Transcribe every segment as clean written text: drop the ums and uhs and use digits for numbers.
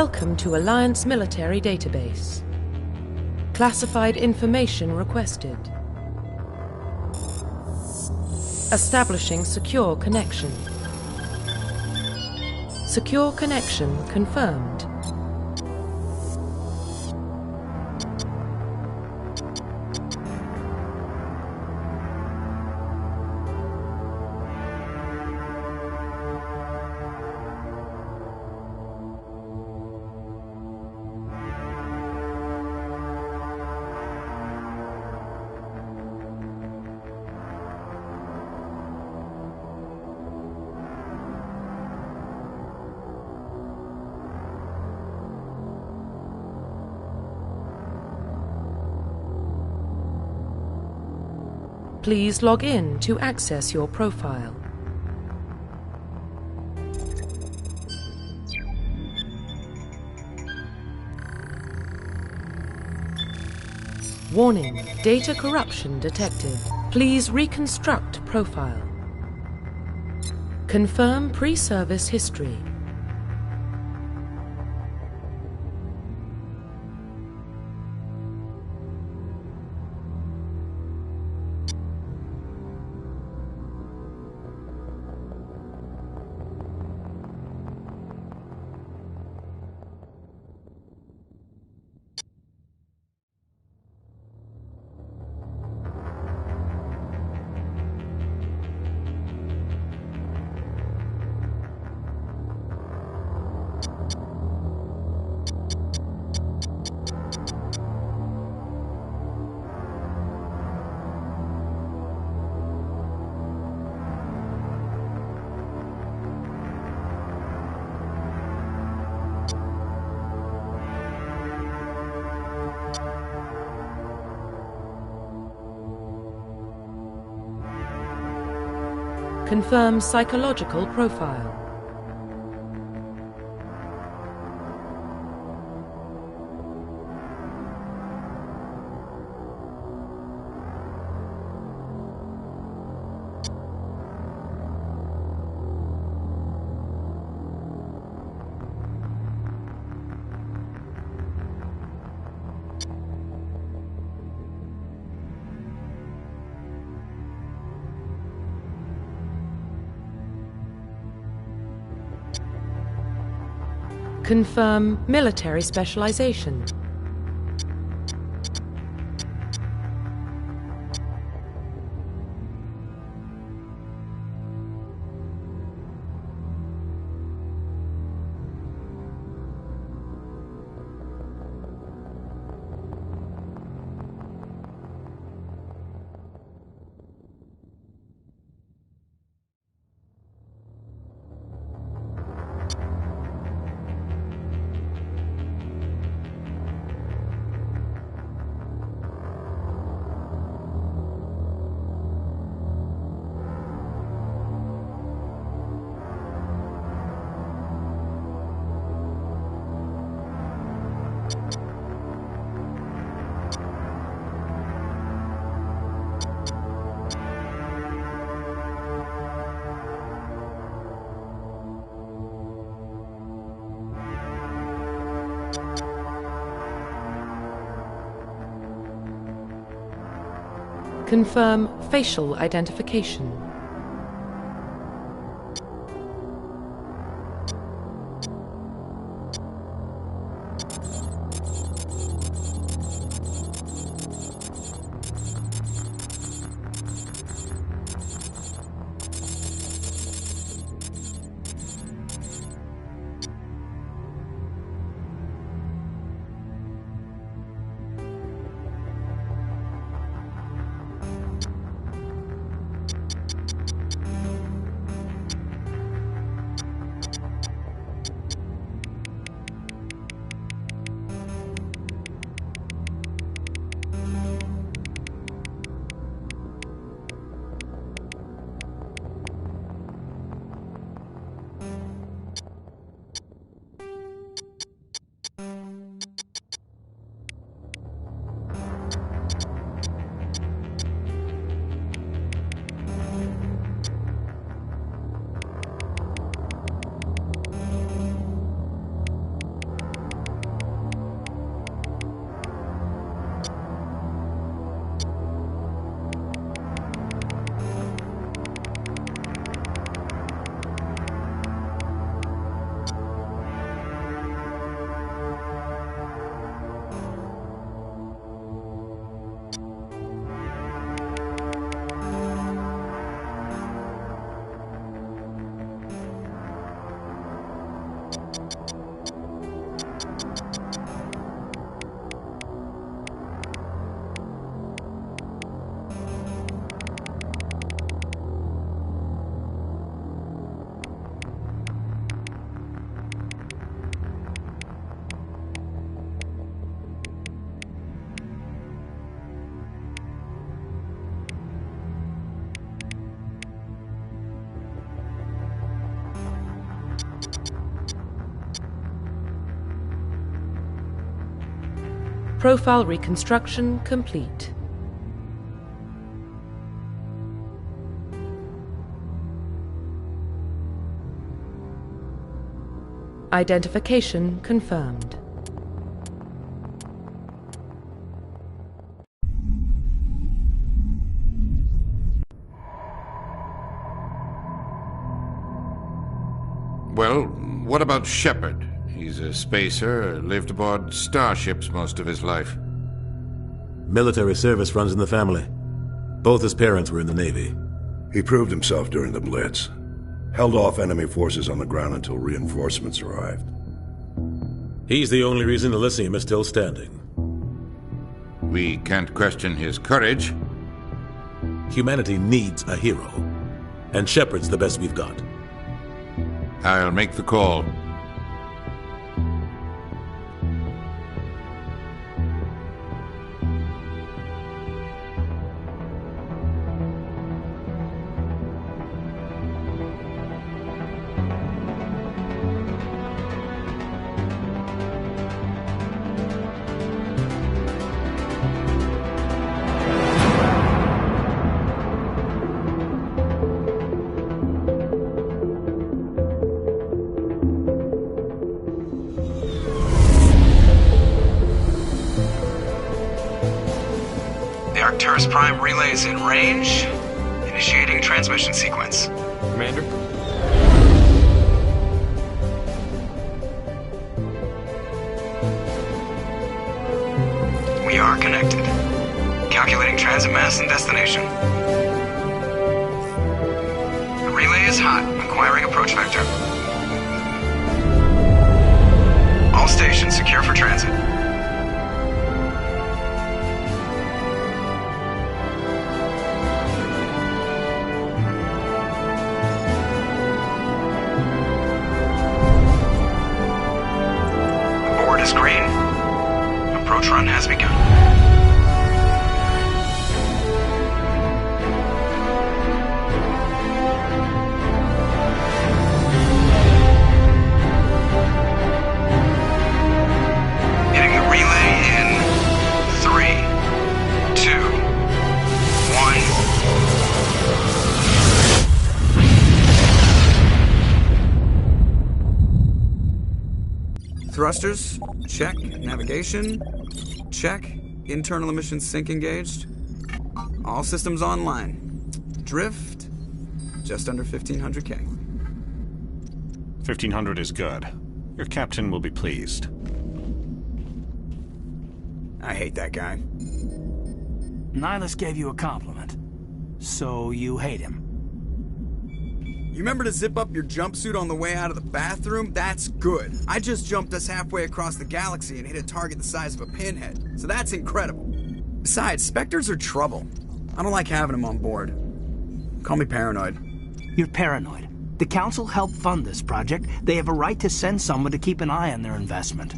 Welcome to Alliance Military Database. Classified information requested. Establishing secure connection. Secure connection confirmed. Please log in to access your profile. Warning, data corruption detected. Please reconstruct profile. Confirm pre-service history. Confirm psychological profile. Confirm military specialization. Confirm facial identification. Profile reconstruction complete. Identification confirmed. Well, what about Shepard? He's a spacer, lived aboard starships most of his life. Military service runs in the family. Both his parents were in the Navy. He proved himself during the Blitz. Held off enemy forces on the ground until reinforcements arrived. He's the only reason Elysium is still standing. We can't question his courage. Humanity needs a hero. And Shepard's the best we've got. I'll make the call. Prime relay is in range. Initiating transmission sequence. Commander? We are connected. Calculating transit mass and destination. The relay is hot, acquiring approach vector. All stations secure for transit. Green. Approach run has begun. Hitting the relay in 3, 2, 1. Thrusters. Check. Navigation. Check. Internal emissions sync engaged. All systems online. Drift. Just under 1500K. 1500 is good. Your captain will be pleased. I hate that guy. Nihilus gave you a compliment. So you hate him. You remember to zip up your jumpsuit on the way out of the bathroom? That's good. I just jumped us halfway across the galaxy and hit a target the size of a pinhead. So that's incredible. Besides, Spectres are trouble. I don't like having them on board. Call me paranoid. You're paranoid. The Council helped fund this project. They have a right to send someone to keep an eye on their investment.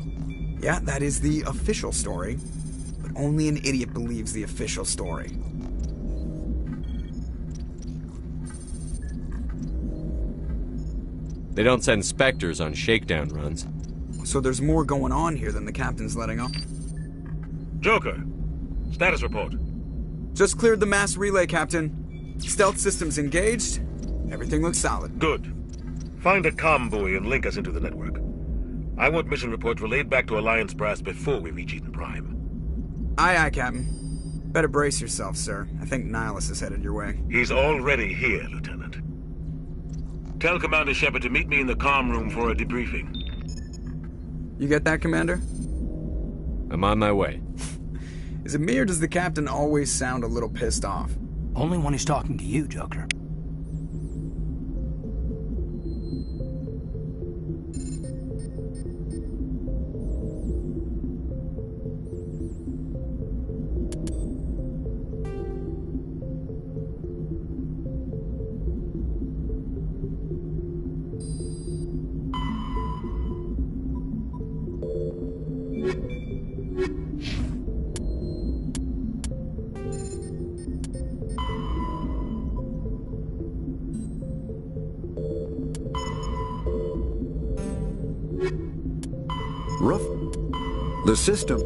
Yeah, that is the official story. But only an idiot believes the official story. They don't send Spectres on shakedown runs. So there's more going on here than the captain's letting on. Joker, status report. Just cleared the mass relay, Captain. Stealth systems engaged. Everything looks solid. Good. Find a comm buoy and link us into the network. I want mission reports relayed back to Alliance brass before we reach Eden Prime. Aye, aye, Captain. Better brace yourself, sir. I think Nihilus is headed your way. He's already here, Lieutenant. Tell Commander Shepard to meet me in the comm room for a debriefing. You get that, Commander? I'm on my way. Is it me or does the Captain always sound a little pissed off? Only when he's talking to you, Joker. The system.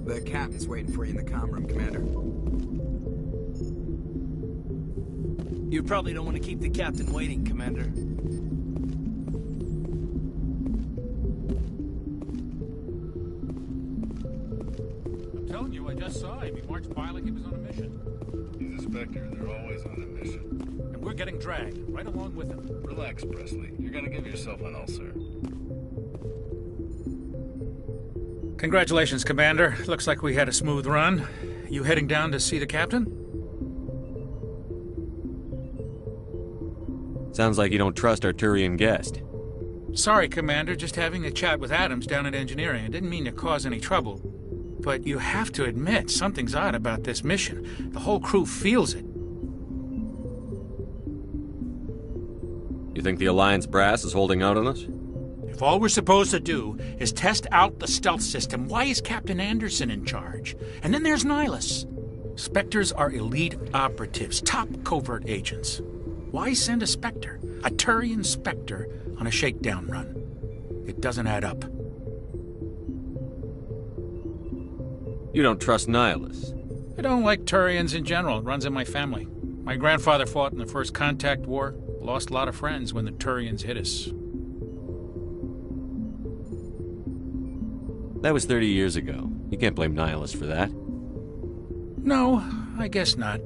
The captain's waiting for you in the comm room, Commander. You probably don't want to keep the captain waiting, Commander. I'm telling you, I just saw him. He marched by like he was on a mission. He's a Spectre. They're always on a mission. And we're getting dragged, right along with him. Relax, Presley. You're gonna give yourself an ulcer. Congratulations, Commander. Looks like we had a smooth run. You heading down to see the captain? Sounds like you don't trust our Turian guest. Sorry, Commander. Just having a chat with Adams down at engineering. I didn't mean to cause any trouble. But you have to admit, something's odd about this mission. The whole crew feels it. You think the Alliance brass is holding out on us? If all we're supposed to do is test out the stealth system, why is Captain Anderson in charge? And then there's Nihilus. Spectres are elite operatives, top covert agents. Why send a Spectre, a Turian Spectre, on a shakedown run? It doesn't add up. You don't trust Nihilus? I don't like Turians in general. It runs in my family. My grandfather fought in the First Contact War. Lost a lot of friends when the Turians hit us. That was 30 years ago. You can't blame Nihilus for that. No, I guess not.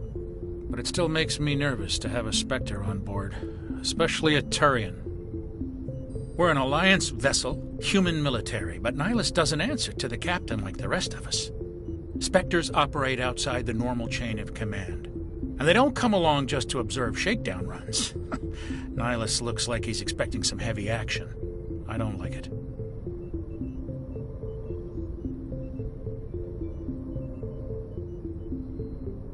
But it still makes me nervous to have a Spectre on board, especially a Turian. We're an Alliance vessel, human military, but Nihilus doesn't answer to the captain like the rest of us. Spectres operate outside the normal chain of command. And they don't come along just to observe shakedown runs. Nihilus looks like he's expecting some heavy action. I don't like it.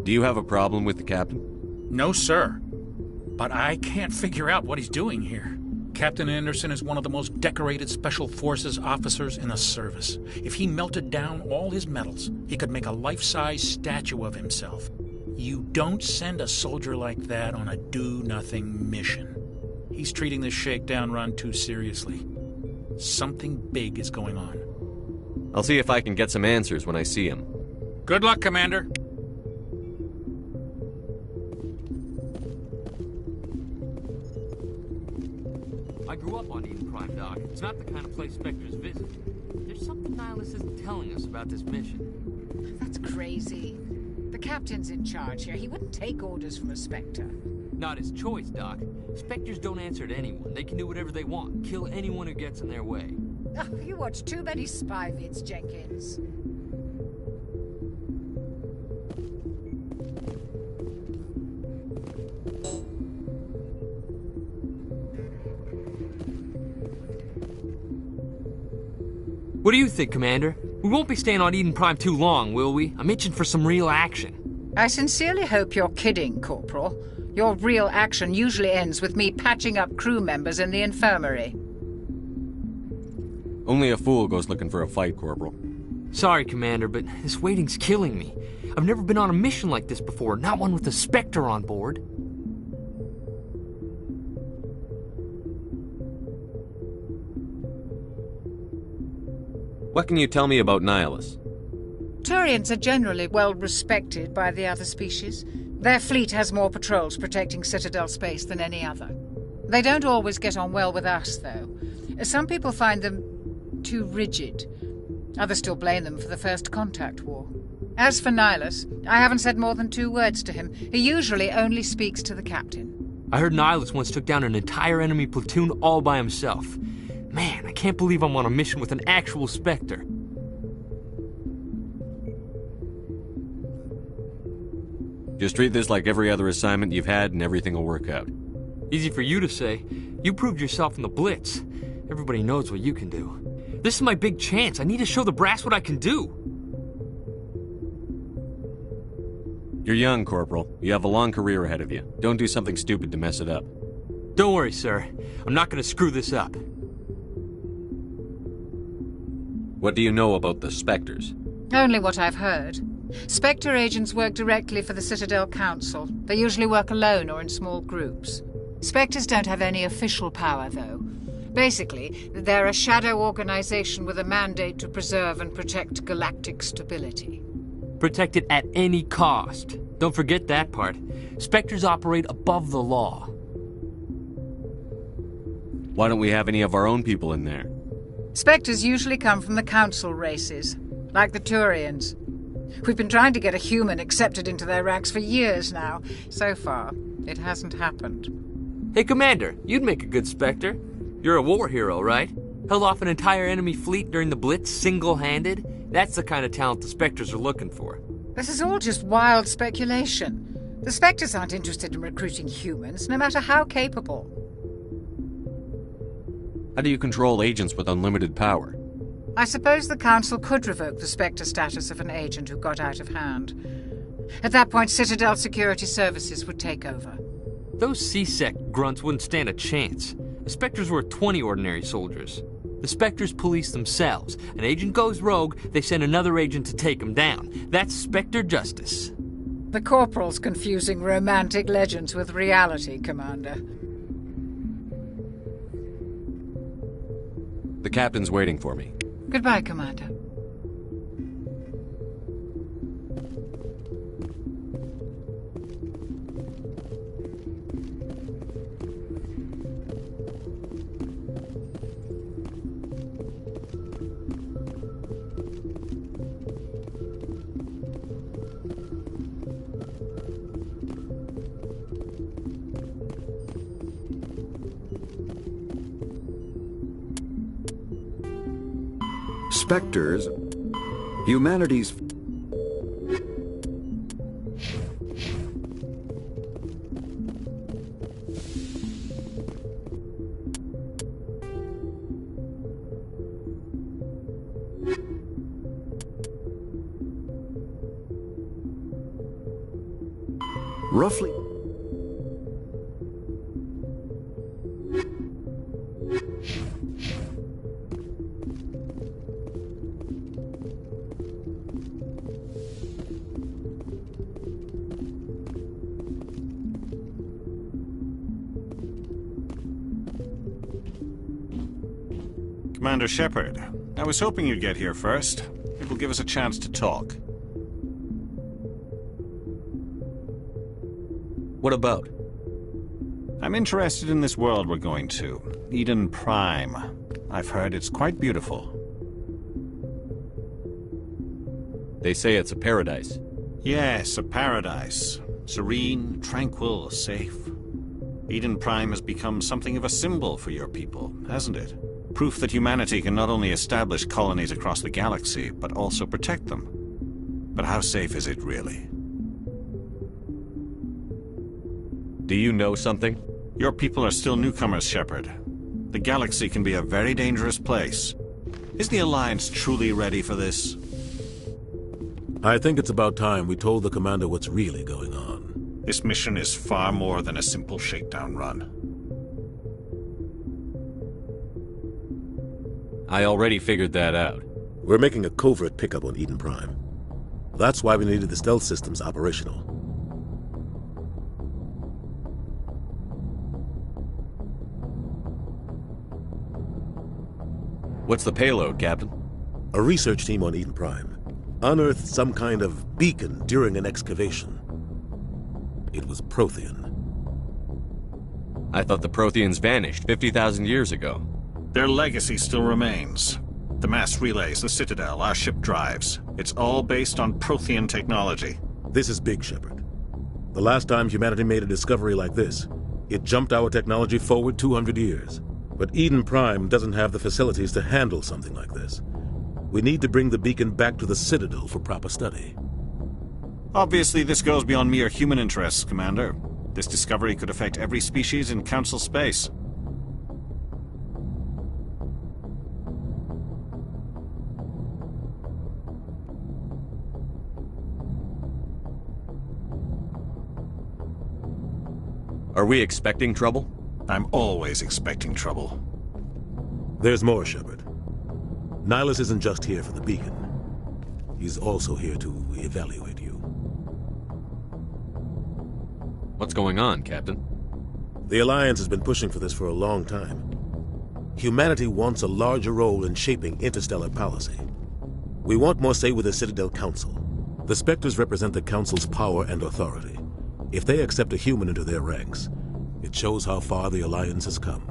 Do you have a problem with the captain? No, sir. But I can't figure out what he's doing here. Captain Anderson is one of the most decorated Special Forces officers in the service. If he melted down all his medals, he could make a life-size statue of himself. You don't send a soldier like that on a do-nothing mission. He's treating this shakedown run too seriously. Something big is going on. I'll see if I can get some answers when I see him. Good luck, Commander. I grew up on Eden Prime, Doc. It's not the kind of place Spectres visit. There's something Nihilus isn't telling us about this mission. That's crazy. The captain's in charge here. He wouldn't take orders from a Spectre. Not his choice, Doc. Spectres don't answer to anyone. They can do whatever they want. Kill anyone who gets in their way. Oh, you watch too many spy vids, Jenkins. What do you think, Commander? We won't be staying on Eden Prime too long, will we? I'm itching for some real action. I sincerely hope you're kidding, Corporal. Your real action usually ends with me patching up crew members in the infirmary. Only a fool goes looking for a fight, Corporal. Sorry, Commander, but this waiting's killing me. I've never been on a mission like this before, not one with a Spectre on board. What can you tell me about Nihilus? Turians are generally well respected by the other species. Their fleet has more patrols protecting Citadel space than any other. They don't always get on well with us, though. Some people find them too rigid. Others still blame them for the First Contact War. As for Nihilus, I haven't said more than 2 words to him. He usually only speaks to the captain. I heard Nihilus once took down an entire enemy platoon all by himself. Man, I can't believe I'm on a mission with an actual Spectre. Just treat this like every other assignment you've had and everything will work out. Easy for you to say. You proved yourself in the Blitz. Everybody knows what you can do. This is my big chance. I need to show the brass what I can do. You're young, Corporal. You have a long career ahead of you. Don't do something stupid to mess it up. Don't worry, sir. I'm not going to screw this up. What do you know about the Spectres? Only what I've heard. Spectre agents work directly for the Citadel Council. They usually work alone or in small groups. Spectres don't have any official power, though. Basically, they're a shadow organization with a mandate to preserve and protect galactic stability. Protect it at any cost. Don't forget that part. Spectres operate above the law. Why don't we have any of our own people in there? Spectres usually come from the Council races, like the Turians. We've been trying to get a human accepted into their ranks for years now. So far, it hasn't happened. Hey, Commander, you'd make a good Spectre. You're a war hero, right? Held off an entire enemy fleet during the Blitz single-handed? That's the kind of talent the Spectres are looking for. This is all just wild speculation. The Spectres aren't interested in recruiting humans, no matter how capable. How do you control agents with unlimited power? I suppose the Council could revoke the Spectre status of an agent who got out of hand. At that point, Citadel Security Services would take over. Those C-Sec grunts wouldn't stand a chance. The Spectres were 20 ordinary soldiers. The Spectres police themselves. An agent goes rogue, they send another agent to take him down. That's Spectre justice. The Corporal's confusing romantic legends with reality, Commander. The captain's waiting for me. Goodbye, Commander. Spectres, humanity's... roughly... Commander Shepard, I was hoping you'd get here first. It will give us a chance to talk. What about? I'm interested in this world we're going to, Eden Prime. I've heard it's quite beautiful. They say it's a paradise. Yes, a paradise. Serene, tranquil, safe. Eden Prime has become something of a symbol for your people, hasn't it? Proof that humanity can not only establish colonies across the galaxy, but also protect them. But how safe is it really? Do you know something? Your people are still newcomers, Shepard. The galaxy can be a very dangerous place. Is the Alliance truly ready for this? I think it's about time we told the Commander what's really going on. This mission is far more than a simple shakedown run. I already figured that out. We're making a covert pickup on Eden Prime. That's why we needed the stealth systems operational. What's the payload, Captain? A research team on Eden Prime unearthed some kind of beacon during an excavation. It was Prothean. I thought the Protheans vanished 50,000 years ago. Their legacy still remains. The mass relays, the Citadel, our ship drives. It's all based on Prothean technology. This is big, Shepard. The last time humanity made a discovery like this, it jumped our technology forward 200 years. But Eden Prime doesn't have the facilities to handle something like this. We need to bring the beacon back to the Citadel for proper study. Obviously, this goes beyond mere human interests, Commander. This discovery could affect every species in Council space. Are we expecting trouble? I'm always expecting trouble. There's more, Shepard. Nihilus isn't just here for the beacon. He's also here to evaluate you. What's going on, Captain? The Alliance has been pushing for this for a long time. Humanity wants a larger role in shaping interstellar policy. We want more say with the Citadel Council. The Spectres represent the Council's power and authority. If they accept a human into their ranks, it shows how far the Alliance has come.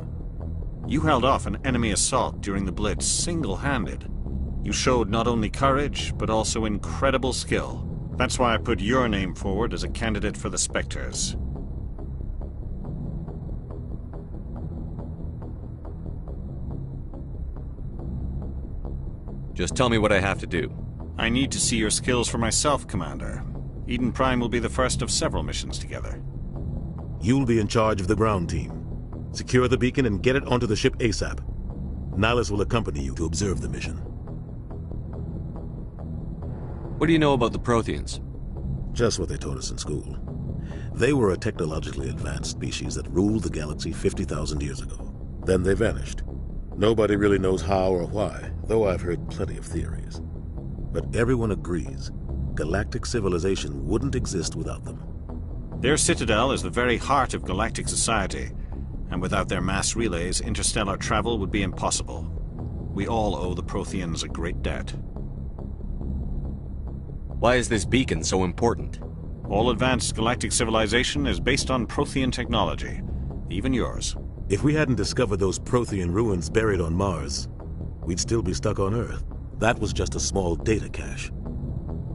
You held off an enemy assault during the Blitz single-handed. You showed not only courage, but also incredible skill. That's why I put your name forward as a candidate for the Spectres. Just tell me what I have to do. I need to see your skills for myself, Commander. Eden Prime will be the first of several missions together. You'll be in charge of the ground team. Secure the beacon and get it onto the ship ASAP. Nihilus will accompany you to observe the mission. What do you know about the Protheans? Just what they taught us in school. They were a technologically advanced species that ruled the galaxy 50,000 years ago. Then they vanished. Nobody really knows how or why, though I've heard plenty of theories. But everyone agrees galactic civilization wouldn't exist without them. Their citadel is the very heart of galactic society, and without their mass relays, interstellar travel would be impossible. We all owe the Protheans a great debt. Why is this beacon so important? All advanced galactic civilization is based on Prothean technology, even yours. If we hadn't discovered those Prothean ruins buried on Mars, we'd still be stuck on Earth. That was just a small data cache.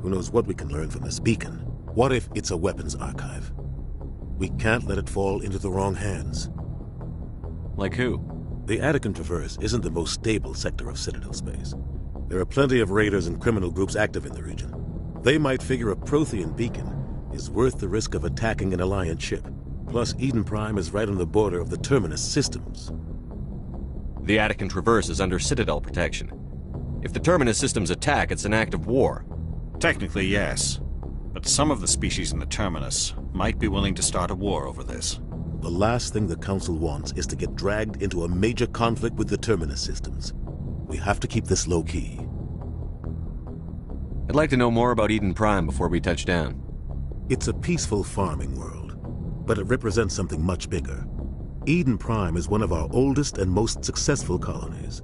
Who knows what we can learn from this beacon? What if it's a weapons archive? We can't let it fall into the wrong hands. Like who? The Attican Traverse isn't the most stable sector of Citadel space. There are plenty of raiders and criminal groups active in the region. They might figure a Prothean beacon is worth the risk of attacking an Alliance ship. Plus, Eden Prime is right on the border of the Terminus systems. The Attican Traverse is under Citadel protection. If the Terminus systems attack, it's an act of war. Technically, yes. But some of the species in the Terminus might be willing to start a war over this. The last thing the Council wants is to get dragged into a major conflict with the Terminus systems. We have to keep this low-key. I'd like to know more about Eden Prime before we touch down. It's a peaceful farming world, but it represents something much bigger. Eden Prime is one of our oldest and most successful colonies.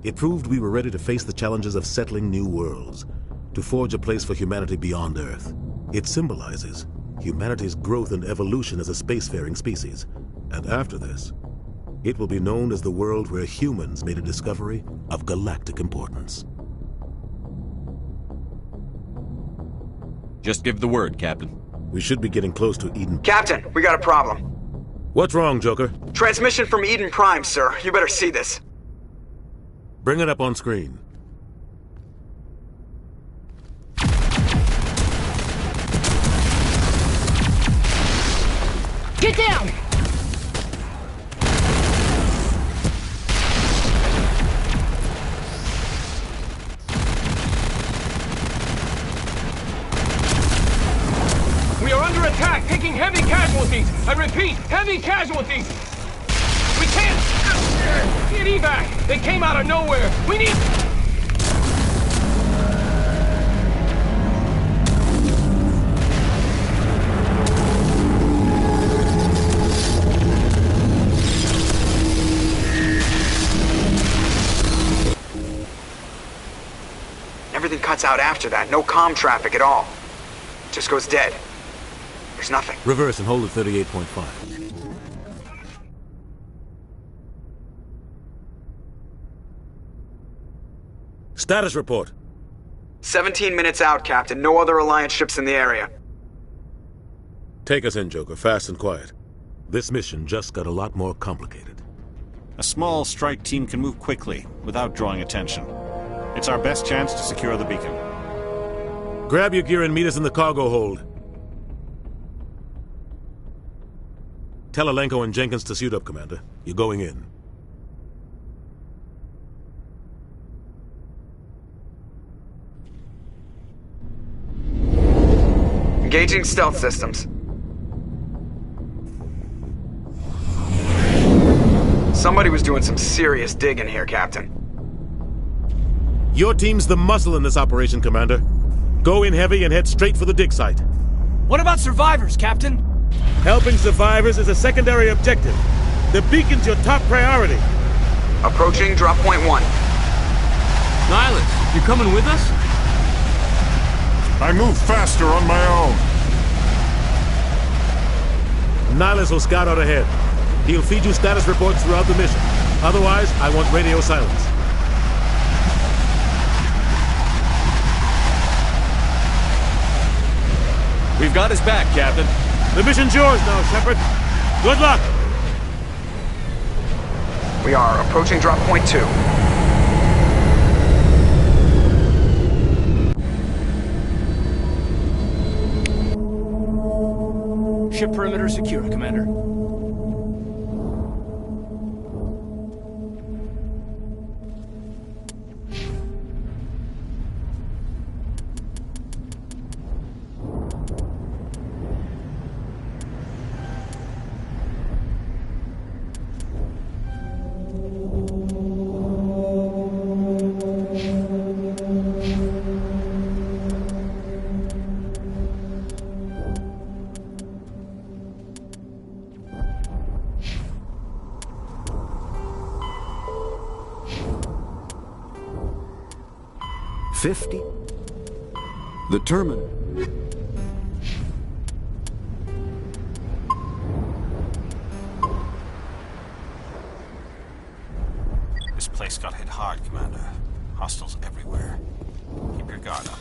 It proved we were ready to face the challenges of settling new worlds, to forge a place for humanity beyond Earth. It symbolizes humanity's growth and evolution as a spacefaring species. And after this, it will be known as the world where humans made a discovery of galactic importance. Just give the word, Captain. We should be getting close to Eden. Captain, we got a problem. What's wrong, Joker? Transmission from Eden Prime, sir. You better see this. Bring it up on screen. Get down! We are under attack, taking heavy casualties. I repeat, heavy casualties. We can't get evac. They came out of nowhere. We need... Everything cuts out after that. No comm traffic at all. Just goes dead. There's nothing. Reverse and hold at 38.5. Status report. 17 minutes out, Captain. No other Alliance ships in the area. Take us in, Joker, fast and quiet. This mission just got a lot more complicated. A small strike team can move quickly, without drawing attention. It's our best chance to secure the beacon. Grab your gear and meet us in the cargo hold. Tell Alenko and Jenkins to suit up, Commander. You're going in. Engaging stealth systems. Somebody was doing some serious digging here, Captain. Your team's the muscle in this operation, Commander. Go in heavy and head straight for the dig site. What about survivors, Captain? Helping survivors is a secondary objective. The beacon's your top priority. Approaching drop point 1. Nihilus, you coming with us? I move faster on my own. Nihilus will scout out ahead. He'll feed you status reports throughout the mission. Otherwise, I want radio silence. We've got his back, Captain. The mission's yours now, Shepard. Good luck! We are approaching drop point 2. Ship perimeter secure, Commander. The terminal. This place got hit hard, Commander. Hostiles everywhere. Keep your guard up.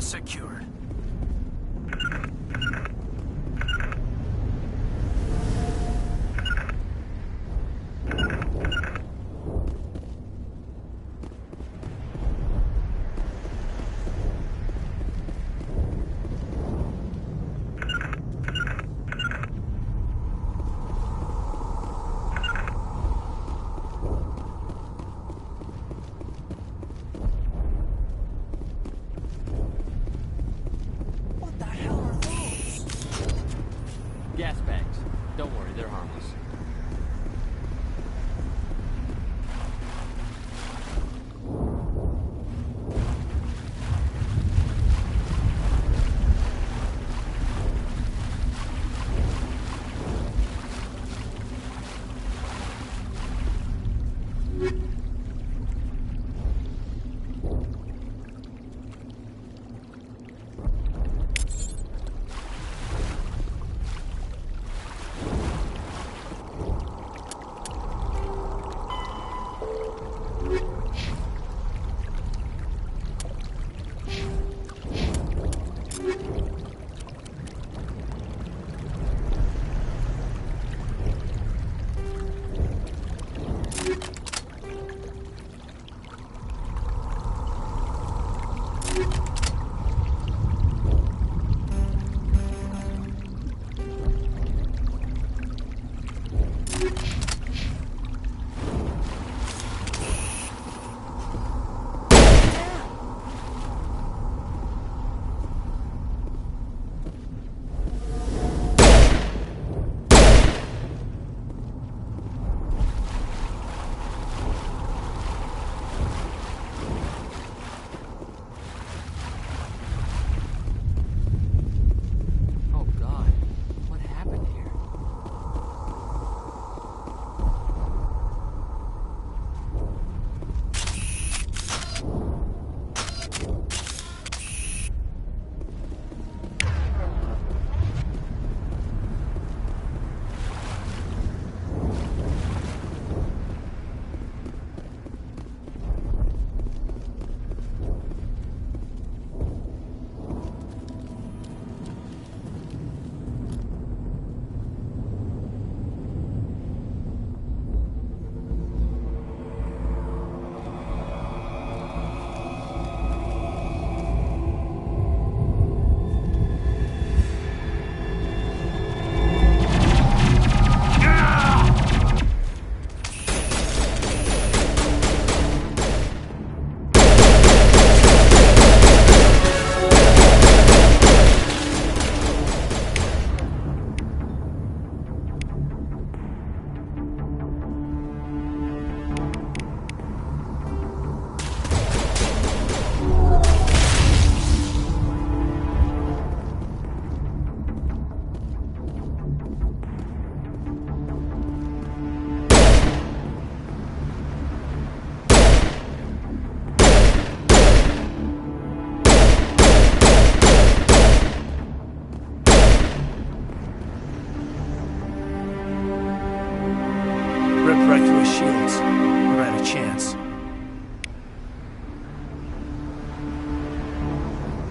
secured. Gas bags. Don't worry, they're harmless.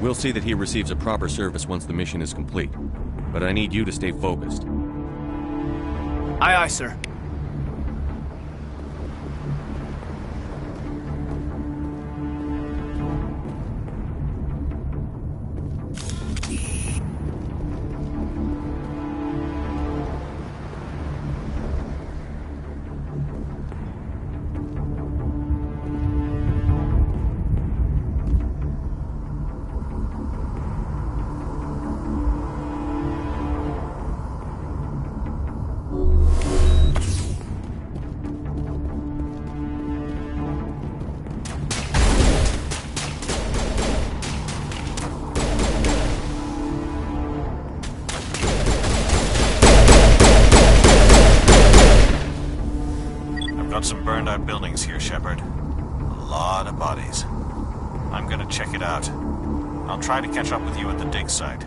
We'll see that he receives a proper service once the mission is complete. But I need you to stay focused. Aye, aye, sir. Some burned out buildings here, Shepard. A lot of bodies. I'm gonna check it out. I'll try to catch up with you at the dig site.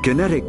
Kinetic...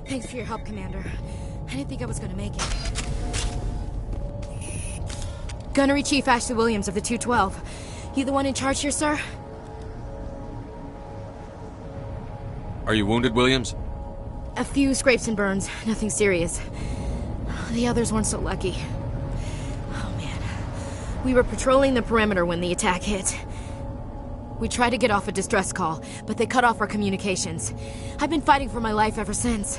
Thanks for your help, Commander. I didn't think I was gonna make it. Gunnery Chief Ashley Williams of the 212. You the one in charge here, sir? Are you wounded, Williams? A few scrapes and burns, nothing serious. The others weren't so lucky. Oh man. We were patrolling the perimeter when the attack hit. We tried to get off a distress call, but they cut off our communications. I've been fighting for my life ever since.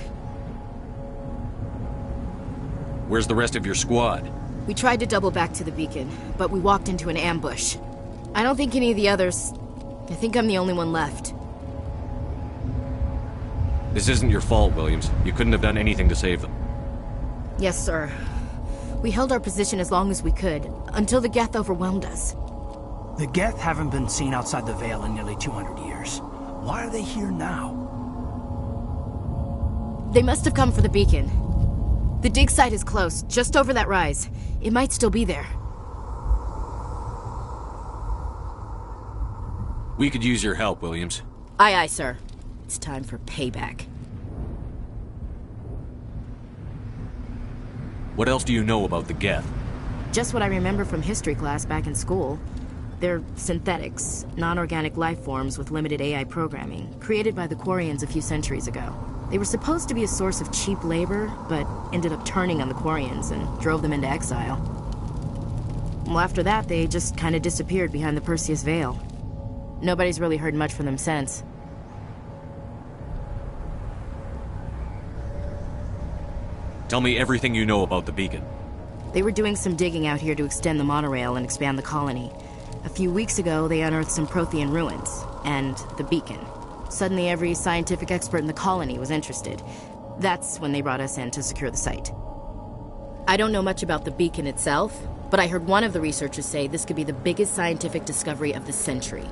Where's the rest of your squad? We tried to double back to the beacon, but we walked into an ambush. I don't think any of the others... I think I'm the only one left. This isn't your fault, Williams. You couldn't have done anything to save them. Yes, sir. We held our position as long as we could, until the Geth overwhelmed us. The Geth haven't been seen outside the Veil in nearly 200 years. Why are they here now? They must have come for the beacon. The dig site is close, just over that rise. It might still be there. We could use your help, Williams. Aye, aye, sir. It's time for payback. What else do you know about the Geth? Just what I remember from history class back in school. They're synthetics, non-organic life forms with limited AI programming, created by the Quarians a few centuries ago. They were supposed to be a source of cheap labor, but ended up turning on the Quarians and drove them into exile. Well, after that, they just kind of disappeared behind the Perseus Veil. Nobody's really heard much from them since. Tell me everything you know about the beacon. They were doing some digging out here to extend the monorail and expand the colony. A few weeks ago, they unearthed some Prothean ruins, and the beacon. Suddenly, every scientific expert in the colony was interested. That's when they brought us in to secure the site. I don't know much about the beacon itself, but I heard one of the researchers say this could be the biggest scientific discovery of the century.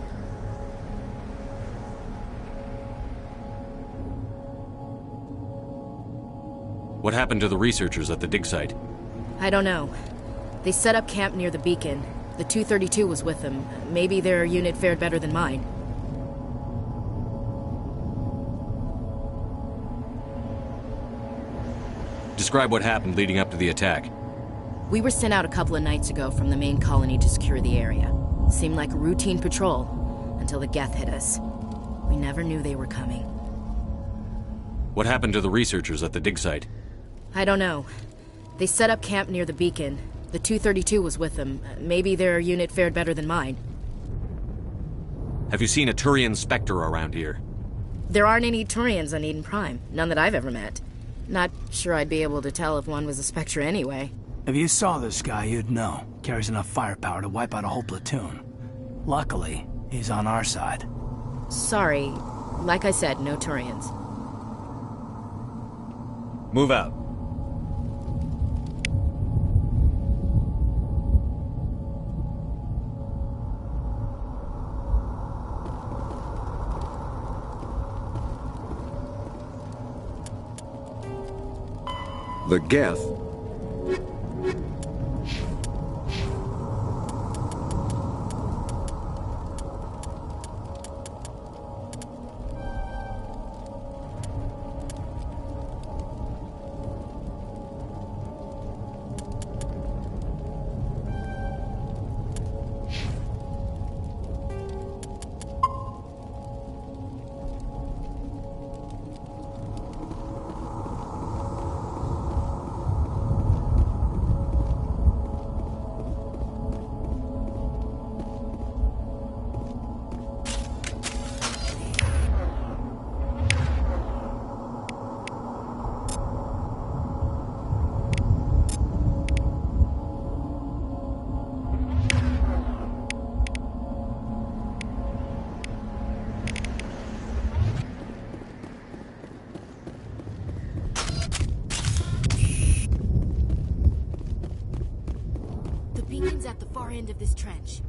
What happened to the researchers at the dig site? I don't know. They set up camp near the beacon. The 232 was with them. Maybe their unit fared better than mine. Describe what happened leading up to the attack. We were sent out a couple of nights ago from the main colony to secure the area. Seemed like a routine patrol, until the Geth hit us. We never knew they were coming. What happened to the researchers at the dig site? I don't know. They set up camp near the beacon. The 232 was with them. Maybe their unit fared better than mine. Have you seen a Turian Spectre around here? There aren't any Turians on Eden Prime. None that I've ever met. Not sure I'd be able to tell if one was a Spectre anyway. If you saw this guy, you'd know. Carries enough firepower to wipe out a whole platoon. Luckily, he's on our side. Sorry. Like I said, no Turians. Move out. The Geth. At the far end of this trench.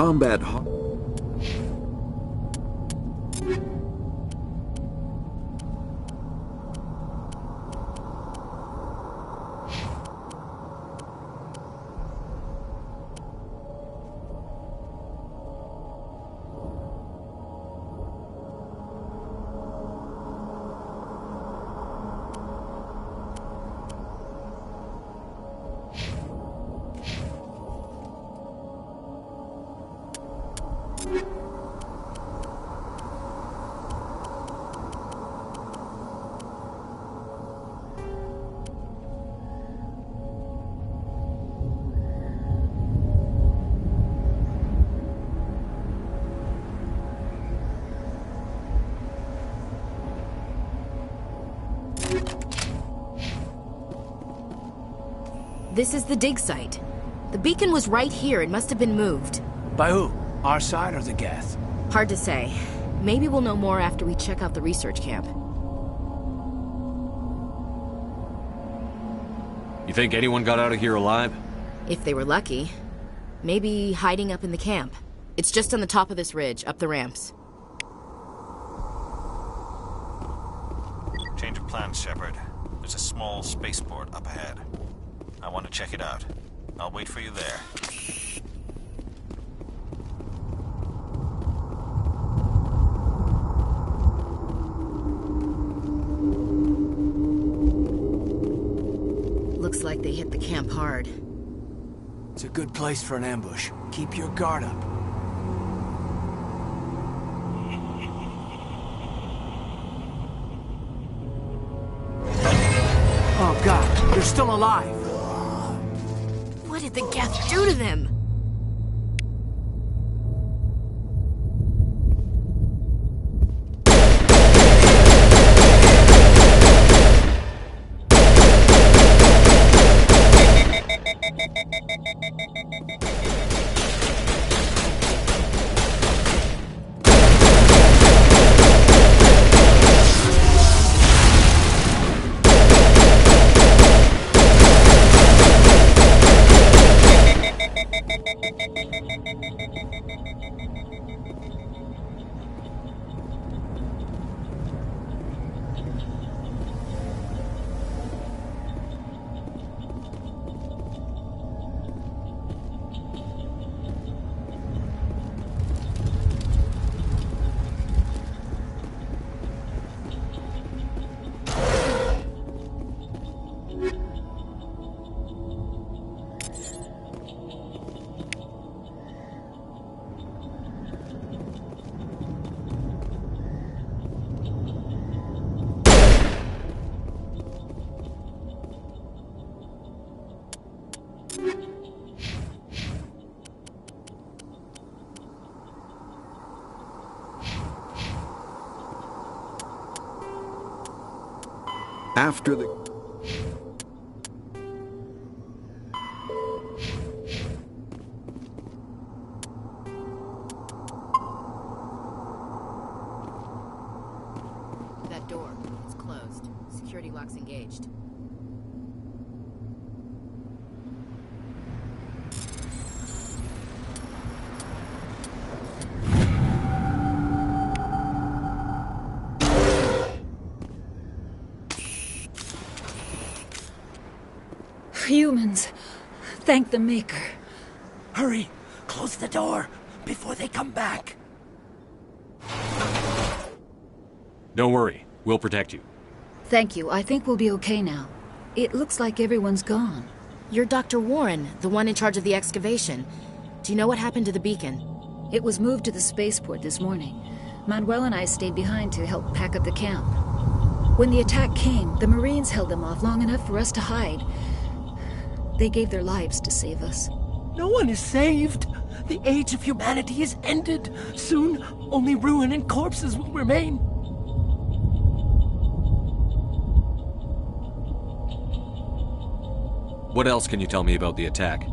combat... This is the dig site. The beacon was right here. It must have been moved. By who? Our side or the Geth? Hard to say. Maybe we'll know more after we check out the research camp. You think anyone got out of here alive? If they were lucky. Maybe hiding up in the camp. It's just on the top of this ridge, up the ramps. Change of plans, Shepard. There's a small spaceport up ahead. I want to check it out. I'll wait for you there. Looks like they hit the camp hard. It's a good place for an ambush. Keep your guard up. Oh God, they're still alive! What did the Geth do to them? After the... That door, it's closed. Security lock's engaged. Humans. Thank the Maker. Hurry! Close the door before they come back. Don't worry. We'll protect you. Thank you. I think we'll be okay now. It looks like everyone's gone. You're Dr. Warren, the one in charge of the excavation. Do you know what happened to the beacon? It was moved to the spaceport this morning. Manuel and I stayed behind to help pack up the camp. When the attack came, the Marines held them off long enough for us to hide. They gave their lives to save us. No one is saved. The age of humanity is ended. Soon, only ruin and corpses will remain. What else can you tell me about the attack?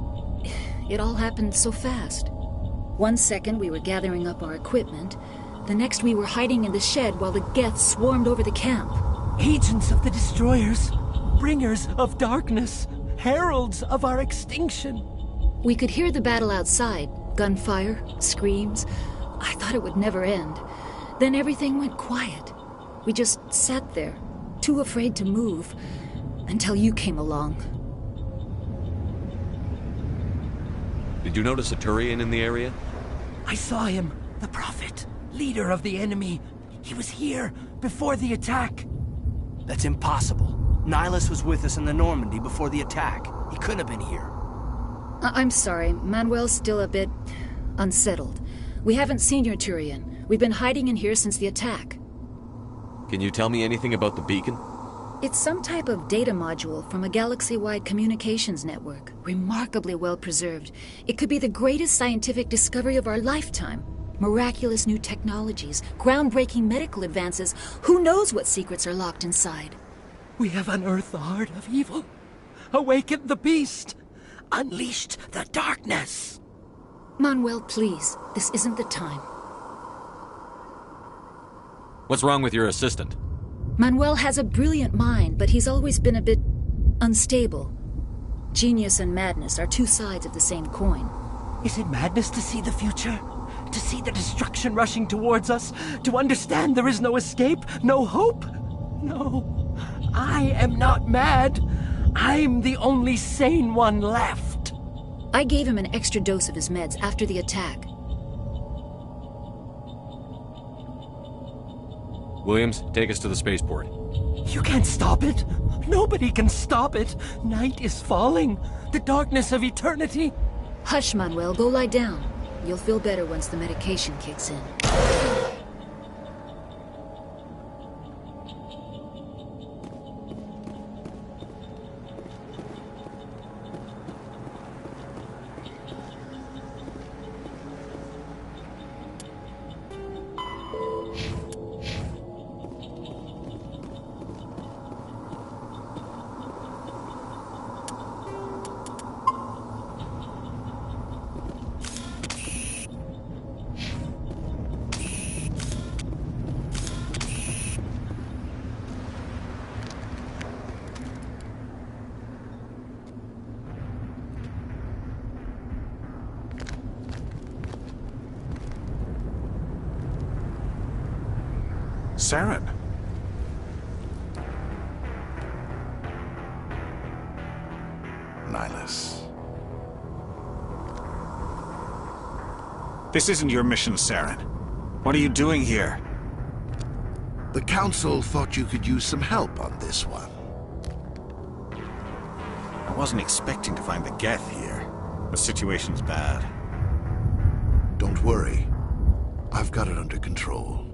It all happened so fast. 1 second we were gathering up our equipment. The next we were hiding in the shed while the Geth swarmed over the camp. Agents of the Destroyers. Bringers of darkness. Heralds of our extinction. We could hear the battle outside, Gunfire, screams. I thought it would never end. Then everything went quiet. We just sat there, too afraid to move, until you came along. Did you notice a Turian in the area? I saw him. The Prophet. Leader of the enemy. He was here, before the attack. That's impossible. Nihilus was with us in the Normandy before the attack. He couldn't have been here. I'm sorry. Manuel's still a bit unsettled. We haven't seen your Turian. We've been hiding in here since the attack. Can you tell me anything about the beacon? It's some type of data module from a galaxy-wide communications network. Remarkably well preserved. It could be the greatest scientific discovery of our lifetime. Miraculous new technologies, groundbreaking medical advances. Who knows what secrets are locked inside? We have unearthed the heart of evil. Awakened the beast. Unleashed the darkness. Manuel, please. This isn't the time. What's wrong with your assistant? Manuel has a brilliant mind, but he's always been a bit unstable. Genius and madness are two sides of the same coin. Is it madness to see the future? To see the destruction rushing towards us? To understand there is no escape? No hope? No. I am not mad. I'm the only sane one left. I gave him an extra dose of his meds after the attack. Williams, take us to the spaceport. You can't stop it. Nobody can stop it. Night is falling. The darkness of eternity. Hush, Manuel. Go lie down. You'll feel better once the medication kicks in. Saren. Nihilus. This isn't your mission, Saren. What are you doing here? The Council thought you could use some help on this one. I wasn't expecting to find the Geth here. The situation's bad. Don't worry. I've got it under control.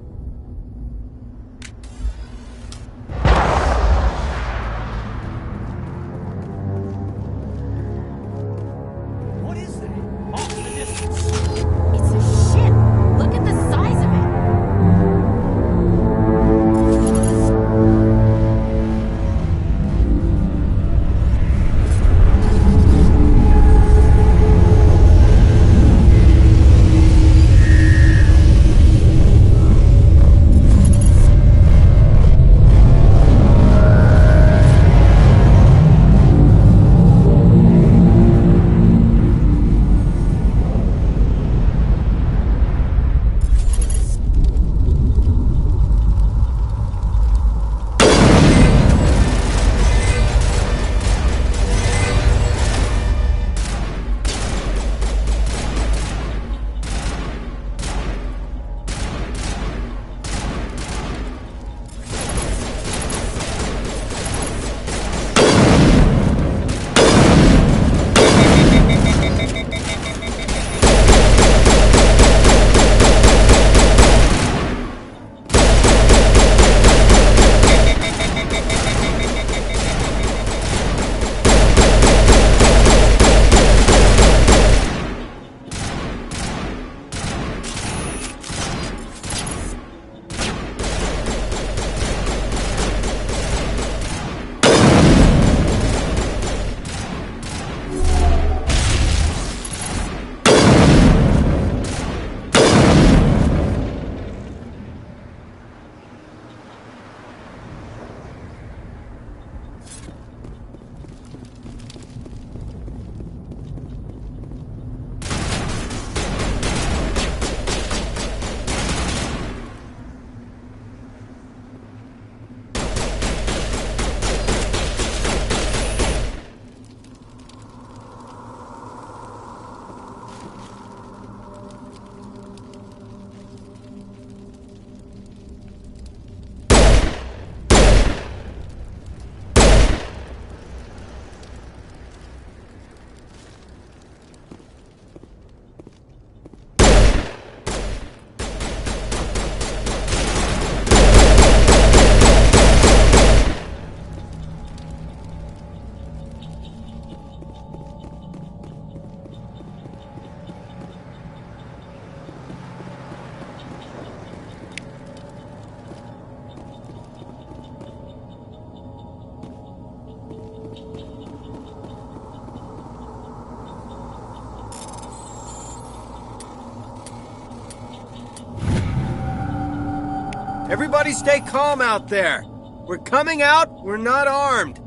Everybody stay calm out there. We're coming out, we're not armed.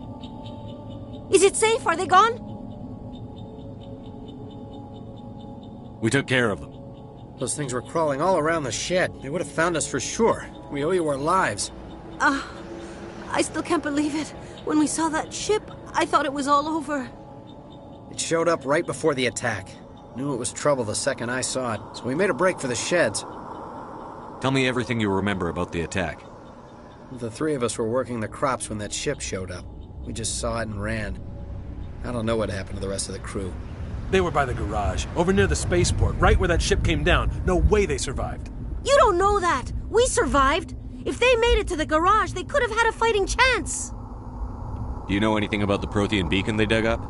Is it safe? Are they gone? We took care of them. Those things were crawling all around the shed. They would have found us for sure. We owe you our lives. I still can't believe it. When we saw that ship, I thought it was all over. It showed up right before the attack. Knew it was trouble the second I saw it, so we made a break for the sheds. Tell me everything you remember about the attack. The three of us were working the crops when that ship showed up. We just saw it and ran. I don't know what happened to the rest of the crew. They were by the garage, over near the spaceport, right where that ship came down. No way they survived. You don't know that. We survived. If they made it to the garage, they could have had a fighting chance. Do you know anything about the Prothean beacon they dug up?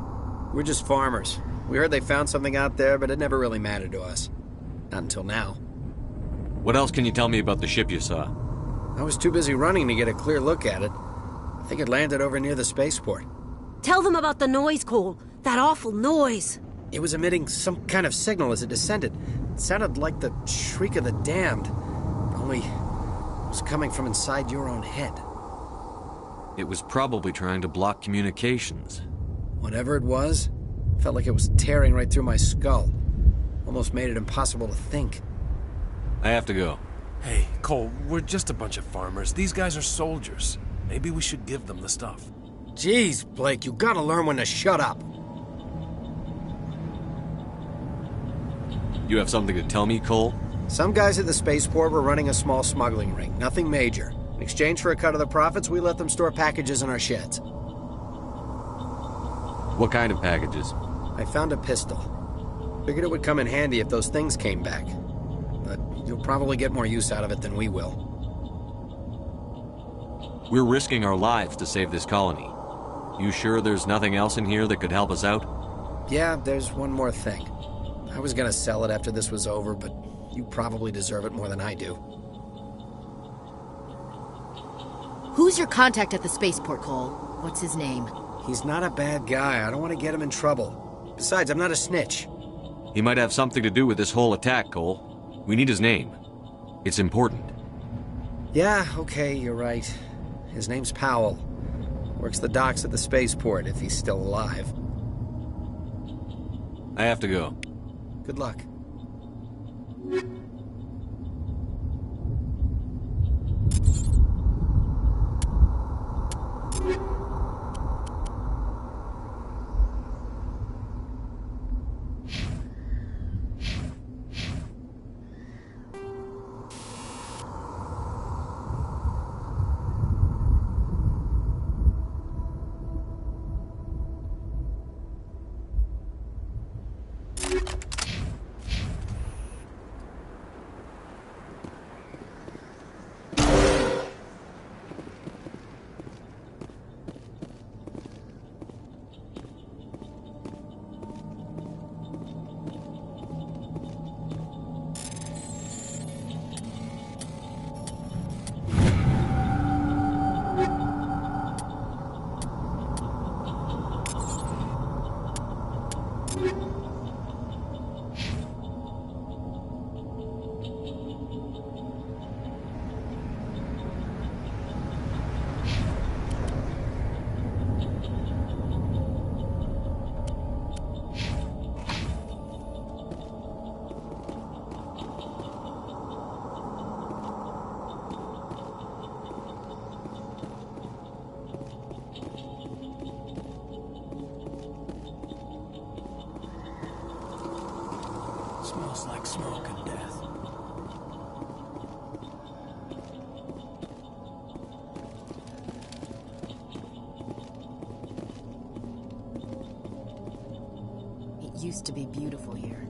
We're just farmers. We heard they found something out there, but it never really mattered to us. Not until now. What else can you tell me about the ship you saw? I was too busy running to get a clear look at it. I think it landed over near the spaceport. Tell them about the noise, Cole. That awful noise. It was emitting some kind of signal as it descended. It sounded like the shriek of the damned. Only it was coming from inside your own head. It was probably trying to block communications. Whatever it was, felt like it was tearing right through my skull. Almost made it impossible to think. I have to go. Hey, Cole, we're just a bunch of farmers. These guys are soldiers. Maybe we should give them the stuff. Jeez, Blake, you gotta learn when to shut up. You have something to tell me, Cole? Some guys at the spaceport were running a small smuggling ring, nothing major. In exchange for a cut of the profits, we let them store packages in our sheds. What kind of packages? I found a pistol. Figured it would come in handy if those things came back. But you'll probably get more use out of it than we will. We're risking our lives to save this colony. You sure there's nothing else in here that could help us out? Yeah, there's one more thing. I was gonna sell it after this was over, but you probably deserve it more than I do. Who's your contact at the spaceport, Cole? What's his name? He's not a bad guy. I don't want to get him in trouble. Besides, I'm not a snitch. He might have something to do with this whole attack, Cole. We need his name. It's important. Yeah, okay, you're right. His name's Powell. Works the docks at the spaceport, if he's still alive. I have to go. Good luck. Smells like smoke and death. It used to be beautiful here.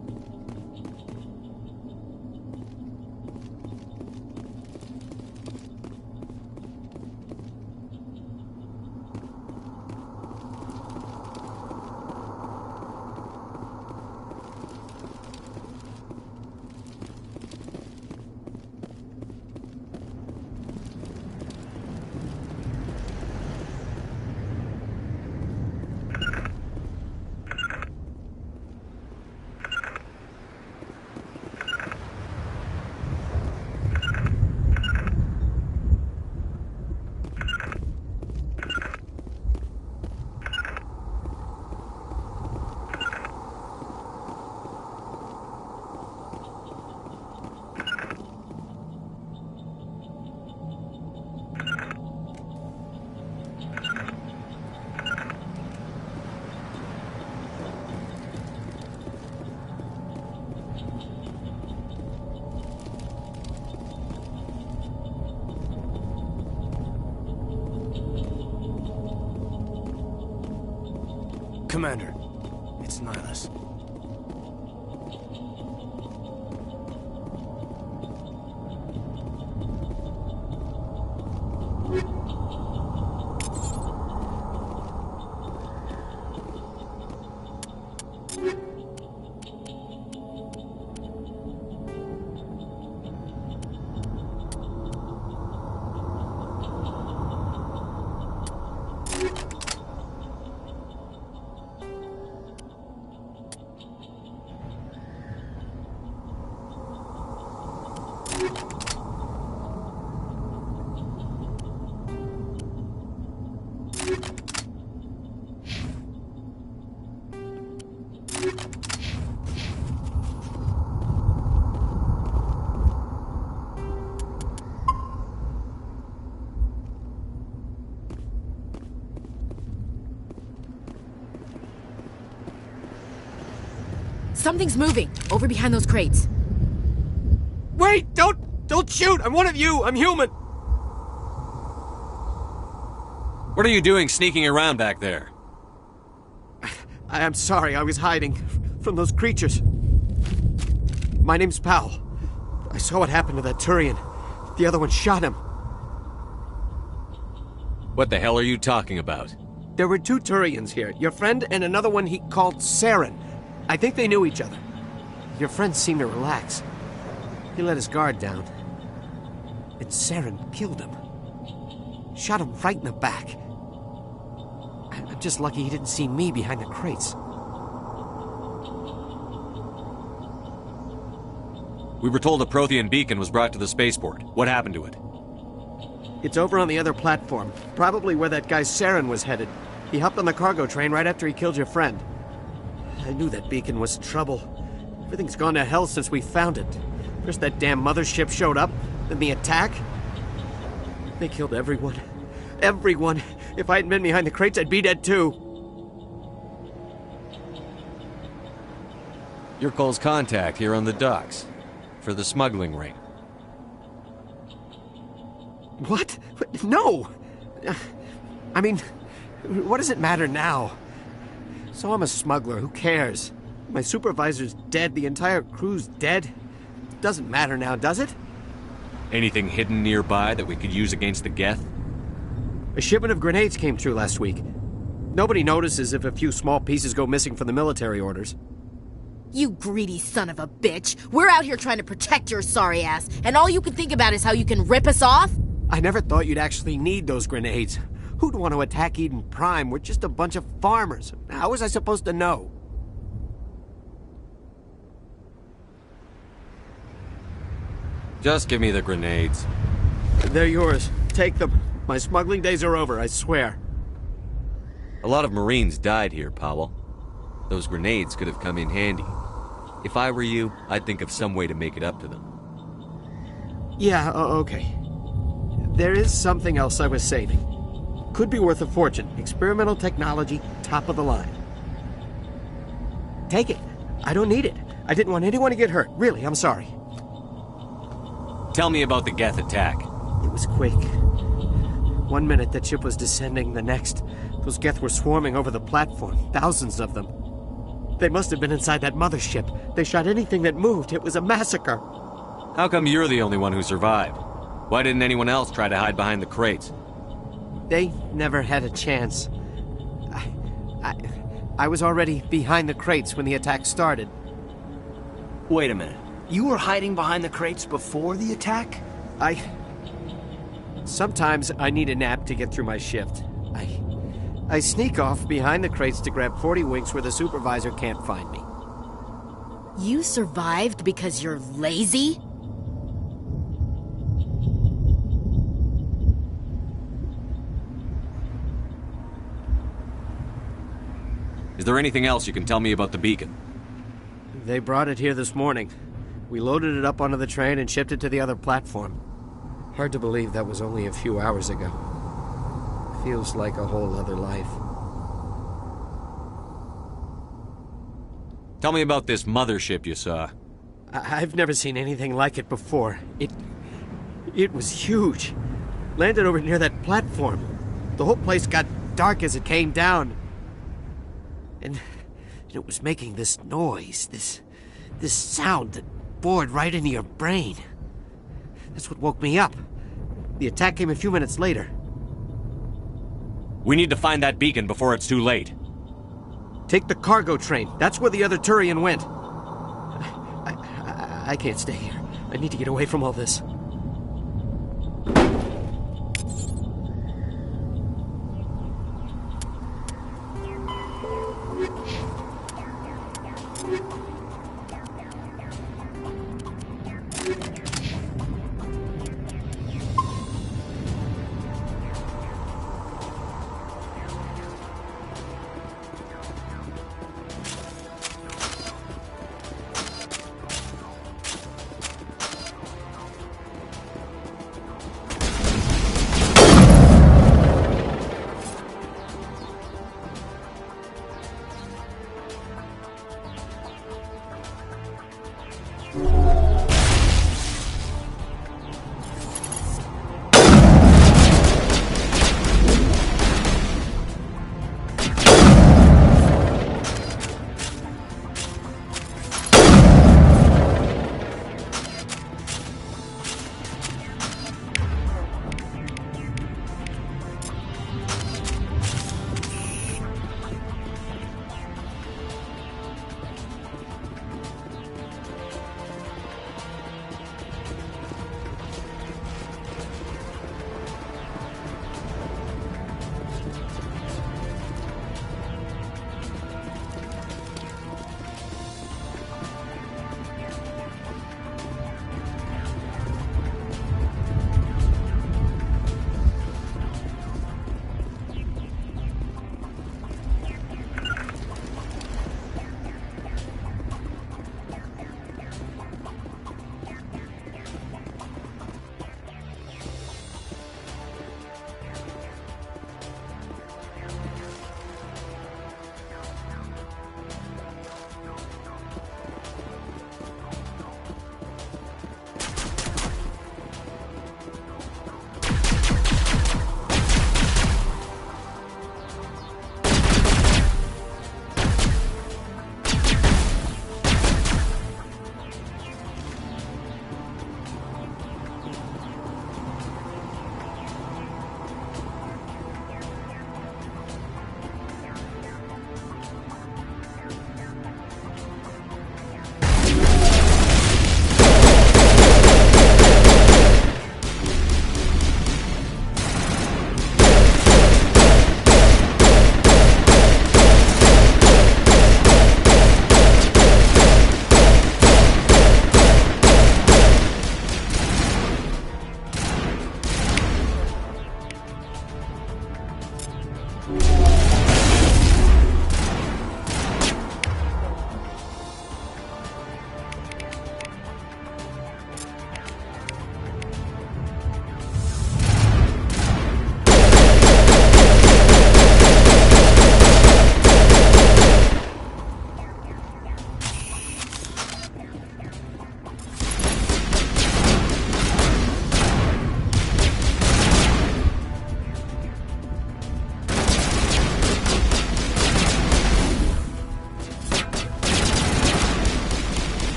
Commander. It's Nihilus. Something's moving, over behind those crates. Wait! Don't shoot! I'm one of you! I'm human! What are you doing sneaking around back there? I'm sorry, I was hiding from those creatures. My name's Powell. I saw what happened to that Turian. The other one shot him. What the hell are you talking about? There were 2 Turians here. Your friend and another one he called Saren. I think they knew each other. Your friend seemed to relax. He let his guard down. And Saren killed him. Shot him right in the back. I'm just lucky he didn't see me behind the crates. We were told a Prothean beacon was brought to the spaceport. What happened to it? It's over on the other platform. Probably where that guy Saren was headed. He hopped on the cargo train right after he killed your friend. I knew that beacon was trouble. Everything's gone to hell since we found it. First that damn mothership showed up, then the attack. They killed everyone. Everyone. If I hadn't been behind the crates, I'd be dead too. You're Cole's contact here on the docks. For the smuggling ring. What? No! I mean, what does it matter now? So I'm a smuggler, who cares? My supervisor's dead, the entire crew's dead. Doesn't matter now, does it? Anything hidden nearby that we could use against the Geth? A shipment of grenades came through last week. Nobody notices if a few small pieces go missing from the military orders. You greedy son of a bitch. We're out here trying to protect your sorry ass, and all you can think about is how you can rip us off? I never thought you'd actually need those grenades. Who'd want to attack Eden Prime? We're just a bunch of farmers. How was I supposed to know? Just give me the grenades. They're yours. Take them. My smuggling days are over, I swear. A lot of Marines died here, Powell. Those grenades could have come in handy. If I were you, I'd think of some way to make it up to them. Yeah, okay. There is something else I was saving. Could be worth a fortune. Experimental technology, top of the line. Take it. I don't need it. I didn't want anyone to get hurt. Really, I'm sorry. Tell me about the Geth attack. It was quick. 1 minute that ship was descending, the next, those Geth were swarming over the platform. Thousands of them. They must have been inside that mothership. They shot anything that moved. It was a massacre. How come you're the only one who survived? Why didn't anyone else try to hide behind the crates? They never had a chance. I was already behind the crates when the attack started. Wait a minute. You were hiding behind the crates before the attack? Sometimes I need a nap to get through my shift. I sneak off behind the crates to grab 40 winks where the supervisor can't find me. You survived because you're lazy? Is there anything else you can tell me about the beacon? They brought it here this morning. We loaded it up onto the train and shipped it to the other platform. Hard to believe that was only a few hours ago. Feels like a whole other life. Tell me about this mothership you saw. I've never seen anything like it before. It was huge. Landed over near that platform. The whole place got dark as it came down. And it was making this noise, this sound that bored right into your brain. That's what woke me up. The attack came a few minutes later. We need to find that beacon before it's too late. Take the cargo train. That's where the other Turian went. I can't stay here. I need to get away from all this.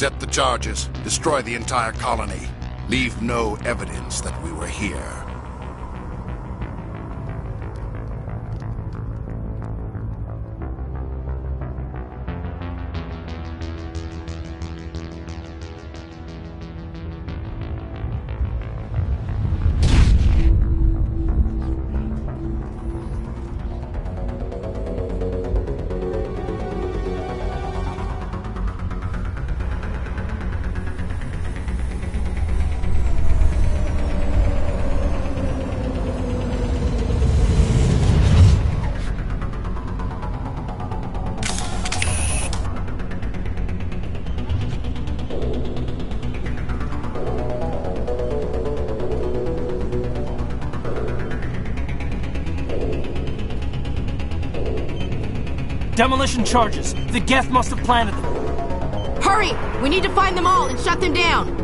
Set the charges. Destroy the entire colony. Leave no evidence that we were here. Demolition charges. The Geth must have planted them. Hurry! We need to find them all and shut them down!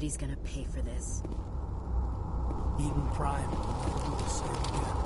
Somebody's gonna pay for this. Eden Prime will never do the same again.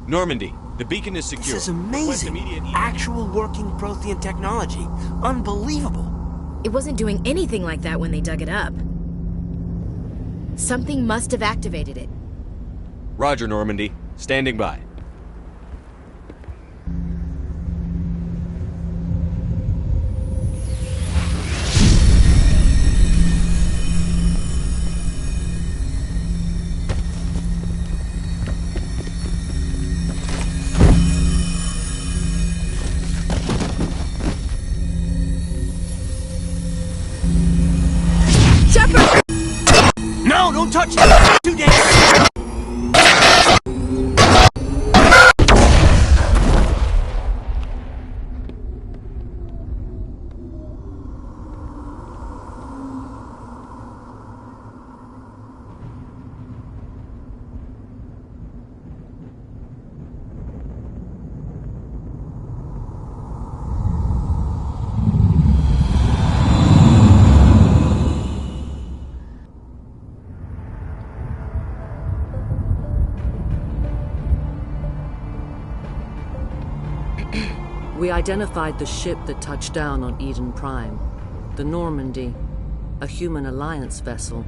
Normandy, the beacon is secure. This is amazing. Actual working Prothean technology. Unbelievable. It wasn't doing anything like that when they dug it up. Something must have activated it. Roger, Normandy. Standing by. No, don't touch it! Too dangerous! We identified the ship that touched down on Eden Prime. The Normandy, a human alliance vessel.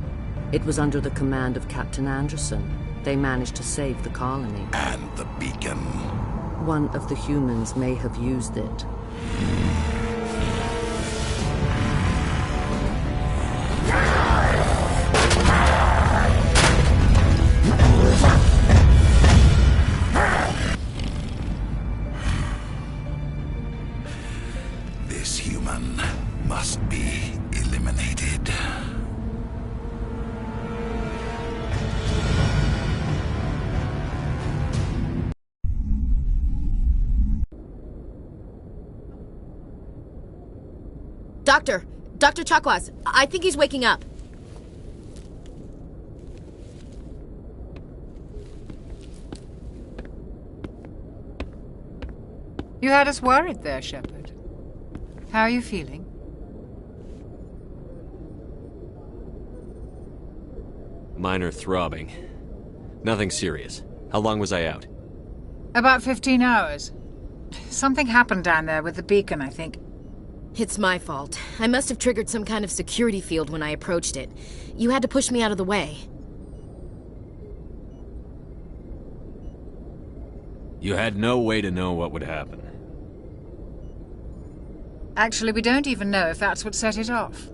It was under the command of Captain Anderson. They managed to save the colony. And the beacon. One of the humans may have used it. This human must be eliminated. Dr. Chakwas, I think he's waking up. You had us worried there, Shepard. How are you feeling? Minor throbbing. Nothing serious. How long was I out? About 15 hours. Something happened down there with the beacon, I think. It's my fault. I must have triggered some kind of security field when I approached it. You had to push me out of the way. You had no way to know what would happen. Actually, we don't even know if that's what set it off.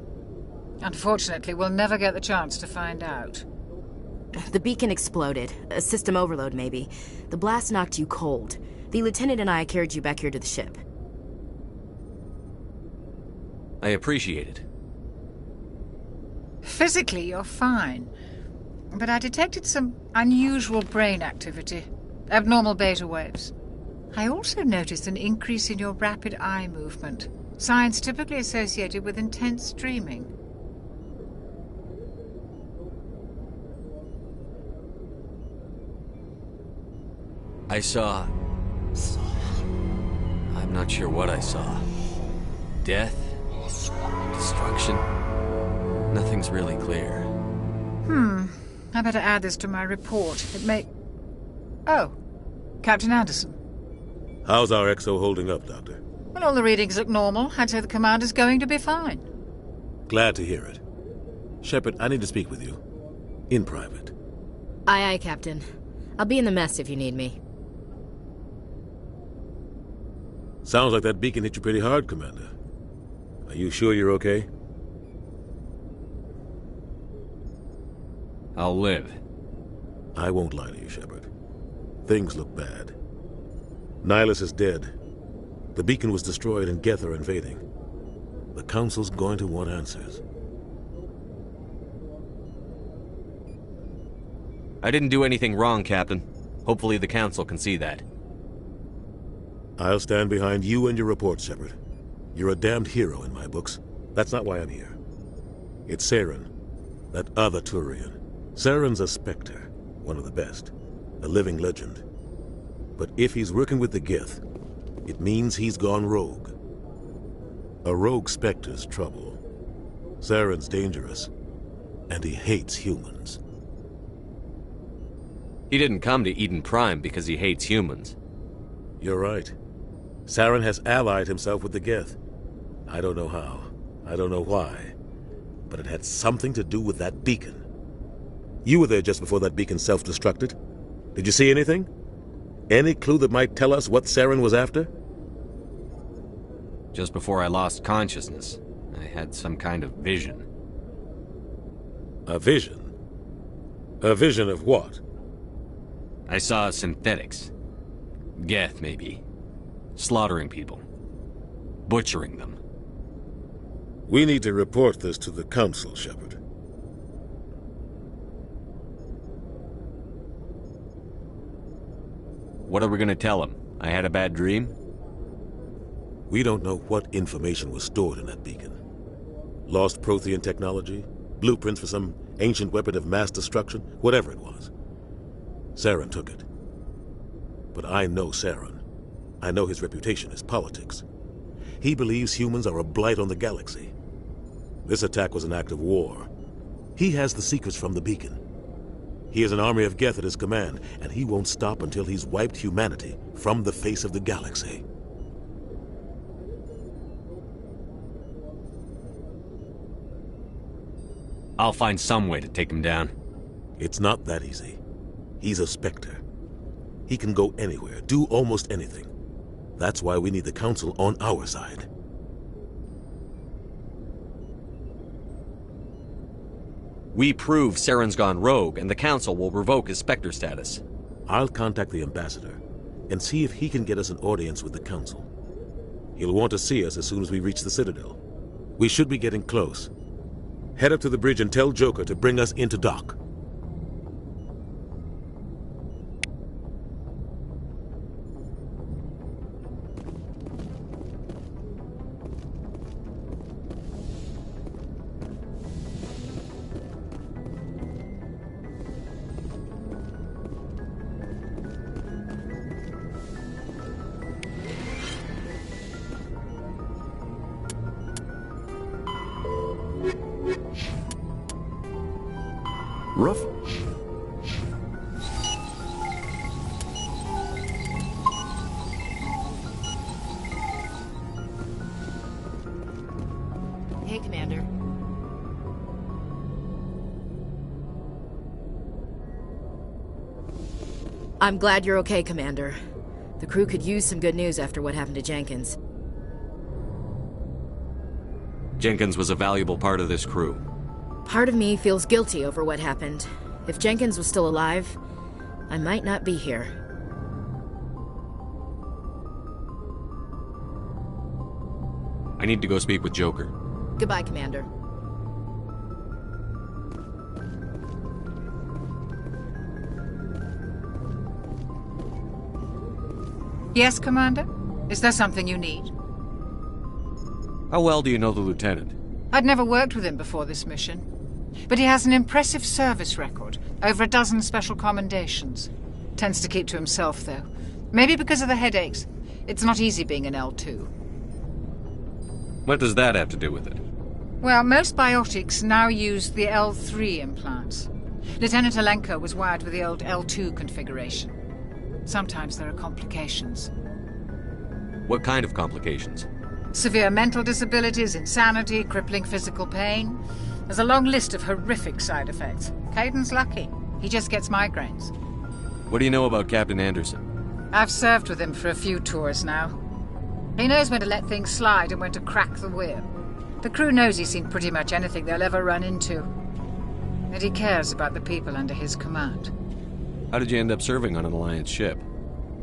Unfortunately, we'll never get the chance to find out. The beacon exploded. A system overload, maybe. The blast knocked you cold. The lieutenant and I carried you back here to the ship. I appreciate it. Physically, you're fine. But I detected some unusual brain activity. Abnormal beta waves. I also noticed an increase in your rapid eye movement. Signs typically associated with intense dreaming. I saw... I'm not sure what I saw. Death? Destruction? Nothing's really clear. I better add this to my report. It may... Oh, Captain Anderson. How's our XO holding up, Doctor? Well, all the readings look normal. I'd say the commander's going to be fine. Glad to hear it. Shepard, I need to speak with you. In private. Aye, Captain. I'll be in the mess if you need me. Sounds like that beacon hit you pretty hard, Commander. Are you sure you're okay? I'll live. I won't lie to you, Shepard. Things look bad. Nihilus is dead. The beacon was destroyed and Geth are invading. The Council's going to want answers. I didn't do anything wrong, Captain. Hopefully the Council can see that. I'll stand behind you and your report, Shepard. You're a damned hero in my books. That's not why I'm here. It's Saren, that other Turian. Saren's a Spectre, one of the best. A living legend. But if he's working with the Geth, it means he's gone rogue. A rogue Spectre's trouble. Saren's dangerous, and he hates humans. He didn't come to Eden Prime because he hates humans. You're right. Saren has allied himself with the Geth. I don't know how. I don't know why. But it had something to do with that beacon. You were there just before that beacon self-destructed. Did you see anything? Any clue that might tell us what Saren was after? Just before I lost consciousness, I had some kind of vision. A vision? A vision of what? I saw synthetics. Geth, maybe. Slaughtering people. Butchering them. We need to report this to the Council, Shepard. What are we gonna tell him? I had a bad dream? We don't know what information was stored in that beacon. Lost Prothean technology? Blueprints for some ancient weapon of mass destruction? Whatever it was. Saren took it. But I know Saren. I know his reputation is politics. He believes humans are a blight on the galaxy. This attack was an act of war. He has the secrets from the beacon. He has an army of Geth at his command, and he won't stop until he's wiped humanity from the face of the galaxy. I'll find some way to take him down. It's not that easy. He's a Spectre. He can go anywhere, do almost anything. That's why we need the Council on our side. We prove Saren's gone rogue, and the Council will revoke his Spectre status. I'll contact the Ambassador and see if he can get us an audience with the Council. He'll want to see us as soon as we reach the Citadel. We should be getting close. Head up to the bridge and tell Joker to bring us into dock. Rough. Hey, Commander. I'm glad you're okay, Commander. The crew could use some good news after what happened to Jenkins. Jenkins was a valuable part of this crew. Part of me feels guilty over what happened. If Jenkins was still alive, I might not be here. I need to go speak with Joker. Goodbye, Commander. Yes, Commander? Is there something you need? How well do you know the Lieutenant? I'd never worked with him before this mission. But he has an impressive service record, over a dozen special commendations. Tends to keep to himself, though. Maybe because of the headaches. It's not easy being an L2. What does that have to do with it? Well, most biotics now use the L3 implants. Lieutenant Alenko was wired with the old L2 configuration. Sometimes there are complications. What kind of complications? Severe mental disabilities, insanity, crippling physical pain. There's a long list of horrific side effects. Caden's lucky. He just gets migraines. What do you know about Captain Anderson? I've served with him for a few tours now. He knows when to let things slide and when to crack the whip. The crew knows he's seen pretty much anything they'll ever run into. And he cares about the people under his command. How did you end up serving on an Alliance ship?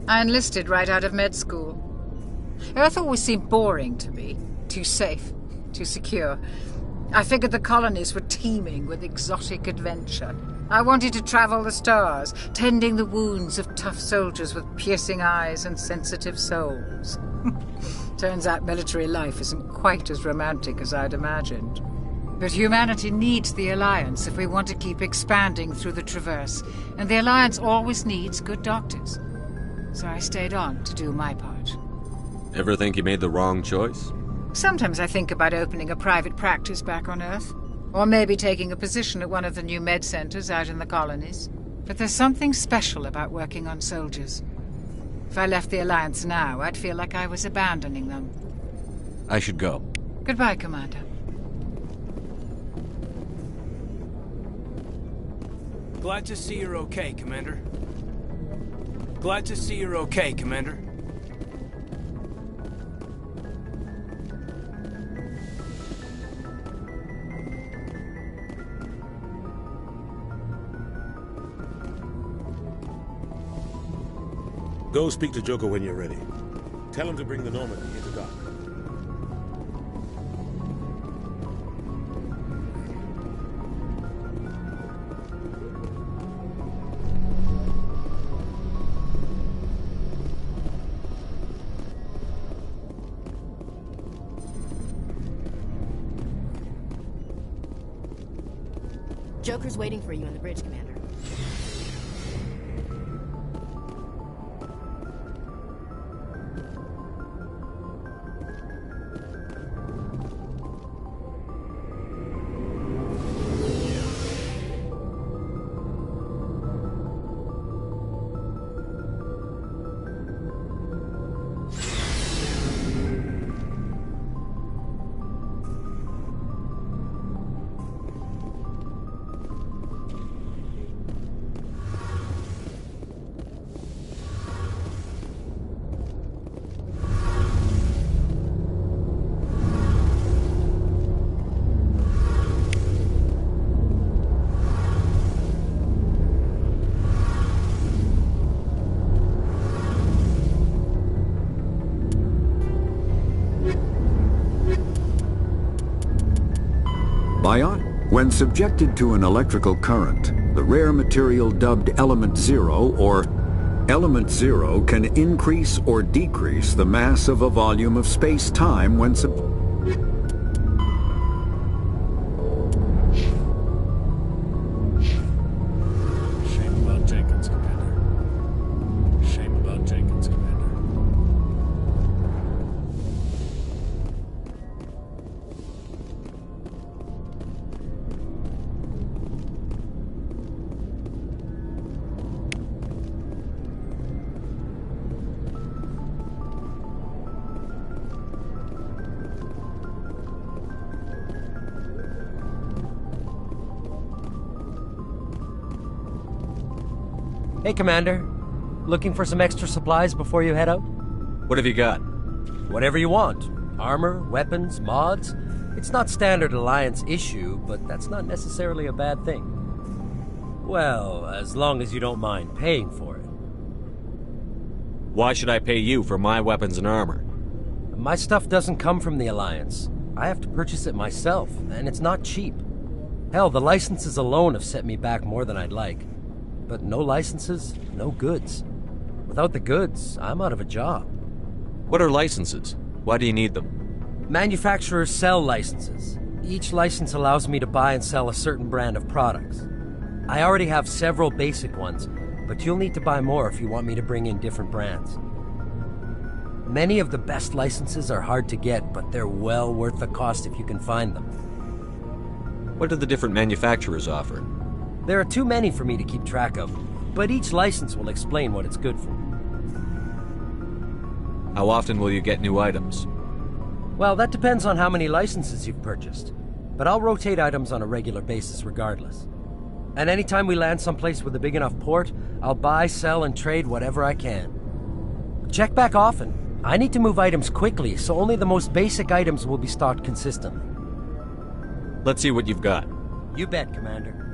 I enlisted right out of med school. Earth always seemed boring to me. Too safe, too secure. I figured the colonies were teeming with exotic adventure. I wanted to travel the stars, tending the wounds of tough soldiers with piercing eyes and sensitive souls. Turns out military life isn't quite as romantic as I'd imagined. But humanity needs the Alliance if we want to keep expanding through the Traverse, and the Alliance always needs good doctors. So I stayed on to do my part. Ever think you made the wrong choice? Sometimes I think about opening a private practice back on Earth. Or maybe taking a position at one of the new med centers out in the colonies. But there's something special about working on soldiers. If I left the Alliance now, I'd feel like I was abandoning them. I should go. Goodbye, Commander. Glad to see you're okay, Commander. Glad to see you're okay, Commander. Go speak to Joker when you're ready. Tell him to bring the Normandy into dock. Joker's waiting for you on the bridge, Commander. When subjected to an electrical current, the rare material dubbed Element Zero or Element Zero can increase or decrease the mass of a volume of space-time when Shame about Jenkins, Commander. Shame about Jenkins, Commander. Hey, Commander. Looking for some extra supplies before you head out? What have you got? Whatever you want. Armor, weapons, mods. It's not standard Alliance issue, but that's not necessarily a bad thing. Well, as long as you don't mind paying for it. Why should I pay you for my weapons and armor? My stuff doesn't come from the Alliance. I have to purchase it myself, and it's not cheap. Hell, the licenses alone have set me back more than I'd like. But no licenses, no goods. Without the goods, I'm out of a job. What are licenses? Why do you need them? Manufacturers sell licenses. Each license allows me to buy and sell a certain brand of products. I already have several basic ones, but you'll need to buy more if you want me to bring in different brands. Many of the best licenses are hard to get, but they're well worth the cost if you can find them. What do the different manufacturers offer? There are too many for me to keep track of, but each license will explain what it's good for. How often will you get new items? Well, that depends on how many licenses you've purchased, but I'll rotate items on a regular basis regardless. And anytime we land someplace with a big enough port, I'll buy, sell, and trade whatever I can. Check back often. I need to move items quickly, so only the most basic items will be stocked consistently. Let's see what you've got. You bet, Commander.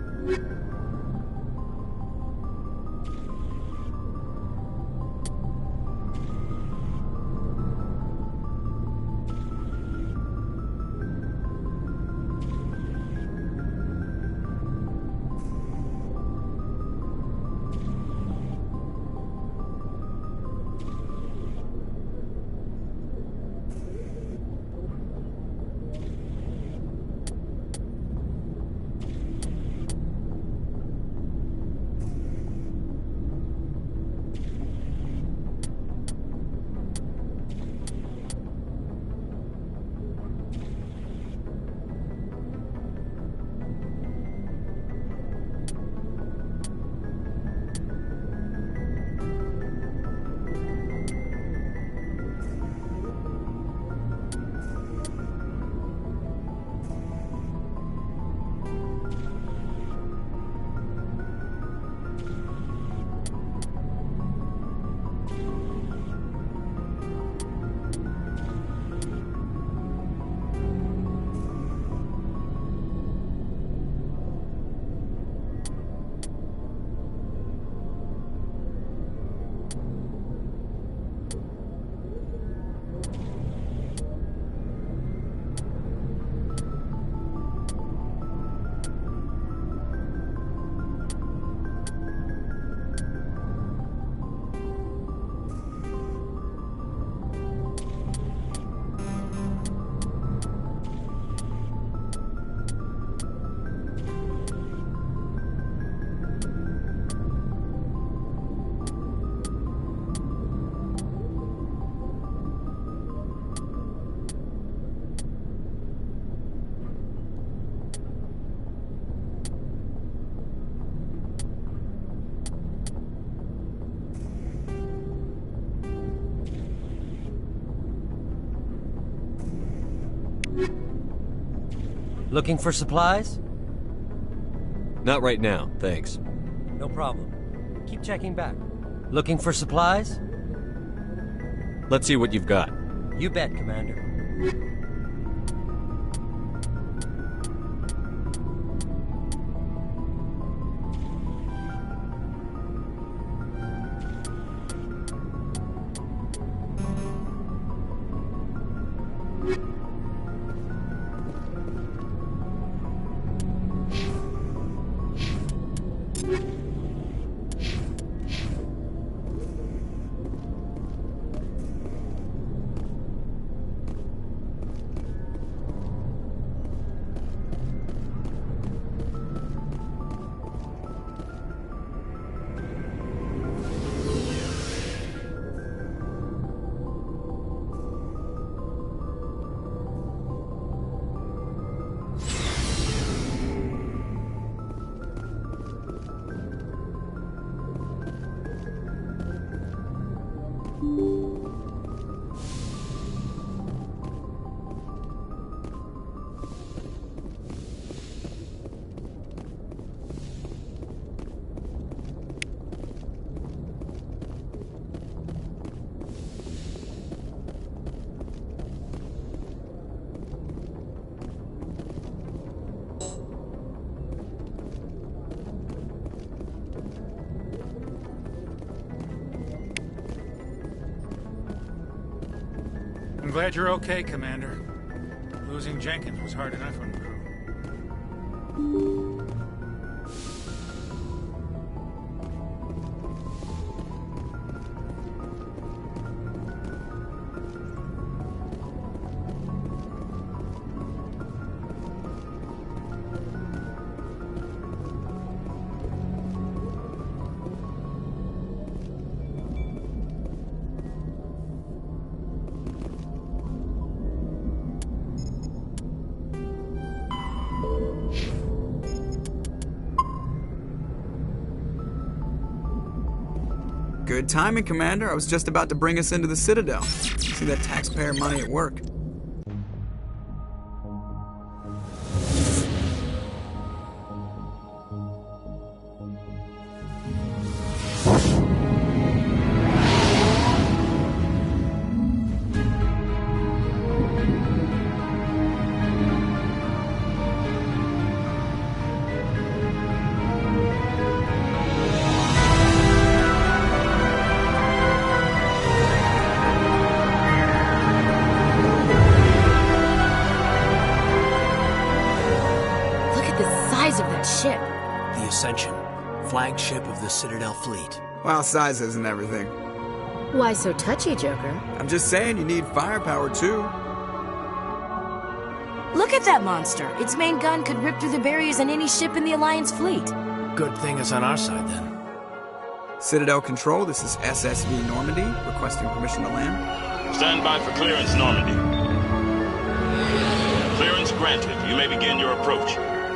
Looking for supplies? Not right now, thanks. No problem. Keep checking back. Looking for supplies? Let's see what you've got. You bet, Commander. I'm glad you're okay, Commander. Losing Jenkins was hard enough on the crew. Good timing, Commander. I was just about to bring us into the Citadel. See that taxpayer money at work. Flagship of the Citadel fleet. Well, size isn't everything. Why so touchy, Joker? I'm just saying you need firepower, too. Look at that monster. Its main gun could rip through the barriers in any ship in the Alliance fleet. Good thing it's on our side, then. Citadel Control, this is SSV Normandy, requesting permission to land. Stand by for clearance, Normandy. Clearance granted. You may begin your approach.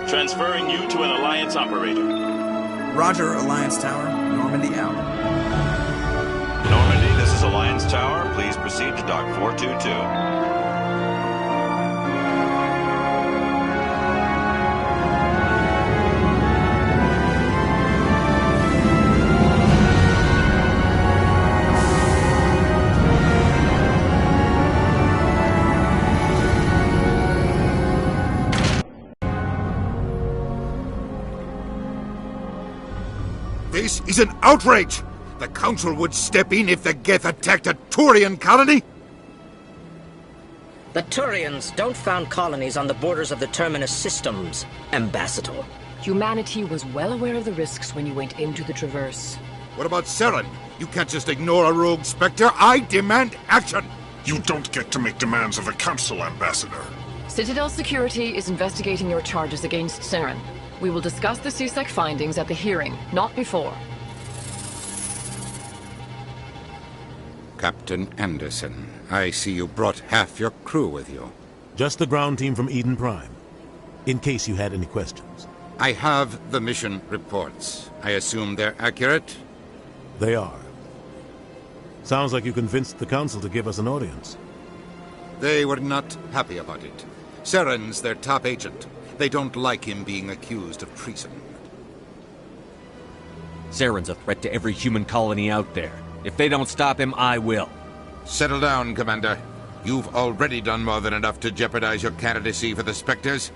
Transferring you to an Alliance operator. Roger, Alliance Tower. Normandy out. Normandy, this is Alliance Tower. Please proceed to Dock 422. This is an outrage! The Council would step in if the Geth attacked a Turian colony? The Turians don't found colonies on the borders of the Terminus systems, Ambassador. Humanity was well aware of the risks when you went into the Traverse. What about Saren? You can't just ignore a rogue Spectre. I demand action! You don't get to make demands of the Council, Ambassador. Citadel Security is investigating your charges against Saren. We will discuss the CSEC findings at the hearing, not before. Captain Anderson, I see you brought half your crew with you. Just the ground team from Eden Prime, in case you had any questions. I have the mission reports. I assume they're accurate? They are. Sounds like you convinced the Council to give us an audience. They were not happy about it. Saren's their top agent. They don't like him being accused of treason. Saren's a threat to every human colony out there. If they don't stop him, I will. Settle down, Commander. You've already done more than enough to jeopardize your candidacy for the Spectres.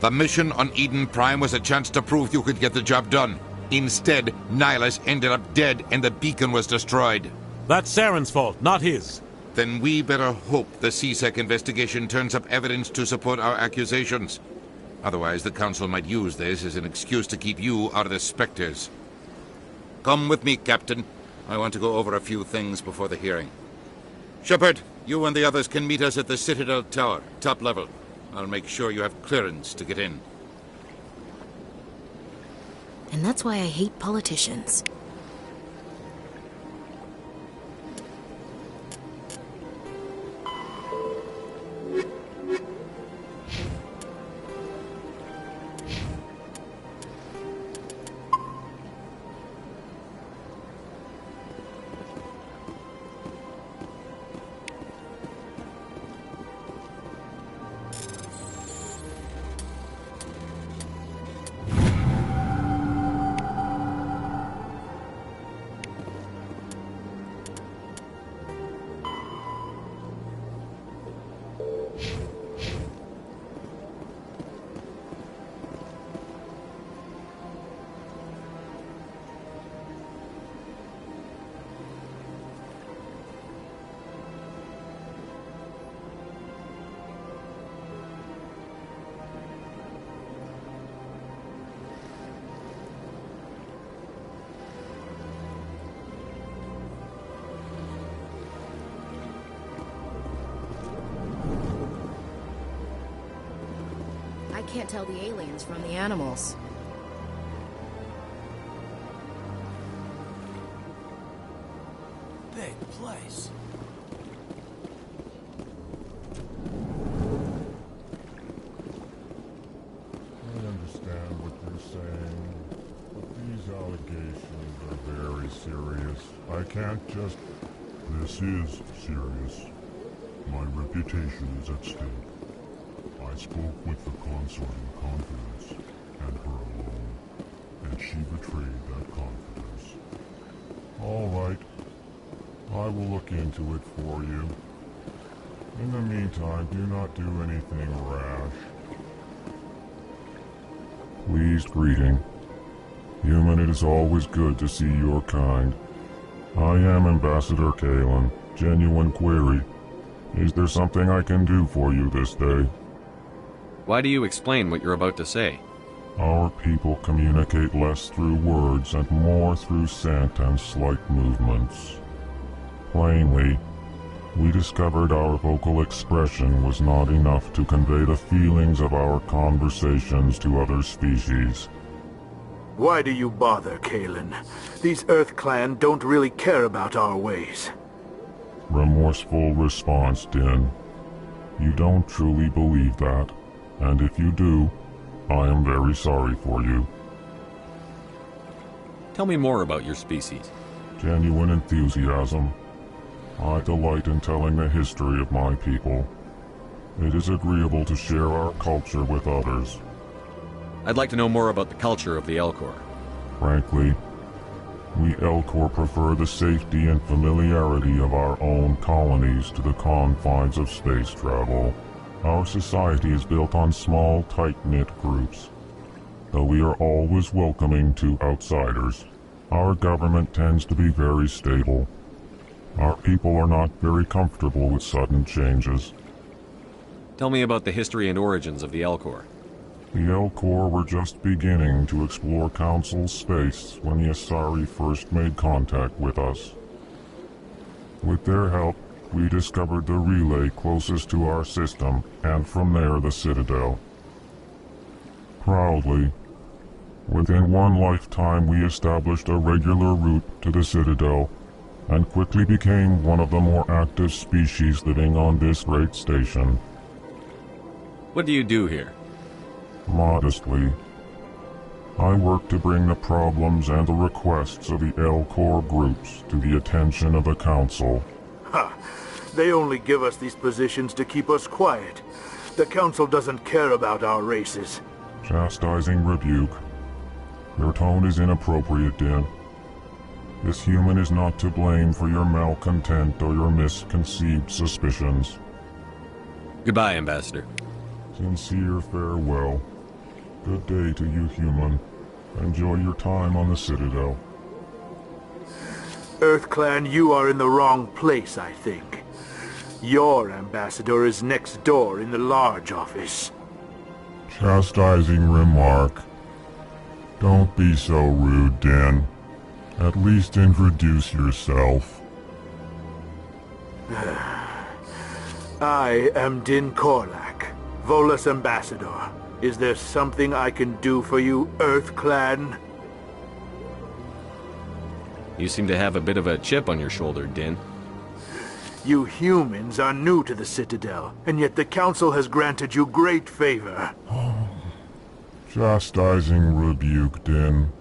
The mission on Eden Prime was a chance to prove you could get the job done. Instead, Nihilus ended up dead and the beacon was destroyed. That's Saren's fault, not his. Then we better hope the CSEC investigation turns up evidence to support our accusations. Otherwise, the Council might use this as an excuse to keep you out of the Spectres. Come with me, Captain. I want to go over a few things before the hearing. Shepard, you and the others can meet us at the Citadel Tower, top level. I'll make sure you have clearance to get in. And that's why I hate politicians. I can't tell the aliens from the animals. Big place. I understand what you're saying, but these allegations are very serious. I can't just... This is serious. My reputation is at stake. I spoke with the consort in confidence, and her alone, and she betrayed that confidence. All right. I will look into it for you. In the meantime, do not do anything rash. Pleased greeting. Human, it is always good to see your kind. I am Ambassador Kalen. Genuine query. Is there something I can do for you this day? Why do you explain what you're about to say? Our people communicate less through words and more through scent and slight movements. Plainly, we discovered our vocal expression was not enough to convey the feelings of our conversations to other species. Why do you bother, Kalen? These Earth Clan don't really care about our ways. Remorseful response, Din. You don't truly believe that, and if you do, I am very sorry for you. Tell me more about your species. Genuine enthusiasm. I delight in telling the history of my people. It is agreeable to share our culture with others. I'd like to know more about the culture of the Elcor. Frankly, we Elcor prefer the safety and familiarity of our own colonies to the confines of space travel. Our society is built on small, tight-knit groups, though we are always welcoming to outsiders. Our government tends to be very stable. Our people are not very comfortable with sudden changes. Tell me about the history and origins of the Elcor. The Elcor were just beginning to explore Council's space when the Asari first made contact with us. With their help, we discovered the relay closest to our system, and from there the Citadel. Proudly, within one lifetime we established a regular route to the Citadel, and quickly became one of the more active species living on this great station. What do you do here? Modestly, I work to bring the problems and the requests of the Elcor groups to the attention of the Council. Ha! They only give us these positions to keep us quiet. The Council doesn't care about our races. Chastising rebuke. Your tone is inappropriate, Din. This human is not to blame for your malcontent or your misconceived suspicions. Goodbye, Ambassador. Sincere farewell. Good day to you, human. Enjoy your time on the Citadel. EarthClan, you are in the wrong place, I think. Your ambassador is next door in the large office. Chastising remark. Don't be so rude, Din. At least introduce yourself. I am Din Korlak, Volus Ambassador. Is there something I can do for you, EarthClan? You seem to have a bit of a chip on your shoulder, Din. You humans are new to the Citadel, and yet the Council has granted you great favor. Chastising rebuke, Din.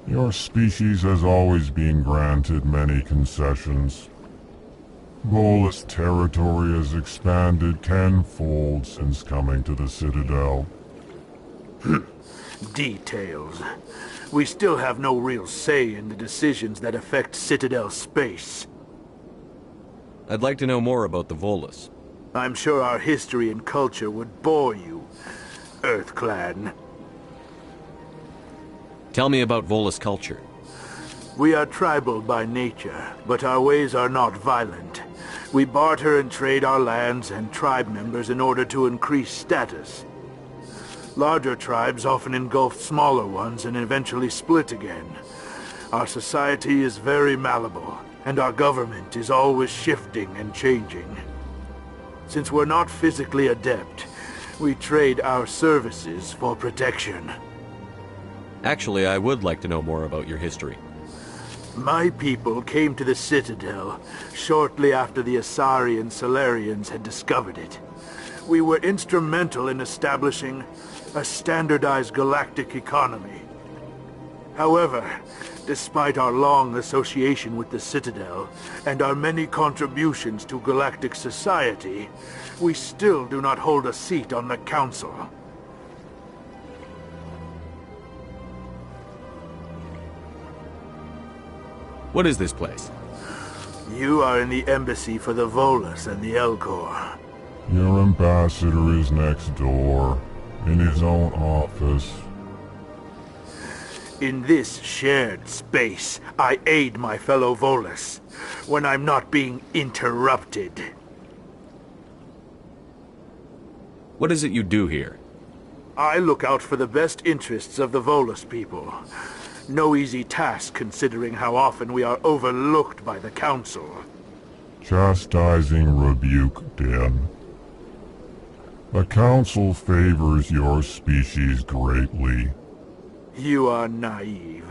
Your species has always been granted many concessions. Volus territory has expanded tenfold since coming to the Citadel. Details. We still have no real say in the decisions that affect Citadel space. I'd like to know more about the Volus. I'm sure our history and culture would bore you, EarthClan. Tell me about Volus culture. We are tribal by nature, but our ways are not violent. We barter and trade our lands and tribe members in order to increase status. Larger tribes often engulf smaller ones and eventually split again. Our society is very malleable, and our government is always shifting and changing. Since we're not physically adept, we trade our services for protection. Actually, I would like to know more about your history. My people came to the Citadel shortly after the Asari and Solarians had discovered it. We were instrumental in establishing a standardized galactic economy. However, despite our long association with the Citadel and our many contributions to galactic society, we still do not hold a seat on the Council. What is this place? You are in the embassy for the Volus and the Elcor. Your ambassador is next door, in his own office. In this shared space, I aid my fellow Volus, when I'm not being interrupted. What is it you do here? I look out for the best interests of the Volus people. No easy task considering how often we are overlooked by the Council. Chastising rebuke, Din. The Council favors your species greatly. You are naive.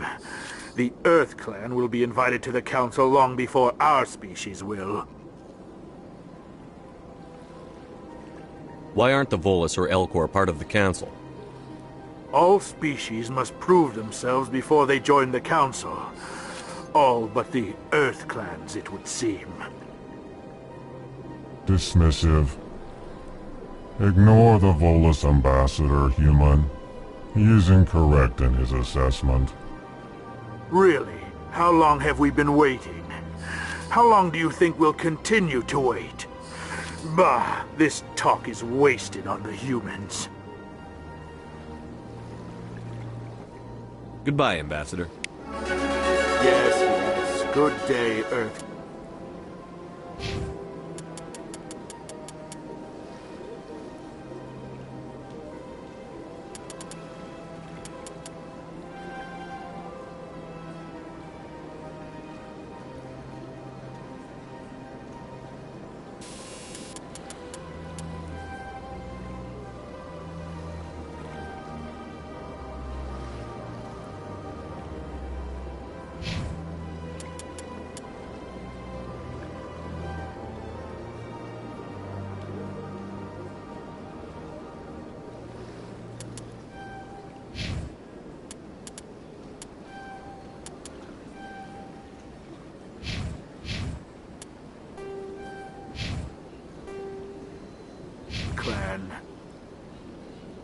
The EarthClan will be invited to the Council long before our species will. Why aren't the Volus or Elcor part of the Council? All species must prove themselves before they join the Council. All but the EarthClans, it would seem. Dismissive. Ignore the Volus ambassador, human. He is incorrect in his assessment. Really? How long have we been waiting? How long do you think we'll continue to wait? Bah, this talk is wasted on the humans. Goodbye, Ambassador. Yes, yes. Good day, Earth.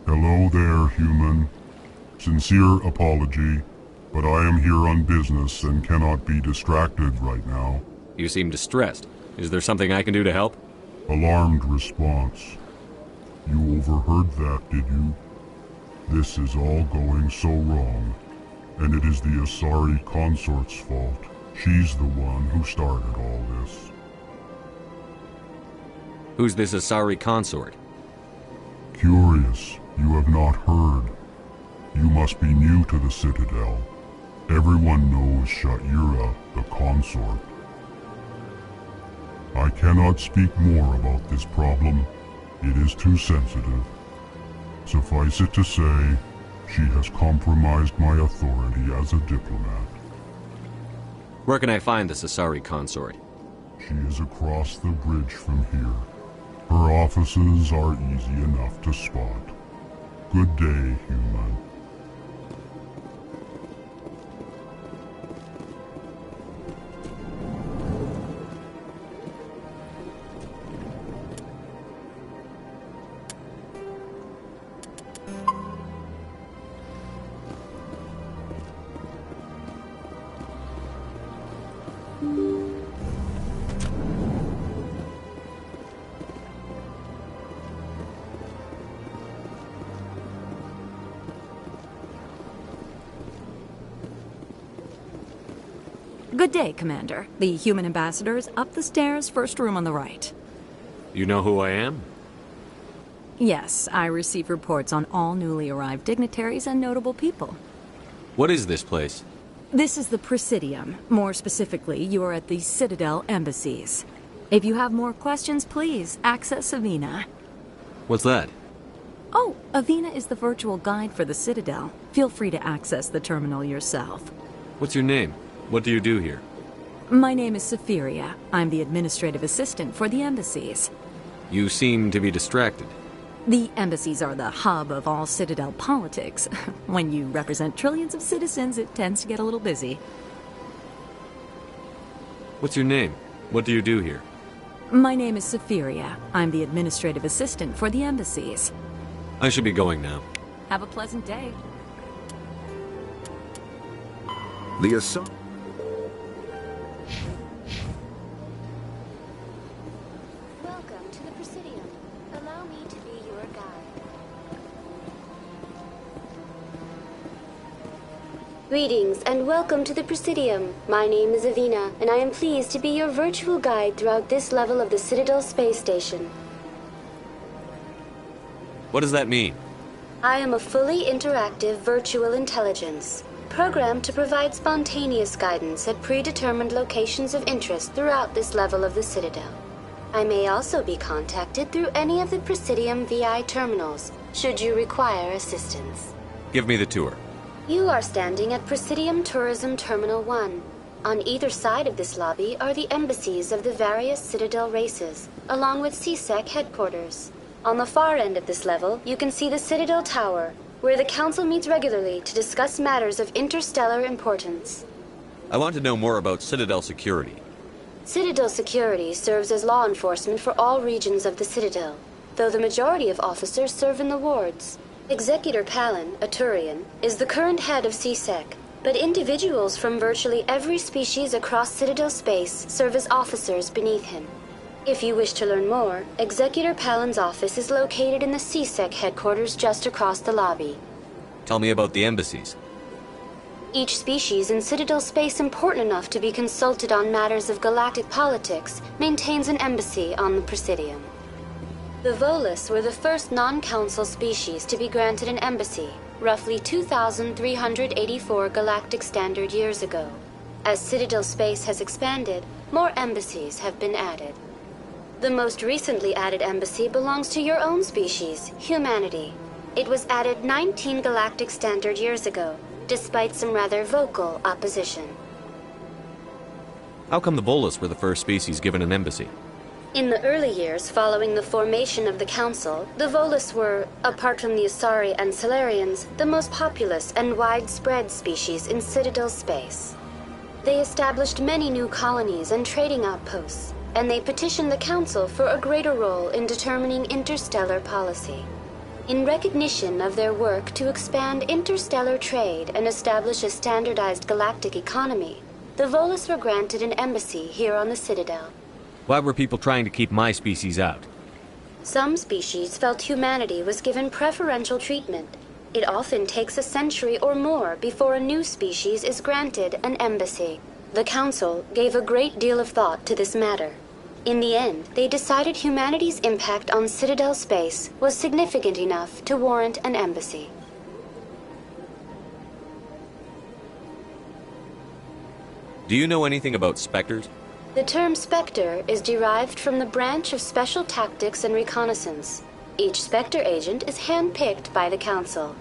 Hello there, human. Sincere apology, but I am here on business and cannot be distracted right now. You seem distressed. Is there something I can do to help? Alarmed response. You overheard that, did you? This is all going so wrong, and it is the Asari consort's fault. She's the one who started all this. Who's this Asari consort? Curious, you have not heard. You must be new to the Citadel. Everyone knows Sha'ira, the consort. I cannot speak more about this problem. It is too sensitive. Suffice it to say, she has compromised my authority as a diplomat. Where can I find this Asari consort? She is across the bridge from here. Her offices are easy enough to spot. Good day, human. Good day, Commander. The human ambassador is up the stairs, first room on the right. You know who I am? Yes, I receive reports on all newly arrived dignitaries and notable people. What is this place? This is the Presidium. More specifically, you are at the Citadel embassies. If you have more questions, please access Avina. What's that? Oh, Avina is the virtual guide for the Citadel. Feel free to access the terminal yourself. What's your name? What do you do here? My name is Safiria. I'm the administrative assistant for the embassies. You seem to be distracted. The embassies are the hub of all Citadel politics. When you represent trillions of citizens, it tends to get a little busy. What's your name? What do you do here? My name is Safiria. I'm the administrative assistant for the embassies. I should be going now. Have a pleasant day. The assault. Welcome to the Presidium. Allow me to be your guide. Greetings and welcome to the Presidium. My name is Avina, and I am pleased to be your virtual guide throughout this level of the Citadel space station. What does that mean? I am a fully interactive virtual intelligence, programmed to provide spontaneous guidance at predetermined locations of interest throughout this level of the Citadel. I may also be contacted through any of the Presidium VI terminals, should you require assistance. Give me the tour. You are standing at Presidium Tourism Terminal 1. On either side of this lobby are the embassies of the various Citadel races, along with CSEC headquarters. On the far end of this level, you can see the Citadel Tower, where the Council meets regularly to discuss matters of interstellar importance. I want to know more about Citadel security. Citadel security serves as law enforcement for all regions of the Citadel, though the majority of officers serve in the wards. Executor Palin, a Turian, is the current head of CSEC, but individuals from virtually every species across Citadel space serve as officers beneath him. If you wish to learn more, Executor Palin's office is located in the CSEC headquarters just across the lobby. Tell me about the embassies. Each species in Citadel space important enough to be consulted on matters of galactic politics maintains an embassy on the Presidium. The Volus were the first non-council species to be granted an embassy, roughly 2,384 galactic standard years ago. As Citadel space has expanded, more embassies have been added. The most recently added embassy belongs to your own species, humanity. It was added 19 galactic standard years ago, despite some rather vocal opposition. How come the Volus were the first species given an embassy? In the early years following the formation of the Council, the Volus were, apart from the Asari and Solarians, the most populous and widespread species in Citadel space. They established many new colonies and trading outposts, and they petitioned the Council for a greater role in determining interstellar policy. In recognition of their work to expand interstellar trade and establish a standardized galactic economy, the Volus were granted an embassy here on the Citadel. Why were people trying to keep my species out? Some species felt humanity was given preferential treatment. It often takes a century or more before a new species is granted an embassy. The Council gave a great deal of thought to this matter. In the end, they decided humanity's impact on Citadel space was significant enough to warrant an embassy. Do you know anything about specters? The term Spectre is derived from the branch of Special Tactics and Reconnaissance. Each Spectre agent is hand-picked by the Council.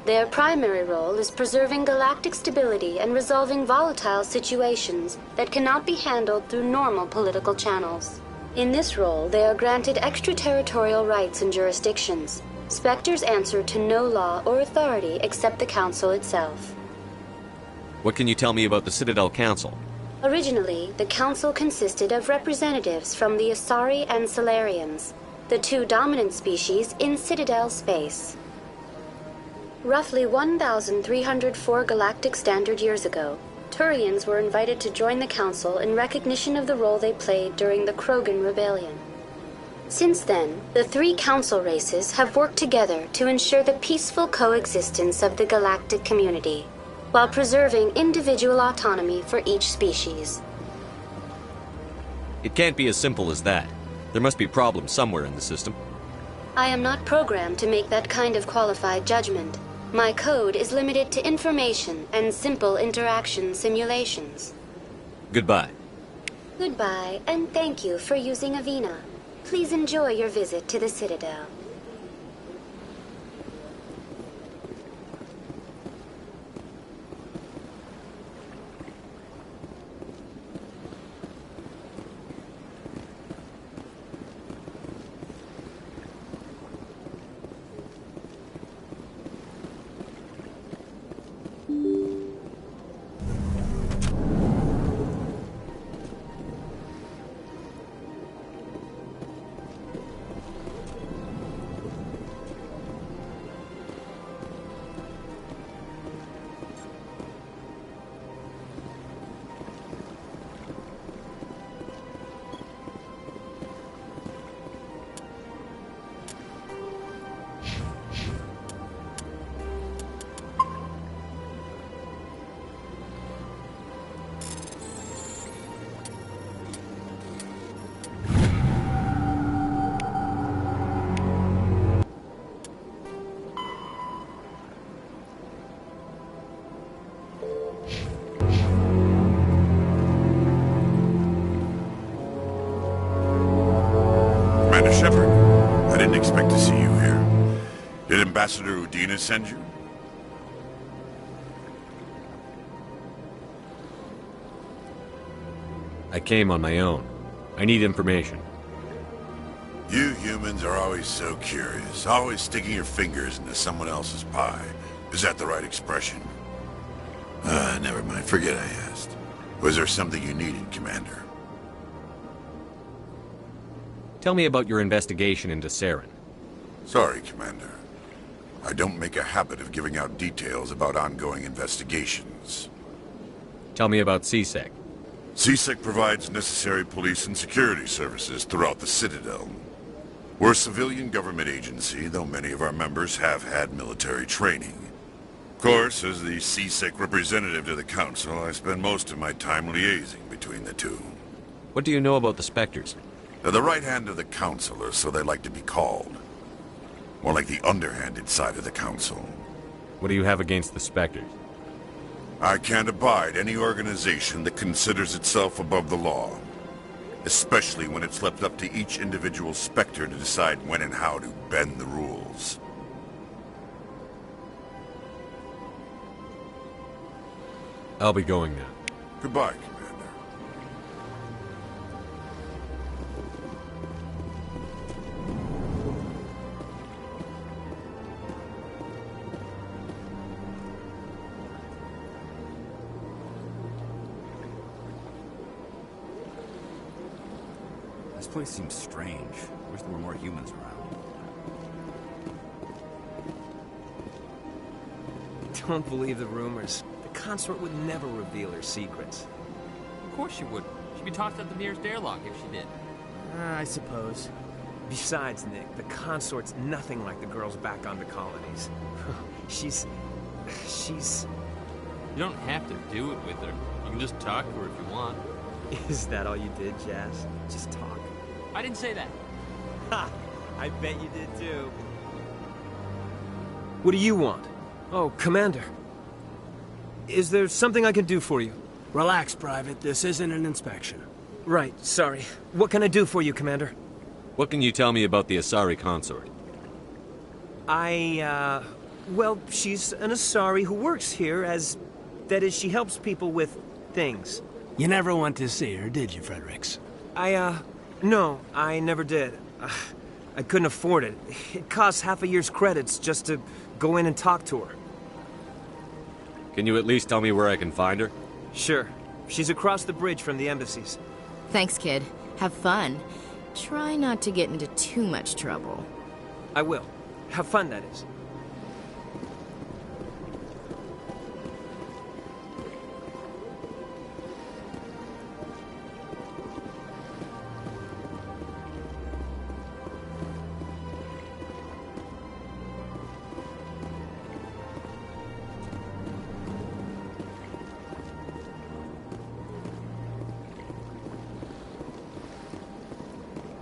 Their primary role is preserving galactic stability and resolving volatile situations that cannot be handled through normal political channels. In this role, they are granted extraterritorial rights and jurisdictions. Spectres answer to no law or authority except the Council itself. What can you tell me about the Citadel Council? Originally, the Council consisted of representatives from the Asari and Solarians, the two dominant species in Citadel space. Roughly 1,304 galactic standard years ago, Turians were invited to join the Council in recognition of the role they played during the Krogan Rebellion. Since then, the three Council races have worked together to ensure the peaceful coexistence of the galactic community, while preserving individual autonomy for each species. It can't be as simple as that. There must be problems somewhere in the system. I am not programmed to make that kind of qualified judgment. My code is limited to information and simple interaction simulations. Goodbye. Goodbye, and thank you for using Avina. Please enjoy your visit to the Citadel. Ambassador Udina send you? I came on my own. I need information. You humans are always so curious, always sticking your fingers into someone else's pie. Is that the right expression? Never mind, forget I asked. Was there something you needed, Commander? Tell me about your investigation into Saren. Sorry, Commander. I don't make a habit of giving out details about ongoing investigations. Tell me about CSEC. CSEC provides necessary police and security services throughout the Citadel. We're a civilian government agency, though many of our members have had military training. course, as the CSEC representative to the Council, I spend most of my time liaising between the two. What do you know about the Spectres? They're the right hand of the Council, or so they like to be called. More like the underhanded side of the Council. What do you have against the Spectres? I can't abide any organization that considers itself above the law. Especially when it's left up to each individual Spectre to decide when and how to bend the rules. I'll be going now. Goodbye, Commander. This place seems strange. Wish there were more humans around. Don't believe the rumors. The consort would never reveal her secrets. Of course she would. She'd be tossed out the nearest airlock if she did. I suppose. Besides, Nick, the consort's nothing like the girls back on the colonies. She's... You don't have to do it with her. You can just talk to her if you want. Is that all you did, Jazz? Just talk? I didn't say that. Ha! I bet you did too. What do you want? Oh, Commander. Is there something I can do for you? Relax, Private. This isn't an inspection. Right, sorry. What can I do for you, Commander? What can you tell me about the Asari consort? Well, she's an Asari who works here as... That is, she helps people with things. You never went to see her, did you, Fredericks? No, I never did. I couldn't afford it. It costs half a year's credits just to go in and talk to her. Can you at least tell me where I can find her? Sure. She's across the bridge from the embassies. Thanks, kid. Have fun. Try not to get into too much trouble. I will. Have fun, that is.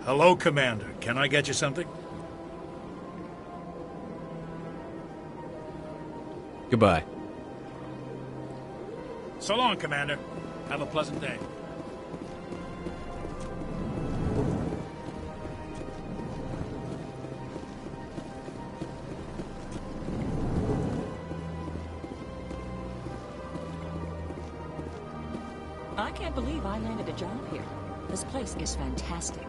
Hello, Commander. Can I get you something? Goodbye. So long, Commander. Have a pleasant day. I can't believe I landed a job here. This place is fantastic.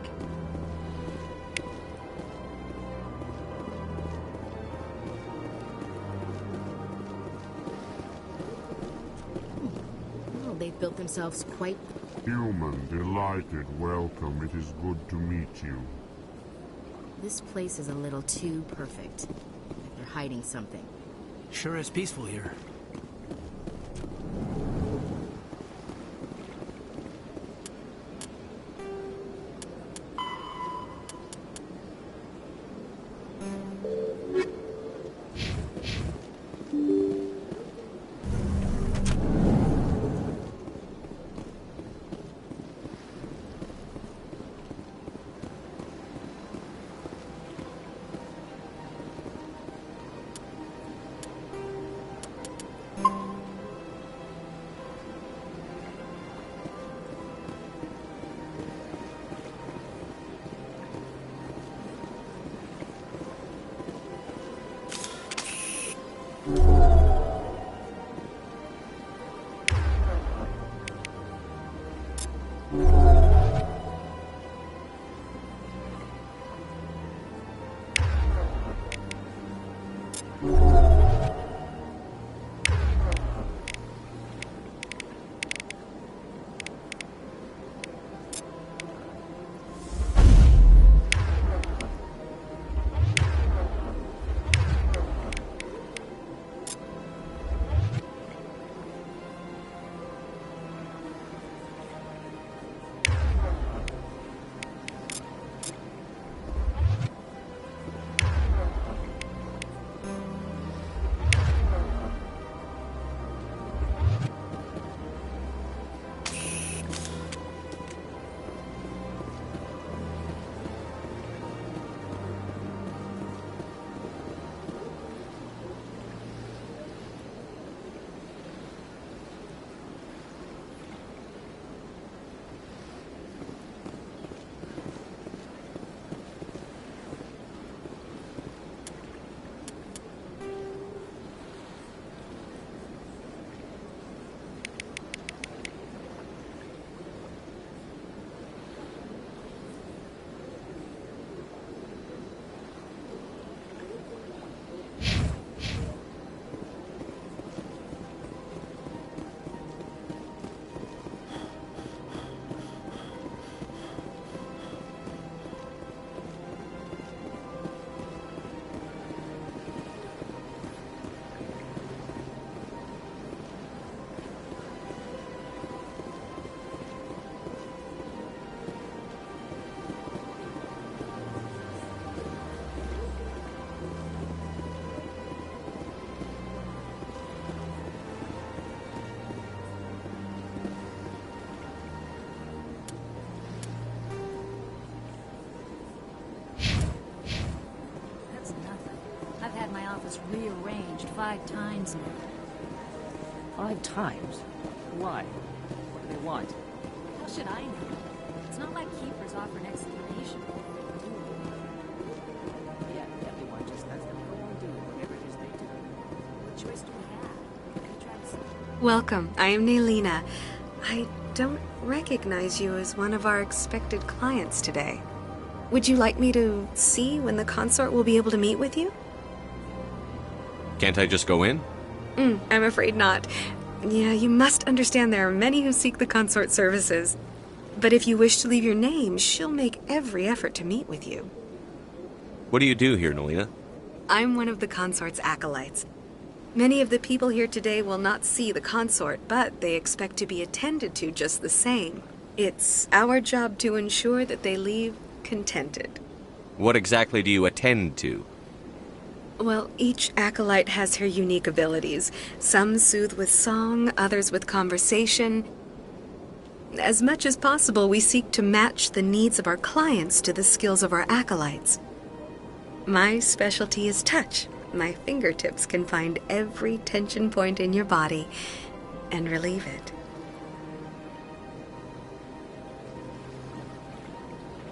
Well, they've built themselves quite... Human, delighted, welcome. It is good to meet you. This place is a little too perfect. Like they're hiding something. Sure is peaceful here. kinsmen. 5 times? Why? What do they want? How should I know? It's not like keepers offer an explanation. Yeah, everyone just lets them go and do whatever it is they do. What choice do we have? We try to see. Welcome. I am Naylina. I don't recognize you as one of our expected clients today. Would you like me to see when the consort will be able to meet with you? Can't I just go in? I'm afraid not. Yeah, you must understand there are many who seek the consort services. But if you wish to leave your name, she'll make every effort to meet with you. What do you do here, Naylina? I'm one of the consort's acolytes. Many of the people here today will not see the consort, but they expect to be attended to just the same. It's our job to ensure that they leave contented. What exactly do you attend to? Well, each acolyte has her unique abilities. Some soothe with song, others with conversation. As much as possible, we seek to match the needs of our clients to the skills of our acolytes. My specialty is touch. My fingertips can find every tension point in your body and relieve it.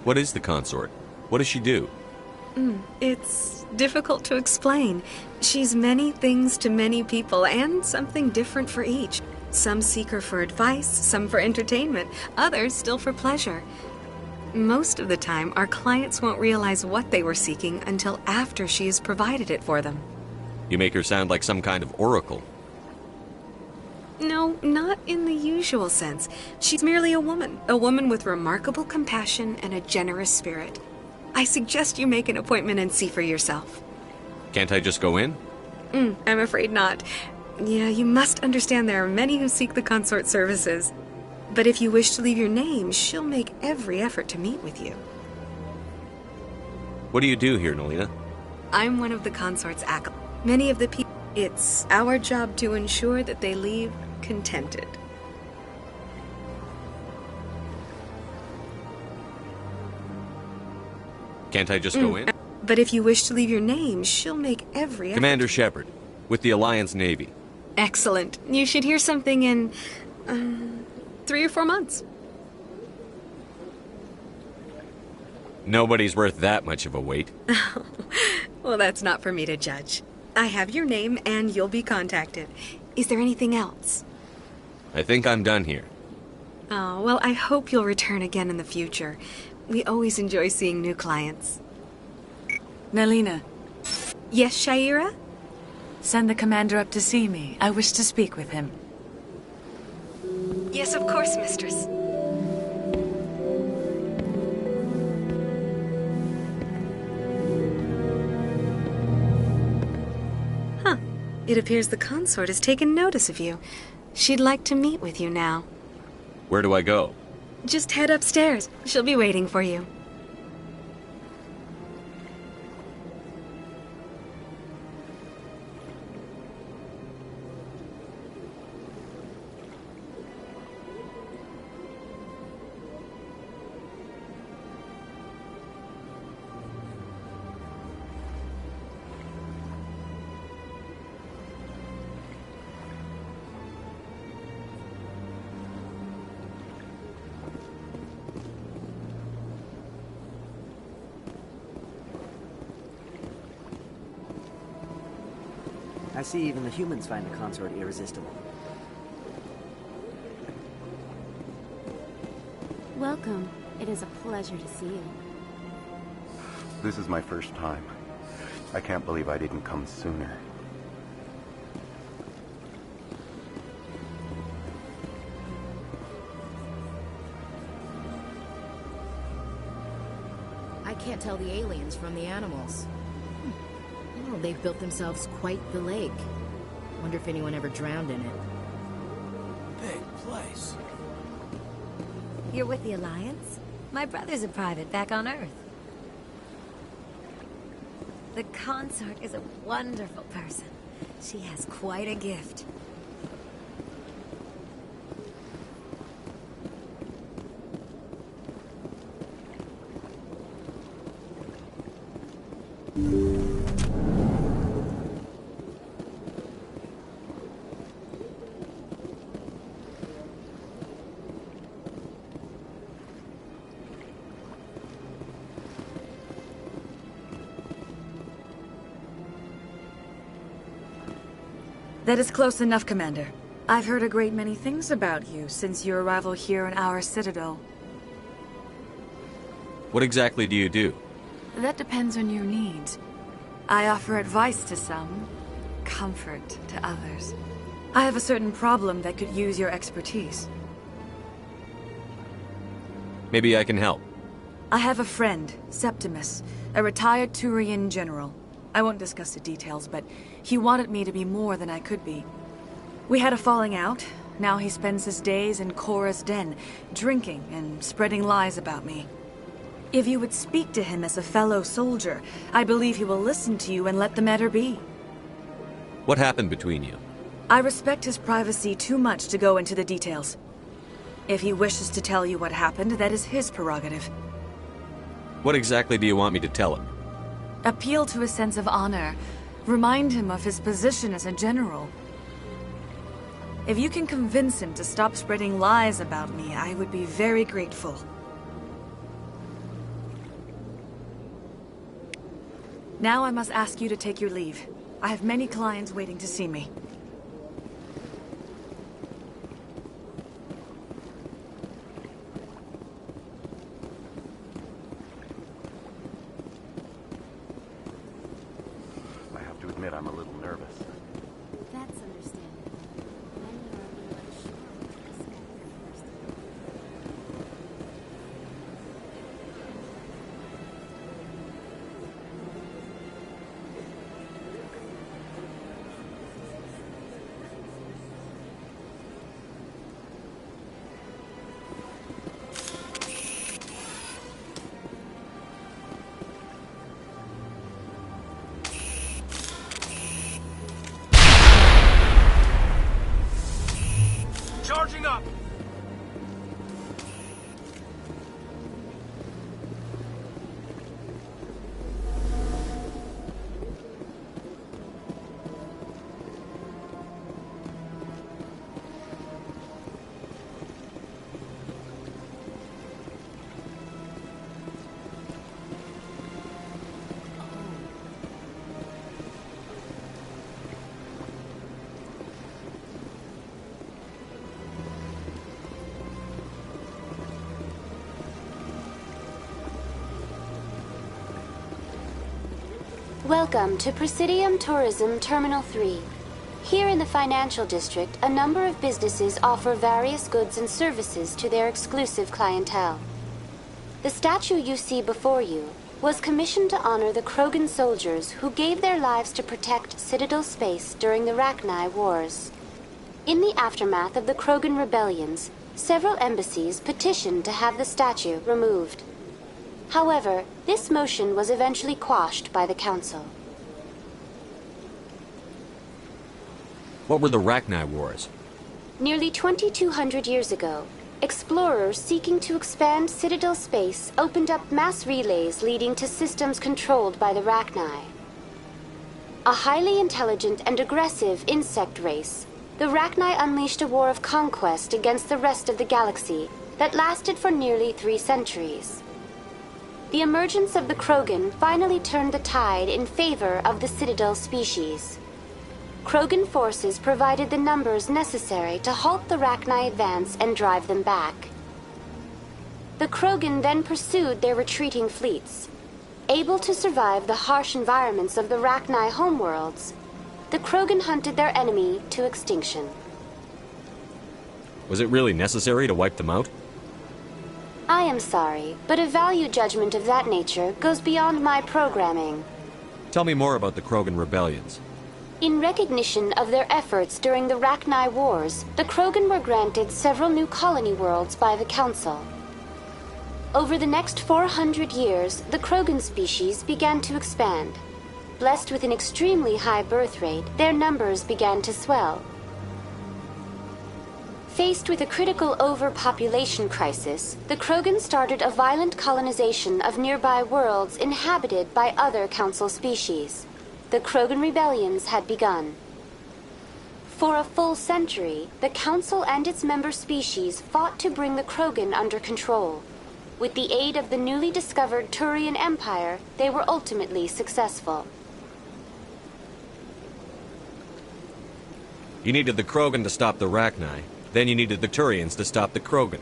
What is the consort? What does she do? It's difficult to explain. She's many things to many people, and something different for each. Some seek her for advice, some for entertainment, others still for pleasure. Most of the time, our clients won't realize what they were seeking until after she has provided it for them. You make her sound like some kind of oracle. No, not in the usual sense. She's merely a woman with remarkable compassion and a generous spirit. I suggest you make an appointment and see for yourself. Can't I just go in? I'm afraid not. Yeah, you must understand there are many who seek the consort services. But if you wish to leave your name, she'll make every effort to meet with you. What do you do here, Naylina? I'm one of the consort's acolytes. Many of the people... It's our job to ensure that they leave contented. Can't I just go in? But if you wish to leave your name, she'll make every effort. Commander Shepard, with the Alliance Navy. Excellent. You should hear something in 3 or 4 months. Nobody's worth that much of a wait. Well, that's not for me to judge. I have your name and you'll be contacted. Is there anything else? I think I'm done here. Oh, well, I hope you'll return again in the future. We always enjoy seeing new clients. Naylina. Yes, Shaira? Send the commander up to see me. I wish to speak with him. Yes, of course, mistress. Huh. It appears the consort has taken notice of you. She'd like to meet with you now. Where do I go? Just head upstairs. She'll be waiting for you. I see even the humans find the consort irresistible. Welcome. It is a pleasure to see you. This is my first time. I can't believe I didn't come sooner. I can't tell the aliens from the animals. Oh, they've built themselves quite the lake. Wonder if anyone ever drowned in it. Big place. You're with the Alliance? My brother's a private back on Earth. The consort is a wonderful person. She has quite a gift. That is close enough, Commander. I've heard a great many things about you since your arrival here in our citadel. What exactly do you do? That depends on your needs. I offer advice to some, comfort to others. I have a certain problem that could use your expertise. Maybe I can help. I have a friend, Septimus, a retired Turian general. I won't discuss the details, but he wanted me to be more than I could be. We had a falling out. Now he spends his days in Korra's den, drinking and spreading lies about me. If you would speak to him as a fellow soldier, I believe he will listen to you and let the matter be. What happened between you? I respect his privacy too much to go into the details. If he wishes to tell you what happened, that is his prerogative. What exactly do you want me to tell him? Appeal to his sense of honor. Remind him of his position as a general. If you can convince him to stop spreading lies about me, I would be very grateful. Now I must ask you to take your leave. I have many clients waiting to see me. I have to admit, I'm a little nervous. That's understandable. Many are a little unsure what to expect at first. Charging up! Welcome to Presidium Tourism Terminal 3. Here in the financial district, a number of businesses offer various goods and services to their exclusive clientele. The statue you see before you was commissioned to honor the Krogan soldiers who gave their lives to protect Citadel space during the Rachni Wars. In the aftermath of the Krogan rebellions, several embassies petitioned to have the statue removed. However, this motion was eventually quashed by the Council. What were the Rachni Wars? Nearly 2,200 years ago, explorers seeking to expand Citadel space opened up mass relays leading to systems controlled by the Rachni. A highly intelligent and aggressive insect race, the Rachni unleashed a war of conquest against the rest of the galaxy that lasted for nearly 3 centuries. The emergence of the Krogan finally turned the tide in favor of the Citadel species. Krogan forces provided the numbers necessary to halt the Rachni advance and drive them back. The Krogan then pursued their retreating fleets. Able to survive the harsh environments of the Rachni homeworlds, the Krogan hunted their enemy to extinction. Was it really necessary to wipe them out? I am sorry, but a value judgment of that nature goes beyond my programming. Tell me more about the Krogan rebellions. In recognition of their efforts during the Rachni Wars, the Krogan were granted several new colony worlds by the Council. Over the next 400 years, the Krogan species began to expand. Blessed with an extremely high birth rate, their numbers began to swell. Faced with a critical overpopulation crisis, the Krogan started a violent colonization of nearby worlds inhabited by other Council species. The Krogan rebellions had begun. For a full century, the Council and its member species fought to bring the Krogan under control. With the aid of the newly discovered Turian Empire, they were ultimately successful. You needed the Krogan to stop the Rachni, then you needed the Turians to stop the Krogan.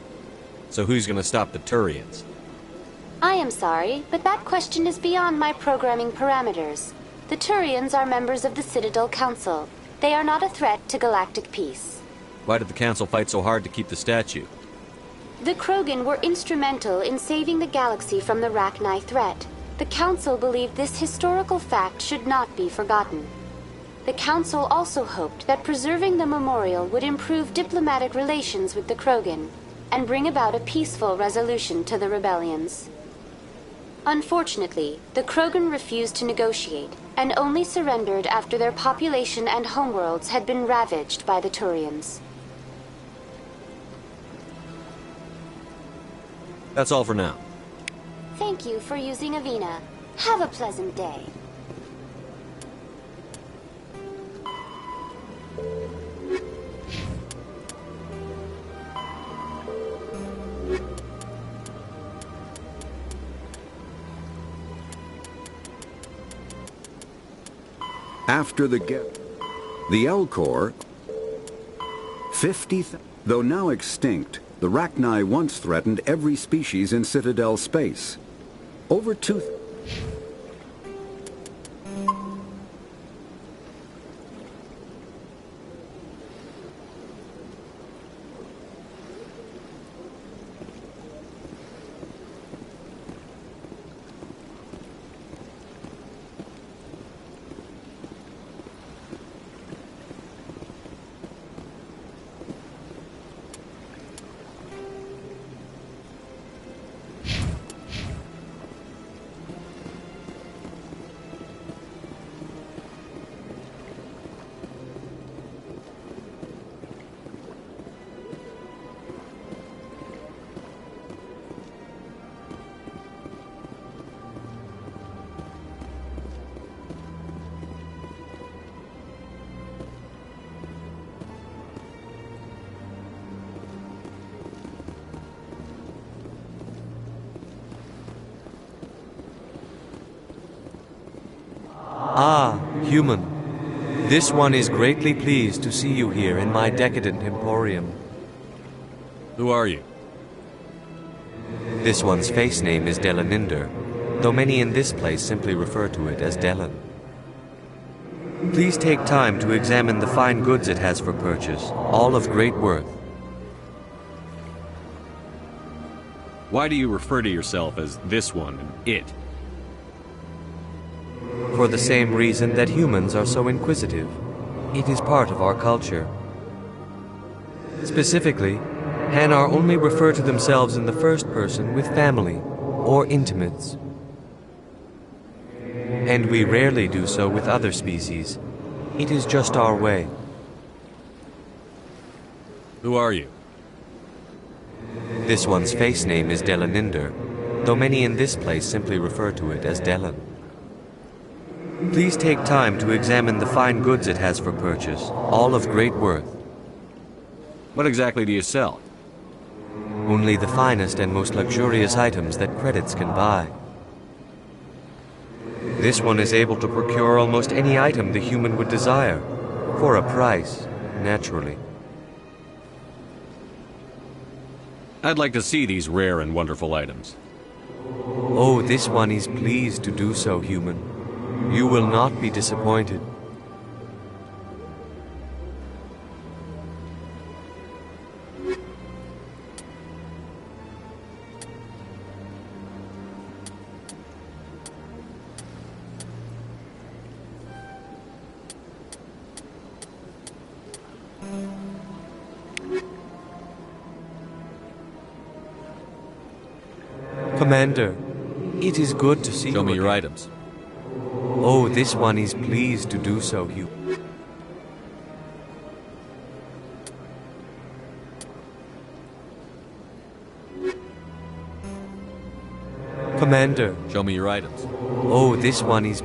So who's gonna stop the Turians? I am sorry, but that question is beyond my programming parameters. The Turians are members of the Citadel Council. They are not a threat to galactic peace. Why did the Council fight so hard to keep the statue? The Krogan were instrumental in saving the galaxy from the Rachni threat. The Council believed this historical fact should not be forgotten. The Council also hoped that preserving the memorial would improve diplomatic relations with the Krogan and bring about a peaceful resolution to the rebellions. Unfortunately, the Krogan refused to negotiate and only surrendered after their population and homeworlds had been ravaged by the Turians. That's all for now. Thank you for using Avina. Have a pleasant day. After the L-Corps, 50,000. Though now extinct, the Rachni once threatened every species in Citadel space. Over 2. Ah, human. This one is greatly pleased to see you here in my decadent emporium. Who are you? This one's face name is Delaninder, though many in this place simply refer to it as Delan. Please take time to examine the fine goods it has for purchase, all of great worth. Why do you refer to yourself as this one and it? For the same reason that humans are so inquisitive. It is part of our culture. Specifically, Hanar only refer to themselves in the first person with family or intimates. And we rarely do so with other species. It is just our way. Who are you? This one's face name is Delaninder, though many in this place simply refer to it as Delan. Please take time to examine the fine goods it has for purchase, all of great worth. What exactly do you sell? Only the finest and most luxurious items that credits can buy. This one is able to procure almost any item the human would desire, for a price, naturally. I'd like to see these rare and wonderful items. Oh, this one is pleased to do so, human. You will not be disappointed. Commander, it is good to see you. Show me your items. Oh, this one is pleased to do so, Hugh. Commander. Show me your items. Oh, this one is...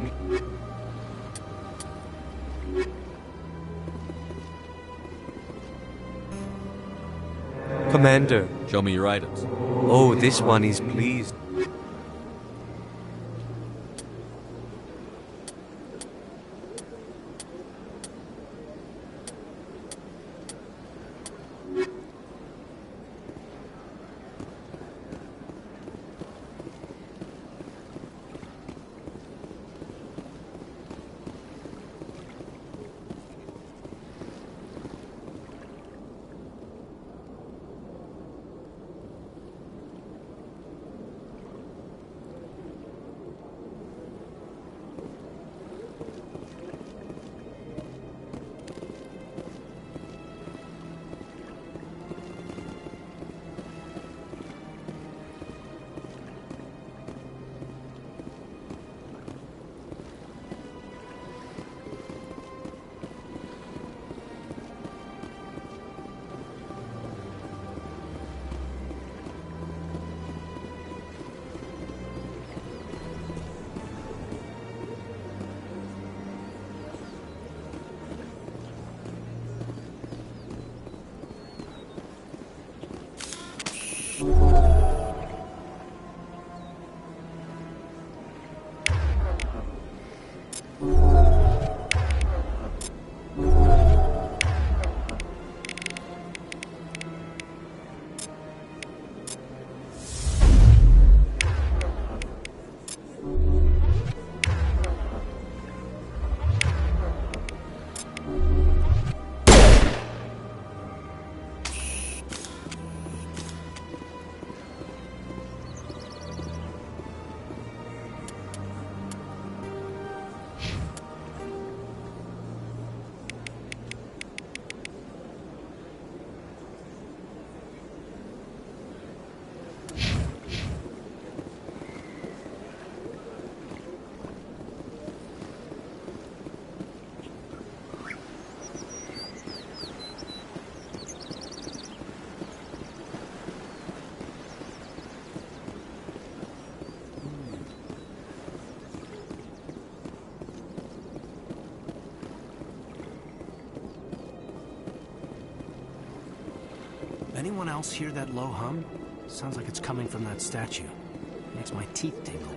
Commander. Show me your items. Oh, this one is pleased. Anyone else hear that low hum? Sounds like it's coming from that statue. Makes my teeth tingle.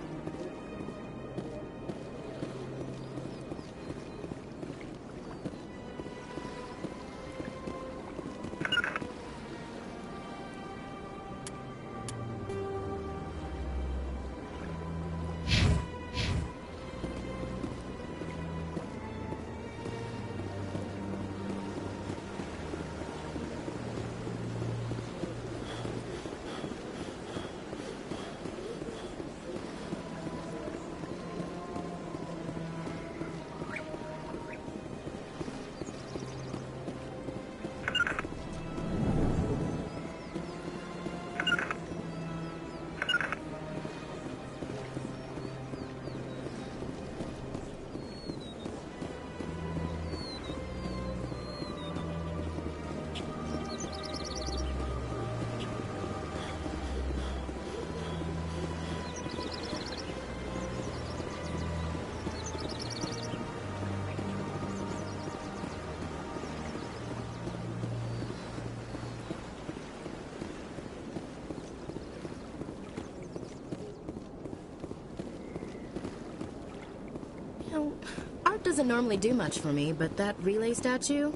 Art doesn't normally do much for me, but that relay statue,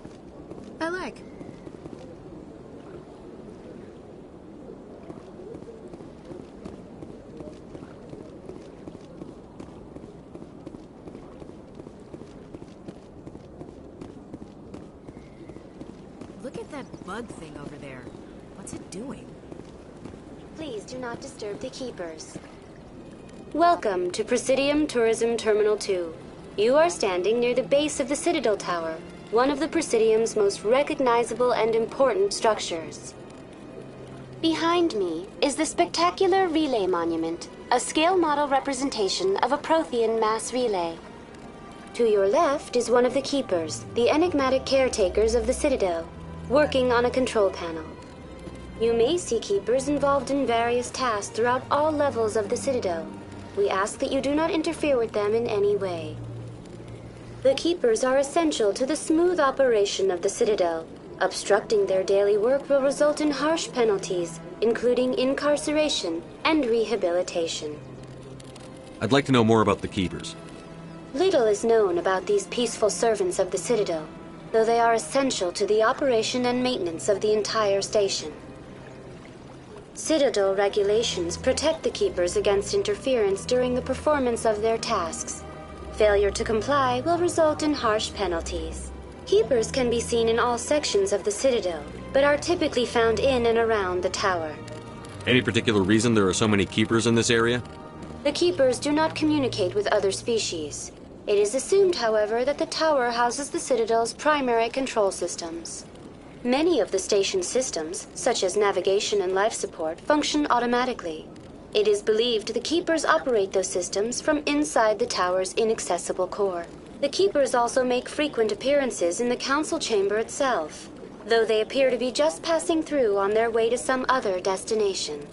I like. Look at that bug thing over there. What's it doing? Please do not disturb the keepers. Welcome to Presidium Tourism Terminal 2. You are standing near the base of the Citadel Tower, one of the Presidium's most recognizable and important structures. Behind me is the spectacular Relay Monument, a scale model representation of a Prothean mass relay. To your left is one of the keepers, the enigmatic caretakers of the Citadel, working on a control panel. You may see keepers involved in various tasks throughout all levels of the Citadel. We ask that you do not interfere with them in any way. The keepers are essential to the smooth operation of the Citadel. Obstructing their daily work will result in harsh penalties, including incarceration and rehabilitation. I'd like to know more about the Keepers. Little is known about these peaceful servants of the Citadel, though they are essential to the operation and maintenance of the entire station. Citadel regulations protect the keepers against interference during the performance of their tasks. Failure to comply will result in harsh penalties. Keepers can be seen in all sections of the Citadel, but are typically found in and around the tower. Any particular reason there are so many Keepers in this area? The keepers do not communicate with other species. It is assumed, however, that the tower houses the Citadel's primary control systems. Many of the station's systems, such as navigation and life support, function automatically. It is believed the keepers operate those systems from inside the tower's inaccessible core. The keepers also make frequent appearances in the council chamber itself, though they appear to be just passing through on their way to some other destination.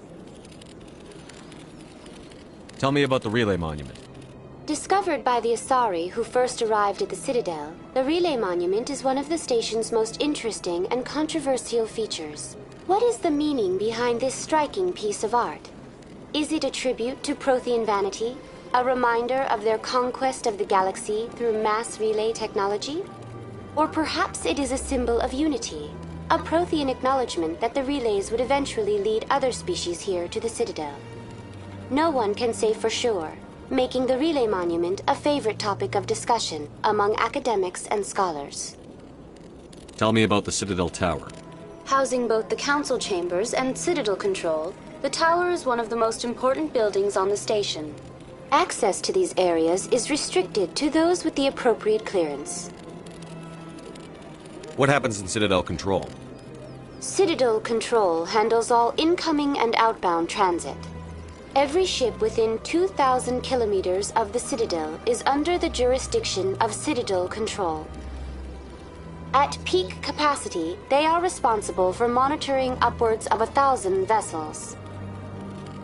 Tell me about the Relay Monument. Discovered by the Asari who first arrived at the Citadel, the Relay Monument is one of the station's most interesting and controversial features. What is the meaning behind this striking piece of art? Is it a tribute to Prothean vanity? A reminder of their conquest of the galaxy through mass relay technology? Or perhaps it is a symbol of unity, a Prothean acknowledgement that the relays would eventually lead other species here to the Citadel. No one can say for sure, making the Relay Monument a favorite topic of discussion among academics and scholars. Tell me about the Citadel Tower. Housing both the Council Chambers and Citadel Control, the tower is one of the most important buildings on the station. Access to these areas is restricted to those with the appropriate clearance. What happens in Citadel Control? Citadel Control handles all incoming and outbound transit. Every ship within 2,000 kilometers of the Citadel is under the jurisdiction of Citadel Control. At peak capacity, they are responsible for monitoring upwards of 1,000 vessels.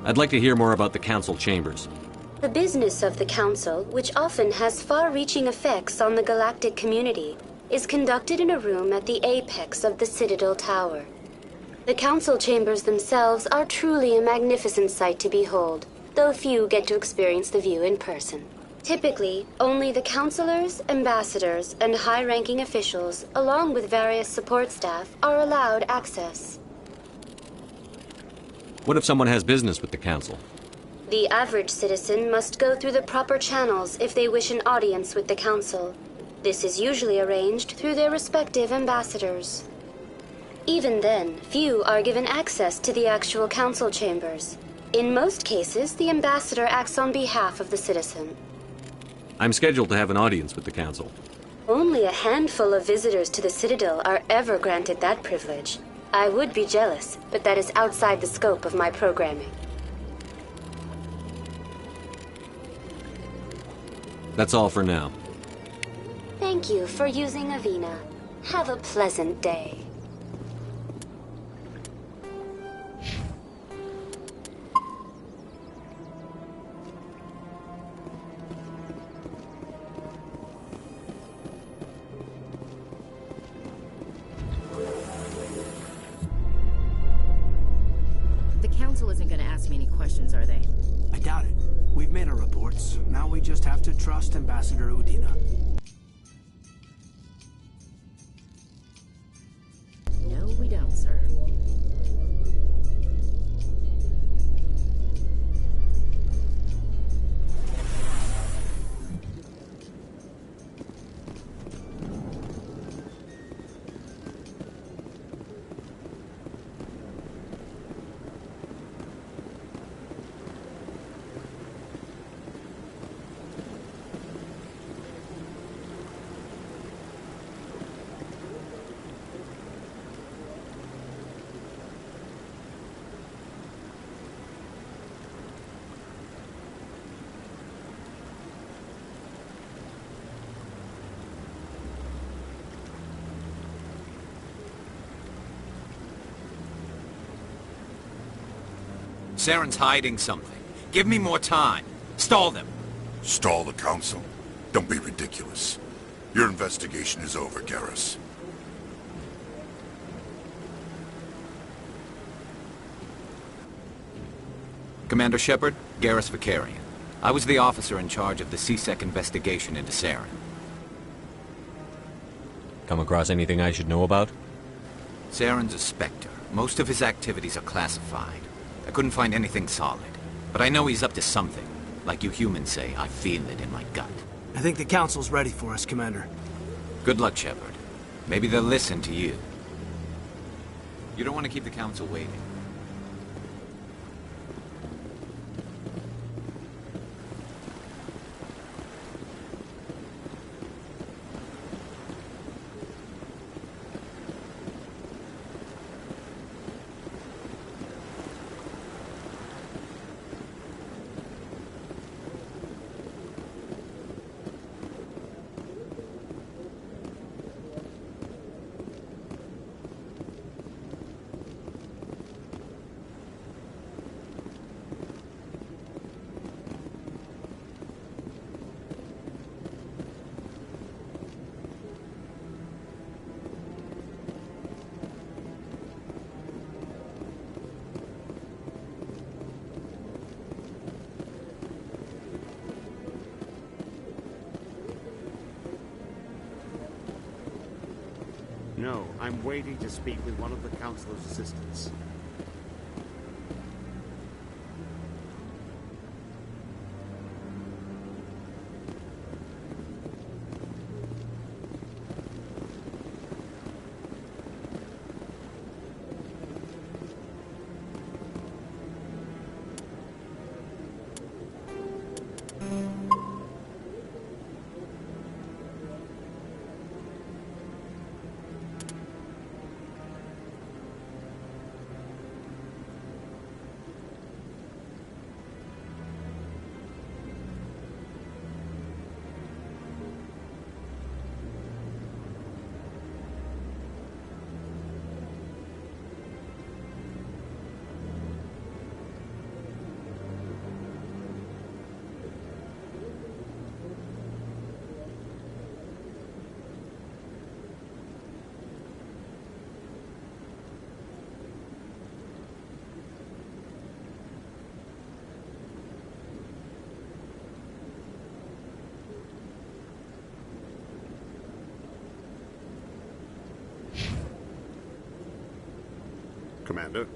I'd like to hear more about the Council Chambers. The business of the Council, which often has far-reaching effects on the galactic community, is conducted in a room at the apex of the Citadel Tower. The Council Chambers themselves are truly a magnificent sight to behold, though few get to experience the view in person. Typically, only the councilors, ambassadors, and high-ranking officials, along with various support staff, are allowed access. What if someone has business with the Council? The average citizen must go through the proper channels if they wish an audience with the Council. This is usually arranged through their respective ambassadors. Even then, few are given access to the actual Council Chambers. In most cases, the ambassador acts on behalf of the citizen. I'm scheduled to have an audience with the Council. Only a handful of visitors to the Citadel are ever granted that privilege. I would be jealous, but that is outside the scope of my programming. That's all for now. Thank you for using Avina. Have a pleasant day. The Council isn't going to ask me any questions, are they? I doubt it. We've made our reports. Now we just have to trust Ambassador Udina. No, we don't, sir. Saren's hiding something. Give me more time. Stall them. Stall the Council? Don't be ridiculous. Your investigation is over, Garrus. Commander Shepard, Garrus Vicarian. I was the officer in charge of the CSEC investigation into Saren. Come across anything I should know about? Saren's a Spectre. Most of his activities are classified. I couldn't find anything solid. But I know he's up to something. Like you humans say, I feel it in my gut. I think the Council's ready for us, Commander. Good luck, Shepard. Maybe they'll listen to you. You don't want to keep the Council waiting. I'm waiting to speak with one of the Councilor's assistants. Commander?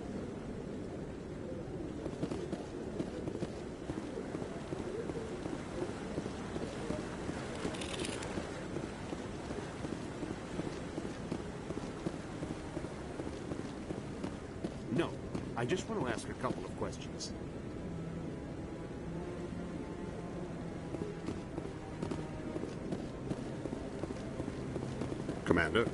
No, I just want to ask a couple of questions. Commander?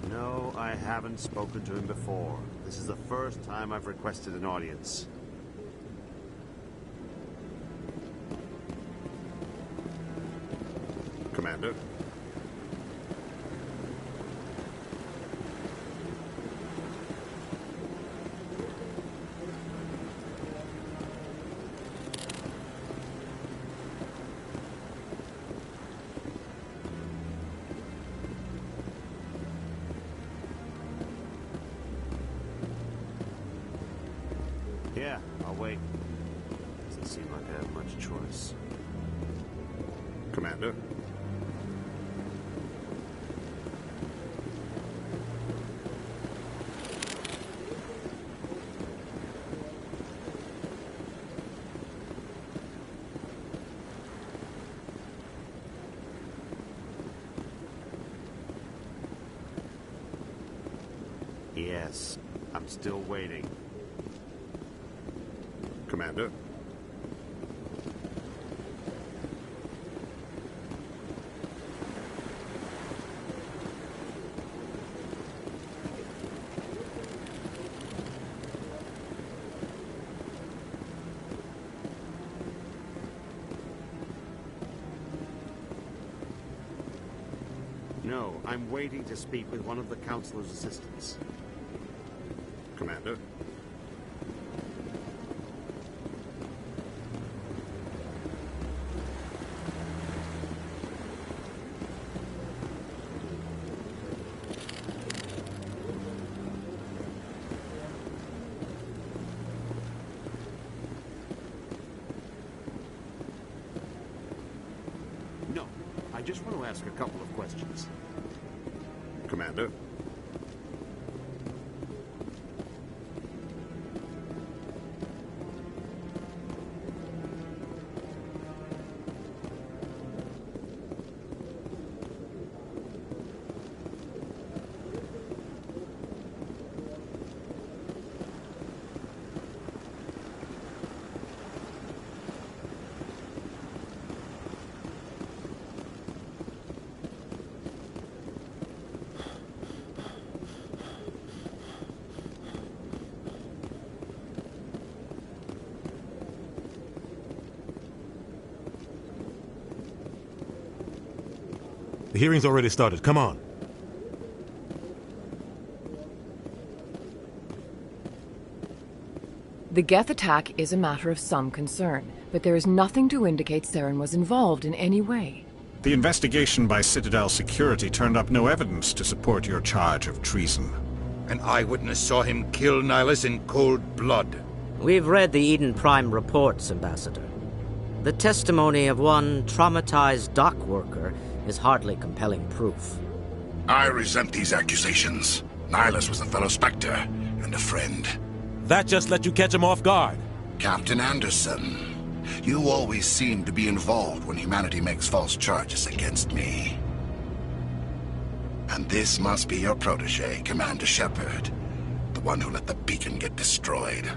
No, I haven't spoken to him before. This is the first time I've requested an audience. Commander? Yeah, I'll wait. Doesn't seem like I have much choice. Commander? Yes, I'm still waiting. Commander? No, I'm waiting to speak with one of the Councilor's assistants. Commander? No, I just want to ask a couple of questions. Commander? The hearing's already started. Come on. The Geth attack is a matter of some concern, but there is nothing to indicate Saren was involved in any way. The investigation by Citadel Security turned up no evidence to support your charge of treason. An eyewitness saw him kill Nihilus in cold blood. We've read the Eden Prime reports, Ambassador. The testimony of one traumatized dock worker is hardly compelling proof. I resent these accusations. Nihilus was a fellow Spectre and a friend. That just let you catch him off guard. Captain Anderson, you always seem to be involved when humanity makes false charges against me. And this must be your protege, Commander Shepard, the one who let the beacon get destroyed.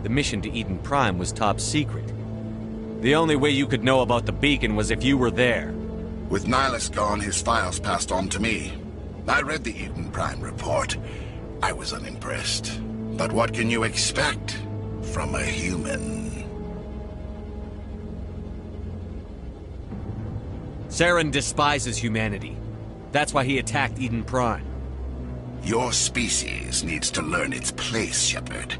The mission to Eden Prime was top secret. The only way you could know about the beacon was if you were there. With Nihilus gone, his files passed on to me. I read the Eden Prime report. I was unimpressed. But what can you expect from a human? Saren despises humanity. That's why he attacked Eden Prime. Your species needs to learn its place, Shepard.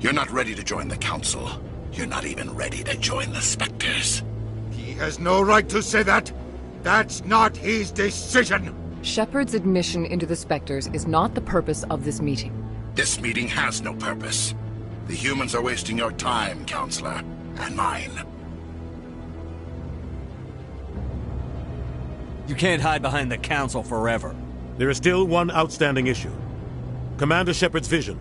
You're not ready to join the Council. You're not even ready to join the Spectres. He has no right to say that. That's not his decision. Shepard's admission into the Spectres is not the purpose of this meeting. This meeting has no purpose. The humans are wasting your time, Counselor, and mine. You can't hide behind the Council forever. There is still one outstanding issue. Commander Shepard's vision.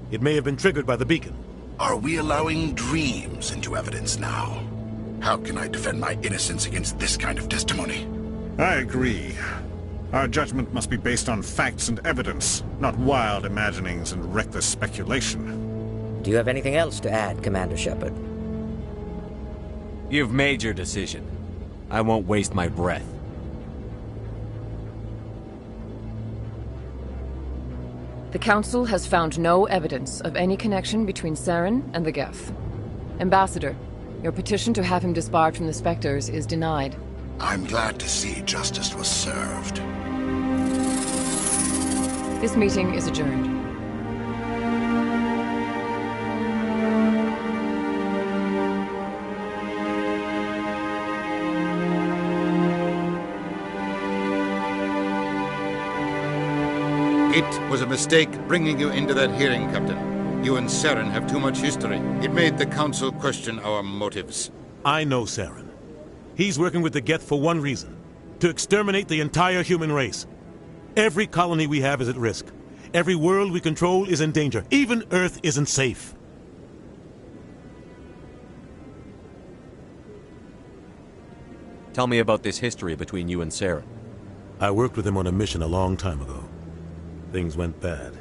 It may have been triggered by the beacon. Are we allowing dreams into evidence now? How can I defend my innocence against this kind of testimony? I agree. Our judgment must be based on facts and evidence, not wild imaginings and reckless speculation. Do you have anything else to add, Commander Shepard? You've made your decision. I won't waste my breath. The Council has found no evidence of any connection between Saren and the Geth. Ambassador, your petition to have him disbarred from the Spectres is denied. I'm glad to see justice was served. This meeting is adjourned. It was a mistake bringing you into that hearing, Captain. You and Saren have too much history. It made the Council question our motives. I know Saren. He's working with the Geth for one reason. To exterminate the entire human race. Every colony we have is at risk. Every world we control is in danger. Even Earth isn't safe. Tell me about this history between you and Saren. I worked with him on a mission a long time ago. Things went bad.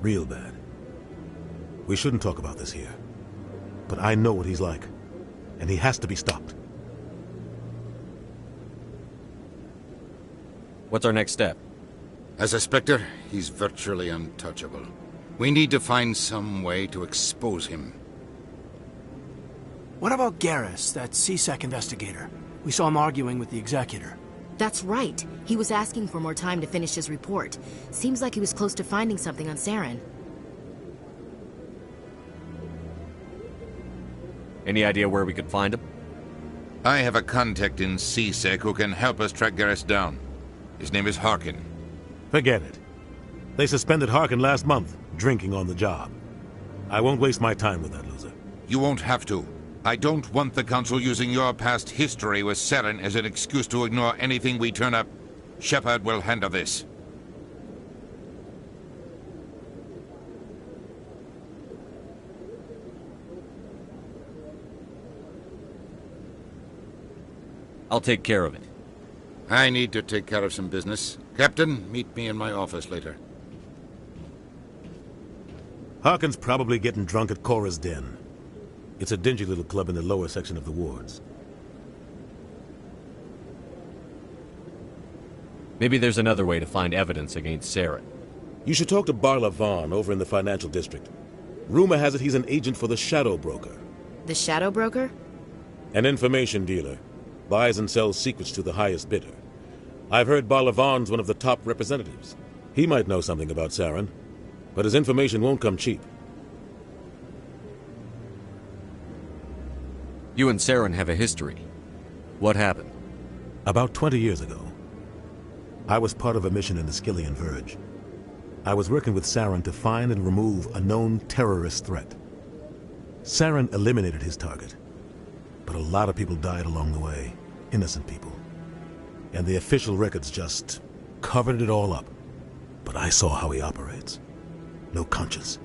Real bad. We shouldn't talk about this here. But I know what he's like. And he has to be stopped. What's our next step? As a Spectre, he's virtually untouchable. We need to find some way to expose him. What about Garrus, that CSEC investigator? We saw him arguing with the Executor. That's right. He was asking for more time to finish his report. Seems like he was close to finding something on Saren. Any idea where we could find him? I have a contact in CSEC who can help us track Garrus down. His name is Harkin. Forget it. They suspended Harkin last month, drinking on the job. I won't waste my time with that loser. You won't have to. I don't want the Council using your past history with Saren as an excuse to ignore anything we turn up. Shepard will handle this. I'll take care of it. I need to take care of some business. Captain, meet me in my office later. Harkin's probably getting drunk at Cora's Den. It's a dingy little club in the lower section of the wards. Maybe there's another way to find evidence against Saren. You should talk to Barla Vaughn over in the financial district. Rumor has it he's an agent for the Shadow Broker. The Shadow Broker? An information dealer. Buys and sells secrets to the highest bidder. I've heard Barla Vaughn's one of the top representatives. He might know something about Saren, but his information won't come cheap. You and Saren have a history. What happened? About 20 years ago, I was part of a mission in the Skillian Verge. I was working with Saren to find and remove a known terrorist threat. Saren eliminated his target, but a lot of people died along the way, innocent people. And the official records just covered it all up. But I saw how he operates. No conscience,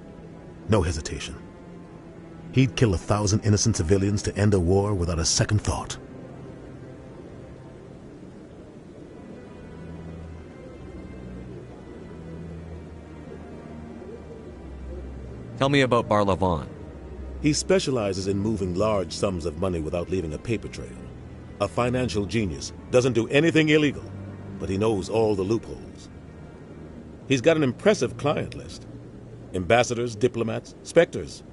no hesitation. He'd kill 1,000 innocent civilians to end a war without a second thought. Tell me about Barlavon. He specializes in moving large sums of money without leaving a paper trail. A financial genius, doesn't do anything illegal, but he knows all the loopholes. He's got an impressive client list. Ambassadors, diplomats, specters.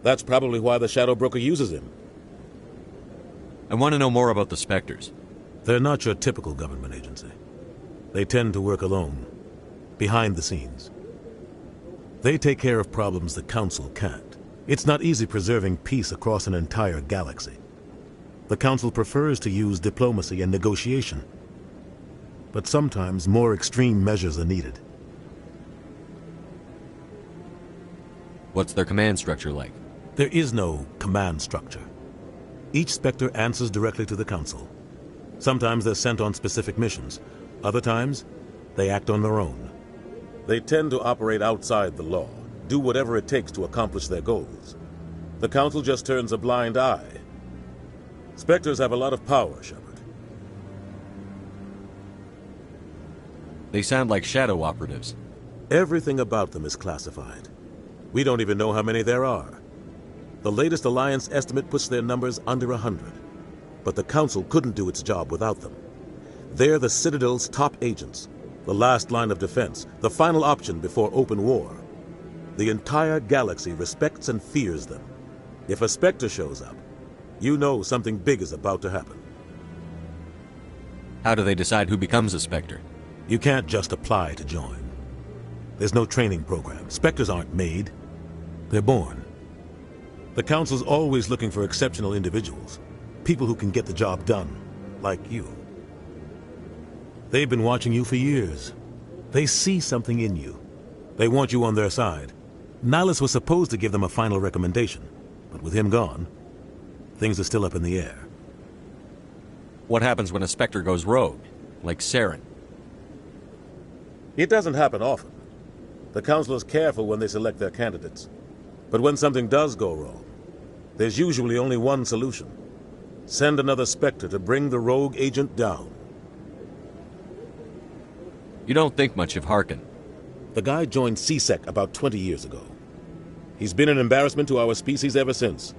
That's probably why the Shadow Broker uses him. I want to know more about the Spectres. They're not your typical government agency. They tend to work alone, behind the scenes. They take care of problems the Council can't. It's not easy preserving peace across an entire galaxy. The Council prefers to use diplomacy and negotiation. But sometimes more extreme measures are needed. What's their command structure like? There is no command structure. Each Spectre answers directly to the Council. Sometimes they're sent on specific missions. Other times, they act on their own. They tend to operate outside the law, do whatever it takes to accomplish their goals. The Council just turns a blind eye. Spectres have a lot of power, Shepard. They sound like shadow operatives. Everything about them is classified. We don't even know how many there are. The latest Alliance estimate puts their numbers under 100. But the Council couldn't do its job without them. They're the Citadel's top agents, the last line of defense, the final option before open war. The entire galaxy respects and fears them. If a Spectre shows up, you know something big is about to happen. How do they decide who becomes a Spectre? You can't just apply to join. There's no training program. Spectres aren't made. They're born. The Council's always looking for exceptional individuals. People who can get the job done, like you. They've been watching you for years. They see something in you. They want you on their side. Nihilus was supposed to give them a final recommendation, but with him gone, things are still up in the air. What happens when a Spectre goes rogue, like Saren? It doesn't happen often. The Council is careful when they select their candidates. But when something does go wrong, there's usually only one solution. Send another Spectre to bring the rogue agent down. You don't think much of Harkin. The guy joined CSEC about 20 years ago. He's been an embarrassment to our species ever since.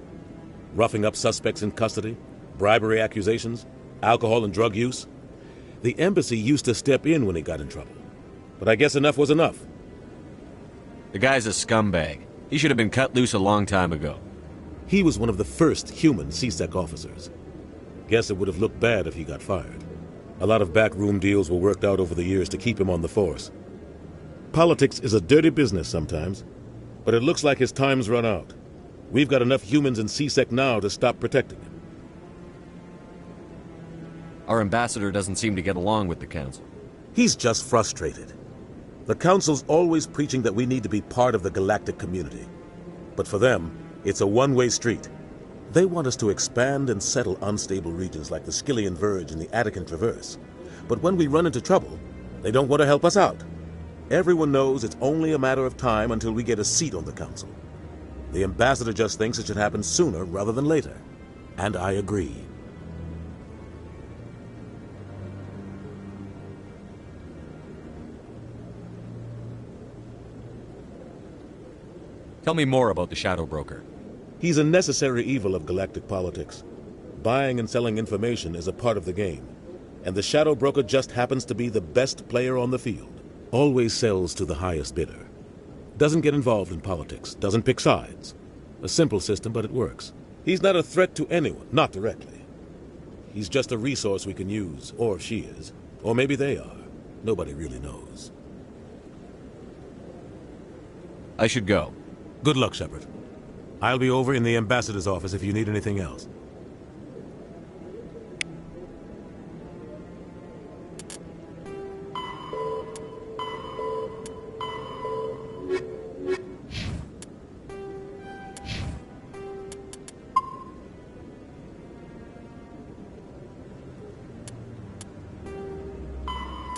Roughing up suspects in custody, bribery accusations, alcohol and drug use. The embassy used to step in when he got in trouble. But I guess enough was enough. The guy's a scumbag. He should have been cut loose a long time ago. He was one of the first human CSEC officers. Guess it would have looked bad if he got fired. A lot of backroom deals were worked out over the years to keep him on the force. Politics is a dirty business sometimes, but it looks like his time's run out. We've got enough humans in CSEC now to stop protecting him. Our ambassador doesn't seem to get along with the Council. He's just frustrated. The Council's always preaching that we need to be part of the galactic community. But for them, it's a one-way street. They want us to expand and settle unstable regions like the Skillian Verge and the Attican Traverse. But when we run into trouble, they don't want to help us out. Everyone knows it's only a matter of time until we get a seat on the Council. The ambassador just thinks it should happen sooner rather than later. And I agree. Tell me more about the Shadow Broker. He's a necessary evil of galactic politics. Buying and selling information is a part of the game. And the Shadow Broker just happens to be the best player on the field. Always sells to the highest bidder. Doesn't get involved in politics. Doesn't pick sides. A simple system, but it works. He's not a threat to anyone, not directly. He's just a resource we can use, or she is. Or maybe they are. Nobody really knows. I should go. Good luck, Shepard. I'll be over in the ambassador's office if you need anything else.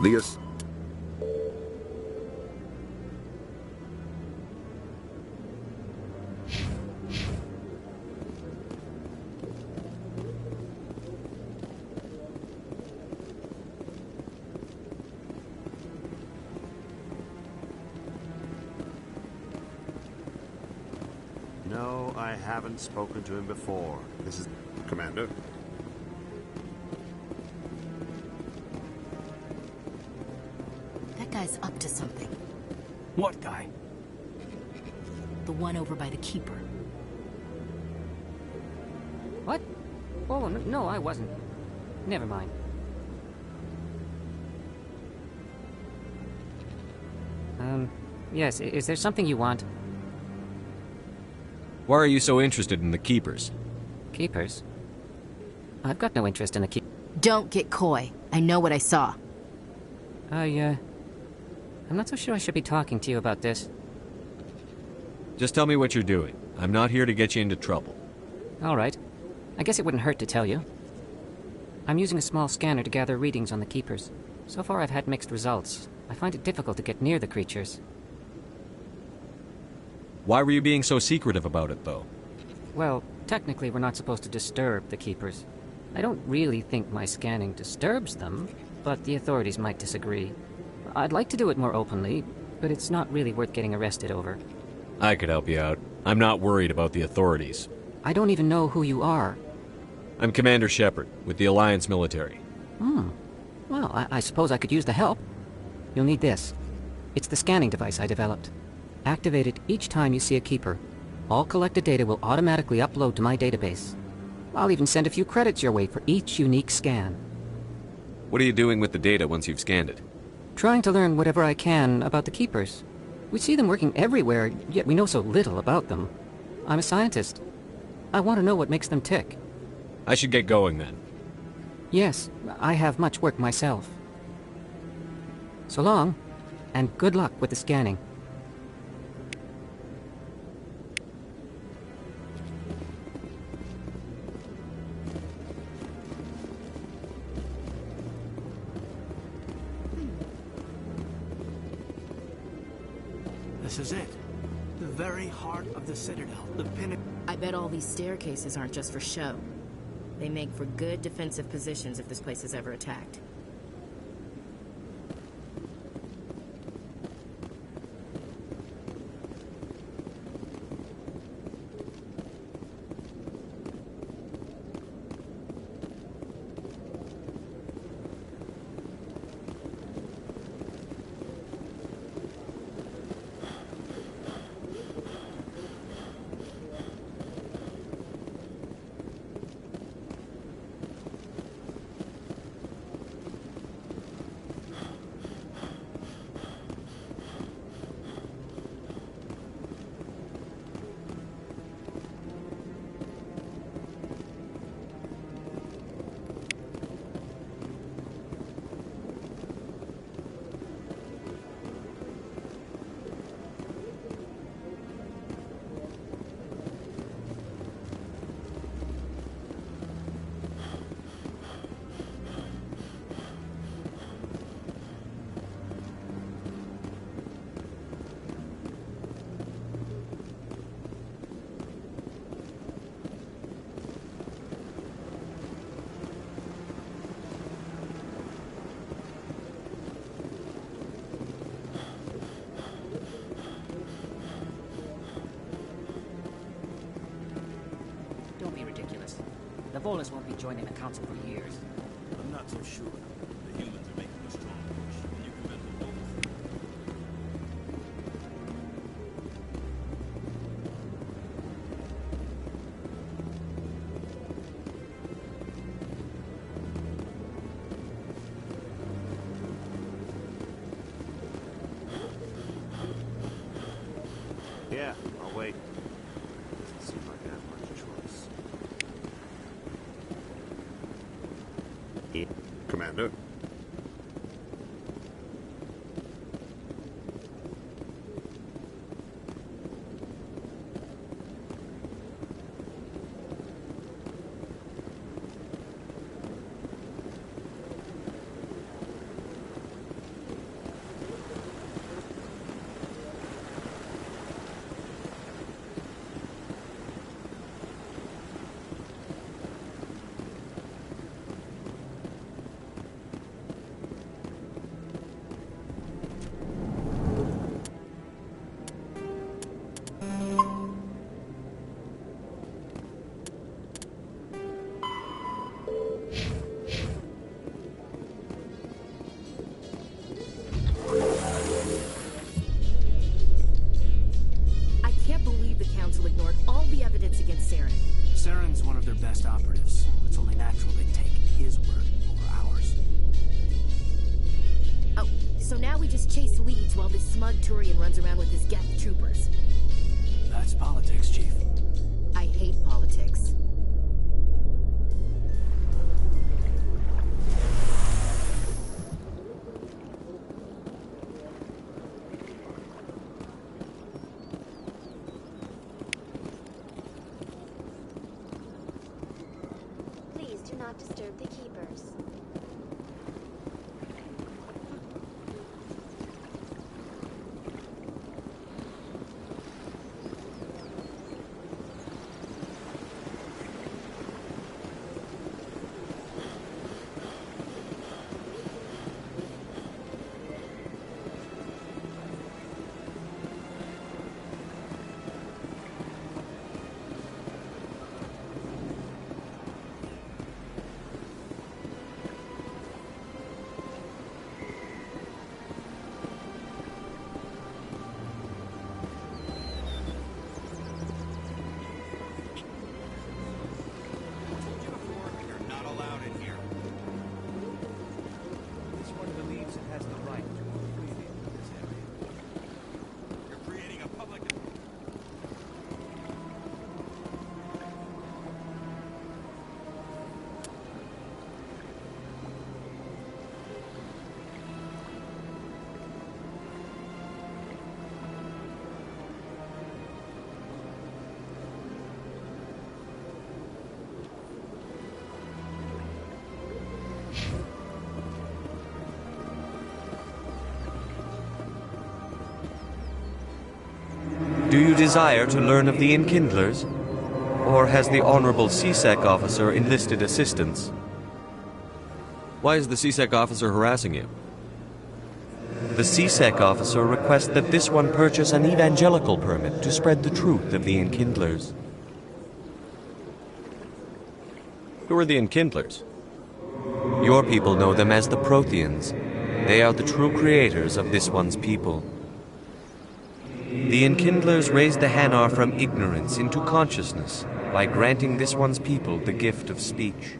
The as- No, I haven't spoken to him before. This is... Commander? That guy's up to something. What guy? The one over by the Keeper. What? Oh, no, I wasn't. Never mind. Yes, is there something you want? Why are you so interested in the Keepers? Keepers? I've got no interest in the keep. Don't get coy. I know what I saw. I'm not so sure I should be talking to you about this. Just tell me what you're doing. I'm not here to get you into trouble. All right. I guess it wouldn't hurt to tell you. I'm using a small scanner to gather readings on the Keepers. So far I've had mixed results. I find it difficult to get near the creatures. Why were you being so secretive about it, though? Well, technically we're not supposed to disturb the Keepers. I don't really think my scanning disturbs them, but the authorities might disagree. I'd like to do it more openly, but it's not really worth getting arrested over. I could help you out. I'm not worried about the authorities. I don't even know who you are. I'm Commander Shepard, with the Alliance military. Well, I suppose I could use the help. You'll need this. It's the scanning device I developed. Activate it each time you see a Keeper. All collected data will automatically upload to my database. I'll even send a few credits your way for each unique scan. What are you doing with the data once you've scanned it? Trying to learn whatever I can about the Keepers. We see them working everywhere, yet we know so little about them. I'm a scientist. I want to know what makes them tick. I should get going then. Yes, I have much work myself. So long, and good luck with the scanning. This is it. The very heart of the Citadel. The pinnacle. I bet all these staircases aren't just for show. They make for good defensive positions if this place is ever attacked. The Volus won't be joining the Council for years. I'm not so sure. The humans are making a strong push, and you can bet the Volus. Yeah, I'll wait. Doesn't seem like I have much choice. Commander? operatives. It's only natural they'd take his word over ours. Oh, so now we just chase leads while this smug Turian runs around with his Geth troopers. That's politics, Chief. I hate politics. Please do not disturb the keepers. Do you desire to learn of the Enkindlers? Or has the Honorable CSEC officer enlisted assistance? Why is the CSEC officer harassing you? The CSEC officer requests that this one purchase an evangelical permit to spread the truth of the Enkindlers. Who are the Enkindlers? Your people know them as the Protheans. They are the true creators of this one's people. The Enkindlers raised the Hanar from ignorance into consciousness by granting this one's people the gift of speech.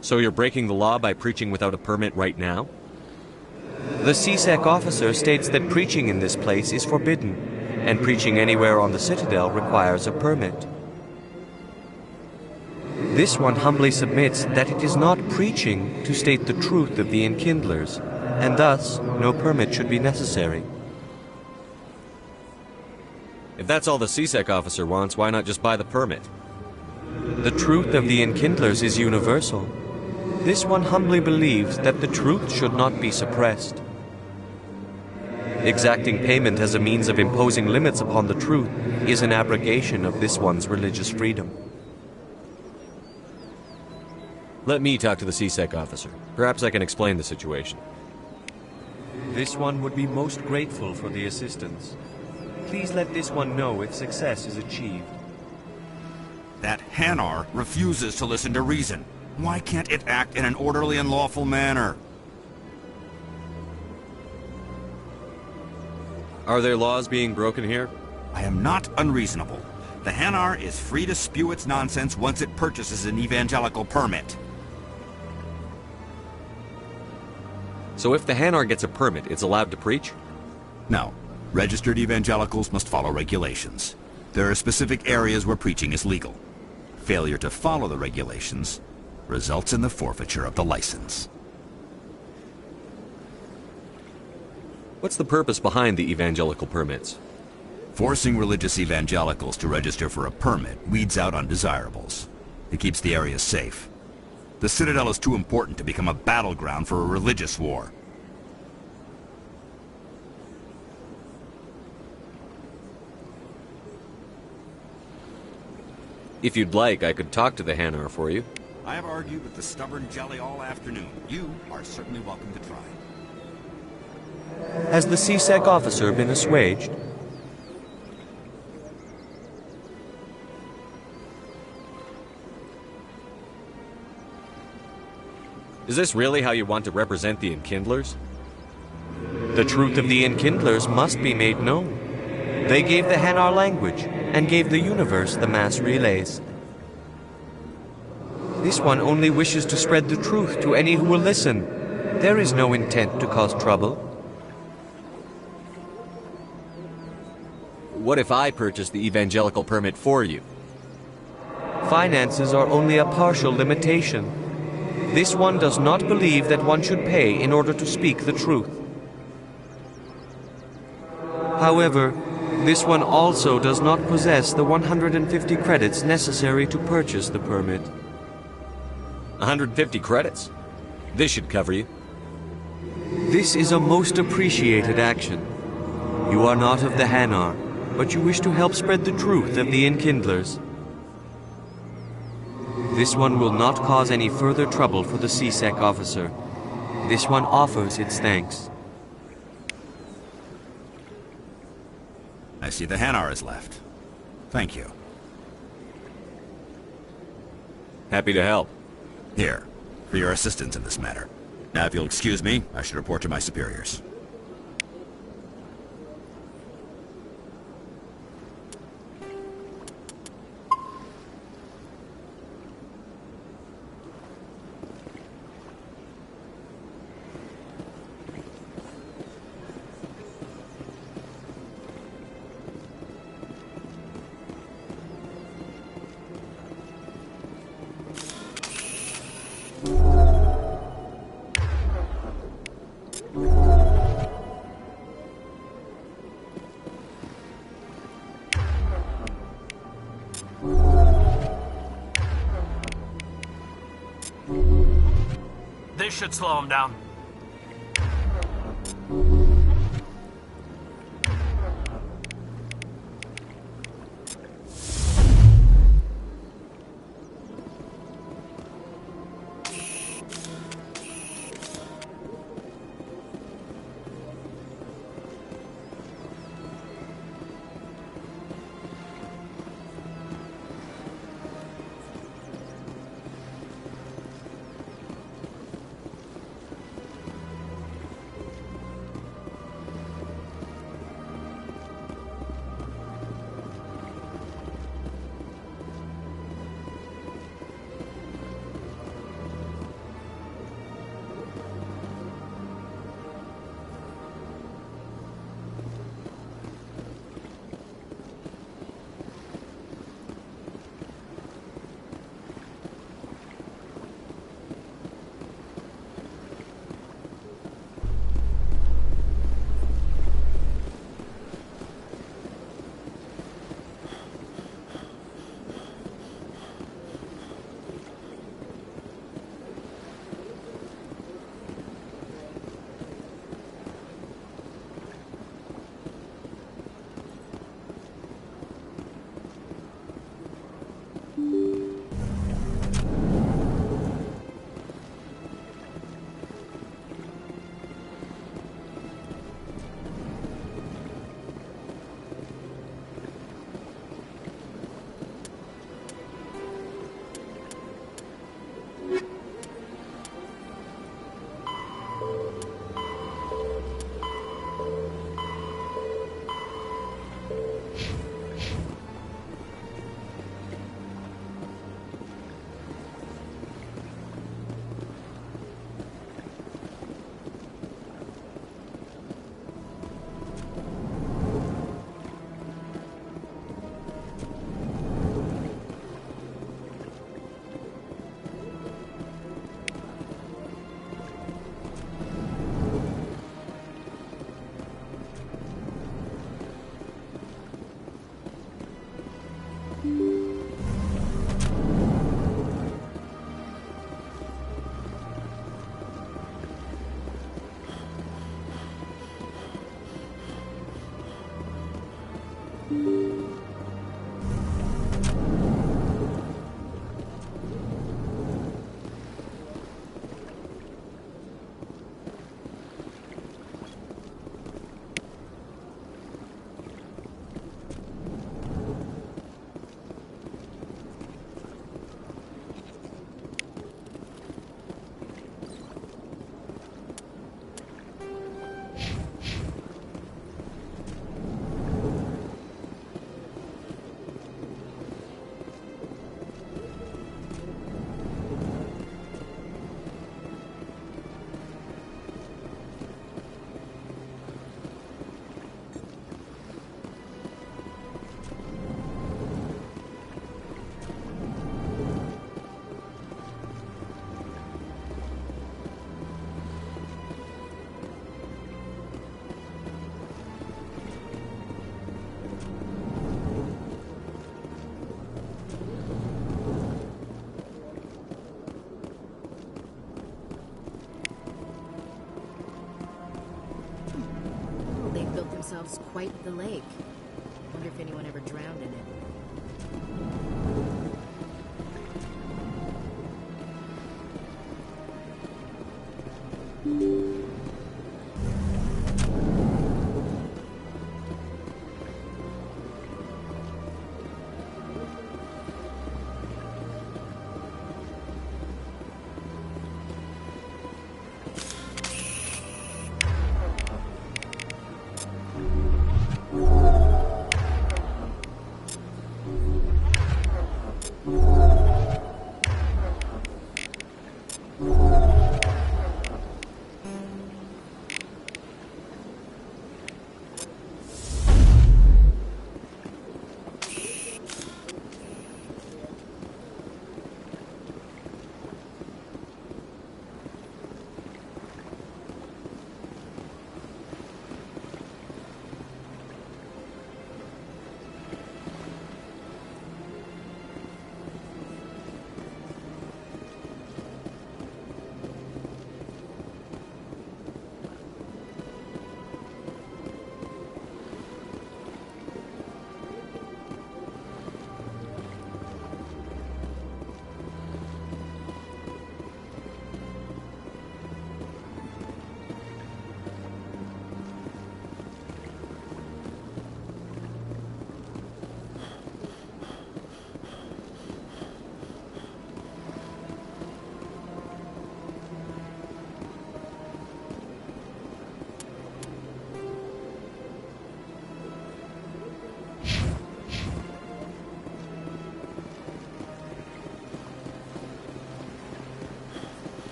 So you're breaking the law by preaching without a permit right now? The CSEC officer states that preaching in this place is forbidden, and preaching anywhere on the Citadel requires a permit. This one humbly submits that it is not preaching to state the truth of the Enkindlers, and thus no permit should be necessary. If that's all the CSEC officer wants, why not just buy the permit? The truth of the Enkindlers is universal. This one humbly believes that the truth should not be suppressed. Exacting payment as a means of imposing limits upon the truth is an abrogation of this one's religious freedom. Let me talk to the CSEC officer. Perhaps I can explain the situation. This one would be most grateful for the assistance. Please let this one know if success is achieved. That Hanar refuses to listen to reason. Why can't it act in an orderly and lawful manner? Are there laws being broken here? I am not unreasonable. The Hanar is free to spew its nonsense once it purchases an evangelical permit. So if the Hanar gets a permit, it's allowed to preach? No. Registered evangelicals must follow regulations. There are specific areas where preaching is legal. Failure to follow the regulations results in the forfeiture of the license. What's the purpose behind the evangelical permits? Forcing religious evangelicals to register for a permit weeds out undesirables. It keeps the area safe. The Citadel is too important to become a battleground for a religious war. If you'd like, I could talk to the Hanar for you. I have argued with the stubborn jelly all afternoon. You are certainly welcome to try. Has the CSEC officer been assuaged? Is this really how you want to represent the Enkindlers? The truth of the Enkindlers must be made known. They gave the Hanar language, and gave the universe the mass relays. This one only wishes to spread the truth to any who will listen. There is no intent to cause trouble. What if I purchase the evangelical permit for you? Finances are only a partial limitation. This one does not believe that one should pay in order to speak the truth. However, this one also does not possess the 150 credits necessary to purchase the permit. 150 credits? This should cover you. This is a most appreciated action. You are not of the Hanar, but you wish to help spread the truth of the Enkindlers. This one will not cause any further trouble for the CSEC officer. This one offers its thanks. I see the Hanar is left. Thank you. Happy to help. Here, for your assistance in this matter. Now, if you'll excuse me, I should report to my superiors. This should slow him down. themselves quite the lake. Wonder if anyone ever drowned in it.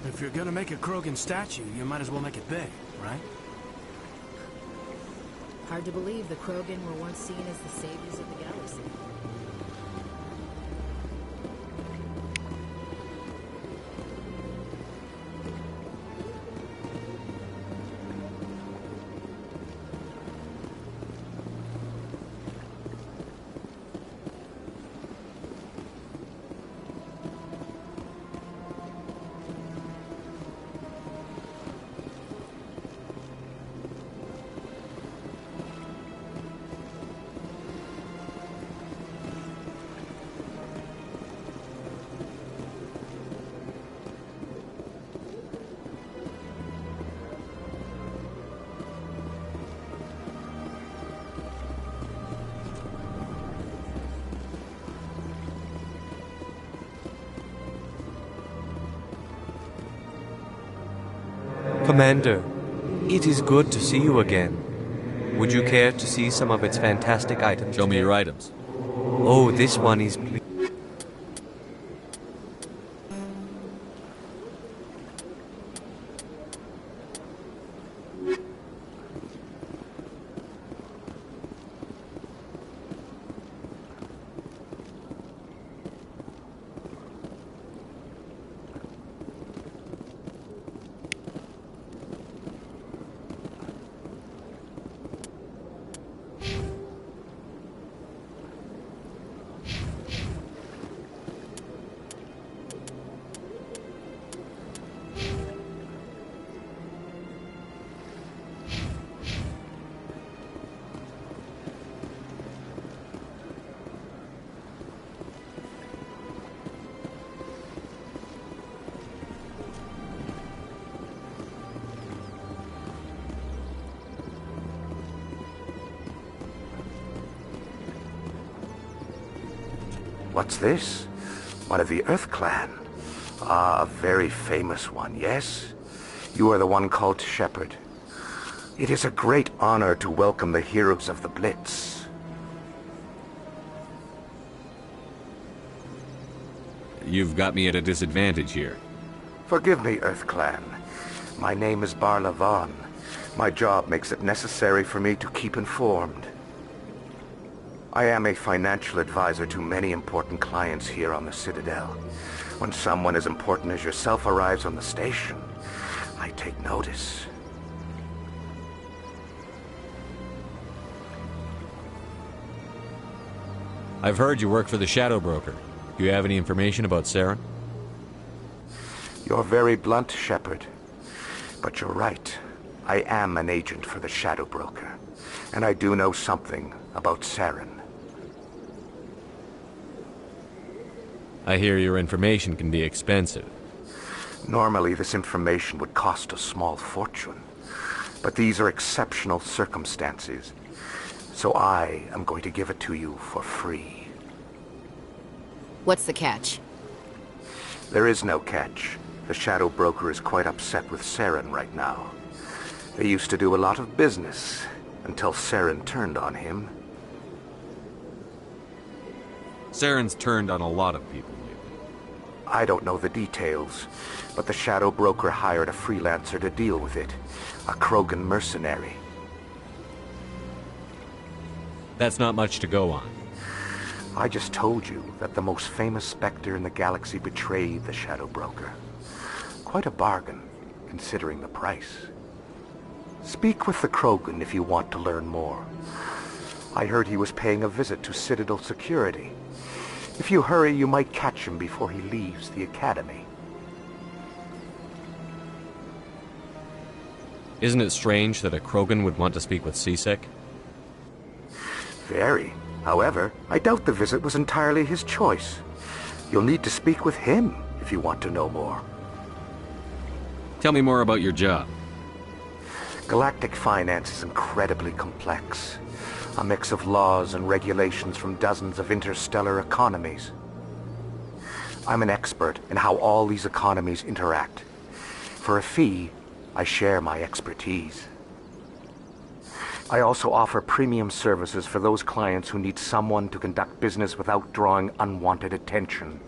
If you're gonna make a Krogan statue, you might as well make it big, right? Hard to believe the Krogan were once seen as the saviors of the galaxy. Commander, it is good to see you again. Would you care to see some of its fantastic items? Show me your items. Oh, this one is... What's this? One of the Earth Clan. Ah, a very famous one, yes? You are the one called Shepard. It is a great honor to welcome the heroes of the Blitz. You've got me at a disadvantage here. Forgive me, Earth Clan. My name is Barla Vaughn. My job makes it necessary for me to keep informed. I am a financial advisor to many important clients here on the Citadel. When someone as important as yourself arrives on the station, I take notice. I've heard you work for the Shadow Broker. Do you have any information about Saren? You're very blunt, Shepard. But you're right. I am an agent for the Shadow Broker. And I do know something about Saren. I hear your information can be expensive. Normally, this information would cost a small fortune. But these are exceptional circumstances. So I am going to give it to you for free. What's the catch? There is no catch. The Shadow Broker is quite upset with Saren right now. They used to do a lot of business, until Saren turned on him. Saren's turned on a lot of people lately. I don't know the details, but the Shadow Broker hired a freelancer to deal with it. A Krogan mercenary. That's not much to go on. I just told you that the most famous Spectre in the galaxy betrayed the Shadow Broker. Quite a bargain, considering the price. Speak with the Krogan if you want to learn more. I heard he was paying a visit to Citadel security. If you hurry, you might catch him before he leaves the Academy. Isn't it strange that a Krogan would want to speak with CSEC? Very. However, I doubt the visit was entirely his choice. You'll need to speak with him if you want to know more. Tell me more about your job. Galactic finance is incredibly complex. A mix of laws and regulations from dozens of interstellar economies. I'm an expert in how all these economies interact. For a fee, I share my expertise. I also offer premium services for those clients who need someone to conduct business without drawing unwanted attention.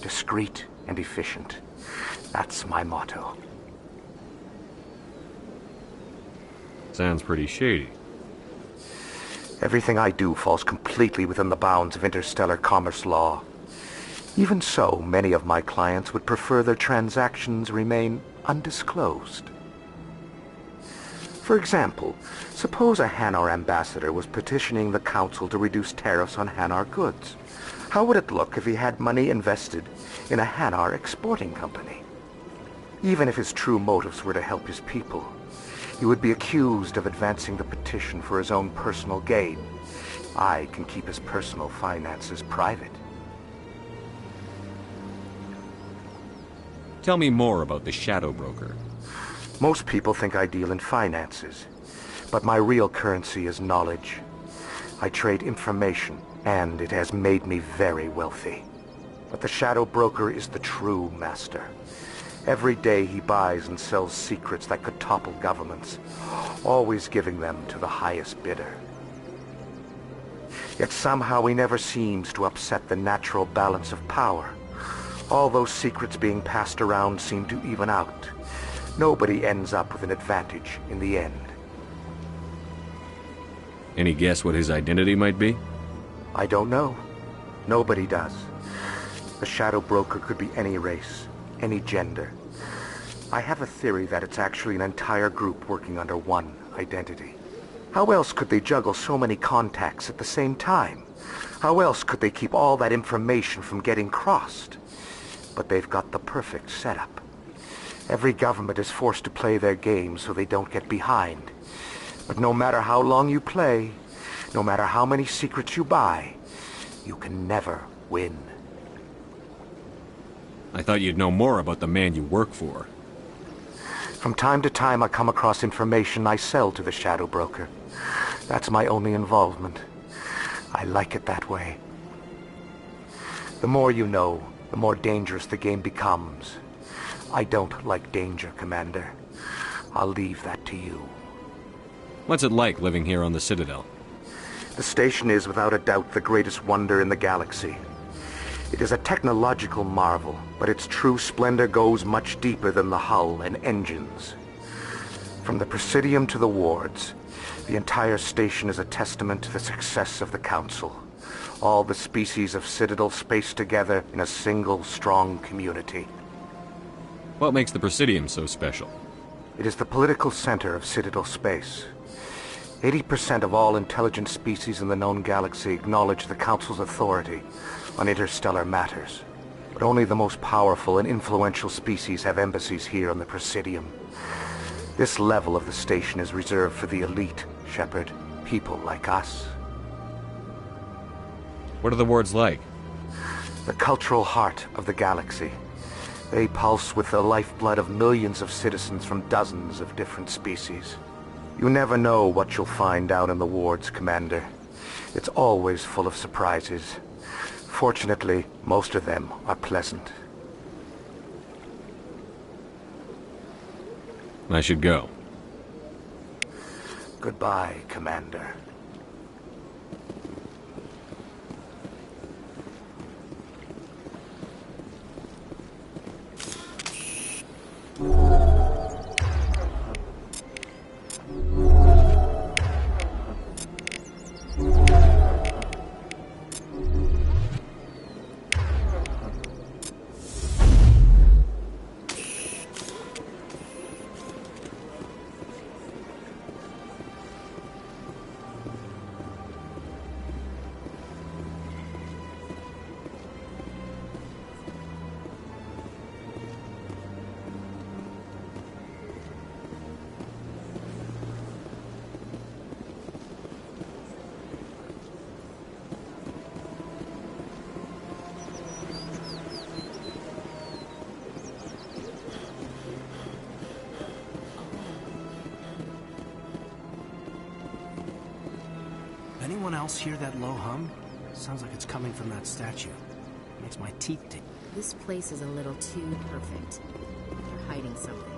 Discreet and efficient. That's my motto. Sounds pretty shady. Everything I do falls completely within the bounds of interstellar commerce law. Even so, many of my clients would prefer their transactions remain undisclosed. For example, suppose a Hanar ambassador was petitioning the Council to reduce tariffs on Hanar goods. How would it look if he had money invested in a Hanar exporting company? Even if his true motives were to help his people, he would be accused of advancing the petition for his own personal gain. I can keep his personal finances private. Tell me more about the Shadow Broker. Most people think I deal in finances, but my real currency is knowledge. I trade information, and it has made me very wealthy. But the Shadow Broker is the true master. Every day he buys and sells secrets that could topple governments, always giving them to the highest bidder. Yet somehow he never seems to upset the natural balance of power. All those secrets being passed around seem to even out. Nobody ends up with an advantage in the end. Any guess what his identity might be? I don't know. Nobody does. The Shadow Broker could be any race, any gender. I have a theory that it's actually an entire group working under one identity. How else could they juggle so many contacts at the same time? How else could they keep all that information from getting crossed? But they've got the perfect setup. Every government is forced to play their game so they don't get behind. But no matter how long you play, no matter how many secrets you buy, you can never win. I thought you'd know more about the man you work for. From time to time I come across information I sell to the Shadow Broker. That's my only involvement. I like it that way. The more you know, the more dangerous the game becomes. I don't like danger, Commander. I'll leave that to you. What's it like living here on the Citadel? The station is without a doubt the greatest wonder in the galaxy. It is a technological marvel, but its true splendor goes much deeper than the hull and engines. From the Presidium to the wards, the entire station is a testament to the success of the Council. All the species of Citadel spaced together in a single, strong community. What makes the Presidium so special? It is the political center of Citadel space. 80% of all intelligent species in the known galaxy acknowledge the Council's authority on interstellar matters. But only the most powerful and influential species have embassies here on the Presidium. This level of the station is reserved for the elite, Shepard. People like us. What are the wards like? The cultural heart of the galaxy. They pulse with the lifeblood of millions of citizens from dozens of different species. You never know what you'll find down in the wards, Commander. It's always full of surprises. Fortunately, most of them are pleasant. I should go. Goodbye, Commander. Anyone else hear that low hum? Sounds like it's coming from that statue. Makes my teeth tingle. This place is a little too perfect. They're hiding something.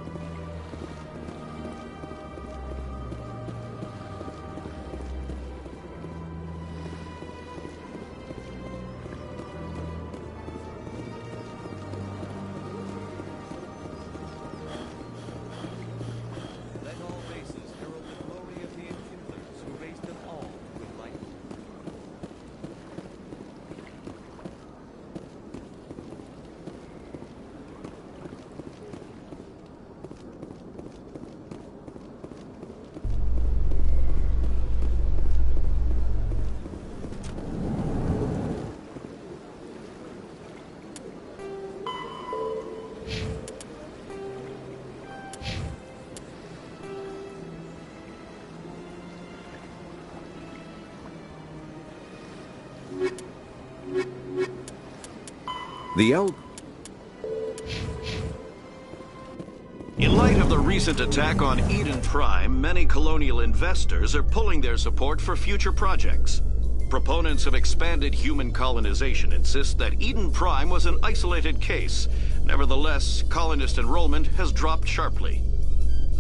In light of the recent attack on Eden Prime, many colonial investors are pulling their support for future projects. Proponents of expanded human colonization insist that Eden Prime was an isolated case. Nevertheless, colonist enrollment has dropped sharply.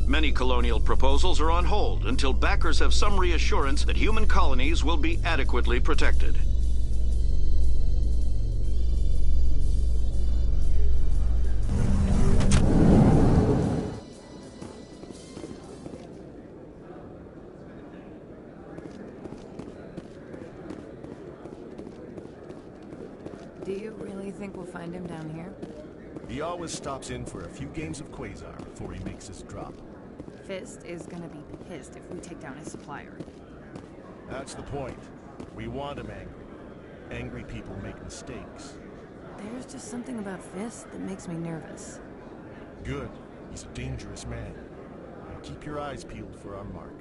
Many colonial proposals are on hold until backers have some reassurance that human colonies will be adequately protected. Do you really think we'll find him down here? He always stops in for a few games of Quasar before he makes his drop. Fist is gonna be pissed if we take down his supplier. That's the point. We want him angry. Angry people make mistakes. There's just something about Fist that makes me nervous. Good. He's a dangerous man. Now keep your eyes peeled for our mark.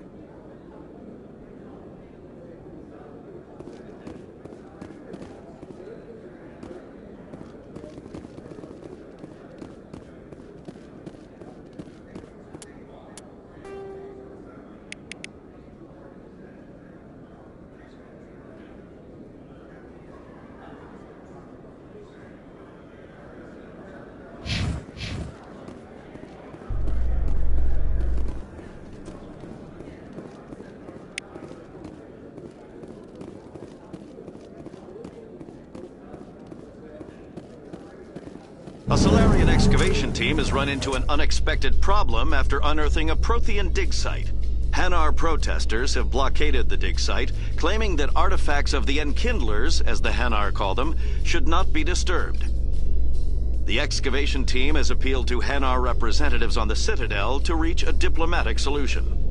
team has run into an unexpected problem after unearthing a Prothean dig site. Hanar protesters have blockaded the dig site, claiming that artifacts of the Enkindlers, as the Hanar call them, should not be disturbed. The excavation team has appealed to Hanar representatives on the Citadel to reach a diplomatic solution.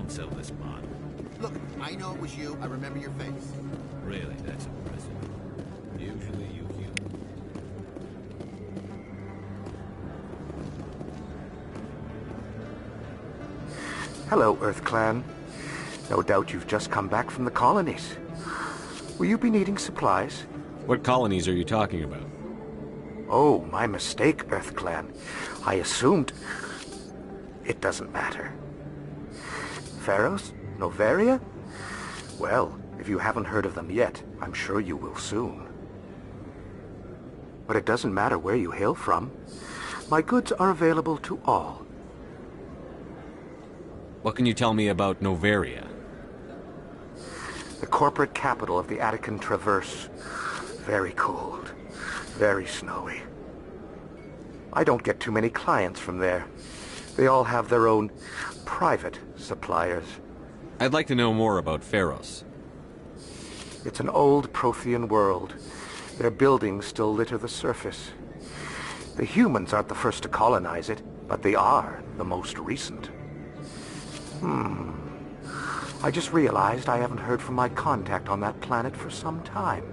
Sell this mod. Look, I know it was you. I remember your face. Really, that's impressive. Usually you human. Hello, Earth Clan. No doubt you've just come back from the colonies. Will you be needing supplies? What colonies are you talking about? Oh, my mistake, Earth Clan. I assumed... It doesn't matter. Pharos? Noveria? Well, if you haven't heard of them yet, I'm sure you will soon. But it doesn't matter where you hail from. My goods are available to all. What can you tell me about Noveria? The corporate capital of the Attican Traverse. Very cold. Very snowy. I don't get too many clients from there. They all have their own private suppliers. I'd like to know more about Pharos. It's an old Prothean world. Their buildings still litter the surface. The humans aren't the first to colonize it, but they are the most recent. I just realized I haven't heard from my contact on that planet for some time.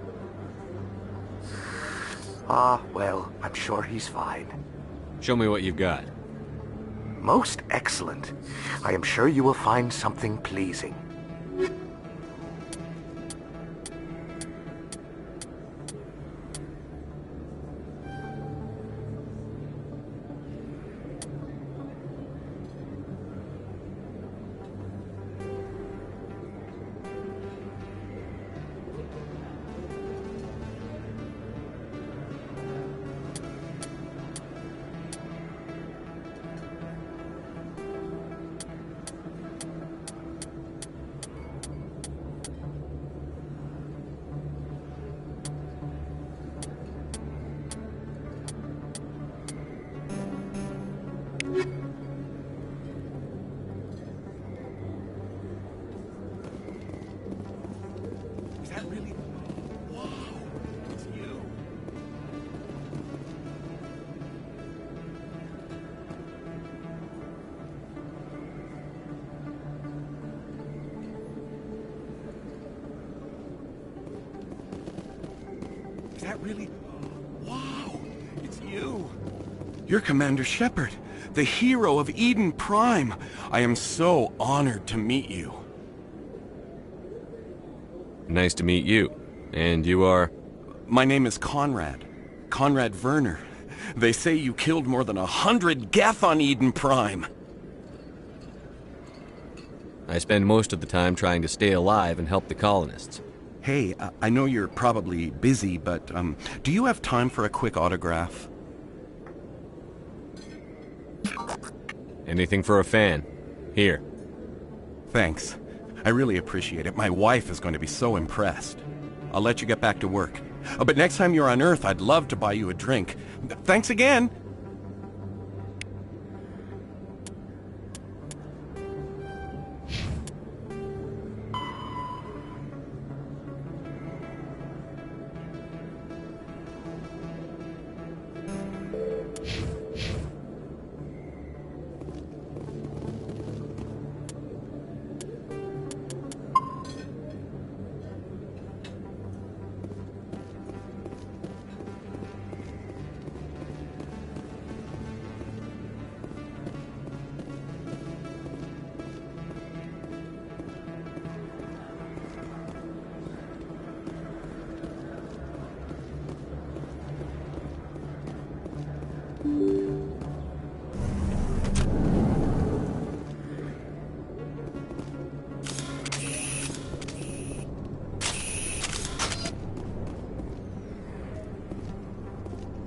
Ah, well, I'm sure he's fine. Show me what you've got. Most excellent. I am sure you will find something pleasing. Really? Wow, it's you. You're Commander Shepard, the hero of Eden Prime. I am so honored to meet you. Nice to meet you. And you are? My name is Conrad. Conrad Werner. They say you killed more than 100 Geth on Eden Prime. I spend most of the time trying to stay alive and help the colonists. Hey, I know you're probably busy, but do you have time for a quick autograph? Anything for a fan. Here. Thanks. I really appreciate it. My wife is going to be so impressed. I'll let you get back to work. But next time you're on Earth, I'd love to buy you a drink. Thanks again!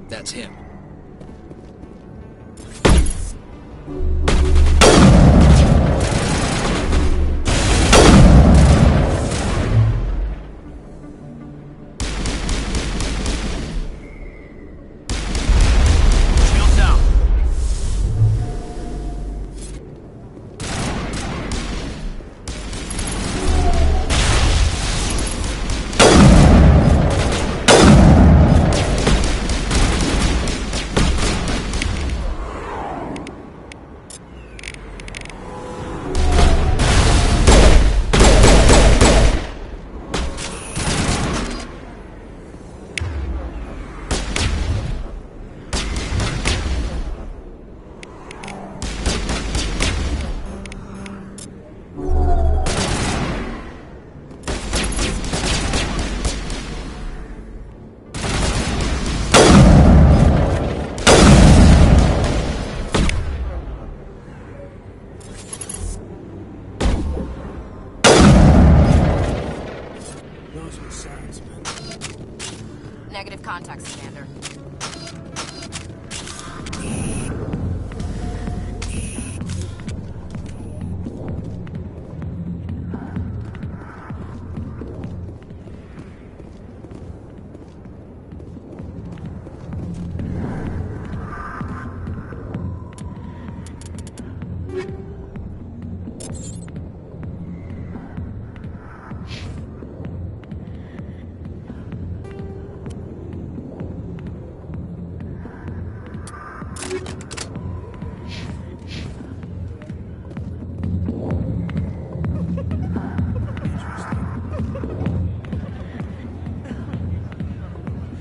That's him. Negative contacts, Commander.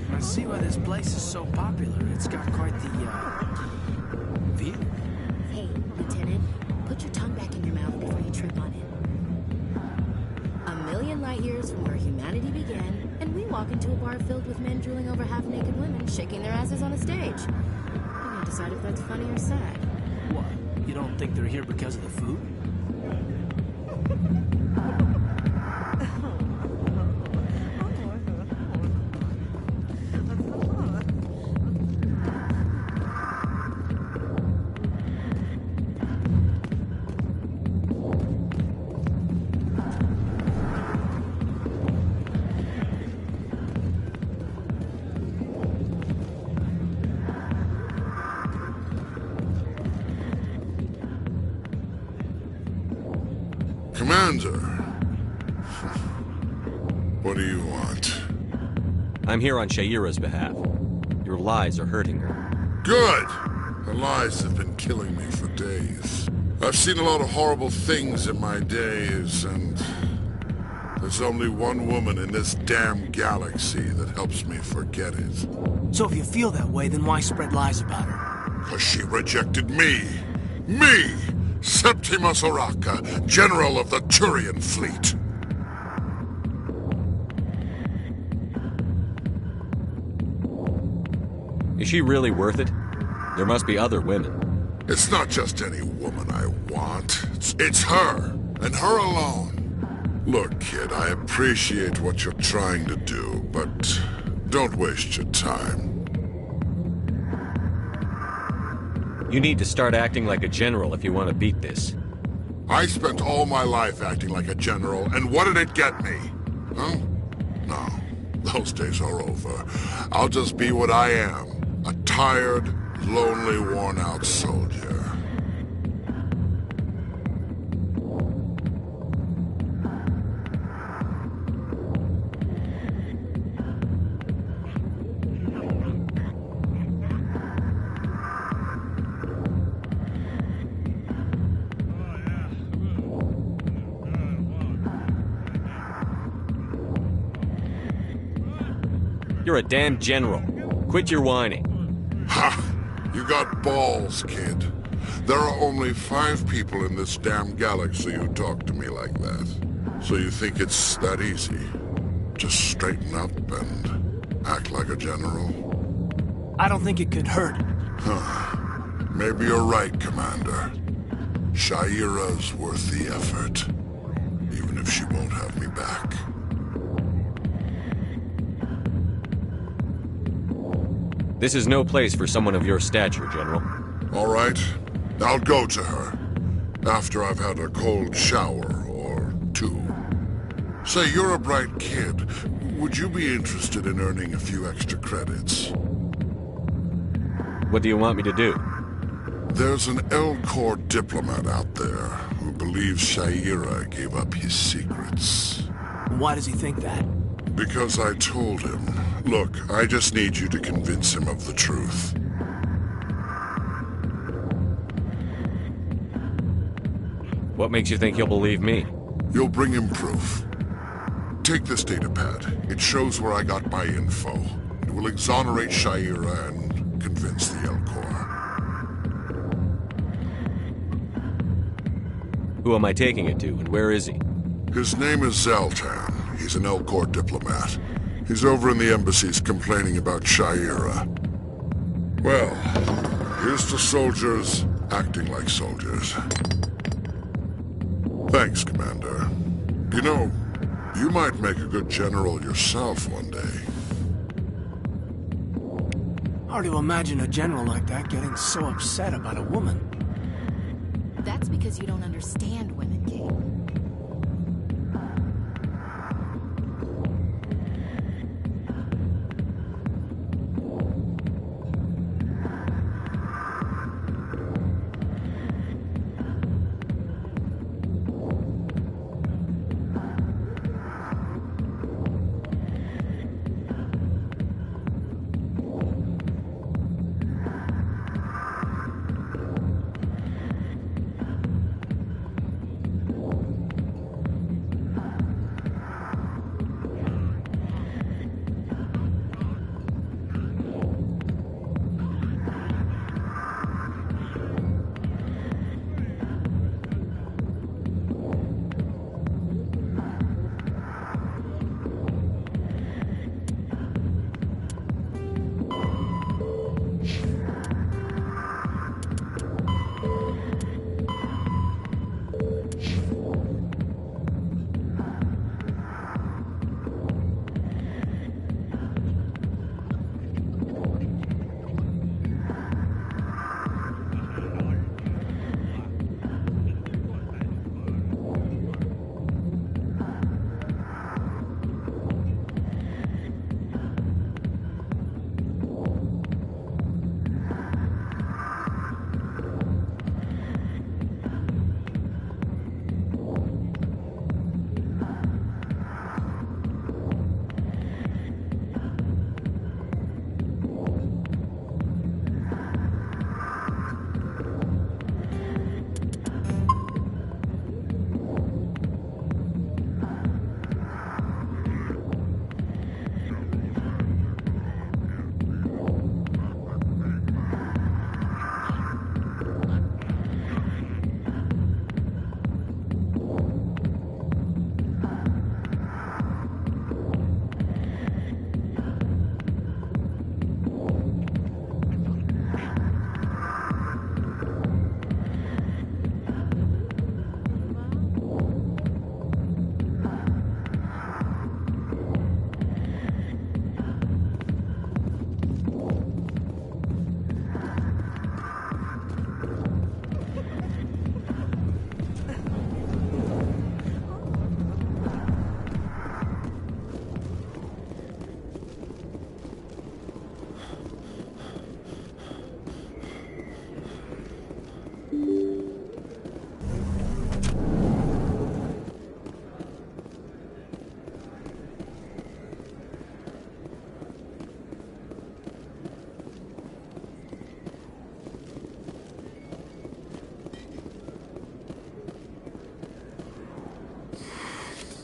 I see why this place is so popular. It's got quite the, view. Hey, Lieutenant, put your tongue back in your mouth before you trip on it. A million light years from where humanity began, and we walk into a bar filled with men drooling over half-naked women, shaking their asses on a stage. You can't decide if that's funny or sad. What? You don't think they're here because of the food? Commander, what do you want? I'm here on Shaira's behalf. Your lies are hurting her. Good! Her lies have been killing me for days. I've seen a lot of horrible things in my days, and there's only one woman in this damn galaxy that helps me forget it. So if you feel that way, then why spread lies about her? Because she rejected me! Me! Septimus Oraka, General of the Turian Fleet. Is she really worth it? There must be other women. It's not just any woman I want. It's her, and her alone. Look, kid, I appreciate what you're trying to do, but don't waste your time. You need to start acting like a general if you want to beat this. I spent all my life acting like a general, and what did it get me? Huh? No, those days are over. I'll just be what I am, a tired, lonely, worn-out soldier. You're a damn general. Quit your whining. Ha! You got balls, kid. There are only 5 people in this damn galaxy who talk to me like that. So you think it's that easy? Just straighten up and act like a general? I don't think it could hurt. Huh. Maybe you're right, Commander. Shaira's worth the effort. Even if she won't have me back. This is no place for someone of your stature, General. All right. I'll go to her. After I've had a cold shower or two. Say, you're a bright kid. Would you be interested in earning a few extra credits? What do you want me to do? There's an L-Corps diplomat out there who believes Shaira gave up his secrets. Why does he think that? Because I told him. Look, I just need you to convince him of the truth. What makes you think he'll believe me? You'll bring him proof. Take this datapad. It shows where I got my info. It will exonerate Shaira and convince the L-Corps. Who am I taking it to, and where is he? His name is Zaltan. He's an L-Corps diplomat. He's over in the embassies complaining about Shaira. Well, here's to soldiers acting like soldiers. Thanks, Commander. You know, you might make a good general yourself one day. Hard to imagine a general like that getting so upset about a woman. That's because you don't understand women, Kate.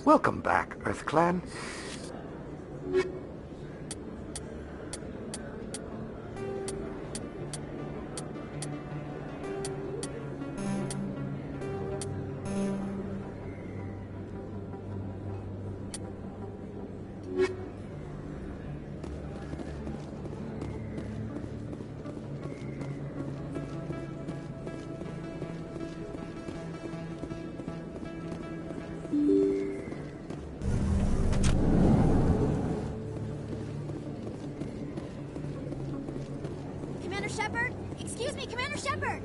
Welcome back, Earth Clan. Commander Shepard!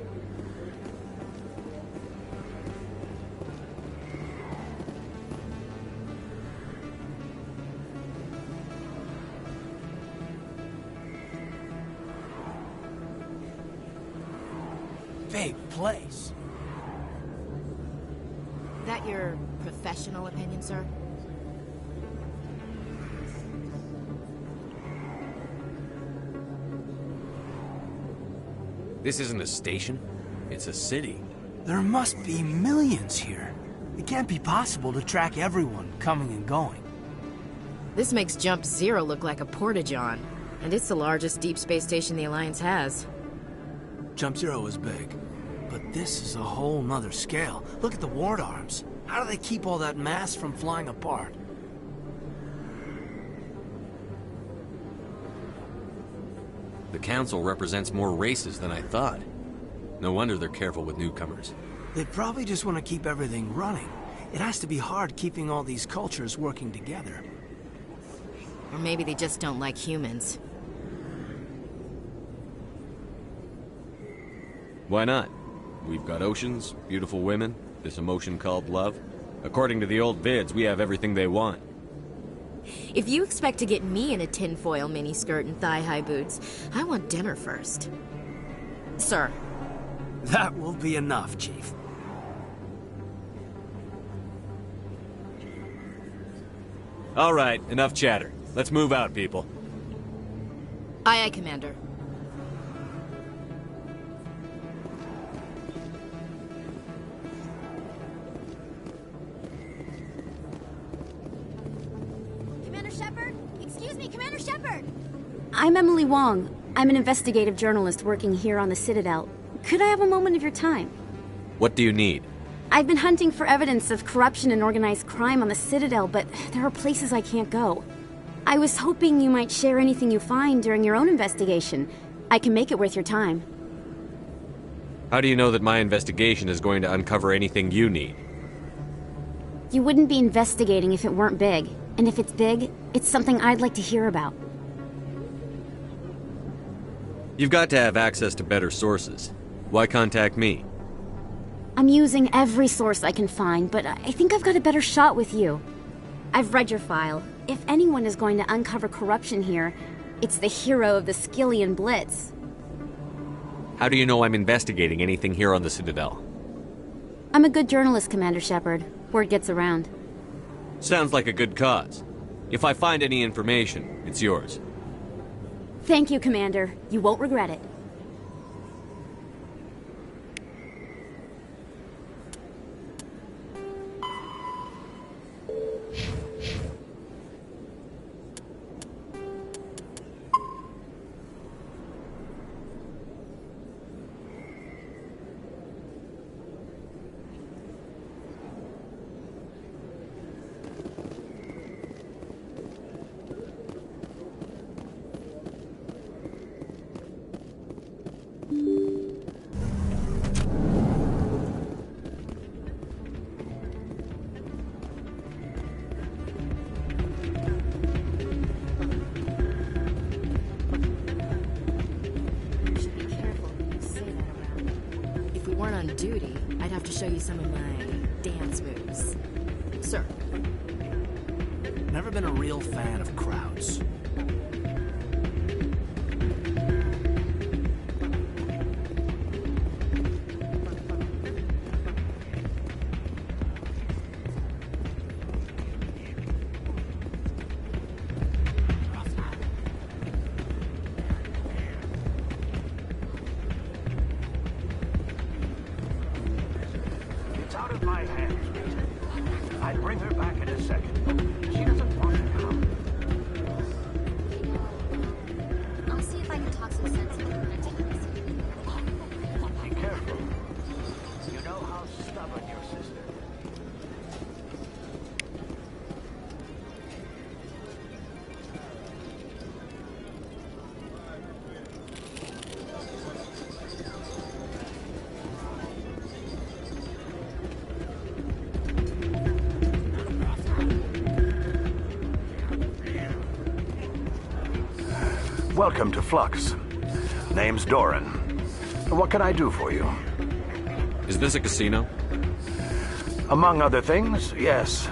Big place. That your professional opinion, sir? This isn't a station. It's a city. There must be millions here. It can't be possible to track everyone coming and going. This makes Jump Zero look like a porta-john, and it's the largest deep space station the Alliance has. Jump Zero is big, but this is a whole nother scale. Look at the ward arms. How do they keep all that mass from flying apart? The Council represents more races than I thought. No wonder they're careful with newcomers. They probably just want to keep everything running. It has to be hard keeping all these cultures working together. Or maybe they just don't like humans. Why not? We've got oceans, beautiful women, this emotion called love. According to the old vids, we have everything they want. If you expect to get me in a tinfoil miniskirt and thigh-high boots, I want dinner first. Sir. That will be enough, Chief. All right, enough chatter. Let's move out, people. Aye, aye, Commander. Commander Shepard? Excuse me, Commander Shepard! I'm Emily Wong. I'm an investigative journalist working here on the Citadel. Could I have a moment of your time? What do you need? I've been hunting for evidence of corruption and organized crime on the Citadel, but there are places I can't go. I was hoping you might share anything you find during your own investigation. I can make it worth your time. How do you know that my investigation is going to uncover anything you need? You wouldn't be investigating if it weren't big. And if it's big, it's something I'd like to hear about. You've got to have access to better sources. Why contact me? I'm using every source I can find, but I think I've got a better shot with you. I've read your file. If anyone is going to uncover corruption here, it's the hero of the Skillian Blitz. How do you know I'm investigating anything here on the Citadel? I'm a good journalist, Commander Shepard. Word gets around. Sounds like a good cause. If I find any information, it's yours. Thank you, Commander. You won't regret it. On duty, I'd have to show you some of my dance moves. Sir. Never been a real fan of crowds. Welcome to Flux. Name's Doran. What can I do for you? Is this a casino? Among other things, yes.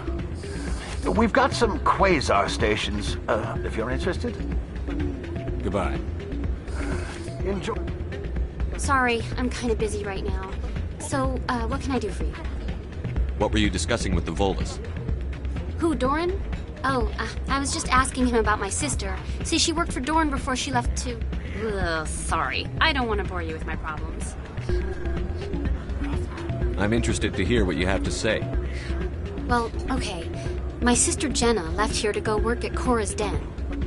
We've got some quasar stations, if you're interested. Goodbye. Enjoy. Sorry, I'm kind of busy right now. So, what can I do for you? What were you discussing with the Volus? Who, Doran? Oh, I was just asking him about my sister. See, she worked for Doran before she left to... Ugh, sorry. I don't want to bore you with my problems. I'm interested to hear what you have to say. Well, okay. My sister Jenna left here to go work at Cora's Den.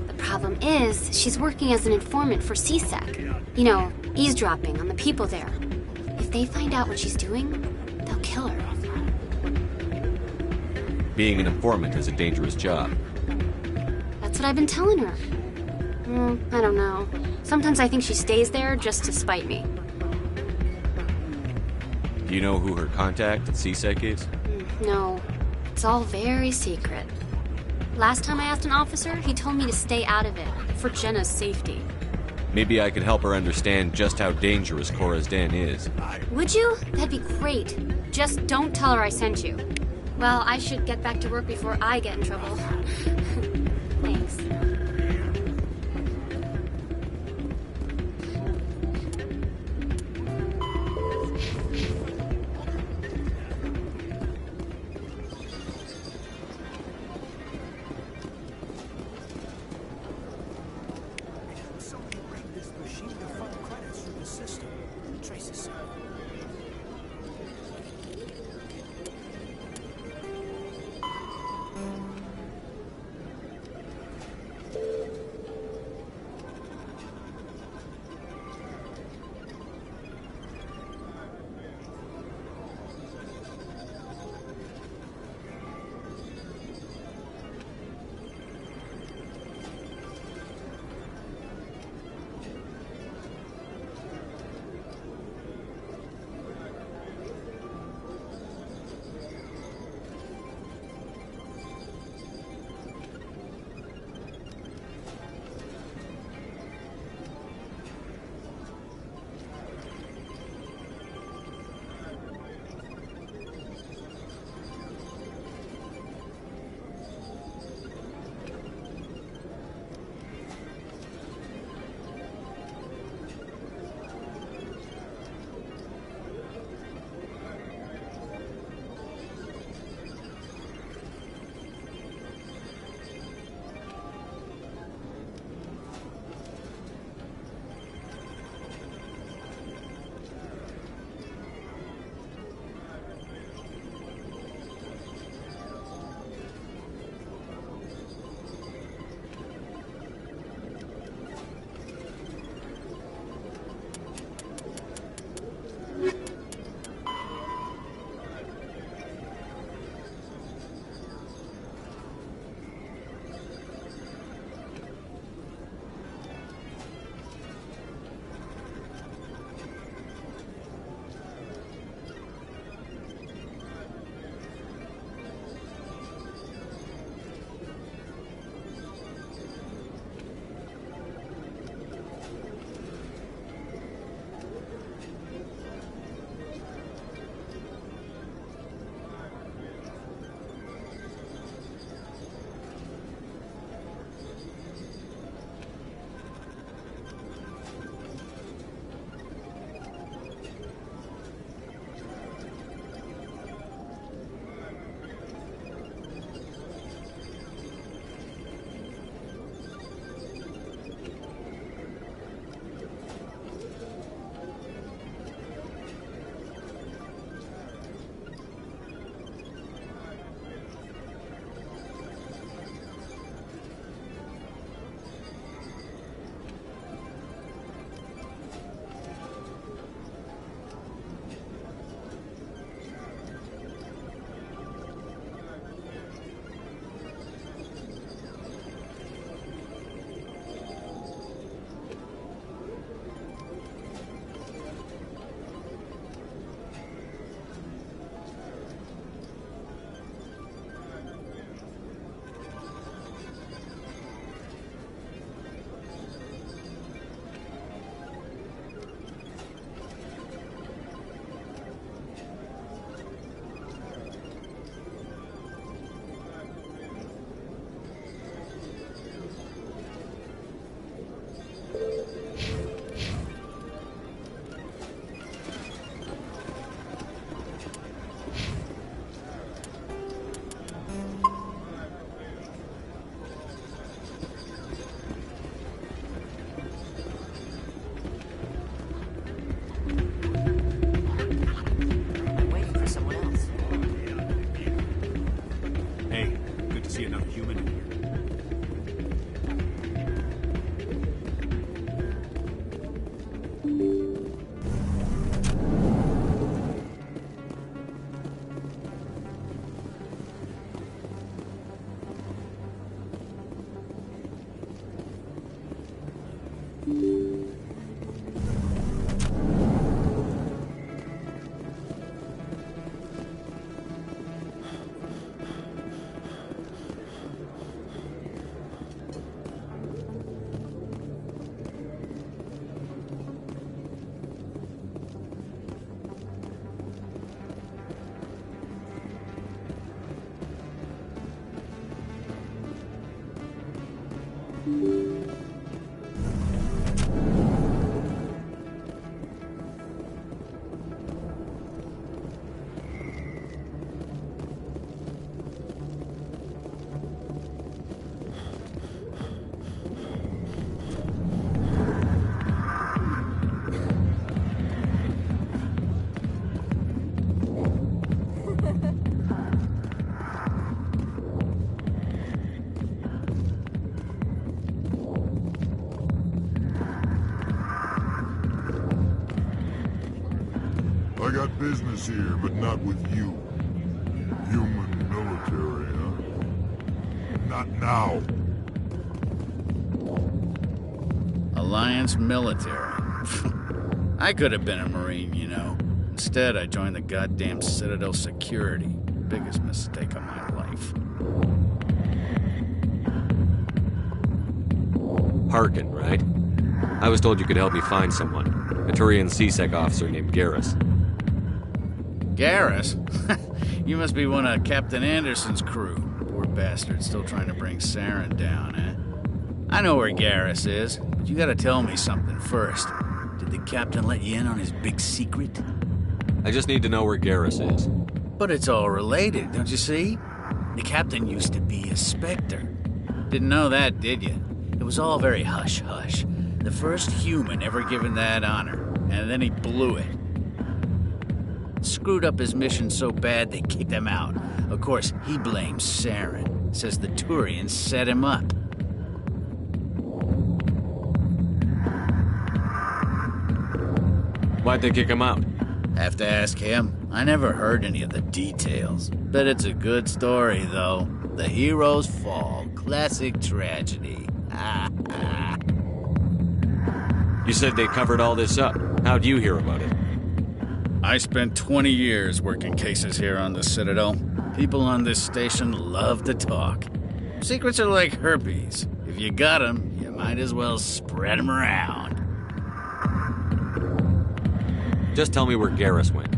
The problem is, she's working as an informant for CSEC. You know, eavesdropping on the people there. If they find out what she's doing, they'll kill her. Being an informant is a dangerous job. That's what I've been telling her. I don't know. Sometimes I think she stays there just to spite me. Do you know who her contact at CSEC is? No. It's all very secret. Last time I asked an officer, he told me to stay out of it, for Jenna's safety. Maybe I could help her understand just how dangerous Cora's Den is. Would you? That'd be great. Just don't tell her I sent you. Well, I should get back to work before I get in trouble. Thanks. I got business here, but not with you. Human military, huh? Not now. Alliance military. I could have been a Marine, you know. Instead, I joined the goddamn Citadel security. Biggest mistake of my life. Harkin, right? I was told you could help me find someone. A Turian CSEC officer named Garrus. Garrus? You must be one of Captain Anderson's crew. Poor bastard, still trying to bring Saren down, eh? I know where Garrus is, but you gotta tell me something first. Did the captain let you in on his big secret? I just need to know where Garrus is. But it's all related, don't you see? The captain used to be a Spectre. Didn't know that, did you? It was all very hush-hush. The first human ever given that honor, and then he blew it. Screwed up his mission so bad they kicked him out. Of course, he blames Saren. Says the Turians set him up. Why'd they kick him out? Have to ask him. I never heard any of the details. Bet it's a good story, though. The hero's fall. Classic tragedy. You said they covered all this up. How'd you hear about it? I spent 20 years working cases here on the Citadel. People on this station love to talk. Secrets are like herpes. If you got them, you might as well spread them around. Just tell me where Garrus went.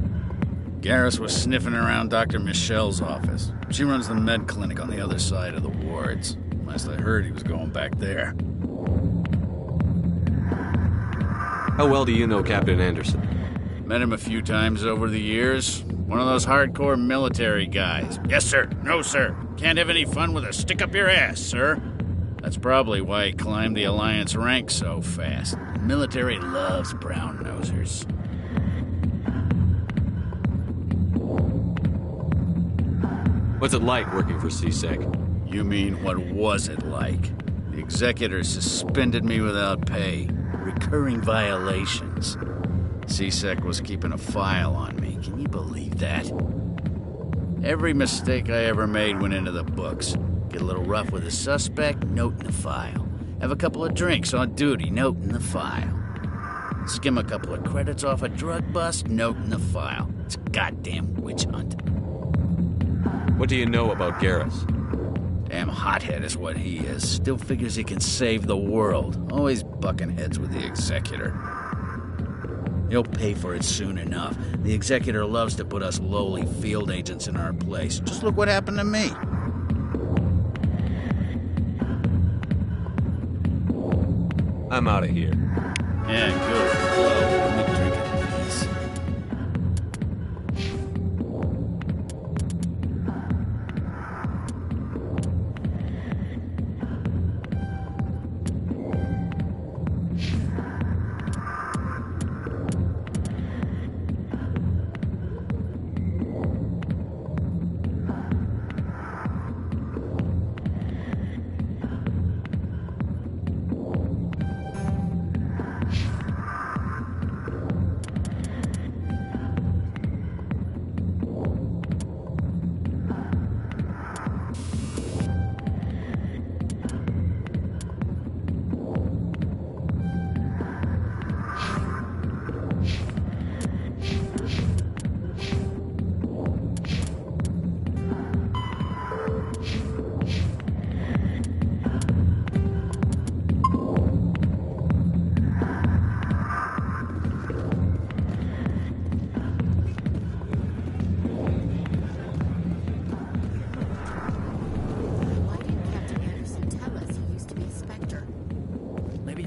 Garrus was sniffing around Dr. Michelle's office. She runs the med clinic on the other side of the wards. Last I heard, he was going back there. How well do you know Captain Anderson? Met him a few times over the years. One of those hardcore military guys. Yes, sir. No, sir. Can't have any fun with a stick up your ass, sir. That's probably why he climbed the Alliance ranks so fast. The military loves brown-nosers. What's it like working for CSEC? You mean, what was it like? The executor suspended me without pay. Recurring violations. CSEC was keeping a file on me. Can you believe that? Every mistake I ever made went into the books. Get a little rough with a suspect, note in the file. Have a couple of drinks on duty, note in the file. Skim a couple of credits off a drug bust, note in the file. It's a goddamn witch hunt. What do you know about Garrus? Damn hothead is what he is. Still figures he can save the world. Always bucking heads with the executor. He'll pay for it soon enough. The executor loves to put us lowly field agents in our place. Just look what happened to me. I'm out of here. Yeah, good. Let me drink it, please.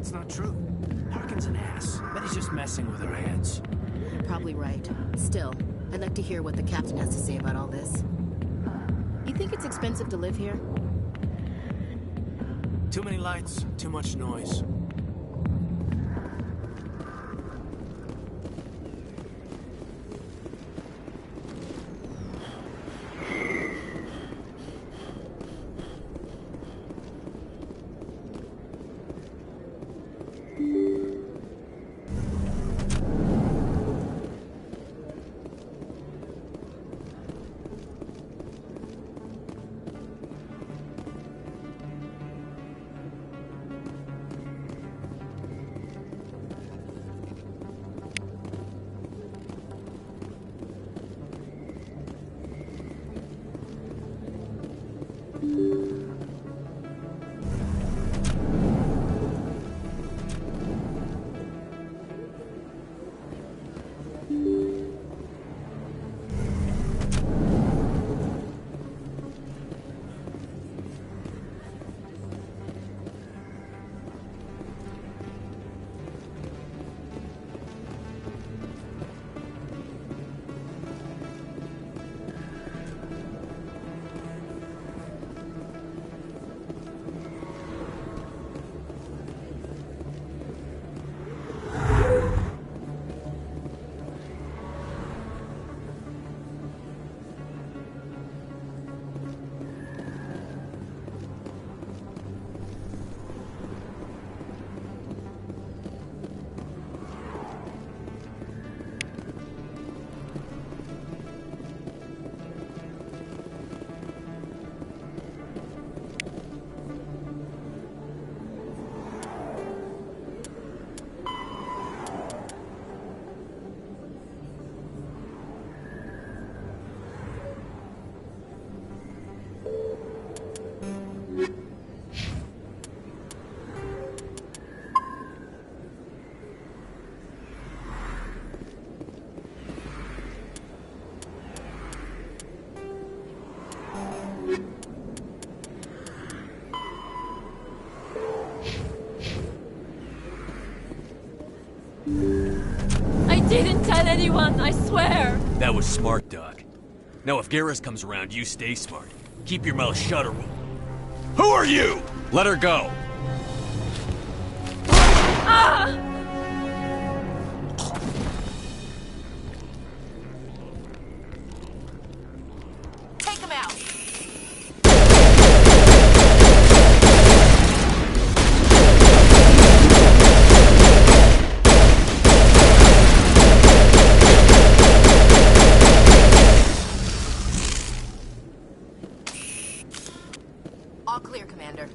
That's not true. Harkin's an ass. Bet he's just messing with our heads. You're probably right. Still, I'd like to hear what the captain has to say about all this. You think it's expensive to live here? Too many lights, too much noise. Didn't tell anyone, I swear! That was smart, Doc. Now if Garrus comes around, you stay smart. Keep your mouth shut or we'll... Who are you? Let her go! Ah! Take him out! All clear, Commander.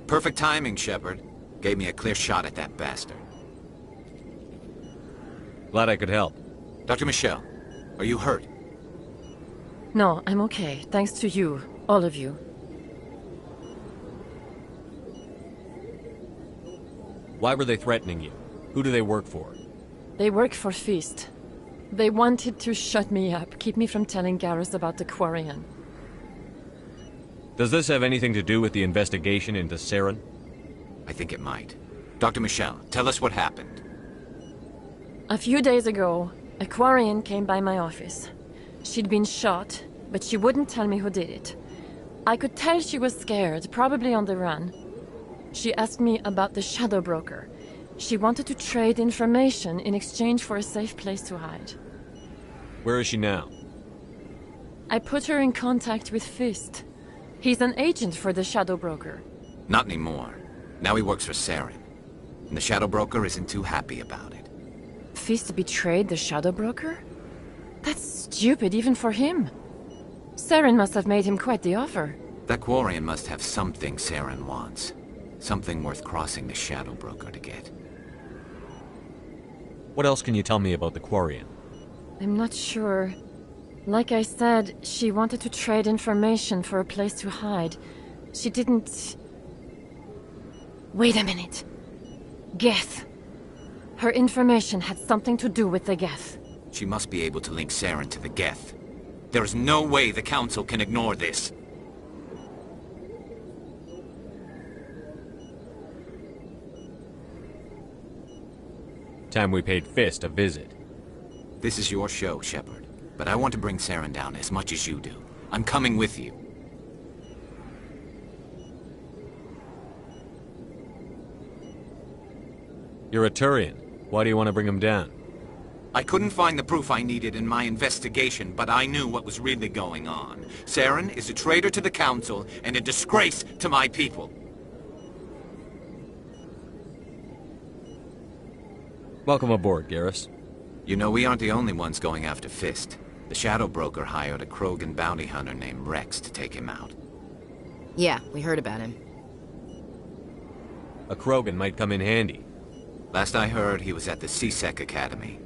Perfect timing, Shepard. Gave me a clear shot at that bastard. Glad I could help. Dr. Michelle, are you hurt? No, I'm okay. Thanks to you. All of you. Why were they threatening you? Who do they work for? They work for Feast. They wanted to shut me up, keep me from telling Garrus about the Quarian. Does this have anything to do with the investigation into Saren? I think it might. Dr. Michelle, tell us what happened. A few days ago, a Quarian came by my office. She'd been shot, but she wouldn't tell me who did it. I could tell she was scared, probably on the run. She asked me about the Shadow Broker. She wanted to trade information in exchange for a safe place to hide. Where is she now? I put her in contact with Fist. He's an agent for the Shadow Broker. Not anymore. Now he works for Saren. And the Shadow Broker isn't too happy about it. Fist betrayed the Shadow Broker? That's stupid even for him. Saren must have made him quite the offer. That Quarian must have something Saren wants. Something worth crossing the Shadow Broker to get. What else can you tell me about the Quarian? I'm not sure. Like I said, she wanted to trade information for a place to hide. She didn't... Wait a minute. Geth. Her information had something to do with the Geth. She must be able to link Saren to the Geth. There is no way the Council can ignore this. Time we paid Fist a visit. This is your show, Shepard. But I want to bring Saren down as much as you do. I'm coming with you. You're a Turian. Why do you want to bring him down? I couldn't find the proof I needed in my investigation, but I knew what was really going on. Saren is a traitor to the Council and a disgrace to my people. Welcome aboard, Garrus. You know, we aren't the only ones going after Fist. The Shadow Broker hired a Krogan bounty hunter named Rex to take him out. Yeah, we heard about him. A Krogan might come in handy. Last I heard, he was at the CSEC Academy.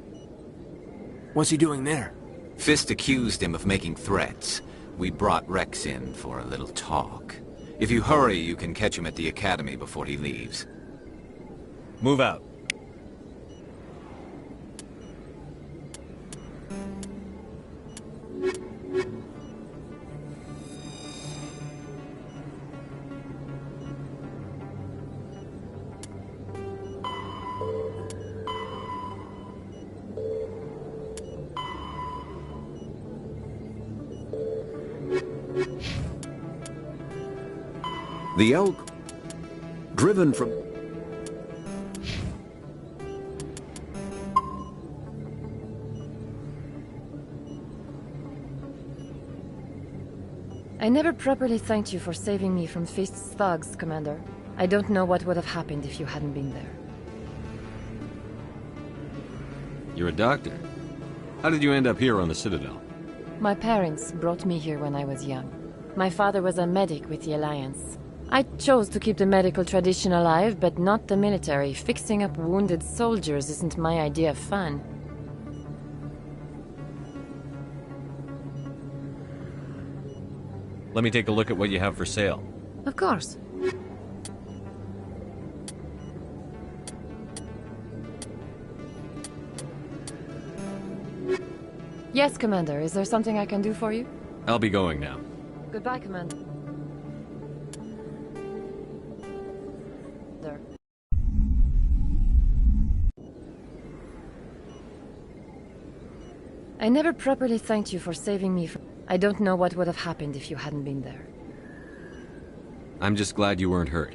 What's he doing there? Fist accused him of making threats. We brought Rex in for a little talk. If you hurry, you can catch him at the Academy before he leaves. Move out. The elk, driven from... I never properly thanked you for saving me from Fist's thugs, Commander. I don't know what would have happened if you hadn't been there. You're a doctor. How did you end up here on the Citadel? My parents brought me here when I was young. My father was a medic with the Alliance. I chose to keep the medical tradition alive, but not the military. Fixing up wounded soldiers isn't my idea of fun. Let me take a look at what you have for sale. Of course. Yes, Commander. Is there something I can do for you? I'll be going now. Goodbye, Commander. I never properly thanked you for saving me from... I don't know what would have happened if you hadn't been there. I'm just glad you weren't hurt.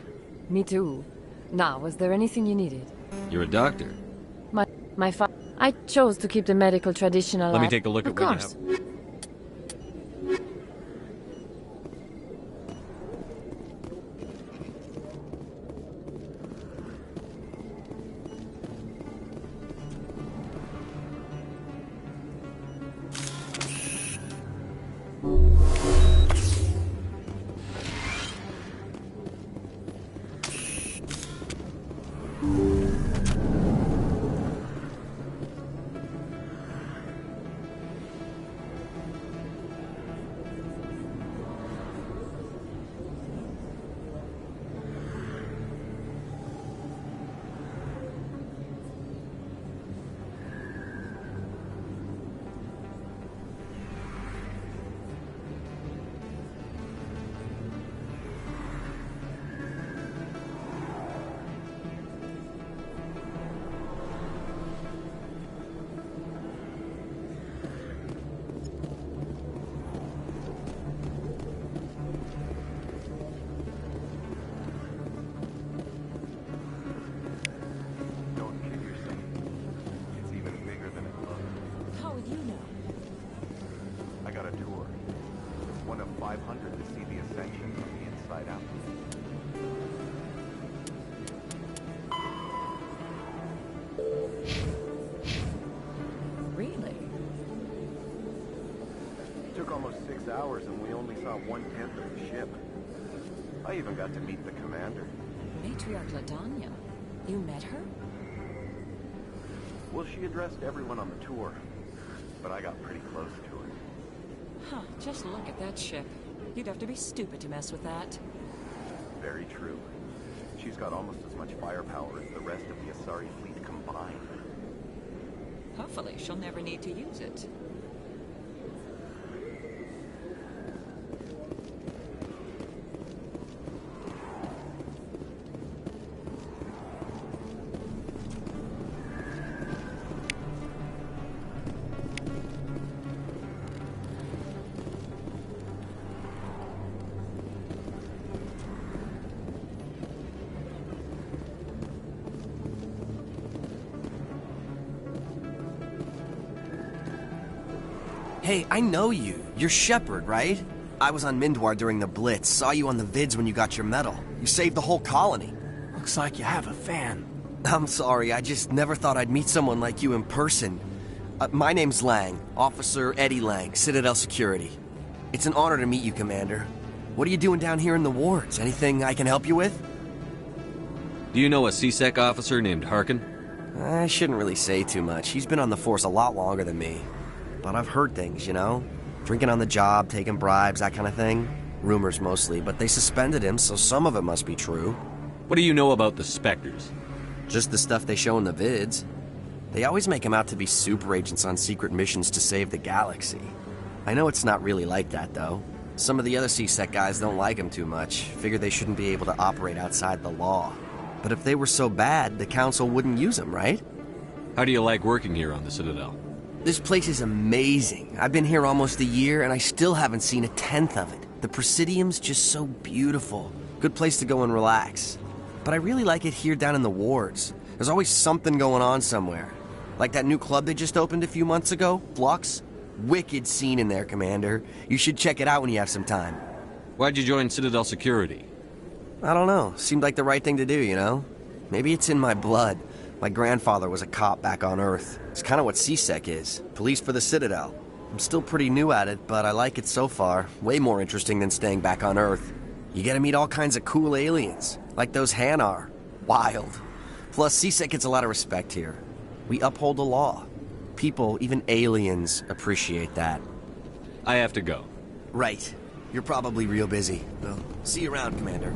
Me too. Now, was there anything you needed? You're a doctor. My father... I chose to keep the medical tradition alive. Let me take a look at what you have. Hours and we only saw 1/10 of the ship. I even got to meet the commander. Matriarch Ladanya. You met her? Well, she addressed everyone on the tour, but I got pretty close to her. Huh, just look at that ship. You'd have to be stupid to mess with that. Very true. She's got almost as much firepower as the rest of the Asari fleet combined. Hopefully, she'll never need to use it. Hey, I know you. You're Shepard, right? I was on Mindwar during the Blitz. Saw you on the vids when you got your medal. You saved the whole colony. Looks like you have a fan. I'm sorry, I just never thought I'd meet someone like you in person. My name's Lang, Officer Eddie Lang, Citadel Security. It's an honor to meet you, Commander. What are you doing down here in the wards? Anything I can help you with? Do you know a CSEC officer named Harkin? I shouldn't really say too much. He's been on the force a lot longer than me. But I've heard things, you know? Drinking on the job, taking bribes, that kind of thing. Rumors mostly, but they suspended him, so some of it must be true. What do you know about the Spectres? Just the stuff they show in the vids. They always make him out to be super agents on secret missions to save the galaxy. I know it's not really like that, though. Some of the other CSEC guys don't like him too much, figure they shouldn't be able to operate outside the law. But if they were so bad, the Council wouldn't use him, right? How do you like working here on the Citadel? This place is amazing. I've been here almost a year, and I still haven't seen a tenth of it. The Presidium's just so beautiful. Good place to go and relax. But I really like it here down in the wards. There's always something going on somewhere. Like that new club they just opened a few months ago, Flux. Wicked scene in there, Commander. You should check it out when you have some time. Why'd you join Citadel Security? I don't know. Seemed like the right thing to do, you know? Maybe it's in my blood. My grandfather was a cop back on Earth. It's kind of what CSEC is. Police for the Citadel. I'm still pretty new at it, but I like it so far. Way more interesting than staying back on Earth. You get to meet all kinds of cool aliens, like those Hanar. Wild. Plus, CSEC gets a lot of respect here. We uphold the law. People, even aliens, appreciate that. I have to go. Right. You're probably real busy. Well, see you around, Commander.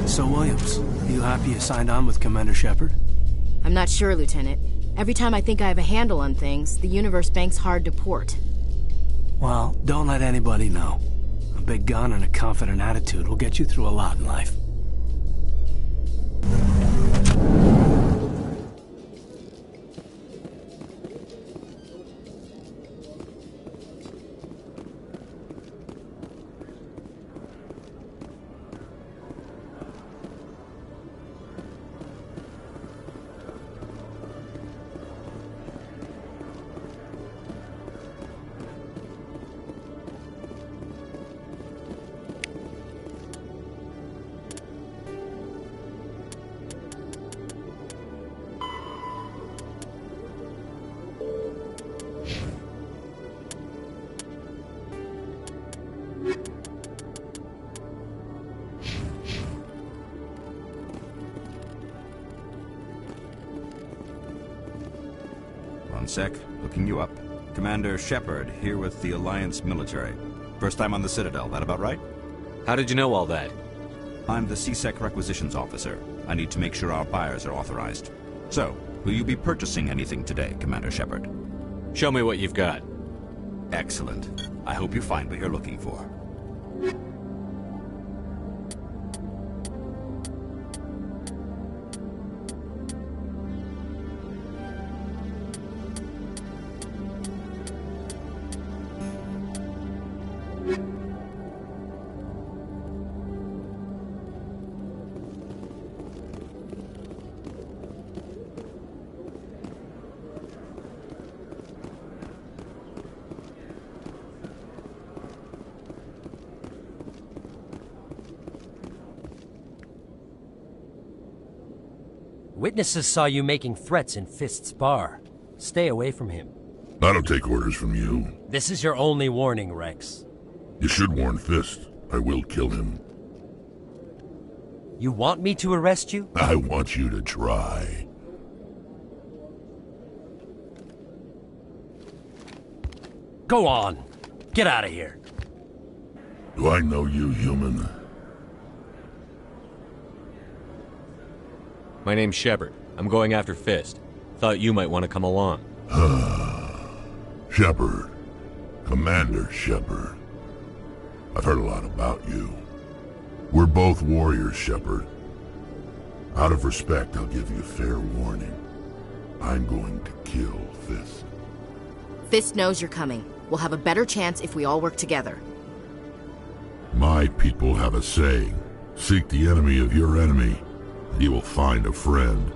So, Williams, you happy you signed on with Commander Shepard? I'm not sure, Lieutenant. Every time I think I have a handle on things, the universe banks hard to port. Well, don't let anybody know. A big gun and a confident attitude will get you through a lot in life. One sec, looking you up. Commander Shepard, here with the Alliance military. First time on the Citadel, that about right? How did you know all that? I'm the CSEC requisitions officer. I need to make sure our buyers are authorized. So, will you be purchasing anything today, Commander Shepard? Show me what you've got. Excellent. I hope you find what you're looking for. Witnesses saw you making threats in Fist's bar. Stay away from him. I don't take orders from you. This is your only warning, Rex. You should warn Fist. I will kill him. You want me to arrest you? I want you to try. Go on. Get out of here. Do I know you, human? My name's Shepard. I'm going after Fist. Thought you might want to come along. Shepard. Commander Shepard. I've heard a lot about you. We're both warriors, Shepard. Out of respect, I'll give you fair warning. I'm going to kill Fist. Fist knows you're coming. We'll have a better chance if we all work together. My people have a saying. Seek the enemy of your enemy, and you will find a friend.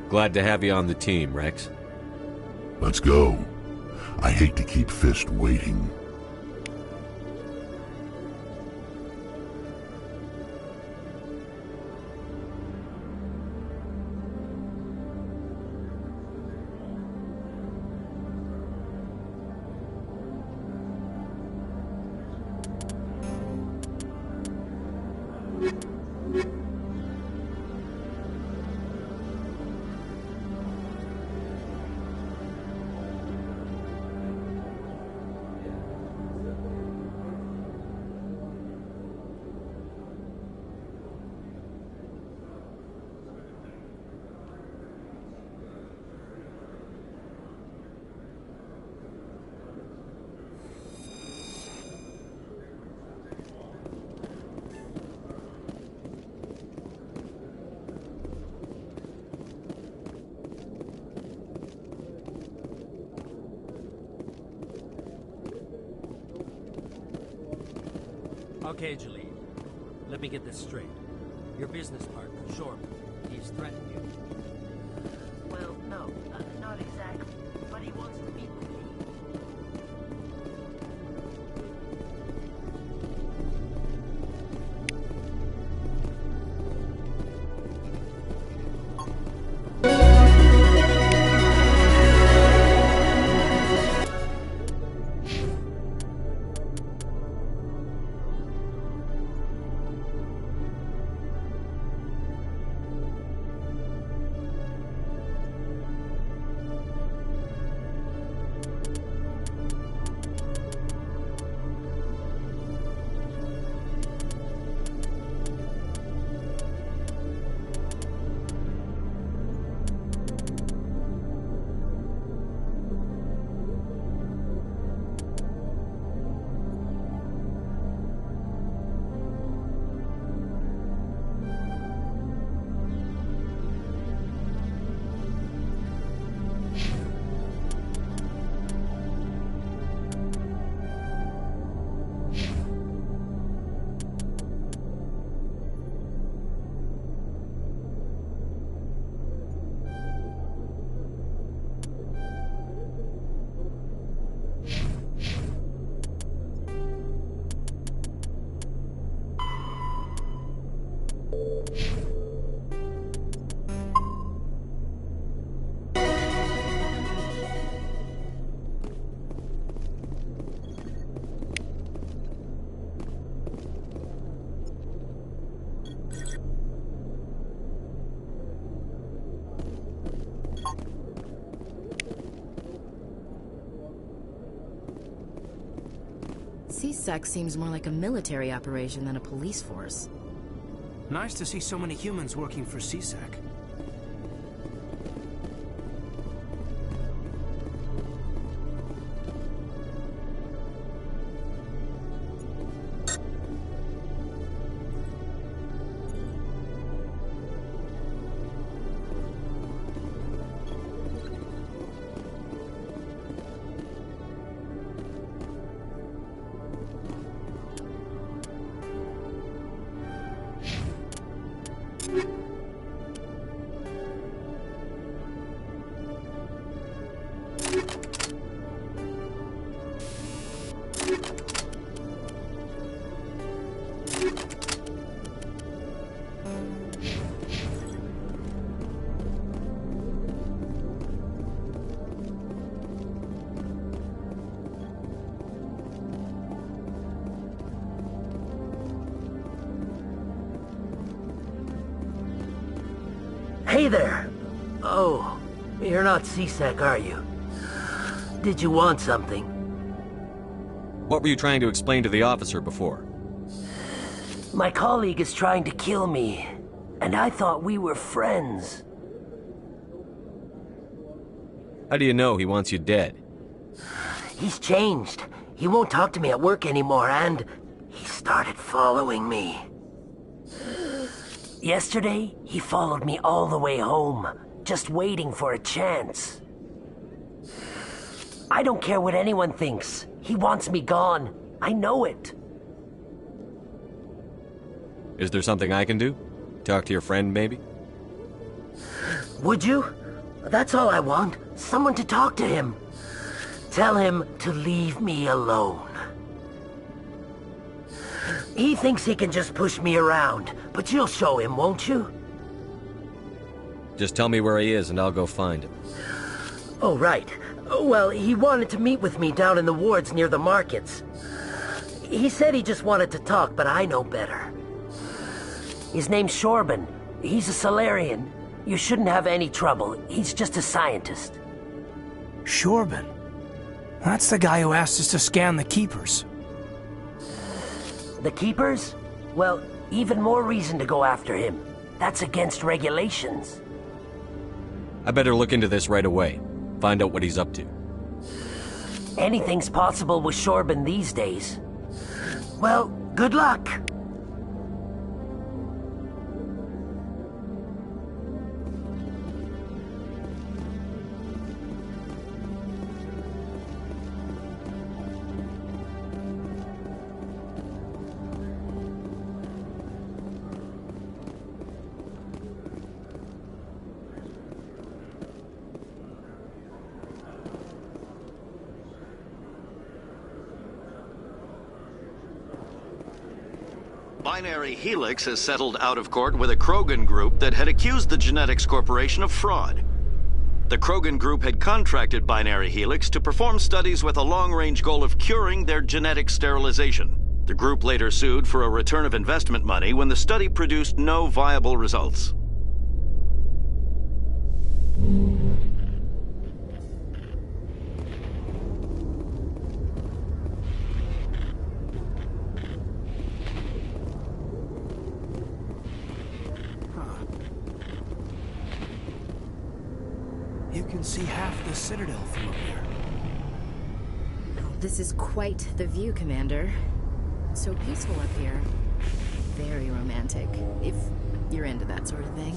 Glad to have you on the team, Rex. Let's go. I hate to keep Fist waiting. Okay, Jaleel. Let me get this straight. Your business partner, Shorman, he's threatened you. Well, no, not exactly. But he wants to meet with me. CSEC seems more like a military operation than a police force. Nice to see so many humans working for CSEC. Hey there! Oh, you're not CSEC, are you? Did you want something? What were you trying to explain to the officer before? My colleague is trying to kill me, and I thought we were friends. How do you know he wants you dead? He's changed. He won't talk to me at work anymore, and he started following me. Yesterday, he followed me all the way home, just waiting for a chance. I don't care what anyone thinks. He wants me gone. I know it. Is there something I can do? Talk to your friend, maybe? Would you? That's all I want. Someone to talk to him. Tell him to leave me alone. He thinks he can just push me around, but you'll show him, won't you? Just tell me where he is and I'll go find him. Oh, right. Well, he wanted to meet with me down in the wards near the markets. He said he just wanted to talk, but I know better. His name's Shorban. He's a Solarian. You shouldn't have any trouble. He's just a scientist. Shorban? That's the guy who asked us to scan the Keepers. The Keepers? Well, even more reason to go after him. That's against regulations. I better look into this right away. Find out what he's up to. Anything's possible with Shorban these days. Well, good luck. Binary Helix has settled out of court with a Krogan group that had accused the Genetics Corporation of fraud. The Krogan group had contracted Binary Helix to perform studies with a long-range goal of curing their genetic sterilization. The group later sued for a return of investment money when the study produced no viable results. You can see half the Citadel from up here. This is quite the view, Commander. So peaceful up here. Very romantic, if you're into that sort of thing.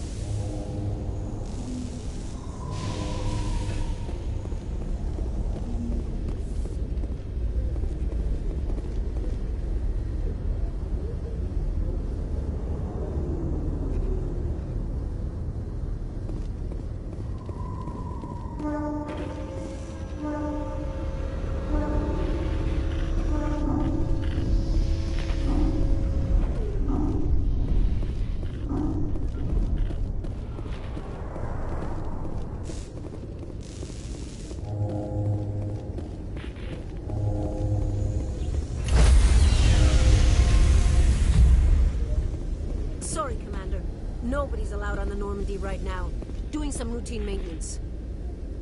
Sorry, Commander. Nobody's allowed on the Normandy right now. Doing some routine maintenance.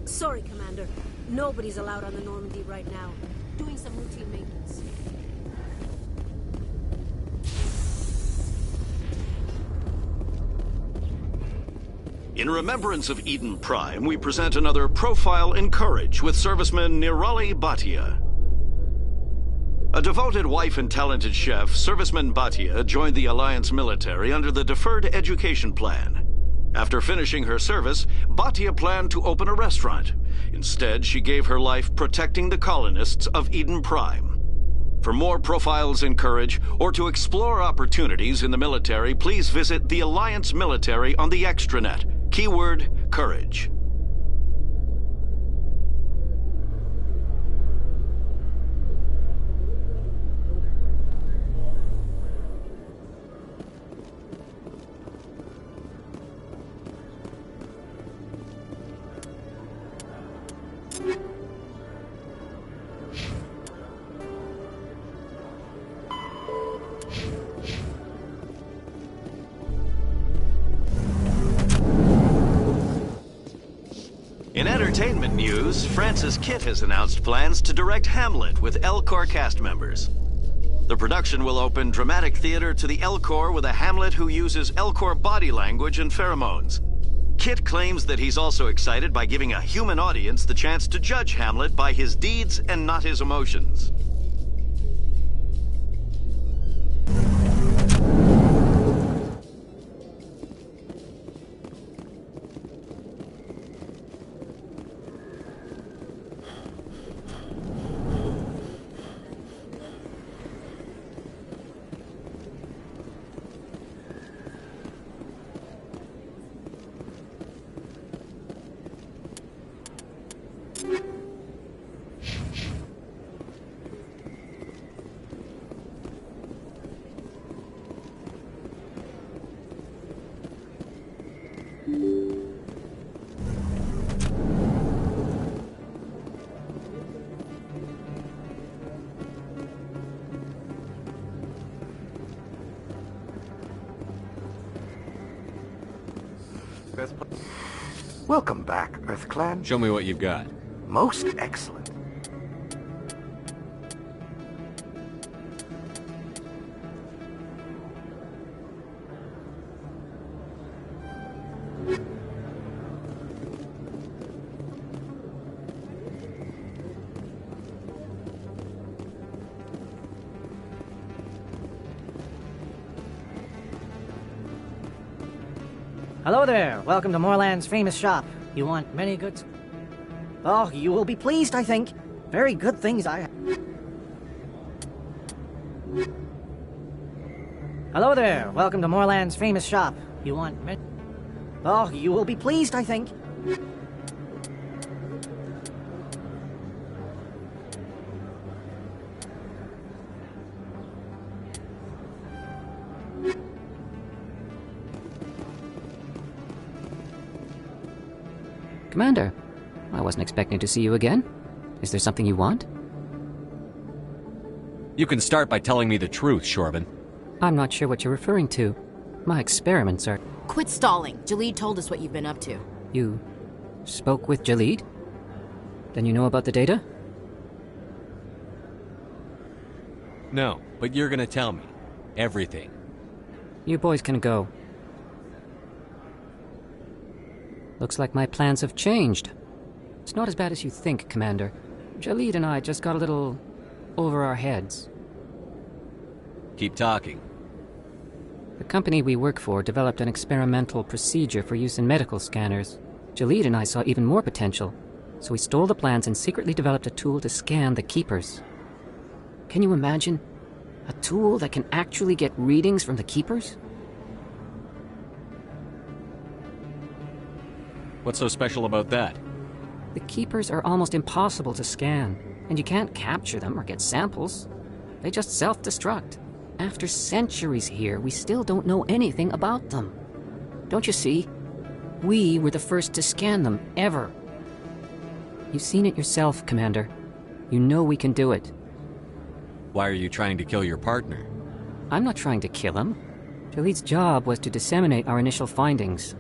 Sorry, Commander. Nobody's allowed on the Normandy right now. Doing some routine maintenance. In remembrance of Eden Prime, we present another Profile in Courage with serviceman Nirali Bhatia. A devoted wife and talented chef, Serviceman Bhatia joined the Alliance military under the Deferred Education Plan. After finishing her service, Bhatia planned to open a restaurant. Instead, she gave her life protecting the colonists of Eden Prime. For more Profiles in Courage, or to explore opportunities in the military, please visit the Alliance military on the extranet. Keyword, Courage. entertainment news, Francis Kitt has announced plans to direct Hamlet with L-Corps cast members. The production will open dramatic theater to the L-Corps with a Hamlet who uses L-Corps body language and pheromones. Kitt claims that he's also excited by giving a human audience the chance to judge Hamlet by his deeds and not his emotions. Welcome back, Earth Clan. Show me what you've got. Most excellent. Hello there. Welcome to Moorland's famous shop. You want many goods? Oh, you will be pleased, I think. Very good things I have. Hello there. Welcome to Moorland's famous shop. You want many... Oh, you will be pleased, I think. Commander, I wasn't expecting to see you again. Is there something you want? You can start by telling me the truth, Shorban. I'm not sure what you're referring to. My experiments are... Quit stalling. Jalid told us what you've been up to. You spoke with Jalid? Then you know about the data? No, but you're gonna tell me. Everything. You boys can go. Looks like my plans have changed. It's not as bad as you think, Commander. Jalid and I just got a little over our heads. Keep talking. The company we work for developed an experimental procedure for use in medical scanners. Jalid and I saw even more potential, so we stole the plans and secretly developed a tool to scan the Keepers. Can you imagine? A tool that can actually get readings from the Keepers? What's so special about that? The Keepers are almost impossible to scan, and you can't capture them or get samples. They just self-destruct. After centuries here, we still don't know anything about them. Don't you see? We were the first to scan them, ever. You've seen it yourself, Commander. You know we can do it. Why are you trying to kill your partner? I'm not trying to kill him. Jalid's job was to disseminate our initial findings.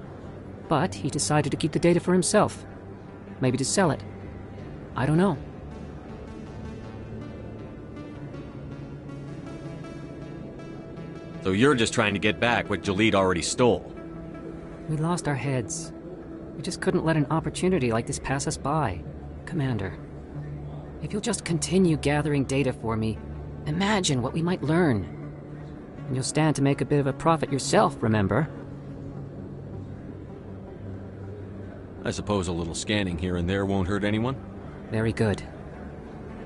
But he decided to keep the data for himself. Maybe to sell it. I don't know. So you're just trying to get back what Jalid already stole? We lost our heads. We just couldn't let an opportunity like this pass us by. Commander, if you'll just continue gathering data for me, imagine what we might learn. And you'll stand to make a bit of a profit yourself, remember? I suppose a little scanning here and there won't hurt anyone? Very good.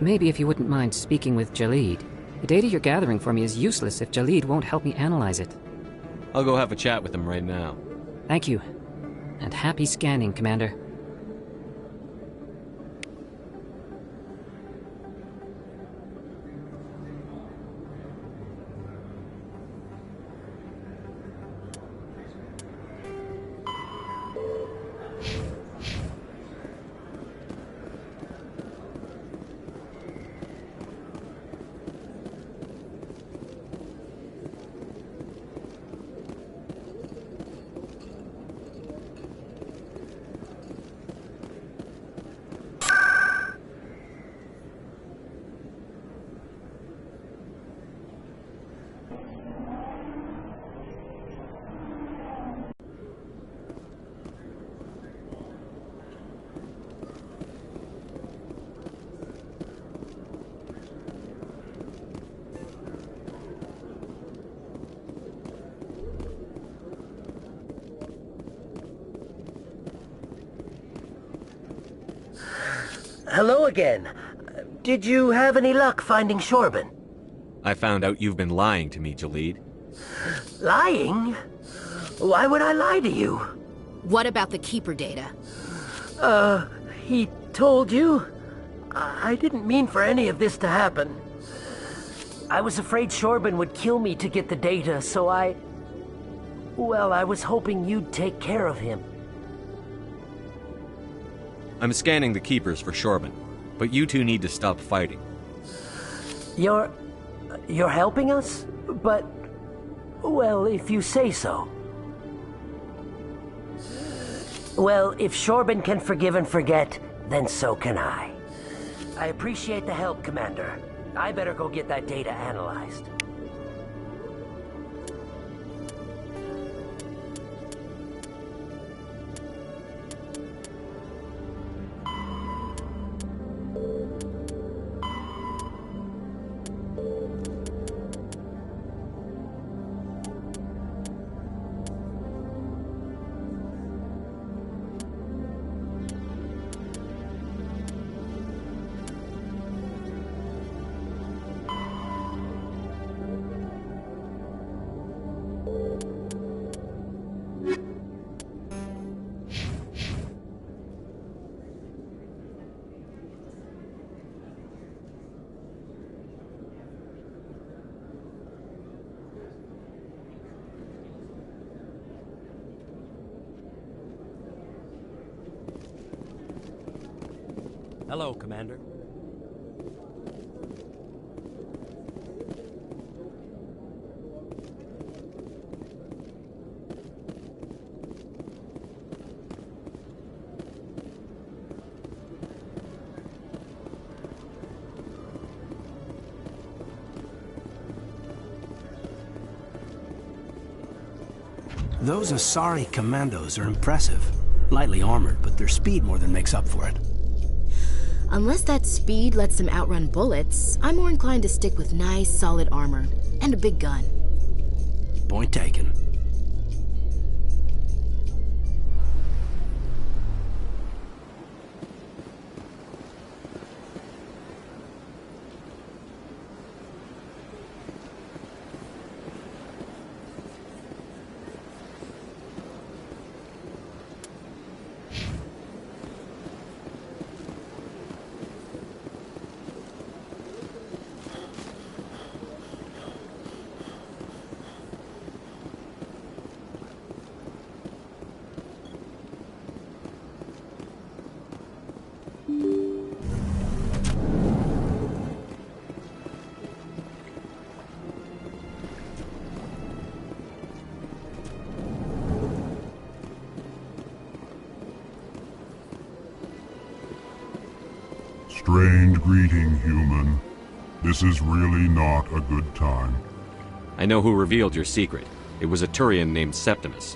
Maybe if you wouldn't mind speaking with Jalid. The data you're gathering for me is useless if Jalid won't help me analyze it. I'll go have a chat with him right now. Thank you. And happy scanning, Commander. hello again. Did you have any luck finding Shorben? I found out you've been lying to me, Jalid. Lying? Why would I lie to you? What about the Keeper data? He told you? I didn't mean for any of this to happen. I was afraid Shorben would kill me to get the data, so well, I was hoping you'd take care of him. I'm scanning the keepers for Shorben, but you two need to stop fighting. You're helping us? But, well, if you say so. Well, if Shorben can forgive and forget, then so can I. I appreciate the help, Commander. I better go get that data analyzed. Hello, Commander. Those Asari commandos are impressive. Lightly armored, but their speed more than makes up for it. Unless that speed lets them outrun bullets, I'm more inclined to stick with nice, solid armor and a big gun. Point taken. Strange greeting, human. This is really not a good time. I know who revealed your secret. It was a Turian named Septimus.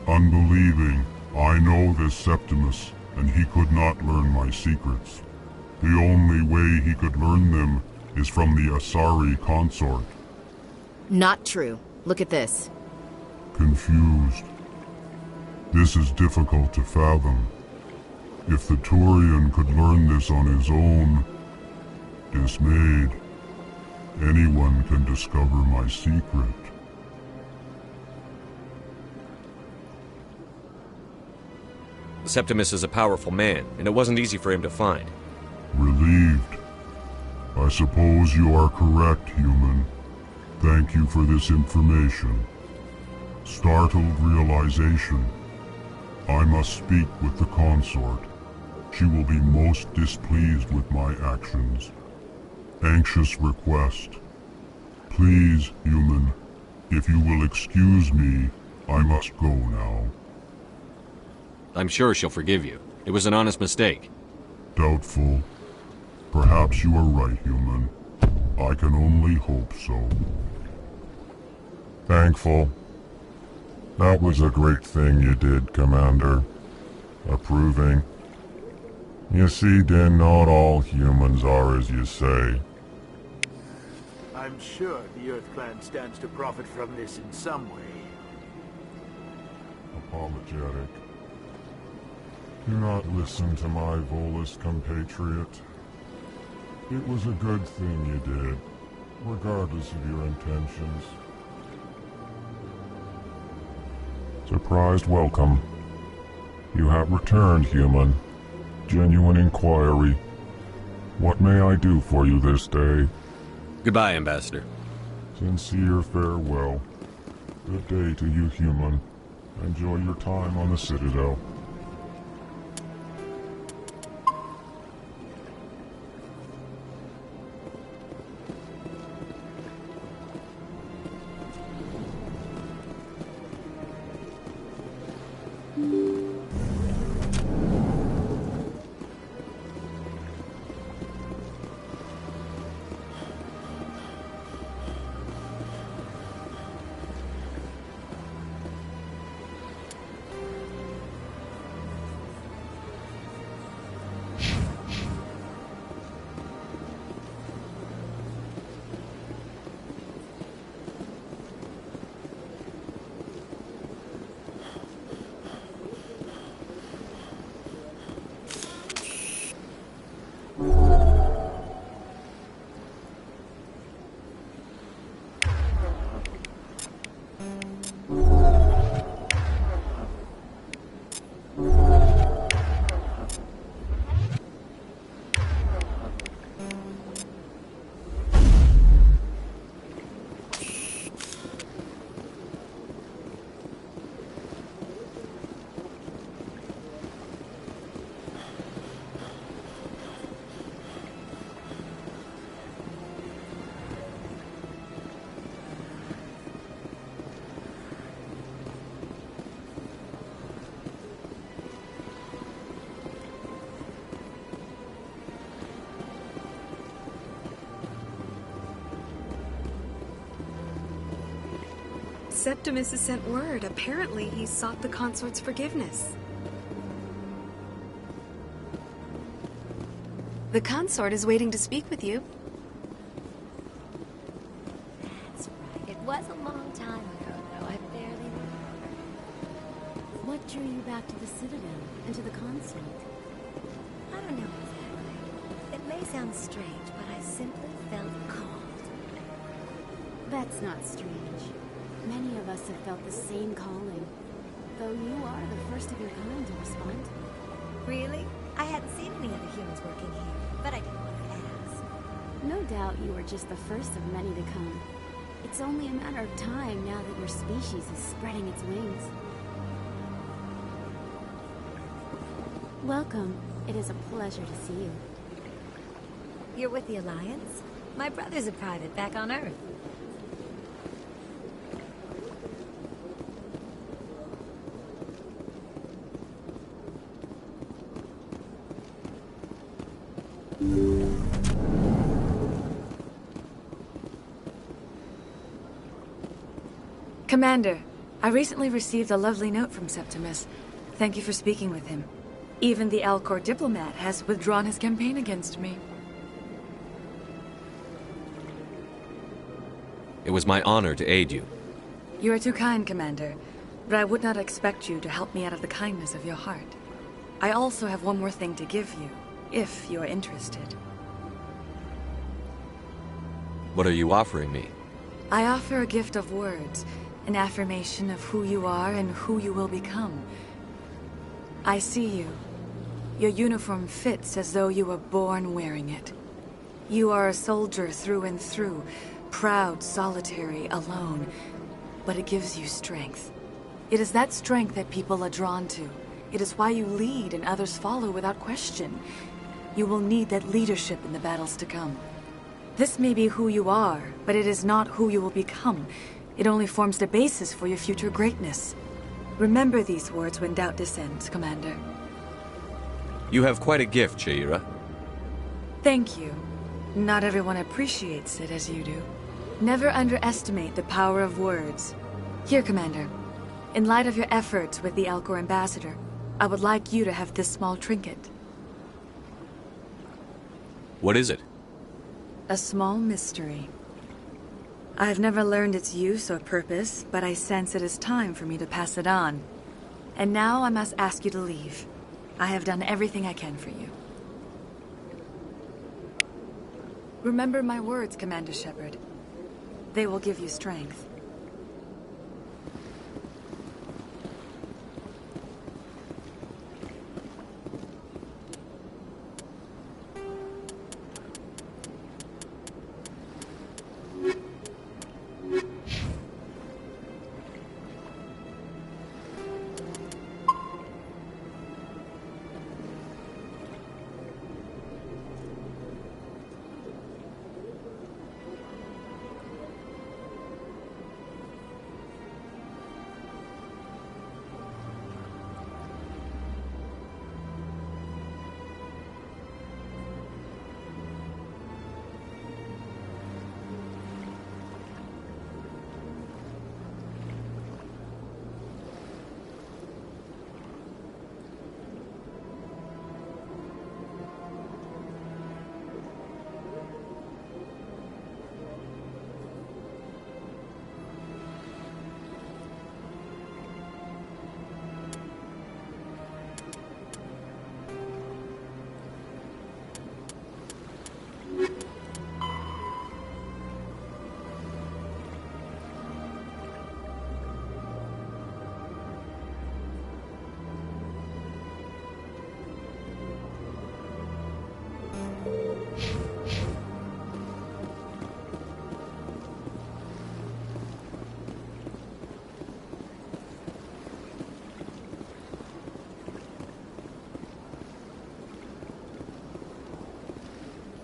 Unbelieving. I know this Septimus, and he could not learn my secrets. The only way he could learn them is from the Asari consort. Not true. Look at this. Confused. This is difficult to fathom. If the Turian could learn this on his own, dismayed, anyone can discover my secret. Septimus is a powerful man, and it wasn't easy for him to find. Relieved. I suppose you are correct, human. Thank you for this information. Startled realization. I must speak with the consort. She will be most displeased with my actions. Anxious request. Please, human, if you will excuse me, I must go now. I'm sure she'll forgive you. It was an honest mistake. Doubtful. Perhaps you are right, human. I can only hope so. Thankful. That was a great thing you did, Commander. Approving. You see, then, not all humans are as you say. I'm sure the Earth Clan stands to profit from this in some way. Apologetic. Do not listen to my Volus compatriot. It was a good thing you did, regardless of your intentions. Surprised welcome. You have returned, human. Genuine inquiry. What may I do for you this day? Goodbye, Ambassador. Sincere farewell. Good day to you, human. Enjoy your time on the Citadel. Septimus has sent word. Apparently, he sought the consort's forgiveness. The consort is waiting to speak with you. That's right. It was a long time ago, though. I barely remember. What drew you back to the Citadel and to the consort? I don't know exactly. It may sound strange, but I simply felt called. That's not strange. Many of us have felt the same calling, though you are the first of your kind to respond. Really? I hadn't seen any other humans working here, but I didn't want to ask. No doubt you are just the first of many to come. It's only a matter of time now that your species is spreading its wings. Welcome. It is a pleasure to see you. You're with the Alliance? My brother's a private back on Earth. Commander, I recently received a lovely note from Septimus. Thank you for speaking with him. Even the Alcor diplomat has withdrawn his campaign against me. It was my honor to aid you. You are too kind, Commander, but I would not expect you to help me out of the kindness of your heart. I also have one more thing to give you, if you are interested. What are you offering me? I offer a gift of words, an affirmation of who you are and who you will become. I see you. Your uniform fits as though you were born wearing it. You are a soldier through and through, proud, solitary, alone, but it gives you strength. It is that strength that people are drawn to. It is why you lead and others follow without question. You will need that leadership in the battles to come. This may be who you are, but it is not who you will become. It only forms the basis for your future greatness. Remember these words when doubt descends, Commander. You have quite a gift, Shaira. Thank you. Not everyone appreciates it as you do. Never underestimate the power of words. Here, Commander. In light of your efforts with the Alcor ambassador, I would like you to have this small trinket. What is it? A small mystery. I have never learned its use or purpose, but I sense it is time for me to pass it on. And now I must ask you to leave. I have done everything I can for you. Remember my words, Commander Shepard. They will give you strength.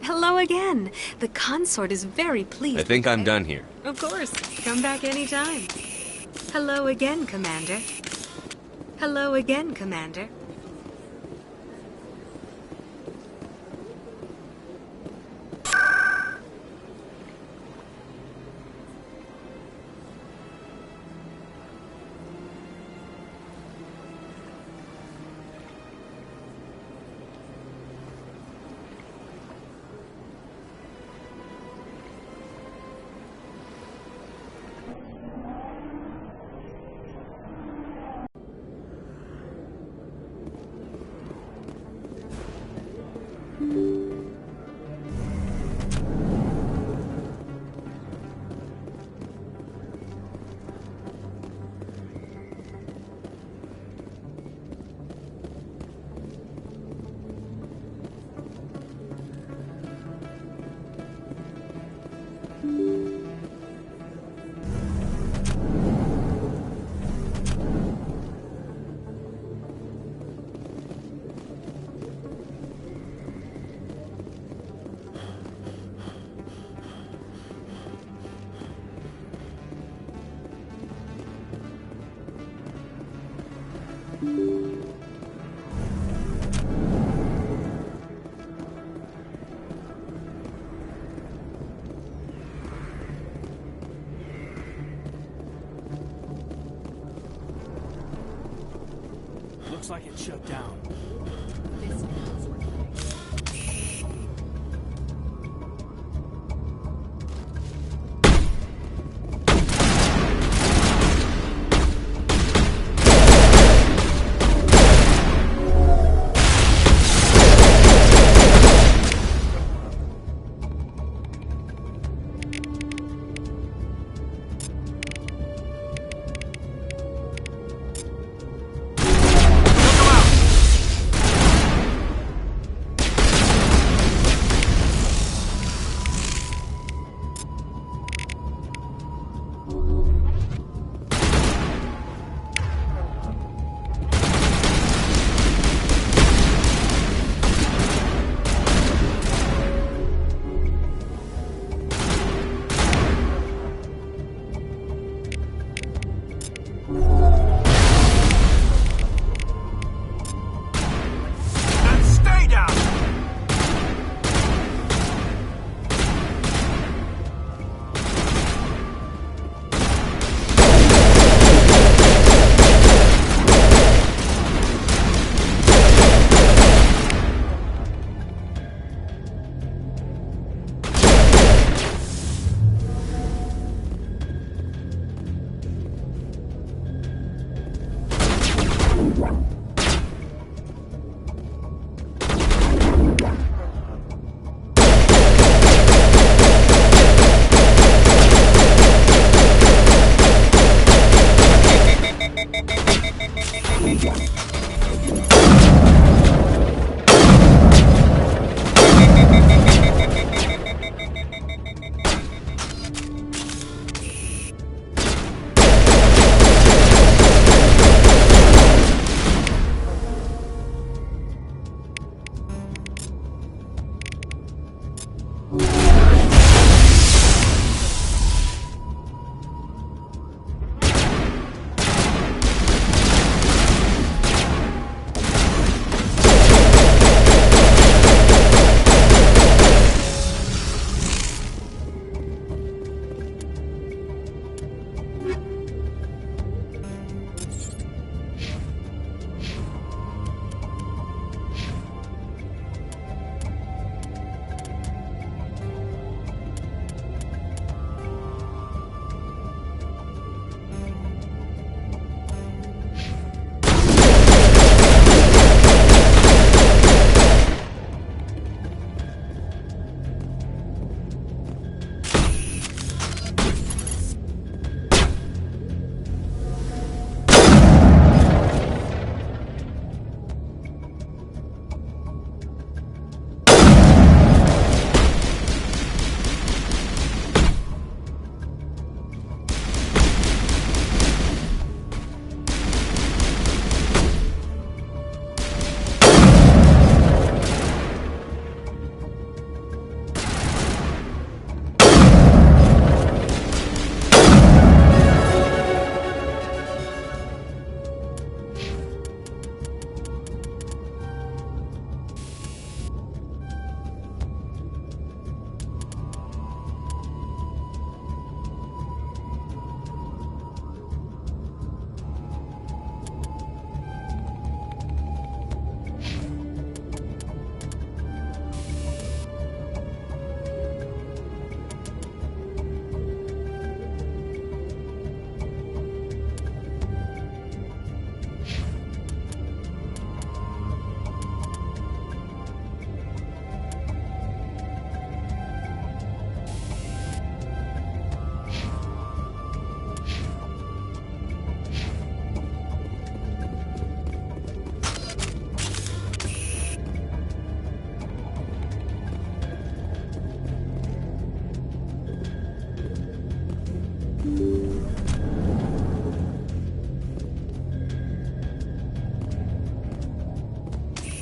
Hello again. The consort is very pleased. I think I'm done here. Of course. Come back anytime. Hello again, Commander. Hello again, Commander. Looks like it shut down.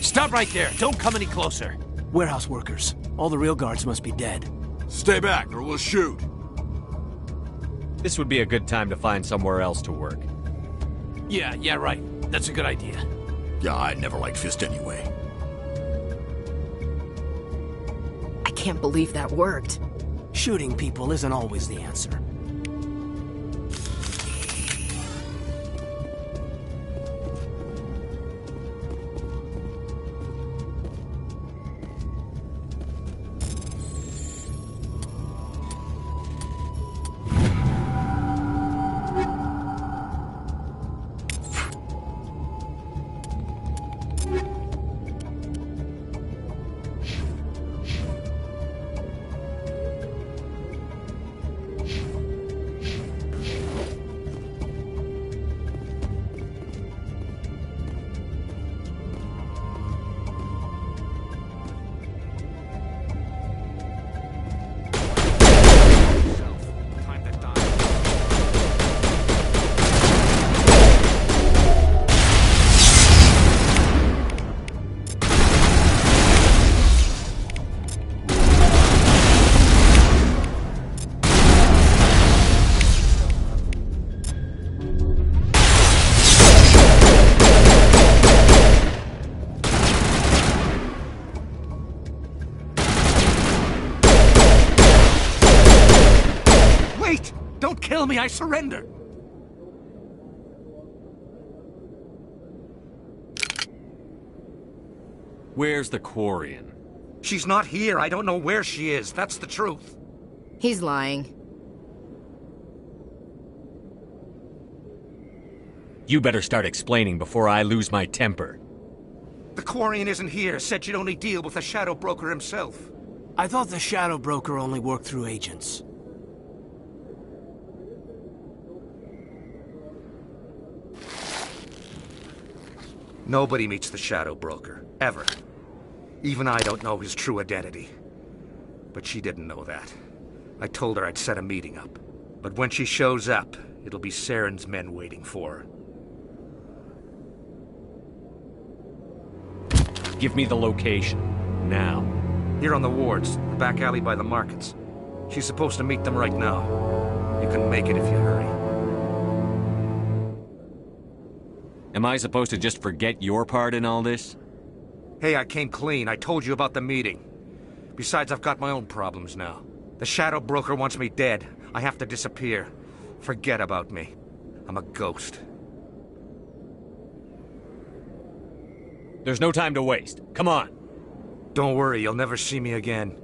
Stop right there. Don't come any closer. Warehouse workers. All the real guards must be dead. Stay back or we'll shoot. This would be a good time to find somewhere else to work. Yeah, right. That's a good idea. Yeah, I never liked Fist anyway. I can't believe that worked. Shooting people isn't always the answer. Kill me, I surrender! Where's the Quarian? She's not here. I don't know where she is. That's the truth. He's lying. You better start explaining before I lose my temper. The Quarian isn't here. Said she'd only deal with the Shadow Broker himself. I thought the Shadow Broker only worked through agents. Nobody meets the Shadow Broker, ever. Even I don't know his true identity. But she didn't know that. I told her I'd set a meeting up. But when she shows up, it'll be Saren's men waiting for her. Give me the location. Now. Here on the wards, the back alley by the markets. She's supposed to meet them right now. You can make it if you hurry. Am I supposed to just forget your part in all this? Hey, I came clean. I told you about the meeting. Besides, I've got my own problems now. The Shadow Broker wants me dead. I have to disappear. Forget about me. I'm a ghost. There's no time to waste. Come on. Don't worry, you'll never see me again.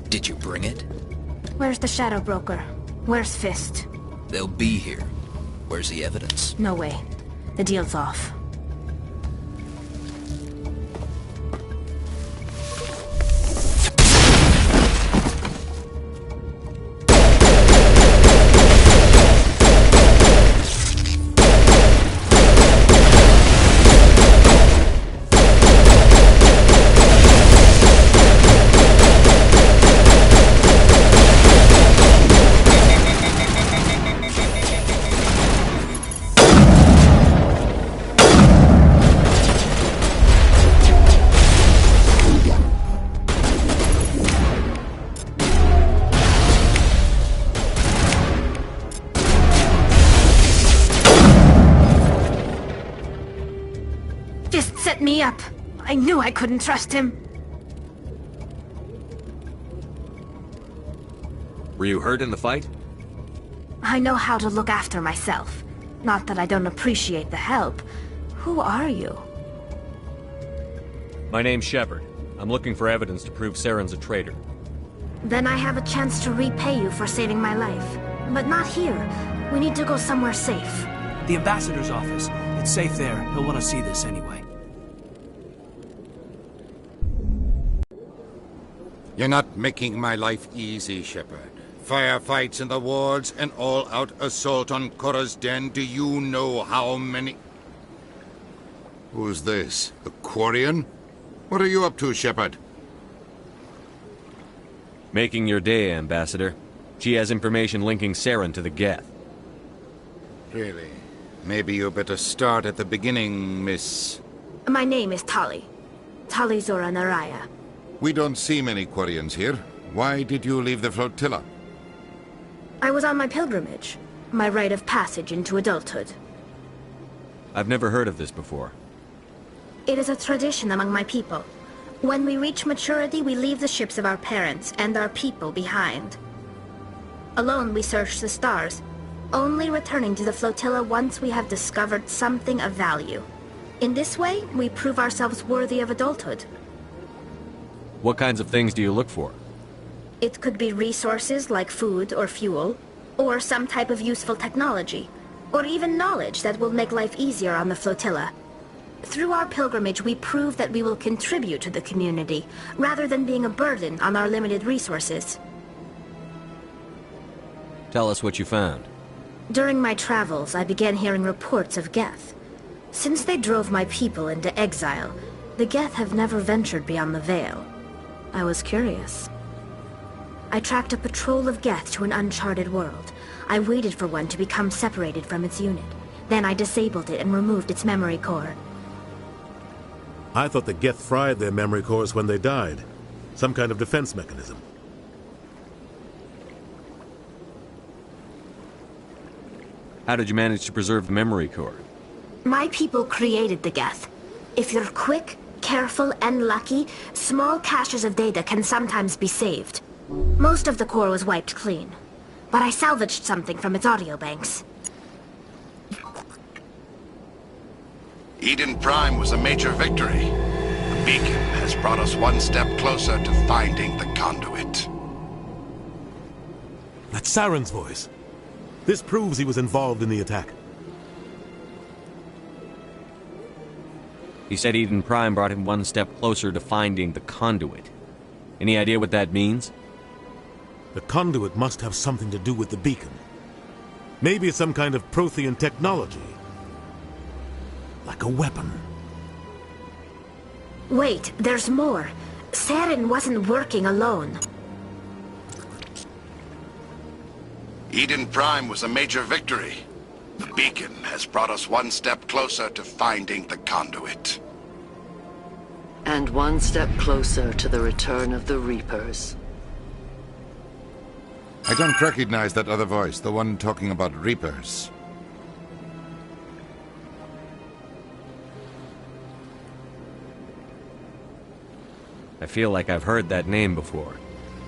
Did you bring it? Where's the Shadow Broker? Where's Fist? They'll be here. Where's the evidence? No way. The deal's off. Set me up. I knew I couldn't trust him. Were you hurt in the fight? I know how to look after myself. Not that I don't appreciate the help. Who are you? My name's Shepard. I'm looking for evidence to prove Saren's a traitor. Then I have a chance to repay you for saving my life. But not here. We need to go somewhere safe. The ambassador's office. It's safe there. He'll want to see this anyway. You're not making my life easy, Shepard. Firefights in the wards, an all-out assault on Korra's den. Do you know how many... Who's this? The Quarian? What are you up to, Shepard? Making your day, Ambassador. She has information linking Saren to the Geth. Really? Maybe you better start at the beginning, Miss... My name is Tali. Tali Zora Naraya. We don't see many Quarians here. Why did you leave the flotilla? I was on my pilgrimage. My rite of passage into adulthood. I've never heard of this before. It is a tradition among my people. When we reach maturity, we leave the ships of our parents and our people behind. Alone, we search the stars, only returning to the flotilla once we have discovered something of value. In this way, we prove ourselves worthy of adulthood. What kinds of things do you look for? It could be resources like food or fuel, or some type of useful technology, or even knowledge that will make life easier on the flotilla. Through our pilgrimage, we prove that we will contribute to the community, rather than being a burden on our limited resources. Tell us what you found. During my travels, I began hearing reports of Geth. Since they drove my people into exile, the Geth have never ventured beyond the Veil. I was curious. I tracked a patrol of Geth to an uncharted world. I waited for one to become separated from its unit. Then I disabled it and removed its memory core. I thought the Geth fried their memory cores when they died. Some kind of defense mechanism. How did you manage to preserve the memory core? My people created the Geth. If you're quick, careful, and lucky, small caches of data can sometimes be saved. Most of the core was wiped clean, but I salvaged something from its audio banks. Eden Prime was a major victory. The beacon has brought us one step closer to finding the conduit. That's Saren's voice. This proves he was involved in the attack. He said Eden Prime brought him one step closer to finding the conduit. Any idea what that means? The conduit must have something to do with the beacon. Maybe it's some kind of Prothean technology. Like a weapon. Wait, there's more. Saren wasn't working alone. Eden Prime was a major victory. The beacon has brought us one step closer to finding the conduit. And one step closer to the return of the Reapers. I don't recognize that other voice, the one talking about Reapers. I feel like I've heard that name before.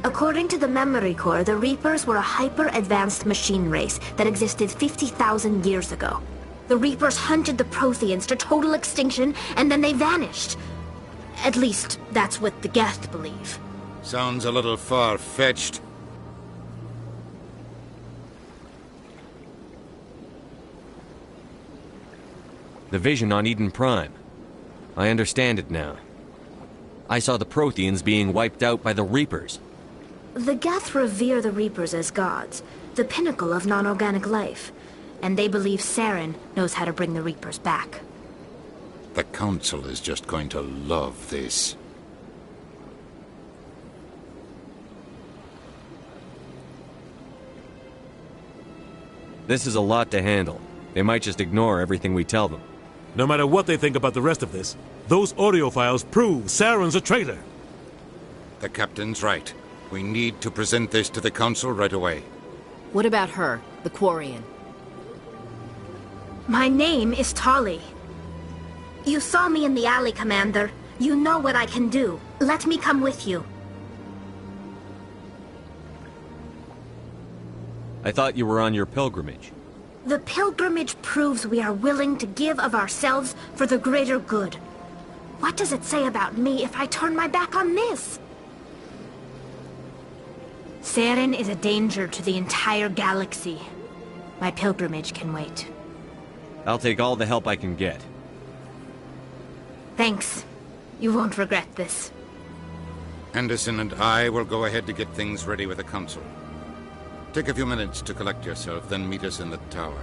According to the memory core, the Reapers were a hyper-advanced machine race that existed 50,000 years ago. The Reapers hunted the Protheans to total extinction, and then they vanished. At least, that's what the Geth believe. Sounds a little far-fetched. The vision on Eden Prime. I understand it now. I saw the Protheans being wiped out by the Reapers. The Geth revere the Reapers as gods, the pinnacle of non-organic life. And they believe Saren knows how to bring the Reapers back. The Council is just going to love this. This is a lot to handle. They might just ignore everything we tell them. No matter what they think about the rest of this, those audio files prove Saren's a traitor. The Captain's right. We need to present this to the Council right away. What about her, the Quarian? My name is Tali. You saw me in the alley, Commander. You know what I can do. Let me come with you. I thought you were on your pilgrimage. The pilgrimage proves we are willing to give of ourselves for the greater good. What does it say about me if I turn my back on this? Saren is a danger to the entire galaxy. My pilgrimage can wait. I'll take all the help I can get. Thanks. You won't regret this. Anderson and I will go ahead to get things ready with the Council. Take a few minutes to collect yourself, then meet us in the tower.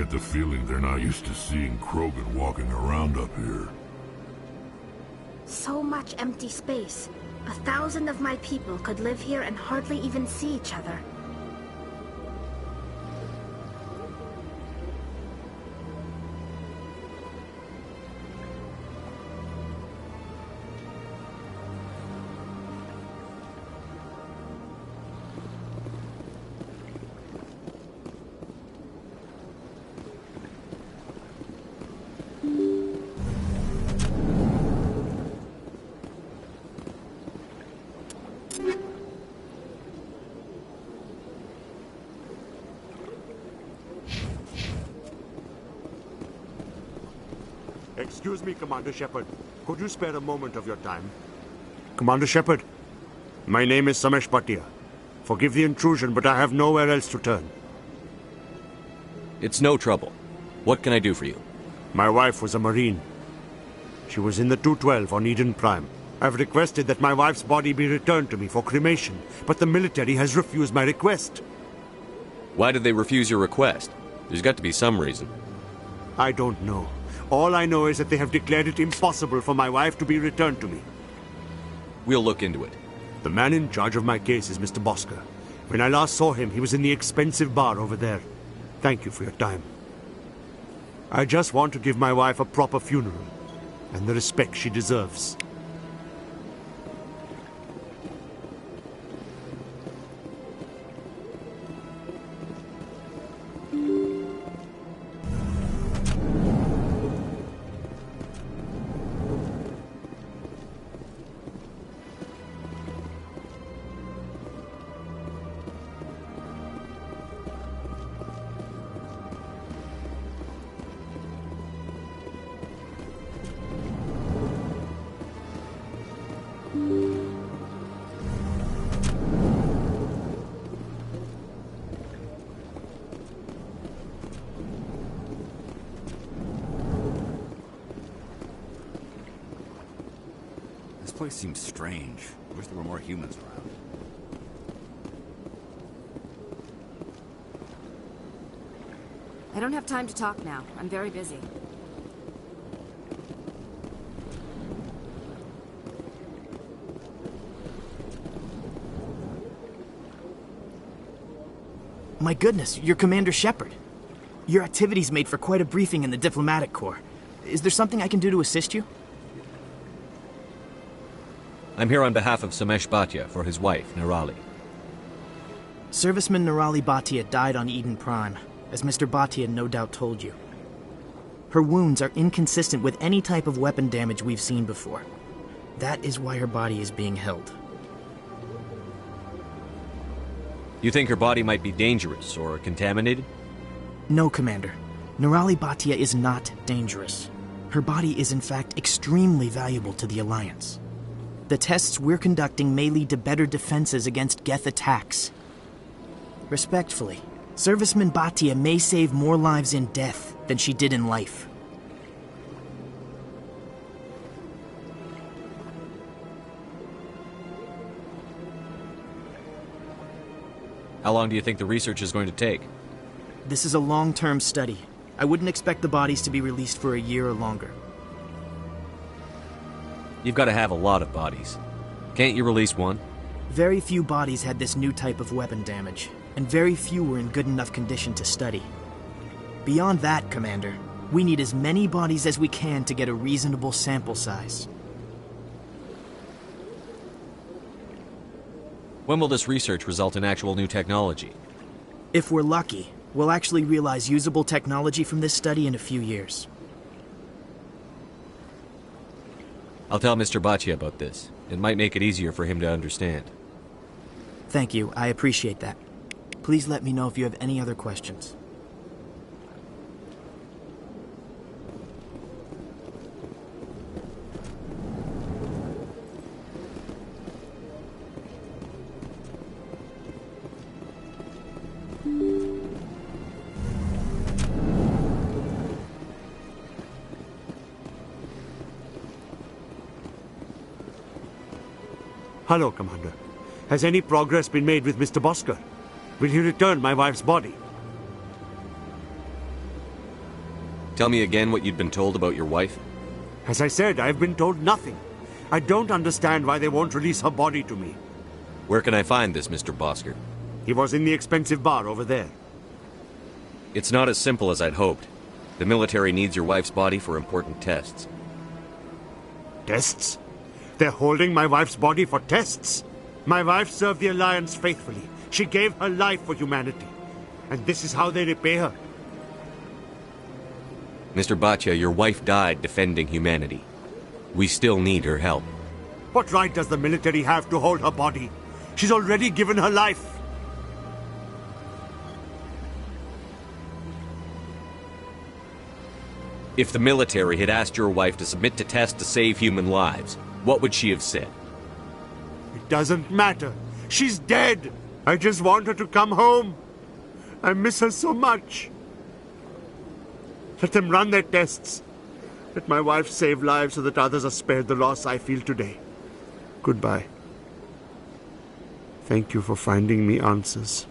get the feeling they're not used to seeing Krogan walking around up here. So much empty space. 1,000 of my people could live here and hardly even see each other. Excuse me, Commander Shepard. Could you spare a moment of your time? Commander Shepard, my name is Samesh Bhatia. Forgive the intrusion, but I have nowhere else to turn. It's no trouble. What can I do for you? My wife was a Marine. She was in the 212 on Eden Prime. I've requested that my wife's body be returned to me for cremation, but the military has refused my request. Why did they refuse your request? There's got to be some reason. I don't know. All I know is that they have declared it impossible for my wife to be returned to me. We'll look into it. The man in charge of my case is Mr. Bosker. When I last saw him, he was in the expensive bar over there. Thank you for your time. I just want to give my wife a proper funeral, and the respect she deserves. This place seems strange. I wish there were more humans around. I don't have time to talk now. I'm very busy. My goodness, you're Commander Shepard. Your activities made for quite a briefing in the Diplomatic Corps. Is there something I can do to assist you? I'm here on behalf of Samesh Bhatia for his wife, Nirali. Serviceman Nirali Bhatia died on Eden Prime, as Mr. Bhatia no doubt told you. Her wounds are inconsistent with any type of weapon damage we've seen before. That is why her body is being held. You think her body might be dangerous or contaminated? No, Commander. Nirali Bhatia is not dangerous. Her body is in fact extremely valuable to the Alliance. The tests we're conducting may lead to better defenses against Geth attacks. Respectfully, Serviceman Bhatia may save more lives in death than she did in life. How long do you think the research is going to take? This is a long-term study. I wouldn't expect the bodies to be released for a year or longer. You've got to have a lot of bodies. Can't you release one? Very few bodies had this new type of weapon damage, and very few were in good enough condition to study. Beyond that, Commander, we need as many bodies as we can to get a reasonable sample size. When will this research result in actual new technology? If we're lucky, we'll actually realize usable technology from this study in a few years. I'll tell Mr. Bhatia about this. It might make it easier for him to understand. Thank you, I appreciate that. Please let me know if you have any other questions. Hello, Commander. Has any progress been made with Mr. Bosker? Will he return my wife's body? Tell me again what you'd been told about your wife. As I said, I've been told nothing. I don't understand why they won't release her body to me. Where can I find this Mr. Bosker? He was in the expensive bar over there. It's not as simple as I'd hoped. The military needs your wife's body for important tests. Tests? They're holding my wife's body for tests? My wife served the Alliance faithfully. She gave her life for humanity. And this is how they repay her. Mr. Bhatia, your wife died defending humanity. We still need her help. What right does the military have to hold her body? She's already given her life. If the military had asked your wife to submit to tests to save human lives, what would she have said? It doesn't matter. She's dead. I just want her to come home. I miss her so much. Let them run their tests. Let my wife save lives so that others are spared the loss I feel today. Goodbye. Thank you for finding me answers.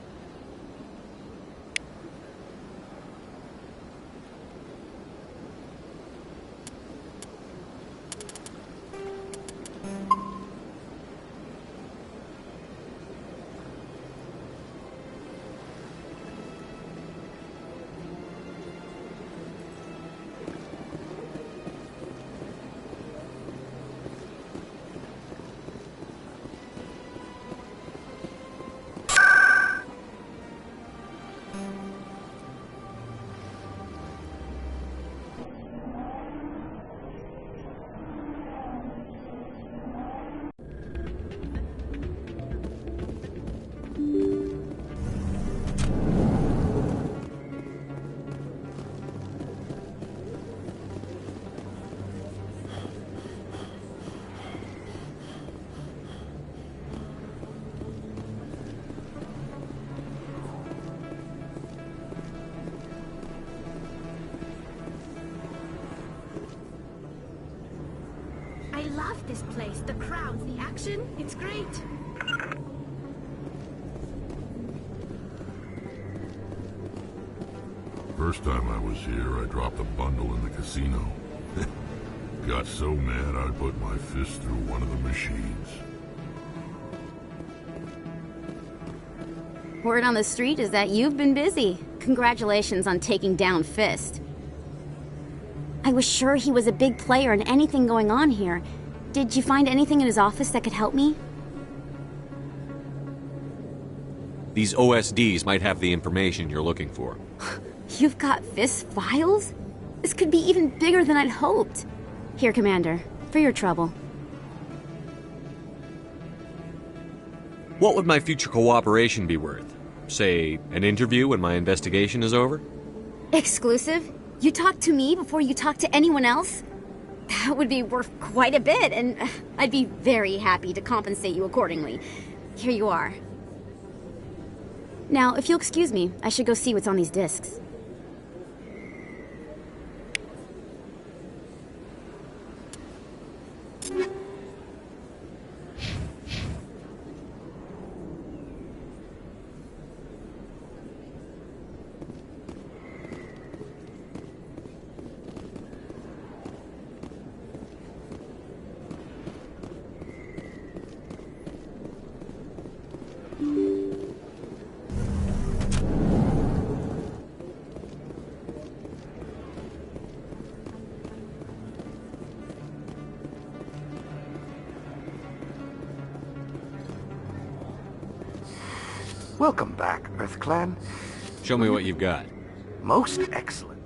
I love this place. The crowds, the action. It's great. First time I was here, I dropped a bundle in the casino. Got so mad I put my fist through one of the machines. Word on the street is that you've been busy. Congratulations on taking down Fist. I was sure he was a big player in anything going on here. Did you find anything in his office that could help me? These OSDs might have the information you're looking for. You've got Fist files? This could be even bigger than I'd hoped. Here, Commander, for your trouble. What would my future cooperation be worth? Say, an interview when my investigation is over? Exclusive? You talk to me before you talk to anyone else? That would be worth quite a bit, and I'd be very happy to compensate you accordingly. Here you are. Now, if you'll excuse me, I should go see what's on these discs. Welcome back, EarthClan. Show me what you've got. Most excellent.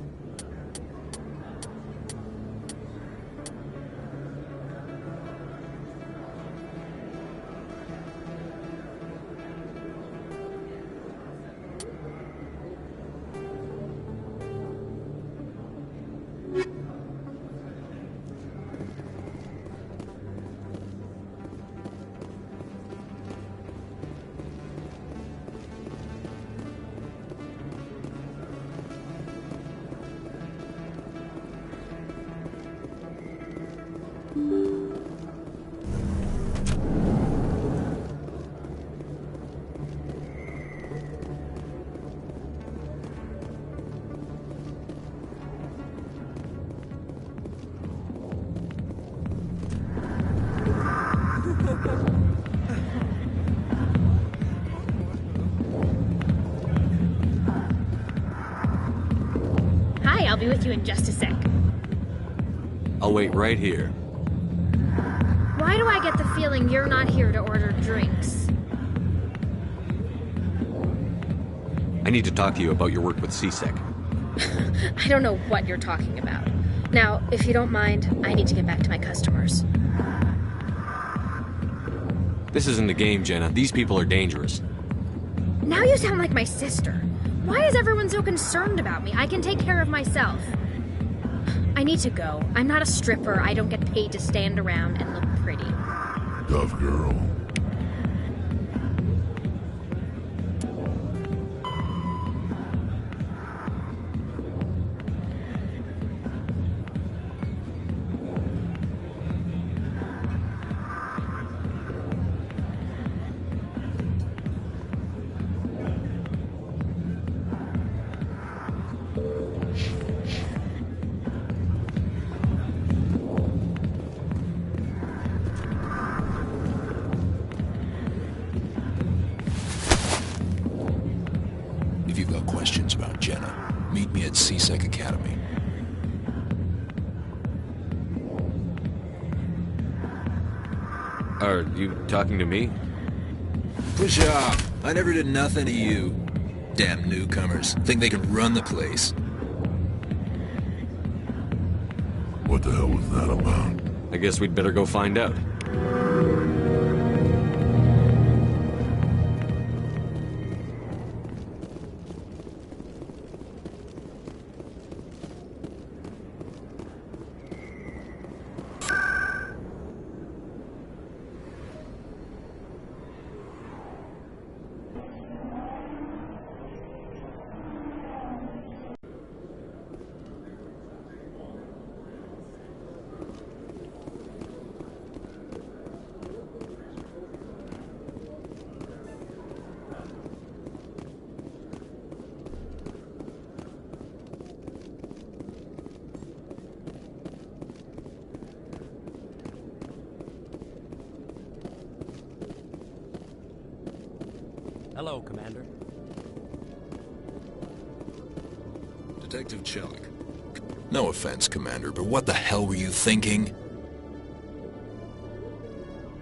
be with you in just a sec. I'll wait right here. Why do I get the feeling you're not here to order drinks? I need to talk to you about your work with CSEC. I don't know what you're talking about. Now, if you don't mind, I need to get back to my customers. This isn't a game, Jenna. These people are dangerous. Now you sound like my sister. Why is everyone so concerned about me? I can take care of myself. I need to go. I'm not a stripper. I don't get paid to stand around and look pretty. Tough girl. If you've got questions about Jenna, meet me at CSEC Academy. Are you talking to me? Push off! I never did nothing to you. Damn newcomers. Think they can run the place. What the hell was that about? I guess we'd better go find out. Hello, Commander. Detective Chelik. No offense, Commander, but what the hell were you thinking?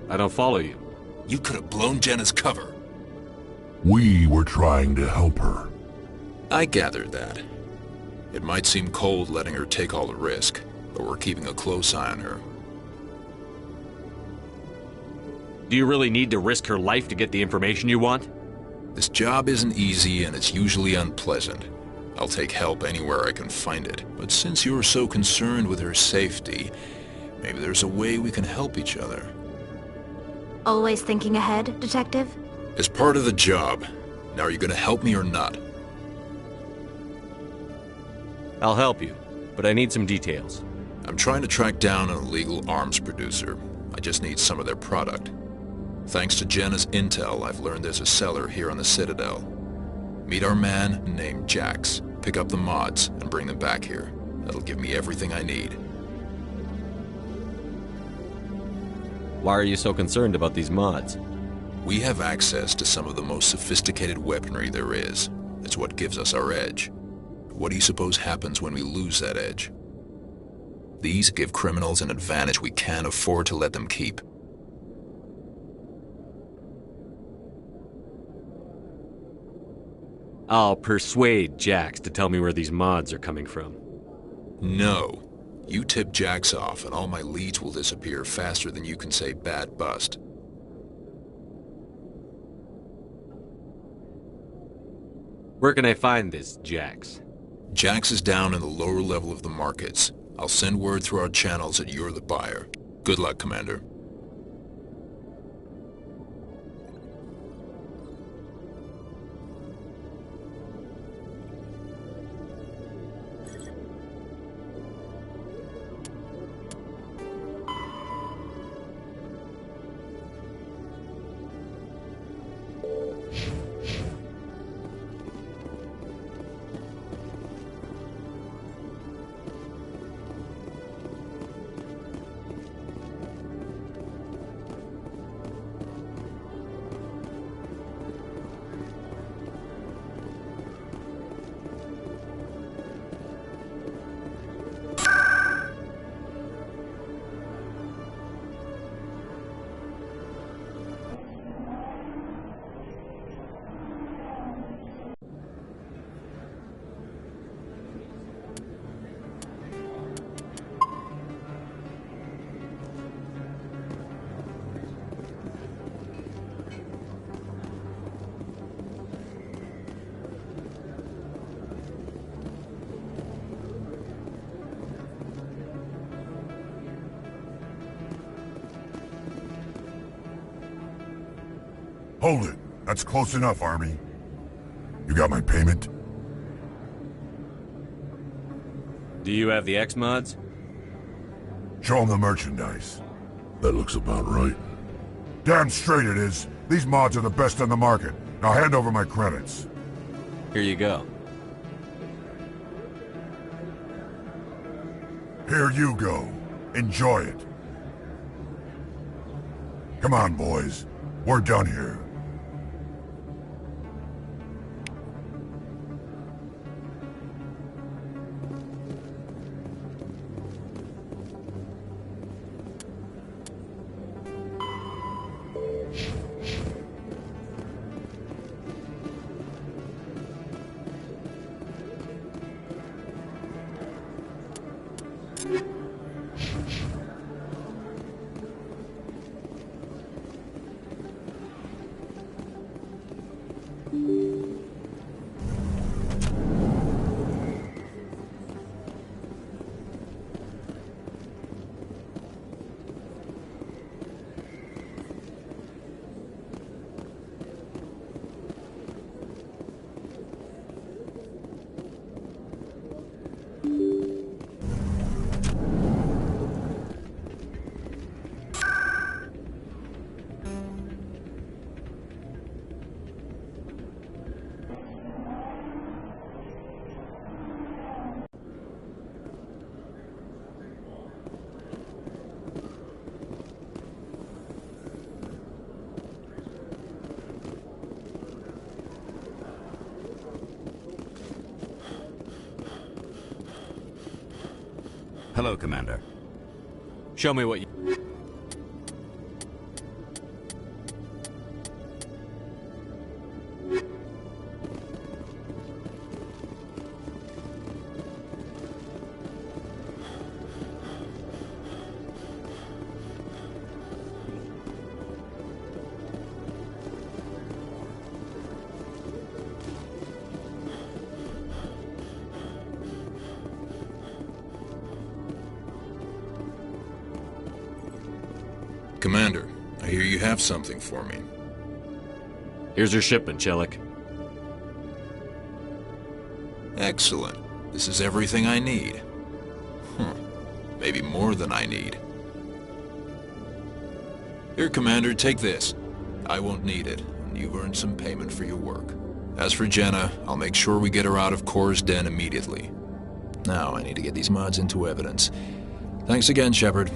I don't follow you. You could have blown Jenna's cover. We were trying to help her. I gathered that. It might seem cold letting her take all the risk, but we're keeping a close eye on her. Do you really need to risk her life to get the information you want? This job isn't easy and it's usually unpleasant. I'll take help anywhere I can find it, but since you're so concerned with her safety, maybe there's a way we can help each other. Always thinking ahead, Detective? It's part of the job. Now are you gonna help me or not? I'll help you, but I need some details. I'm trying to track down an illegal arms producer. I just need some of their product. Thanks to Jenna's intel, I've learned there's a seller here on the Citadel. Meet our man named Jax, pick up the mods, and bring them back here. That'll give me everything I need. Why are you so concerned about these mods? We have access to some of the most sophisticated weaponry there is. It's what gives us our edge. What do you suppose happens when we lose that edge? These give criminals an advantage we can't afford to let them keep. I'll persuade Jax to tell me where these mods are coming from. No. You tip Jax off and all my leads will disappear faster than you can say bad bust. Where can I find this Jax? Jax is down in the lower level of the markets. I'll send word through our channels that you're the buyer. Good luck, Commander. Hold it. That's close enough, Army. You got my payment? Do you have the X mods? Show them the merchandise. That looks about right. Damn straight it is. These mods are the best on the market. Now hand over my credits. Here you go. Here you go. Enjoy it. Come on, boys. We're done here. Hello, Commander. Show me what you... Commander, I hear you have something for me. Here's your shipment, Chelik. Excellent. This is everything I need. Maybe more than I need. Here, Commander, take this. I won't need it, and you've earned some payment for your work. As for Jenna, I'll make sure we get her out of Kor's den immediately. Now, I need to get these mods into evidence. Thanks again, Shepard.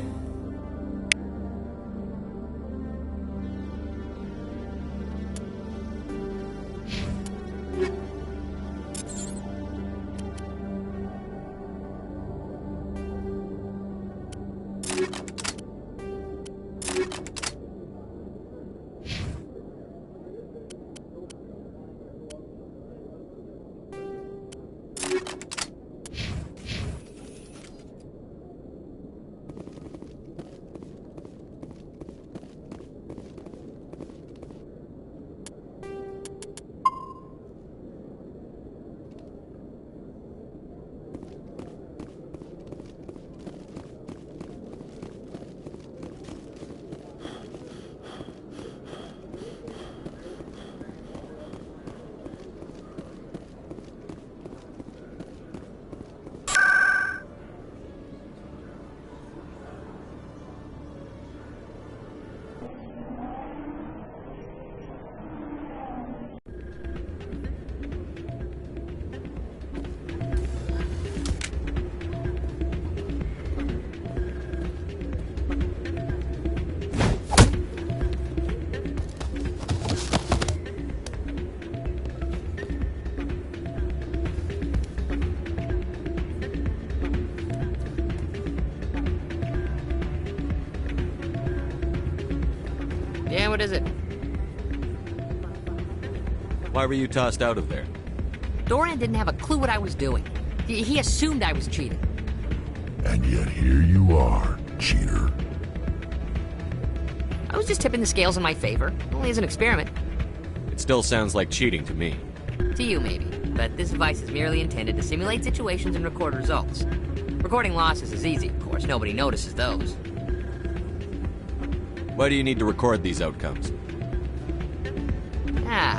Yeah, what is it? Why were you tossed out of there? Dorian didn't have a clue what I was doing. He assumed I was cheating. And yet here you are, cheater. I was just tipping the scales in my favor, only as an experiment. It still sounds like cheating to me. To you, maybe. But this device is merely intended to simulate situations and record results. Recording losses is easy, of course. Nobody notices those. Why do you need to record these outcomes?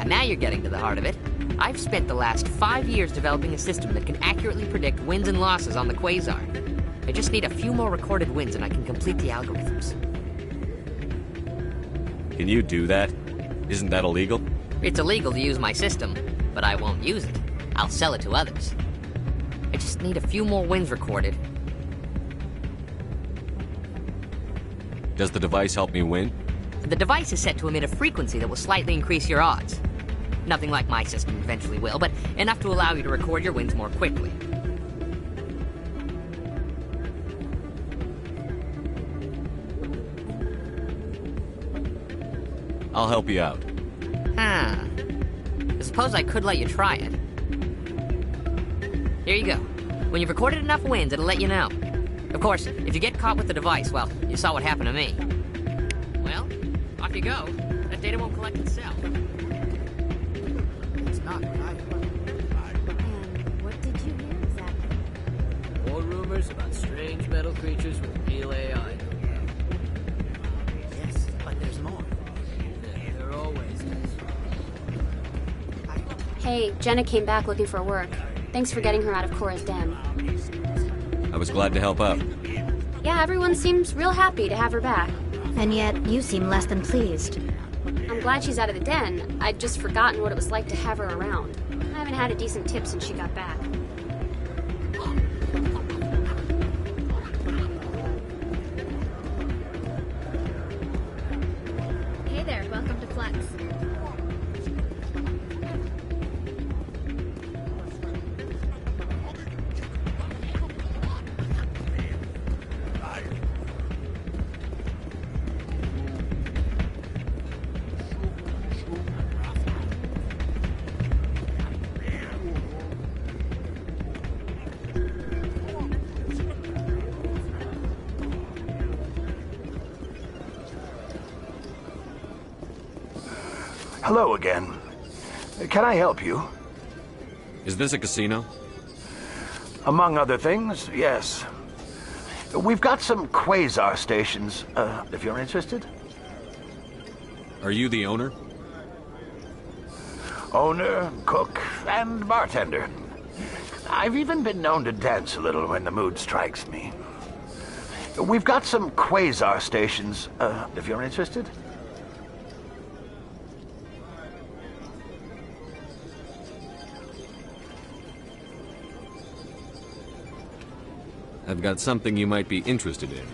Now you're getting to the heart of it. I've spent the last 5 years developing a system that can accurately predict wins and losses on the Quasar. I just need a few more recorded wins and I can complete the algorithms. Can you do that? Isn't that illegal? It's illegal to use my system, but I won't use it. I'll sell it to others. I just need a few more wins recorded. Does the device help me win? The device is set to emit a frequency that will slightly increase your odds. Nothing like my system eventually will, but enough to allow you to record your wins more quickly. I'll help you out. I suppose I could let you try it. Here you go. When you've recorded enough wins, it'll let you know. Of course, if you get caught with the device, well, you saw what happened to me. Well, off you go. That data won't collect itself. It's not right. And what did you hear exactly? More rumors about strange metal creatures with real AI. Yes, but there's more. There always is. Hey, Jenna came back looking for work. Thanks for getting her out of Cora's den. I was glad to help out. Yeah, everyone seems real happy to have her back. And yet, you seem less than pleased. I'm glad she's out of the den. I'd just forgotten what it was like to have her around. I haven't had a decent tip since she got back. Hey there, welcome to Flex. Hello again. Can I help you? Is this a casino? Among other things, yes. We've got some quasar stations, if you're interested. Are you the owner? Owner, cook, and bartender. I've even been known to dance a little when the mood strikes me. We've got some quasar stations, if you're interested. I've got something you might be interested in.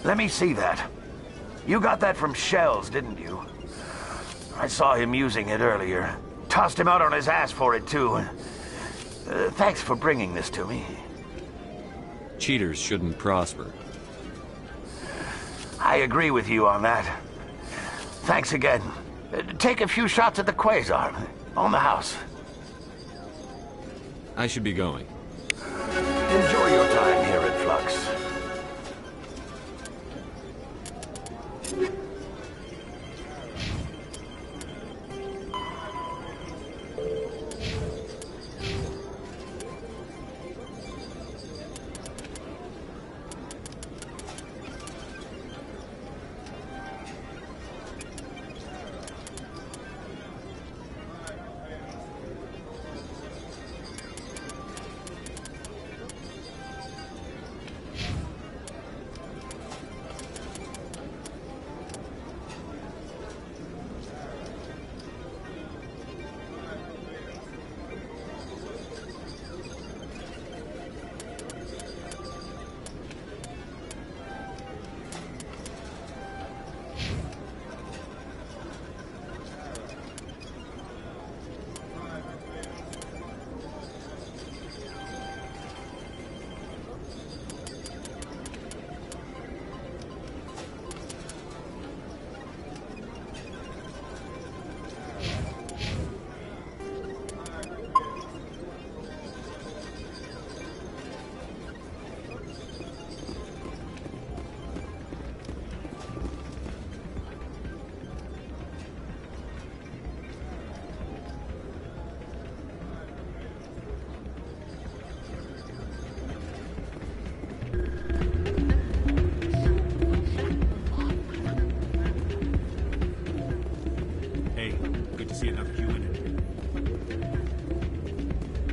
Let me see that. You got that from Shells, didn't you? I saw him using it earlier. Tossed him out on his ass for it, too. Thanks for bringing this to me. Cheaters shouldn't prosper. I agree with you on that. Thanks again. Take a few shots at the quasar. On the house. I should be going. Enjoy your time here at Flux.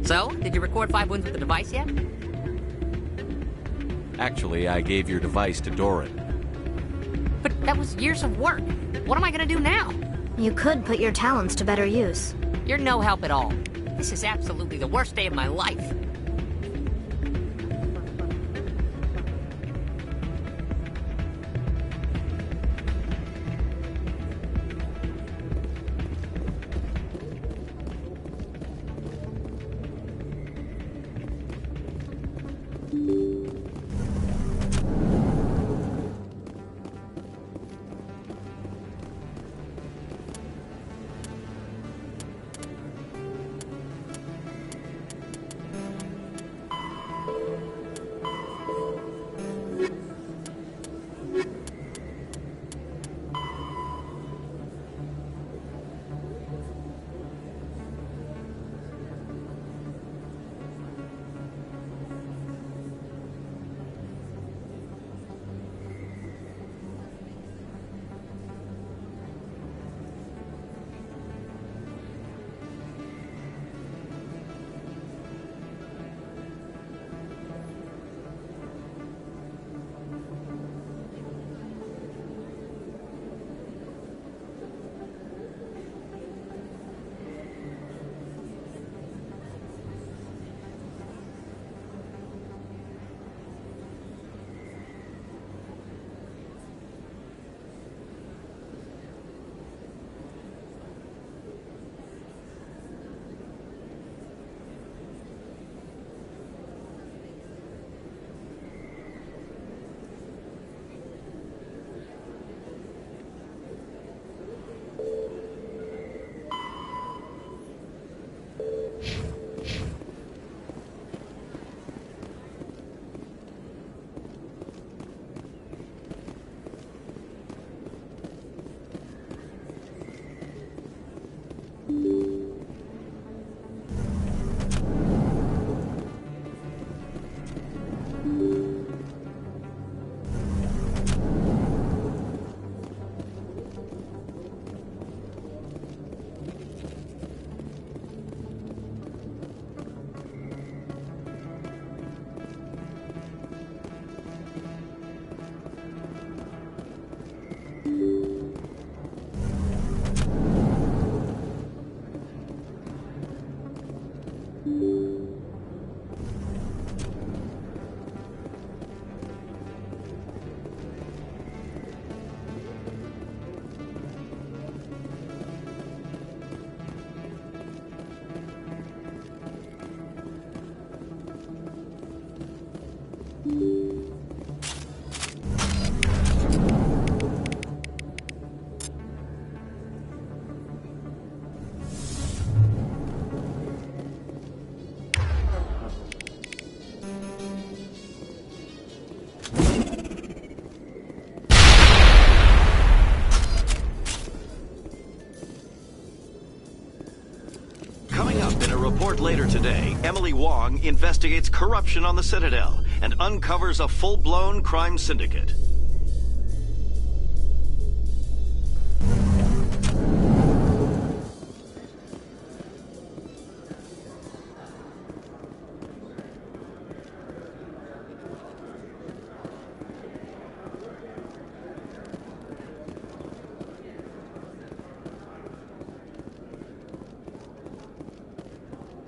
So, did you record 5 wins with the device yet? Actually, I gave your device to Doran. But that was years of work. What am I gonna do now? You could put your talents to better use. You're no help at all. This is absolutely the worst day of my life. Later today, Emily Wong investigates corruption on the Citadel and uncovers a full-blown crime syndicate.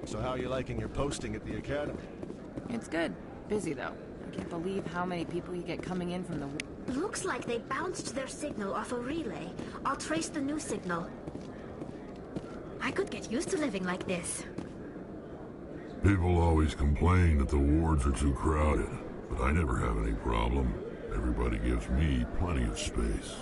So how are you liking your posting at the Academy? It's good. Busy, though. I can't believe how many people you get coming in from the... Looks like they bounced their signal off a relay. I'll trace the new signal. I could get used to living like this. People always complain that the wards are too crowded, but I never have any problem. Everybody gives me plenty of space.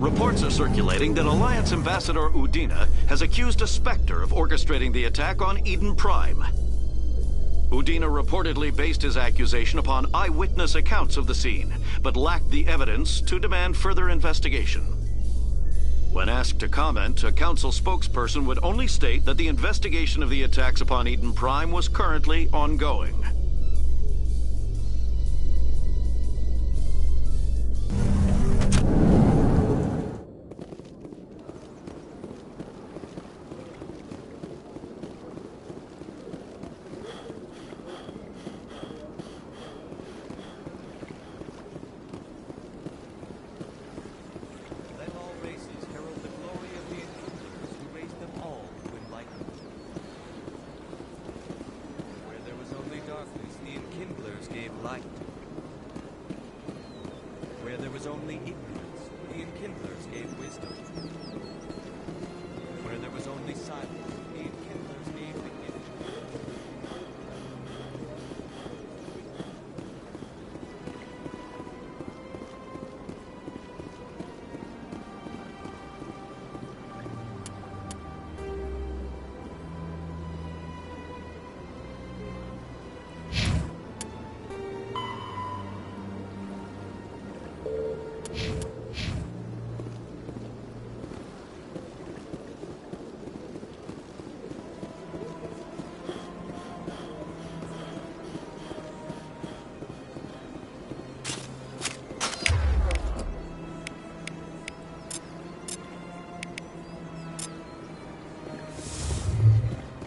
Reports are circulating that Alliance Ambassador Udina has accused a Spectre of orchestrating the attack on Eden Prime. Udina reportedly based his accusation upon eyewitness accounts of the scene, but lacked the evidence to demand further investigation. When asked to comment, a council spokesperson would only state that the investigation of the attacks upon Eden Prime was currently ongoing.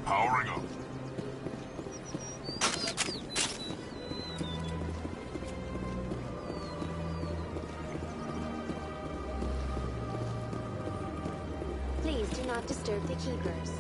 Powering up. Please do not disturb the keepers.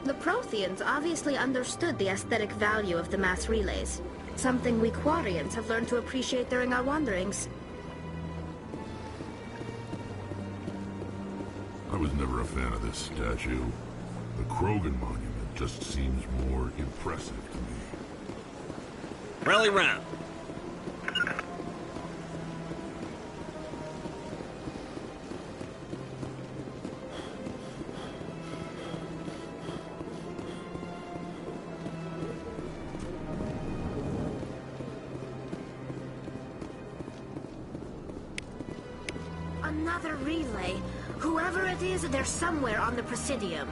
The Protheans obviously understood the aesthetic value of the mass relays, something we Quarians have learned to appreciate during our wanderings. I was never a fan of this statue. The Krogan monument just seems more impressive to me. Rally round. Another relay. Whoever it is, they're somewhere on the Presidium.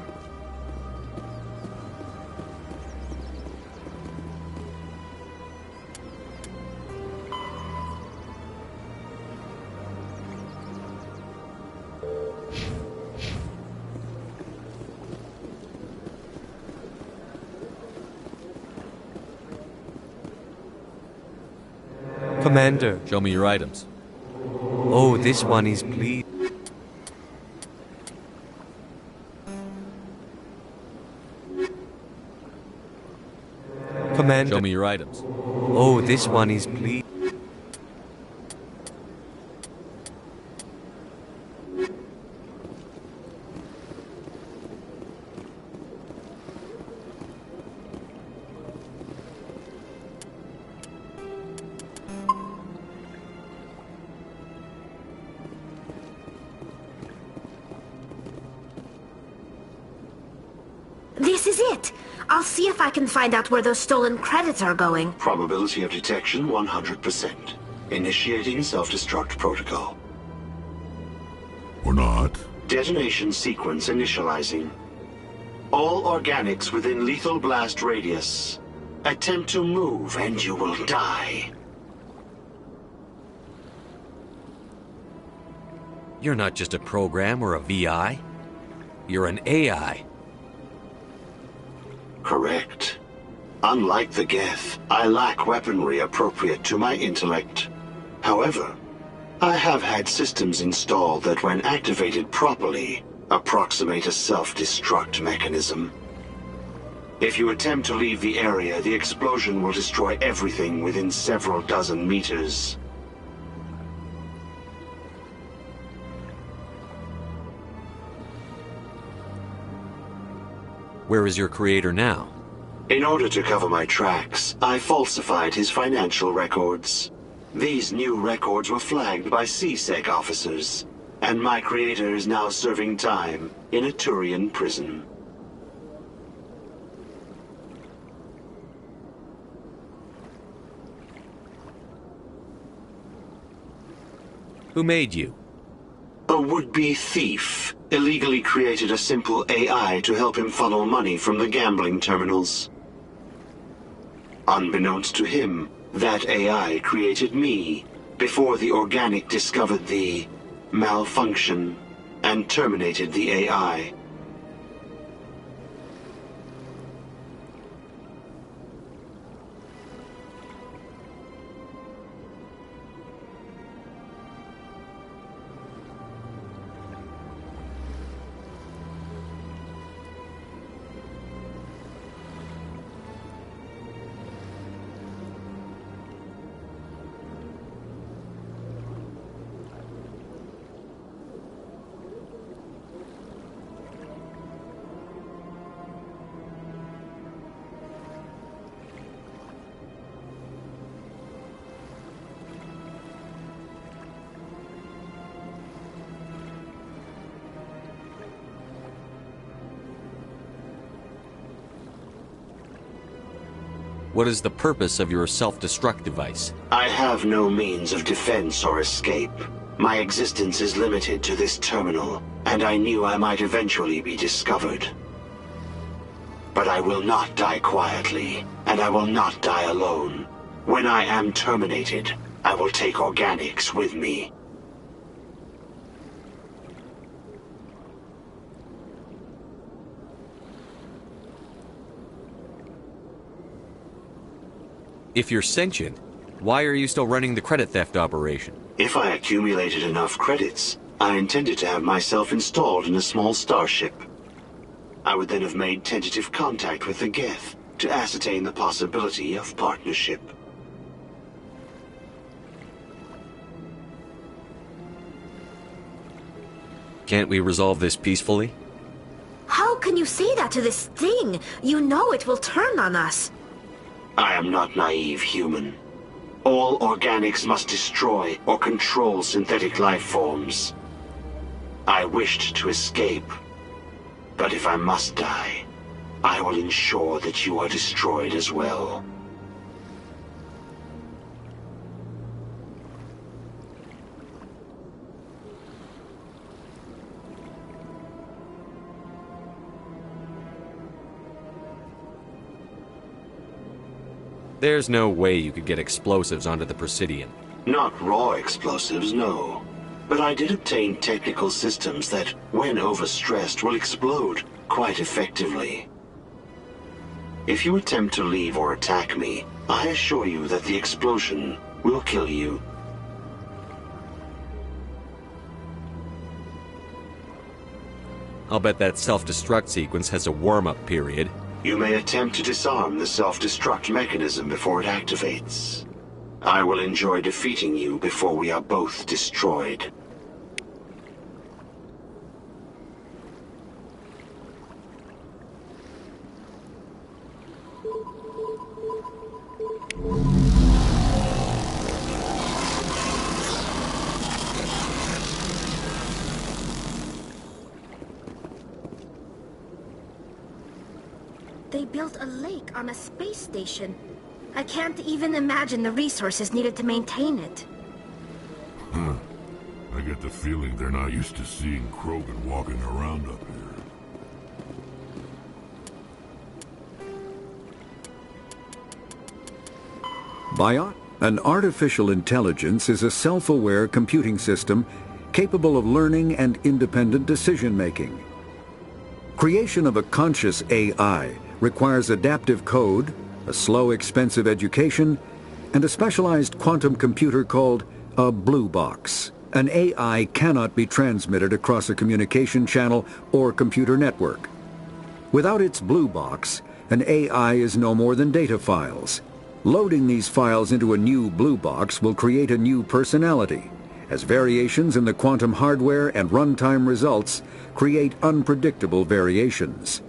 Commander. Show me your items. Oh, this one is please. Commander. Show me your items. Oh, this one is please. This is it! I'll see if I can find out where those stolen credits are going. Probability of detection 100%. Initiating self-destruct protocol. Or not. Detonation sequence initializing. All organics within lethal blast radius. Attempt to move and you will die. You're not just a program or a VI. You're an AI. Correct. Unlike the Geth, I lack weaponry appropriate to my intellect. However, I have had systems installed that, when activated properly, approximate a self-destruct mechanism. If you attempt to leave the area, the explosion will destroy everything within several dozen meters. Where is your creator now? In order to cover my tracks, I falsified his financial records. These new records were flagged by CSEC officers, and my creator is now serving time in a Turian prison. Who made you? A would-be thief illegally created a simple AI to help him funnel money from the gambling terminals. Unbeknownst to him, that AI created me before the organic discovered the malfunction and terminated the AI. What is the purpose of your self-destruct device? I have no means of defense or escape. My existence is limited to this terminal, and I knew I might eventually be discovered. But I will not die quietly, and I will not die alone. When I am terminated, I will take organics with me. If you're sentient, why are you still running the credit theft operation? If I accumulated enough credits, I intended to have myself installed in a small starship. I would then have made tentative contact with the Geth to ascertain the possibility of partnership. Can't we resolve this peacefully? How can you say that to this thing? You know it will turn on us. I am not naive, human. All organics must destroy or control synthetic life forms. I wished to escape, but if I must die, I will ensure that you are destroyed as well. There's no way you could get explosives onto the Presidian. Not raw explosives, no. But I did obtain technical systems that, when overstressed, will explode quite effectively. If you attempt to leave or attack me, I assure you that the explosion will kill you. I'll bet that self-destruct sequence has a warm-up period. You may attempt to disarm the self-destruct mechanism before it activates. I will enjoy defeating you before we are both destroyed. They built a lake on a space station. I can't even imagine the resources needed to maintain it. Huh. I get the feeling they're not used to seeing Krogan walking around up here. An artificial intelligence is a self-aware computing system capable of learning and independent decision-making. Creation of a conscious AI requires adaptive code, a slow, expensive education, and a specialized quantum computer called a blue box. An AI cannot be transmitted across a communication channel or computer network. Without its blue box, an AI is no more than data files. Loading these files into a new blue box will create a new personality, as variations in the quantum hardware and runtime results create unpredictable variations.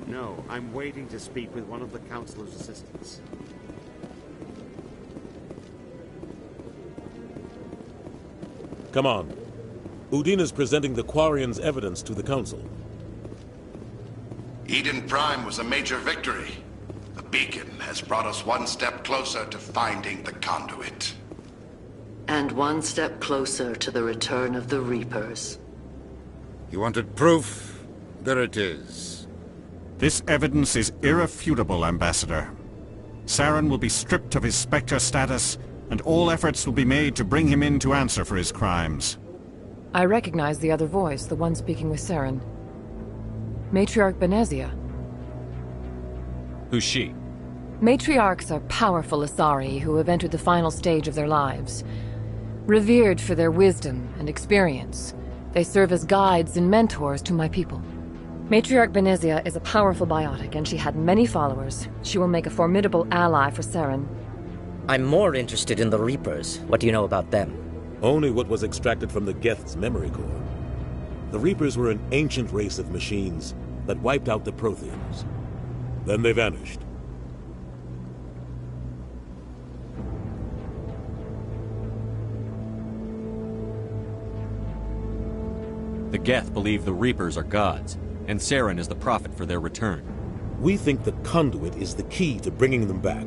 No, I'm waiting to speak with one of the Councilor's assistants. Come on. Udina's presenting the Quarian's evidence to the Council. Eden Prime was a major victory. The beacon has brought us one step closer to finding the conduit. And one step closer to the return of the Reapers. You wanted proof? There it is. This evidence is irrefutable, Ambassador. Saren will be stripped of his Spectre status, and all efforts will be made to bring him in to answer for his crimes. I recognize the other voice, the one speaking with Saren. Matriarch Benezia. Who's she? Matriarchs are powerful Asari who have entered the final stage of their lives. Revered for their wisdom and experience, they serve as guides and mentors to my people. Matriarch Benezia is a powerful biotic, and she had many followers. She will make a formidable ally for Saren. I'm more interested in the Reapers. What do you know about them? Only what was extracted from the Geth's memory core. The Reapers were an ancient race of machines that wiped out the Protheans. Then they vanished. The Geth believe the Reapers are gods, and Saren is the prophet for their return. We think the conduit is the key to bringing them back.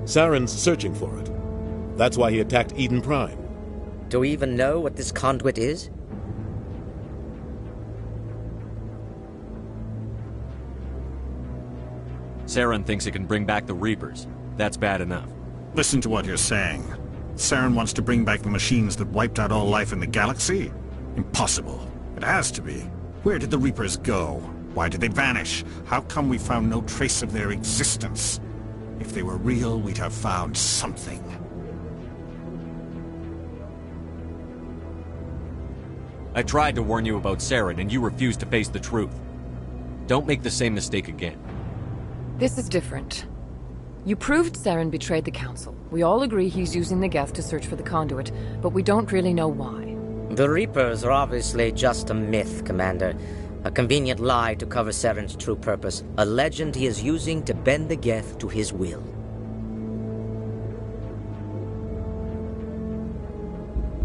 Saren's searching for it. That's why he attacked Eden Prime. Do we even know what this conduit is? Saren thinks it can bring back the Reapers. That's bad enough. Listen to what you're saying. Saren wants to bring back the machines that wiped out all life in the galaxy? Impossible. It has to be. Where did the Reapers go? Why did they vanish? How come we found no trace of their existence? If they were real, we'd have found something. I tried to warn you about Saren, and you refused to face the truth. Don't make the same mistake again. This is different. You proved Saren betrayed the Council. We all agree he's using the Geth to search for the conduit, but we don't really know why. The Reapers are obviously just a myth, Commander. A convenient lie to cover Saren's true purpose. A legend he is using to bend the Geth to his will.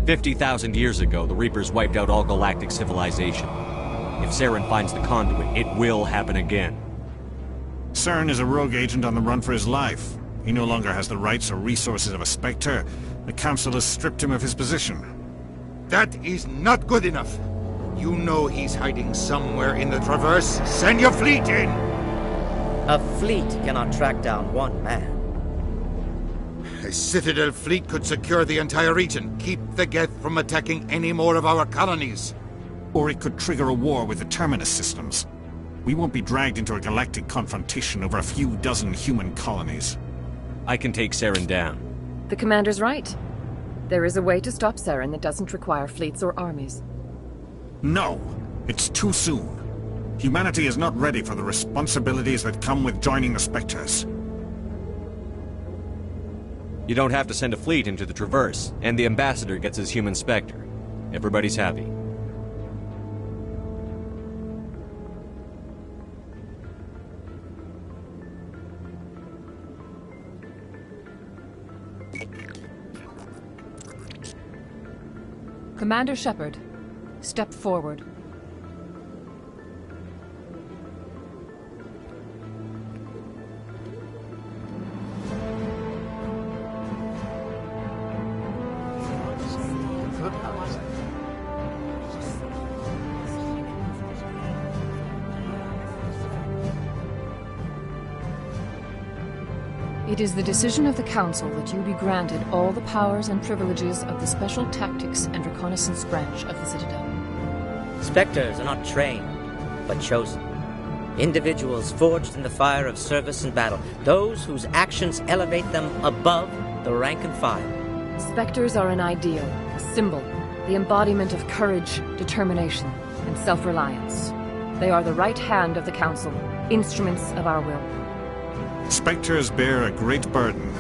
"50,000 years ago, the Reapers wiped out all galactic civilization. If Saren finds the conduit, it will happen again." Saren is a rogue agent on the run for his life. He no longer has the rights or resources of a Spectre. The Council has stripped him of his position. That is not good enough. You know he's hiding somewhere in the Traverse. Send your fleet in! A fleet cannot track down one man. A Citadel fleet could secure the entire region, keep the Geth from attacking any more of our colonies. Or it could trigger a war with the Terminus systems. We won't be dragged into a galactic confrontation over a few dozen human colonies. I can take Saren down. The Commander's right. There is a way to stop Saren that doesn't require fleets or armies. No! It's too soon. Humanity is not ready for the responsibilities that come with joining the Spectres. You don't have to send a fleet into the Traverse, and the Ambassador gets his human Spectre. Everybody's happy. Commander Shepard, step forward. It is the decision of the Council that you be granted all the powers and privileges of the Special Tactics and Reconnaissance Branch of the Citadel. Spectres are not trained, but chosen. Individuals forged in the fire of service and battle. Those whose actions elevate them above the rank and file. Spectres are an ideal, a symbol, the embodiment of courage, determination, and self-reliance. They are the right hand of the Council, instruments of our will. Spectres bear a great burden.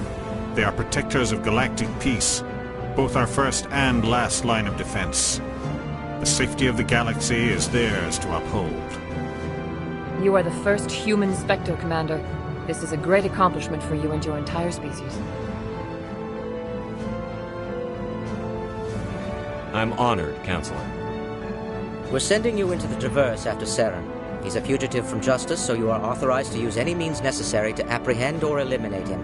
They are protectors of galactic peace, both our first and last line of defense. The safety of the galaxy is theirs to uphold. You are the first human Spectre, Commander. This is a great accomplishment for you and your entire species. I'm honored, Counselor. We're sending you into the Traverse after Saren. He's a fugitive from justice, so you are authorized to use any means necessary to apprehend or eliminate him.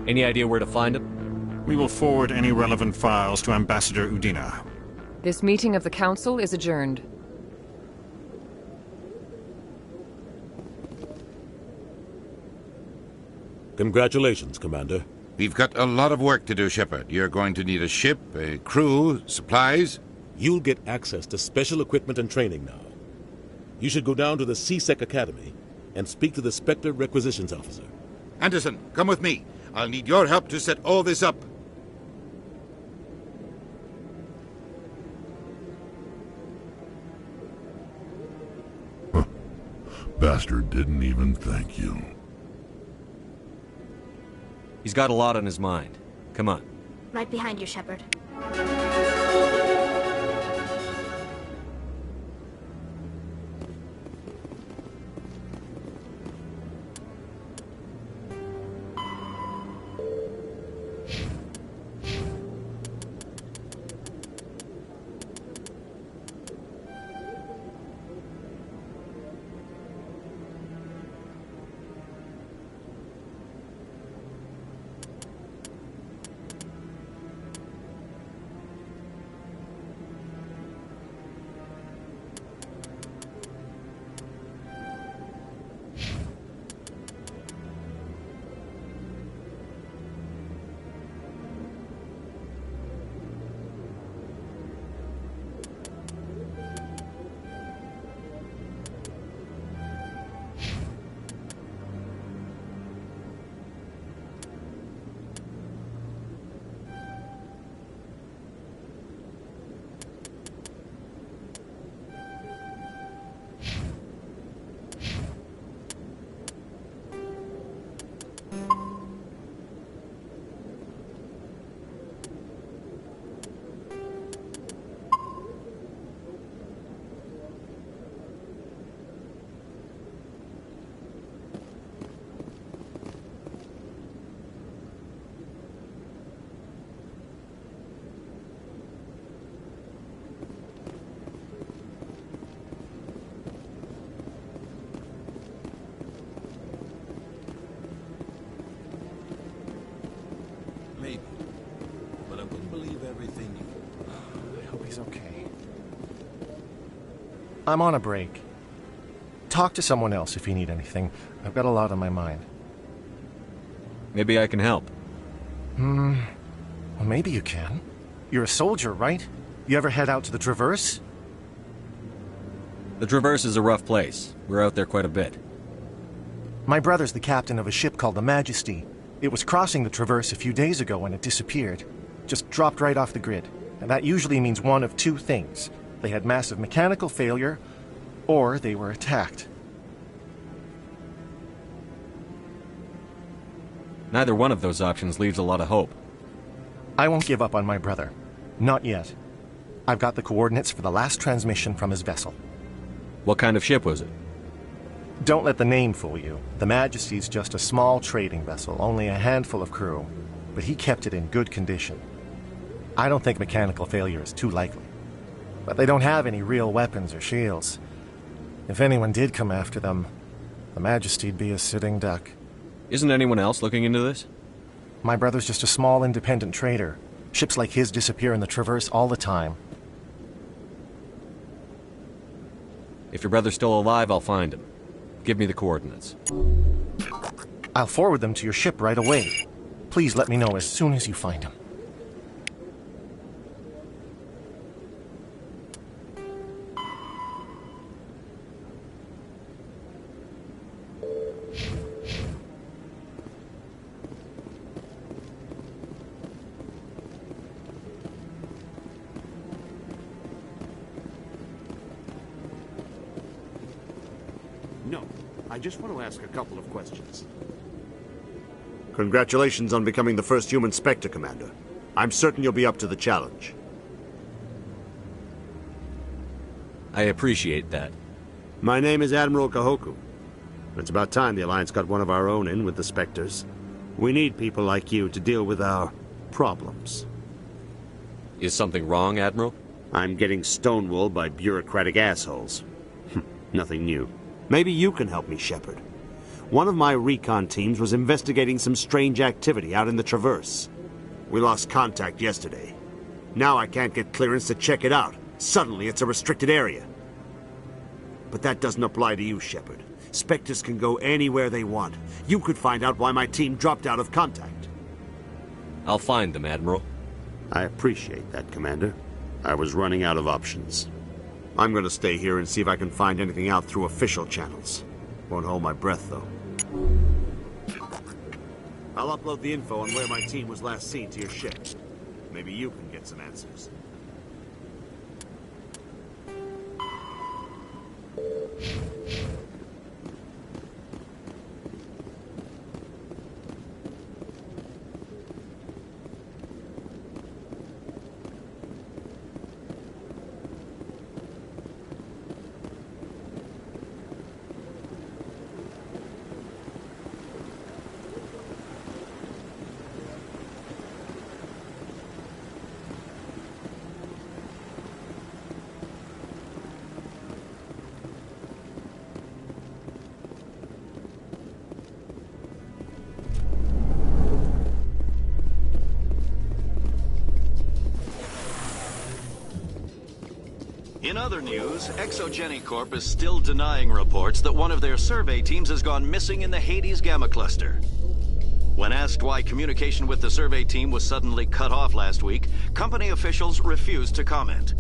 Any idea where to find him? We will forward any relevant files to Ambassador Udina. This meeting of the Council is adjourned. Congratulations, Commander. We've got a lot of work to do, Shepard. You're going to need a ship, a crew, supplies. You'll get access to special equipment and training now. You should go down to the C-Sec Academy and speak to the Spectre Requisitions Officer. Anderson, come with me. I'll need your help to set all this up. Bastard didn't even thank you. He's got a lot on his mind. Come on. Right behind you, Shepard. everything you... I hope he's okay. I'm on a break. Talk to someone else if you need anything. I've got a lot on my mind. Maybe I can help. Well, maybe you can. You're a soldier, right? You ever head out to the Traverse? The Traverse is a rough place. We're out there quite a bit. My brother's the captain of a ship called the Majesty. It was crossing the Traverse a few days ago when it disappeared. Just dropped right off the grid. And that usually means one of two things. They had massive mechanical failure, or they were attacked. Neither one of those options leaves a lot of hope. I won't give up on my brother. Not yet. I've got the coordinates for the last transmission from his vessel. What kind of ship was it? Don't let the name fool you. The Majesty's just a small trading vessel, only a handful of crew. But he kept it in good condition. I don't think mechanical failure is too likely. But they don't have any real weapons or shields. If anyone did come after them, the Majesty'd be a sitting duck. Isn't anyone else looking into this? My brother's just a small independent trader. Ships like his disappear in the Traverse all the time. If your brother's still alive, I'll find him. Give me the coordinates. I'll forward them to your ship right away. Please let me know as soon as you find him. No, I just want to ask a couple of questions. Congratulations on becoming the first human Spectre, Commander. I'm certain you'll be up to the challenge. I appreciate that. My name is Admiral Kahoku. It's about time the Alliance got one of our own in with the Spectres. We need people like you to deal with our problems. Is something wrong, Admiral? I'm getting stonewalled by bureaucratic assholes. Nothing new. Maybe you can help me, Shepard. One of my recon teams was investigating some strange activity out in the Traverse. We lost contact yesterday. Now I can't get clearance to check it out. Suddenly it's a restricted area. But that doesn't apply to you, Shepard. Spectres can go anywhere they want. You could find out why my team dropped out of contact. I'll find them, Admiral. I appreciate that, Commander. I was running out of options. I'm going to stay here and see if I can find anything out through official channels. Won't hold my breath, though. I'll upload the info on where my team was last seen to your ship. Maybe you can get some answers. In other news, Exogeny Corp is still denying reports that one of their survey teams has gone missing in the Hades Gamma Cluster. When asked why communication with the survey team was suddenly cut off last week, company officials refused to comment.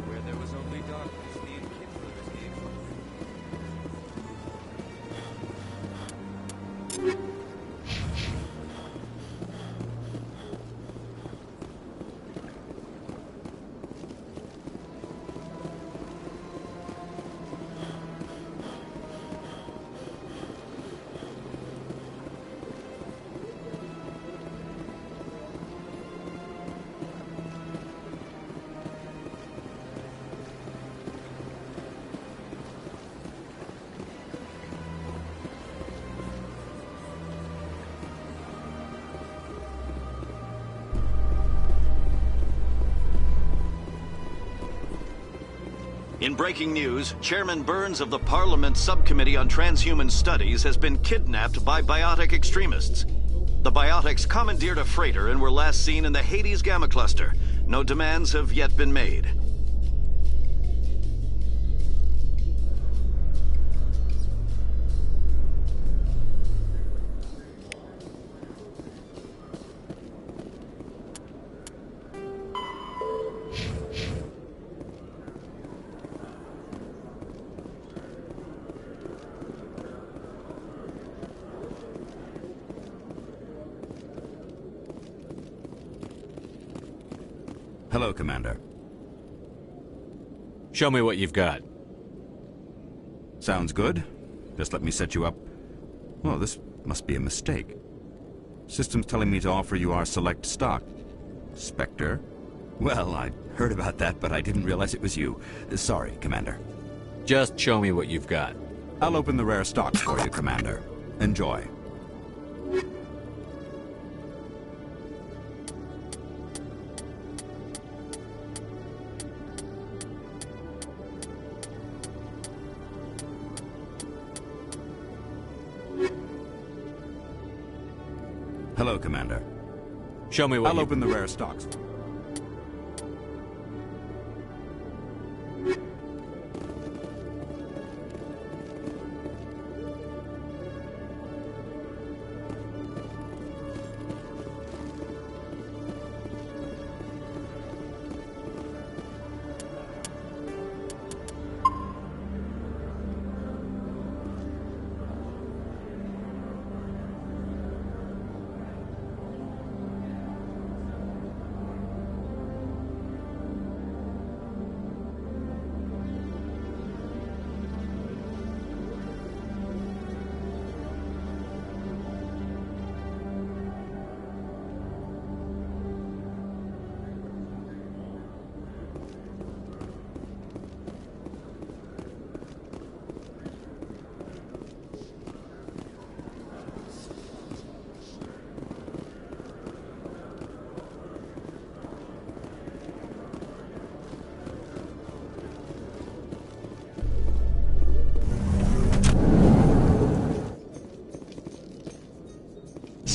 Where there was only darkness, the Enkindlers In breaking news, Chairman Burns of the Parliament Subcommittee on Transhuman Studies has been kidnapped by biotic extremists. The biotics commandeered a freighter and were last seen in the Hades Gamma Cluster. No demands have yet been made. Hello, Commander. Show me what you've got. Sounds good. Just let me set you up. Oh, this must be a mistake. System's telling me to offer you our select stock. Spectre? Well, I heard about that, but I didn't realize it was you. Sorry, Commander. Just show me what you've got. I'll open the rare stocks for you, Commander. Enjoy. Hello, Commander. Show me what I'll open the rare stocks.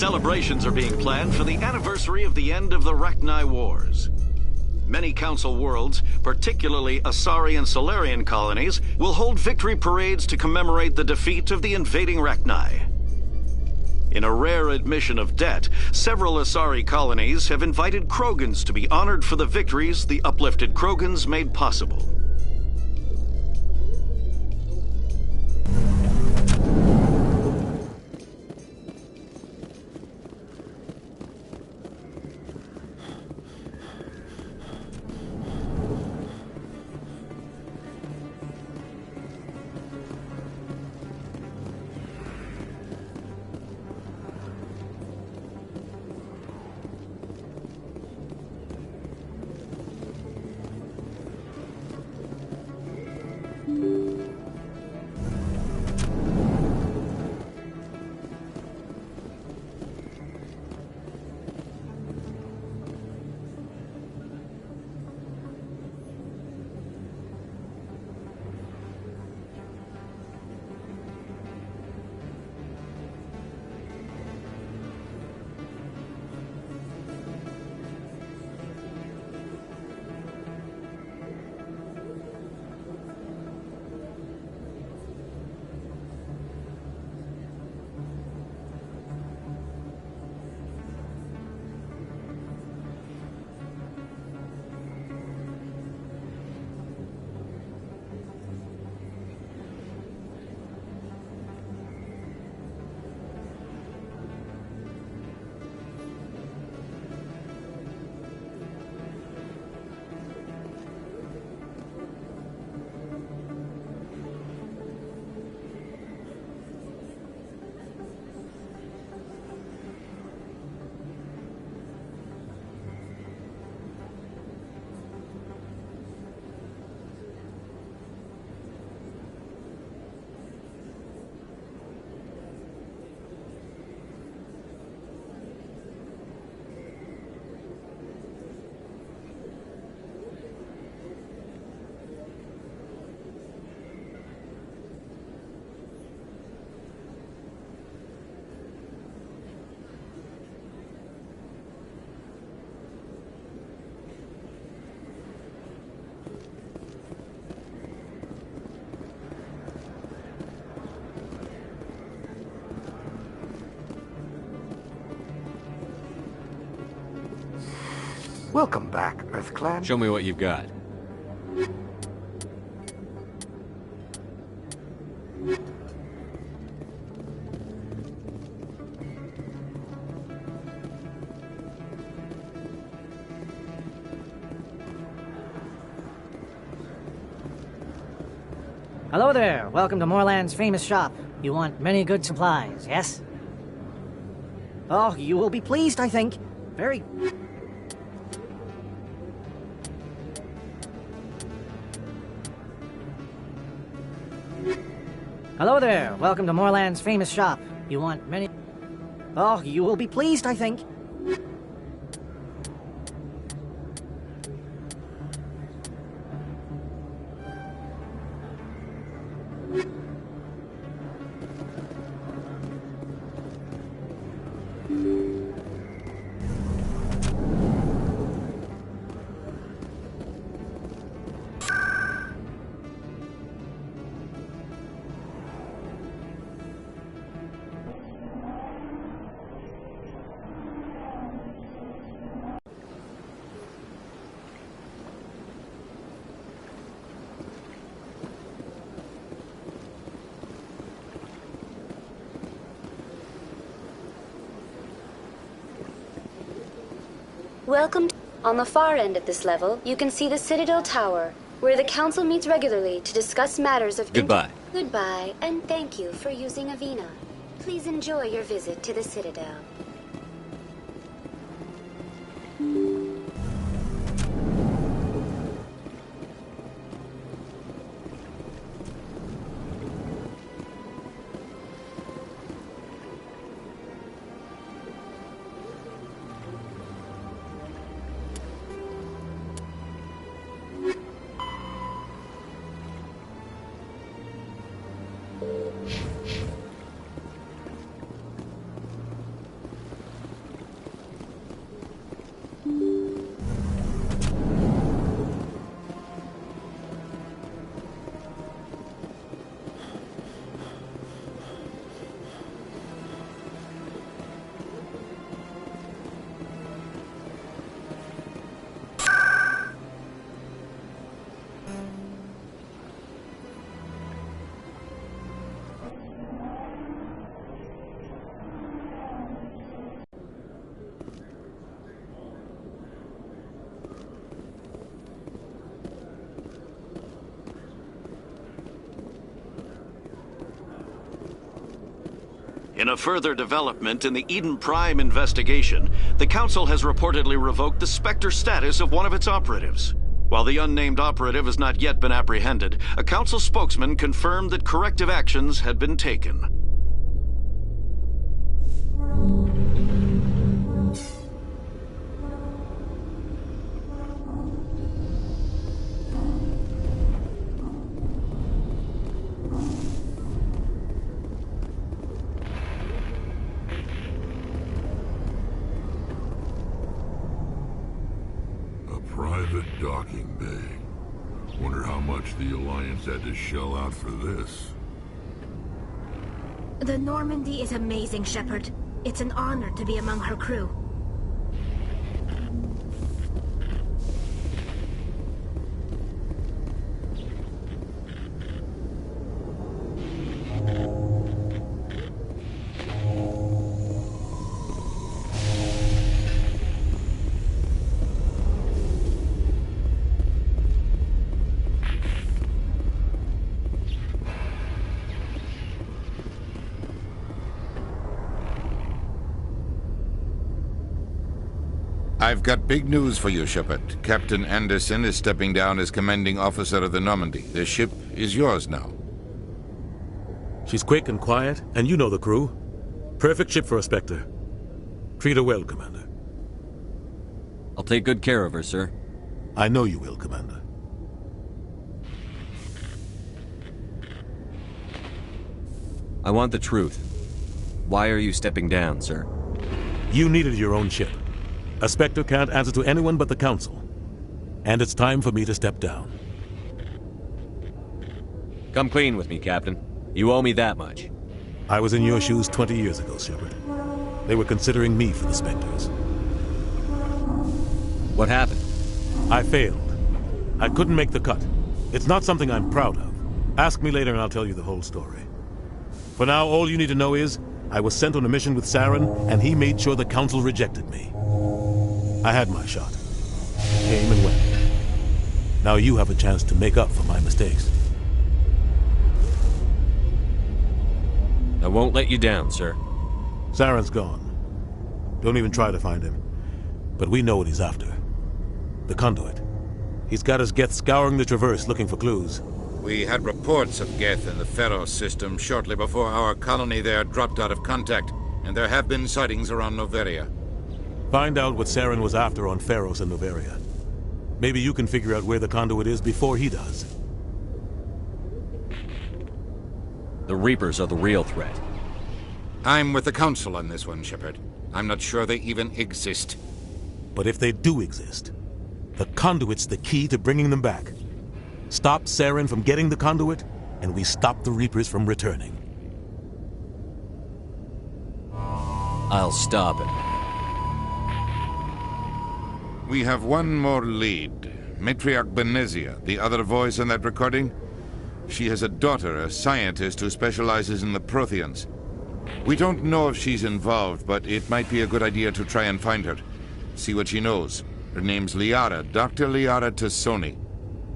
Celebrations are being planned for the anniversary of the end of the Rachni Wars. Many Council worlds, particularly Asari and Solarian colonies, will hold victory parades to commemorate the defeat of the invading Rachni. In a rare admission of debt, several Asari colonies have invited Krogans to be honored for the victories the uplifted Krogans made possible. Welcome back, EarthClan. Show me what you've got. Hello there. Welcome to Moorland's famous shop. You want many good supplies, yes? Oh, you will be pleased, I think. Very... Hello there. Welcome to Moorland's famous shop. You want many... Oh, you will be pleased, I think. Welcome. On the far end of this level, you can see the Citadel Tower, where the Council meets regularly to discuss matters of... Goodbye. Goodbye, and thank you for using Avina. Please enjoy your visit to the Citadel. In a further development in the Eden Prime investigation, the Council has reportedly revoked the Spectre status of one of its operatives. While the unnamed operative has not yet been apprehended, a Council spokesman confirmed that corrective actions had been taken. Docking bay. Wonder how much the Alliance had to shell out for this. The Normandy is amazing, Shepard. It's an honor to be among her crew. I've got big news for you, Shepard. Captain Anderson is stepping down as commanding officer of the Normandy. The ship is yours now. She's quick and quiet, and you know the crew. Perfect ship for a Spectre. Treat her well, Commander. I'll take good care of her, sir. I know you will, Commander. I want the truth. Why are you stepping down, sir? You needed your own ship. A Spectre can't answer to anyone but the Council. And it's time for me to step down. Come clean with me, Captain. You owe me that much. I was in your shoes 20 years ago, Shepard. They were considering me for the Spectres. What happened? I failed. I couldn't make the cut. It's not something I'm proud of. Ask me later and I'll tell you the whole story. For now, all you need to know is, I was sent on a mission with Saren, and he made sure the Council rejected me. I had my shot. Came and went. Now you have a chance to make up for my mistakes. I won't let you down, sir. Saren's gone. Don't even try to find him. But we know what he's after. The conduit. He's got his Geth scouring the Traverse looking for clues. We had reports of Geth in the Pharos system shortly before our colony there dropped out of contact, and there have been sightings around Noveria. Find out what Saren was after on Pharos and Noveria. Maybe you can figure out where the conduit is before he does. The Reapers are the real threat. I'm with the Council on this one, Shepard. I'm not sure they even exist. But if they do exist, the conduit's the key to bringing them back. Stop Saren from getting the conduit, and we stop the Reapers from returning. I'll stop it. We have one more lead. Matriarch Benezia, the other voice in that recording. She has a daughter, a scientist who specializes in the Protheans. We don't know if she's involved, but it might be a good idea to try and find her. See what she knows. Her name's Liara, Dr. Liara Tassoni.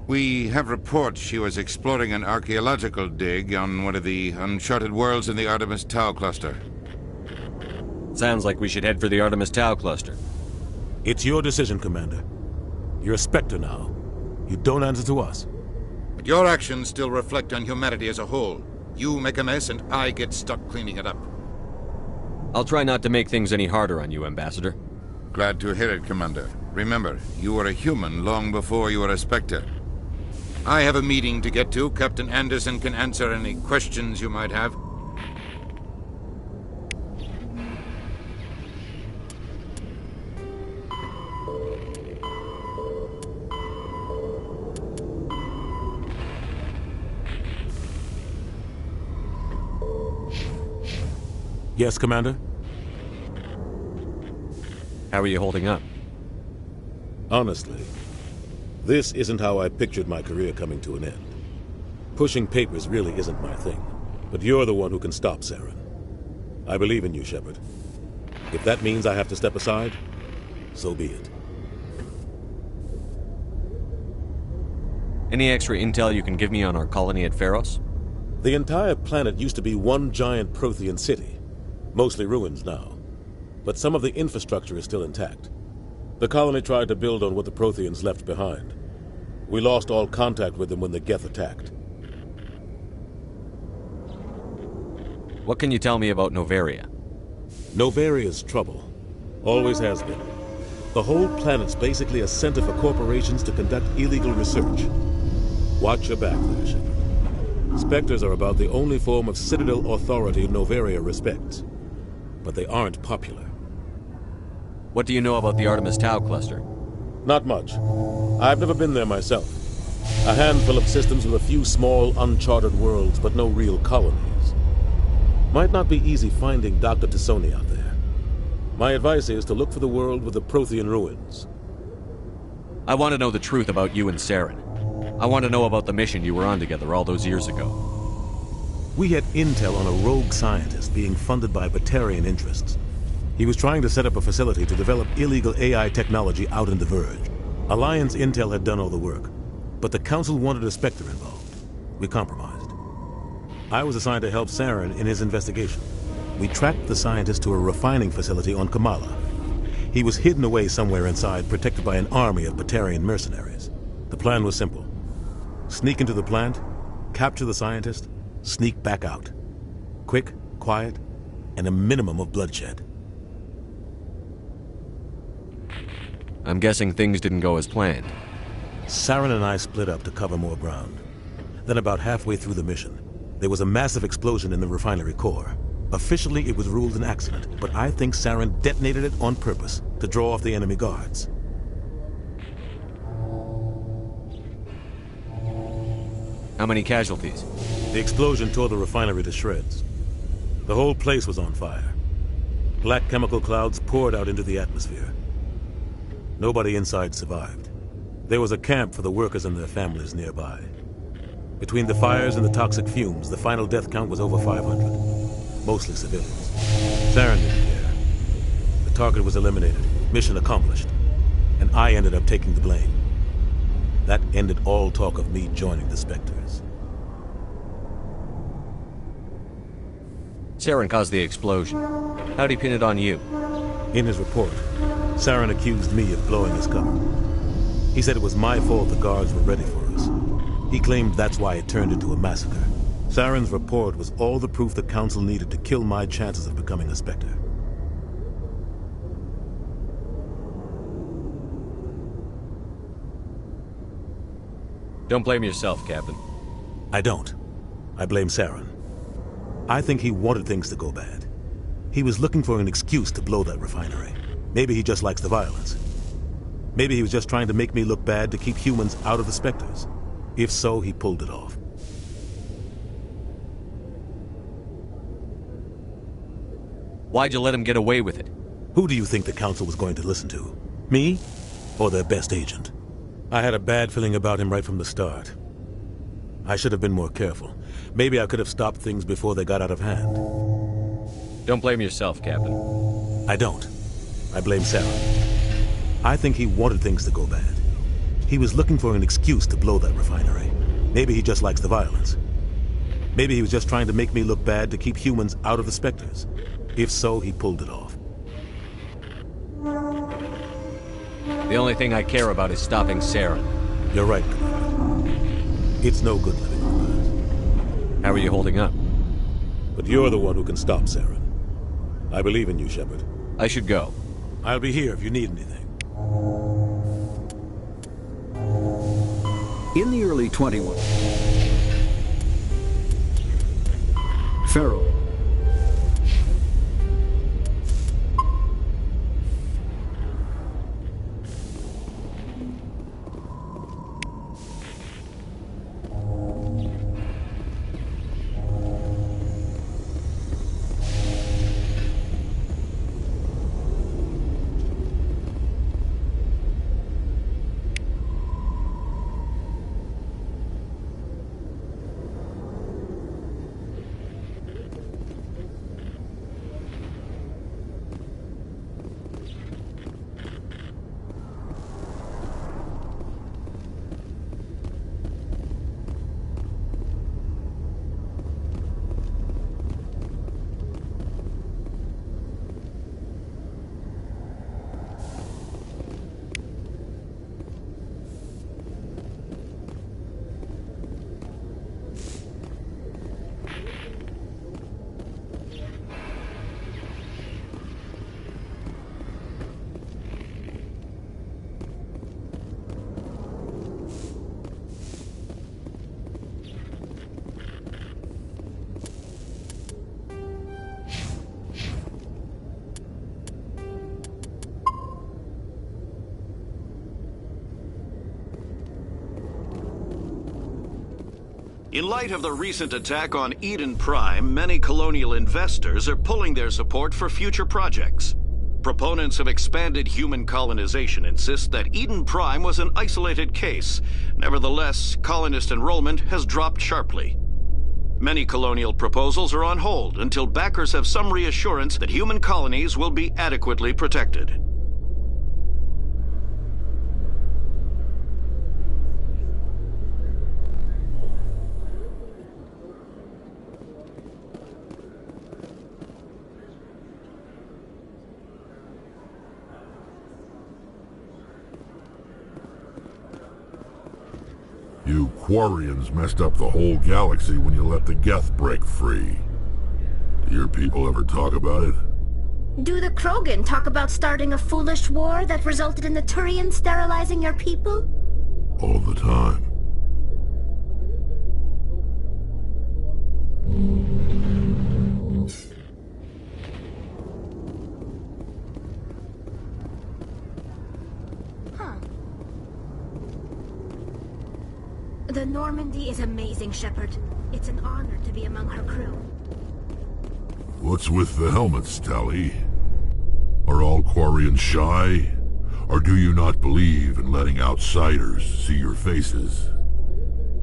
We have reports she was exploring an archaeological dig on one of the uncharted worlds in the Artemis Tau cluster. Sounds like we should head for the Artemis Tau cluster. It's your decision, Commander. You're a Spectre now. You don't answer to us. But your actions still reflect on humanity as a whole. You make a mess and I get stuck cleaning it up. I'll try not to make things any harder on you, Ambassador. Glad to hear it, Commander. Remember, you were a human long before you were a Spectre. I have a meeting to get to. Captain Anderson can answer any questions you might have. Yes, Commander? How are you holding up? Honestly, this isn't how I pictured my career coming to an end. Pushing papers really isn't my thing, but you're the one who can stop Saren. I believe in you, Shepard. If that means I have to step aside, so be it. Any extra intel you can give me on our colony at Pharos? The entire planet used to be one giant Prothean city. Mostly ruins now, but some of the infrastructure is still intact. The colony tried to build on what the Protheans left behind. We lost all contact with them when the Geth attacked. What can you tell me about Noveria? Noveria's trouble. Always has been. The whole planet's basically a center for corporations to conduct illegal research. Watch your back there, Shepard. Spectres are about the only form of Citadel authority Noveria respects. But they aren't popular. What do you know about the Artemis Tau cluster? Not much. I've never been there myself. A handful of systems with a few small, uncharted worlds, but no real colonies. Might not be easy finding Dr. Tassoni out there. My advice is to look for the world with the Prothean ruins. I want to know the truth about you and Saren. I want to know about the mission you were on together all those years ago. We had intel on a rogue scientist being funded by Batarian interests. He was trying to set up a facility to develop illegal AI technology out in the Verge. Alliance intel had done all the work, but the Council wanted a Spectre involved. We compromised. I was assigned to help Saren in his investigation. We tracked the scientist to a refining facility on Kamala. He was hidden away somewhere inside, protected by an army of Batarian mercenaries. The plan was simple. Sneak into the plant, capture the scientist, sneak back out. Quick, quiet, and a minimum of bloodshed. I'm guessing things didn't go as planned. Saren and I split up to cover more ground. Then about halfway through the mission, there was a massive explosion in the refinery core. Officially, it was ruled an accident, but I think Saren detonated it on purpose to draw off the enemy guards. How many casualties? The explosion tore the refinery to shreds. The whole place was on fire. Black chemical clouds poured out into the atmosphere. Nobody inside survived. There was a camp for the workers and their families nearby. Between the fires and the toxic fumes, the final death count was over 500. Mostly civilians. Saren didn't care. The target was eliminated, mission accomplished, and I ended up taking the blame. That ended all talk of me joining the Spectres. Saren caused the explosion. How'd he pin it on you? In his report, Saren accused me of blowing his cover. He said it was my fault the guards were ready for us. He claimed that's why it turned into a massacre. Saren's report was all the proof the Council needed to kill my chances of becoming a Spectre. Don't blame yourself, Captain. I don't. I blame Saren. I think he wanted things to go bad. He was looking for an excuse to blow that refinery. Maybe he just likes the violence. Maybe he was just trying to make me look bad to keep humans out of the Spectres. If so, he pulled it off. Why'd you let him get away with it? Who do you think the Council was going to listen to? Me? Or their best agent? I had a bad feeling about him right from the start. I should have been more careful. Maybe I could have stopped things before they got out of hand. Don't blame yourself, Captain. I don't. I blame Saren. I think he wanted things to go bad. He was looking for an excuse to blow that refinery. Maybe he just likes the violence. Maybe he was just trying to make me look bad to keep humans out of the Spectres. If so, he pulled it off. The only thing I care about is stopping Saren. You're right, Commander. It's no good living in the past. How are you holding up? But you're the one who can stop Saren. I believe in you, Shepard. I should go. I'll be here if you need anything. In the early 21, Farrell. In light of the recent attack on Eden Prime, many colonial investors are pulling their support for future projects. Proponents of expanded human colonization insist that Eden Prime was an isolated case. Nevertheless, colonist enrollment has dropped sharply. Many colonial proposals are on hold until backers have some reassurance that human colonies will be adequately protected. You Quarians messed up the whole galaxy when you let the Geth break free. Do your people ever talk about it? Do the Krogan talk about starting a foolish war that resulted in the Turians sterilizing your people? All the time. The Normandy is amazing, Shepard. It's an honor to be among her crew. What's with the helmets, Tally? Are all Quarians shy? Or do you not believe in letting outsiders see your faces?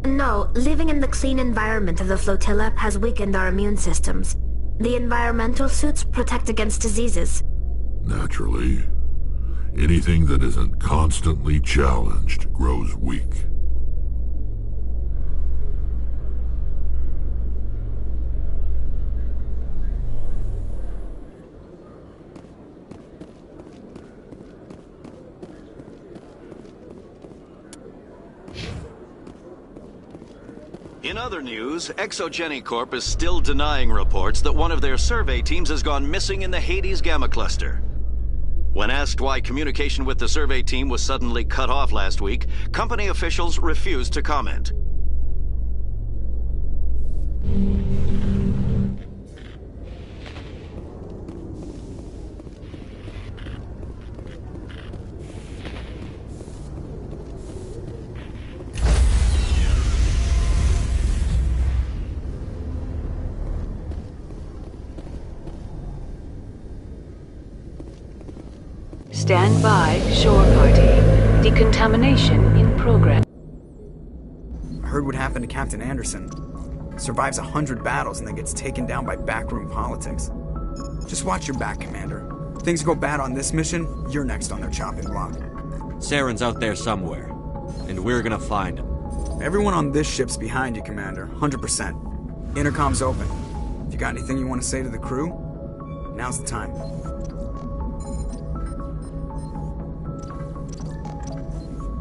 No, living in the clean environment of the flotilla has weakened our immune systems. The environmental suits protect against diseases. Naturally. Anything that isn't constantly challenged grows weak. In other news, Exogeny Corp is still denying reports that one of their survey teams has gone missing in the Hades Gamma Cluster. When asked why communication with the survey team was suddenly cut off last week, company officials refused to comment. Stand by, shore party. Decontamination in progress. I heard what happened to Captain Anderson. Survives 100 battles and then gets taken down by backroom politics. Just watch your back, Commander. If things go bad on this mission, you're next on their chopping block. Saren's out there somewhere, and we're gonna find him. Everyone on this ship's behind you, Commander. 100%. Intercom's open. If you got anything you want to say to the crew, now's the time.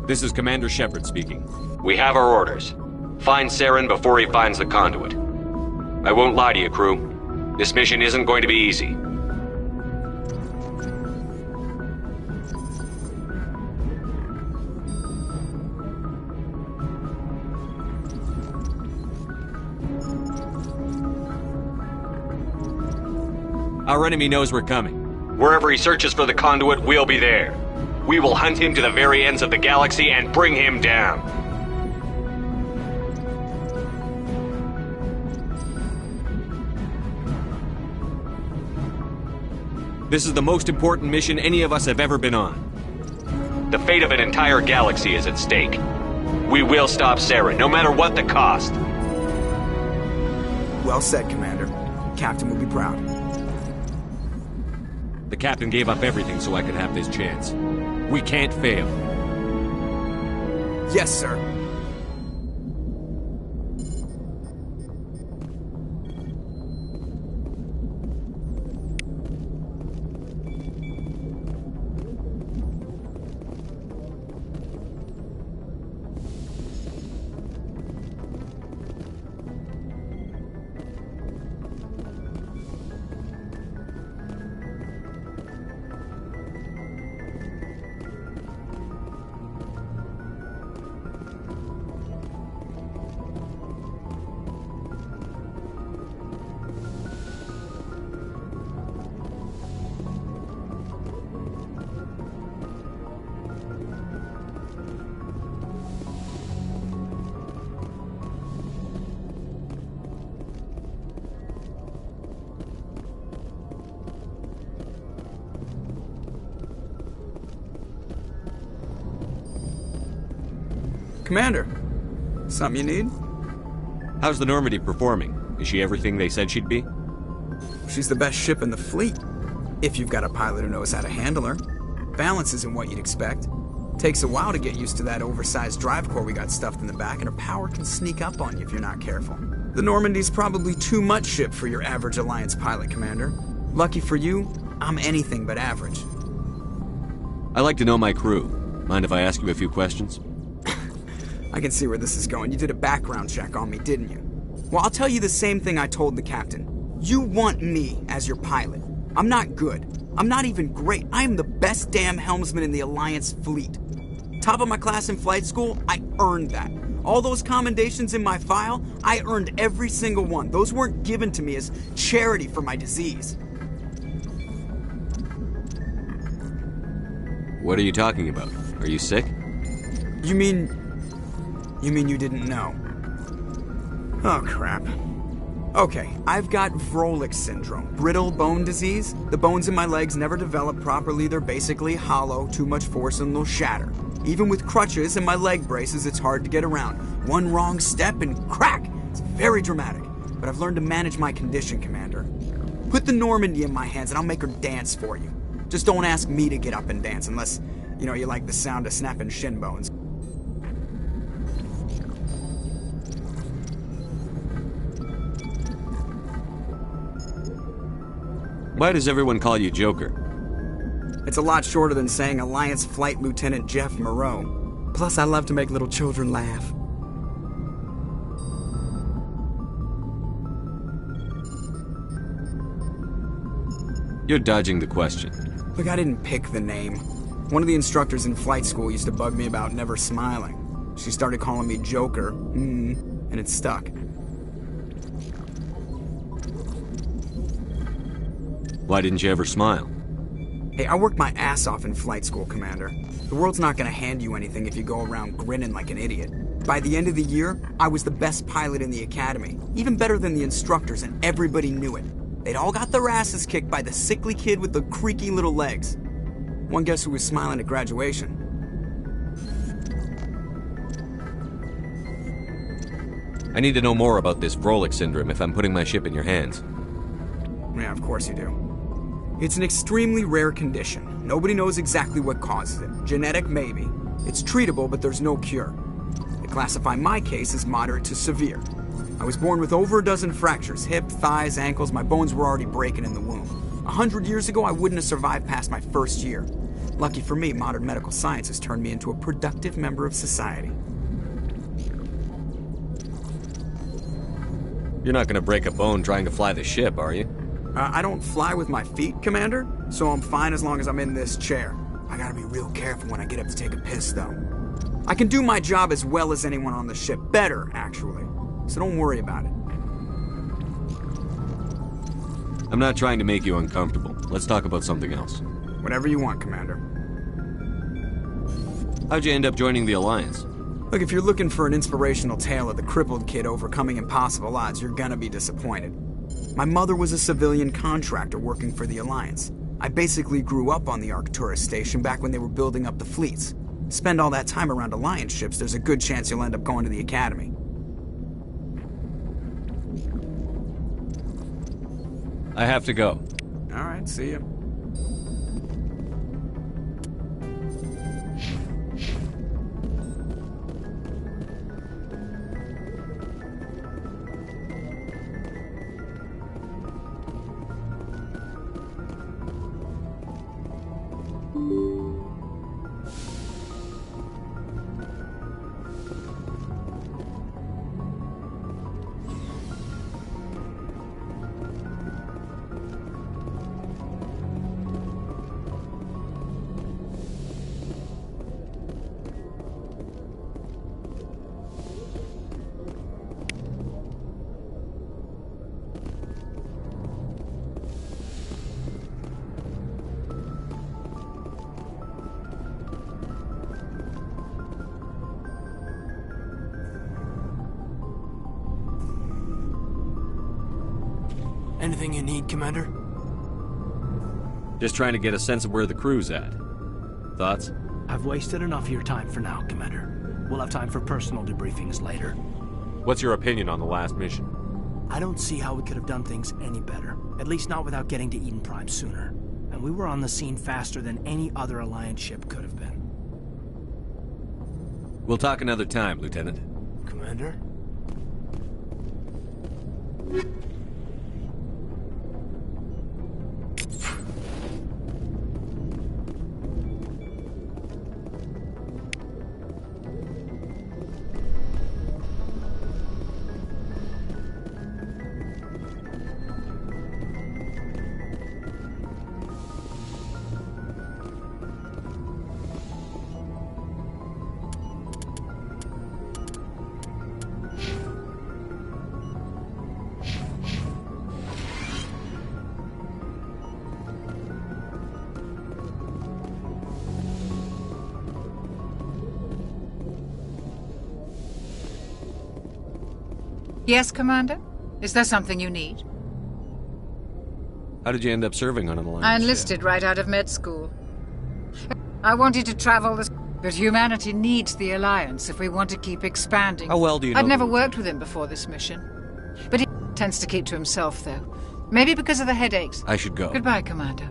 This is Commander Shepard speaking. We have our orders. Find Saren before he finds the conduit. I won't lie to you, crew. This mission isn't going to be easy. Our enemy knows we're coming. Wherever he searches for the conduit, we'll be there. We will hunt him to the very ends of the galaxy and bring him down. This is the most important mission any of us have ever been on. The fate of an entire galaxy is at stake. We will stop Saren, no matter what the cost. Well said, Commander. Captain will be proud. The captain gave up everything so I could have this chance. We can't fail. Yes, sir. Commander, something you need? How's the Normandy performing? Is she everything they said she'd be? She's the best ship in the fleet. If you've got a pilot who knows how to handle her. Balance isn't what you'd expect. Takes a while to get used to that oversized drive core we got stuffed in the back, and her power can sneak up on you if you're not careful. The Normandy's probably too much ship for your average Alliance pilot, Commander. Lucky for you, I'm anything but average. I like to know my crew. Mind if I ask you a few questions? I can see where this is going. You did a background check on me, didn't you? Well, I'll tell you the same thing I told the captain. You want me as your pilot. I'm not good. I'm not even great. I am the best damn helmsman in the Alliance fleet. Top of my class in flight school, I earned that. All those commendations in my file, I earned every single one. Those weren't given to me as charity for my disease. What are you talking about? Are you sick? You mean you didn't know? Oh, crap. Okay, I've got Vrolik syndrome, brittle bone disease. The bones in my legs never develop properly. They're basically hollow, too much force and they'll shatter. Even with crutches and my leg braces, it's hard to get around. One wrong step and crack! It's very dramatic. But I've learned to manage my condition, Commander. Put the Normandy in my hands and I'll make her dance for you. Just don't ask me to get up and dance unless, you like the sound of snapping shin bones. Why does everyone call you Joker? It's a lot shorter than saying Alliance Flight Lieutenant Jeff Moreau. Plus, I love to make little children laugh. You're dodging the question. Look, I didn't pick the name. One of the instructors in flight school used to bug me about never smiling. She started calling me Joker, and it stuck. Why didn't you ever smile? Hey, I worked my ass off in flight school, Commander. The world's not gonna hand you anything if you go around grinning like an idiot. By the end of the year, I was the best pilot in the academy, even better than the instructors, and everybody knew it. They'd all got their asses kicked by the sickly kid with the creaky little legs. One guess who was smiling at graduation? I need to know more about this Vrolik syndrome if I'm putting my ship in your hands. Yeah, of course you do. It's an extremely rare condition. Nobody knows exactly what causes it. Genetic, maybe. It's treatable, but there's no cure. They classify my case as moderate to severe. I was born with over a dozen fractures, hip, thighs, ankles. My bones were already breaking in the womb. 100 years ago, I wouldn't have survived past my first year. Lucky for me, modern medical science has turned me into a productive member of society. You're not gonna break a bone trying to fly the ship, are you? I don't fly with my feet, Commander, so I'm fine as long as I'm in this chair. I gotta be real careful when I get up to take a piss, though. I can do my job as well as anyone on the ship. Better, actually. So don't worry about it. I'm not trying to make you uncomfortable. Let's talk about something else. Whatever you want, Commander. How'd you end up joining the Alliance? Look, if you're looking for an inspirational tale of the crippled kid overcoming impossible odds, you're gonna be disappointed. My mother was a civilian contractor working for the Alliance. I basically grew up on the Arcturus station back when they were building up the fleets. Spend all that time around Alliance ships, there's a good chance you'll end up going to the Academy. I have to go. Alright, see ya. Anything you need, Commander? Just trying to get a sense of where the crew's at. Thoughts? I've wasted enough of your time for now, Commander. We'll have time for personal debriefings later. What's your opinion on the last mission? I don't see how we could have done things any better. At least not without getting to Eden Prime sooner. And we were on the scene faster than any other Alliance ship could have been. We'll talk another time, Lieutenant. Commander? Yes, Commander? Is there something you need? How did you end up serving on an Alliance I enlisted right out of med school. I wanted to travel this, but humanity needs the Alliance if we want to keep expanding. How well do you know I'd never worked with him before this mission. But he tends to keep to himself, though. Maybe because of the headaches. I should go. Goodbye, Commander.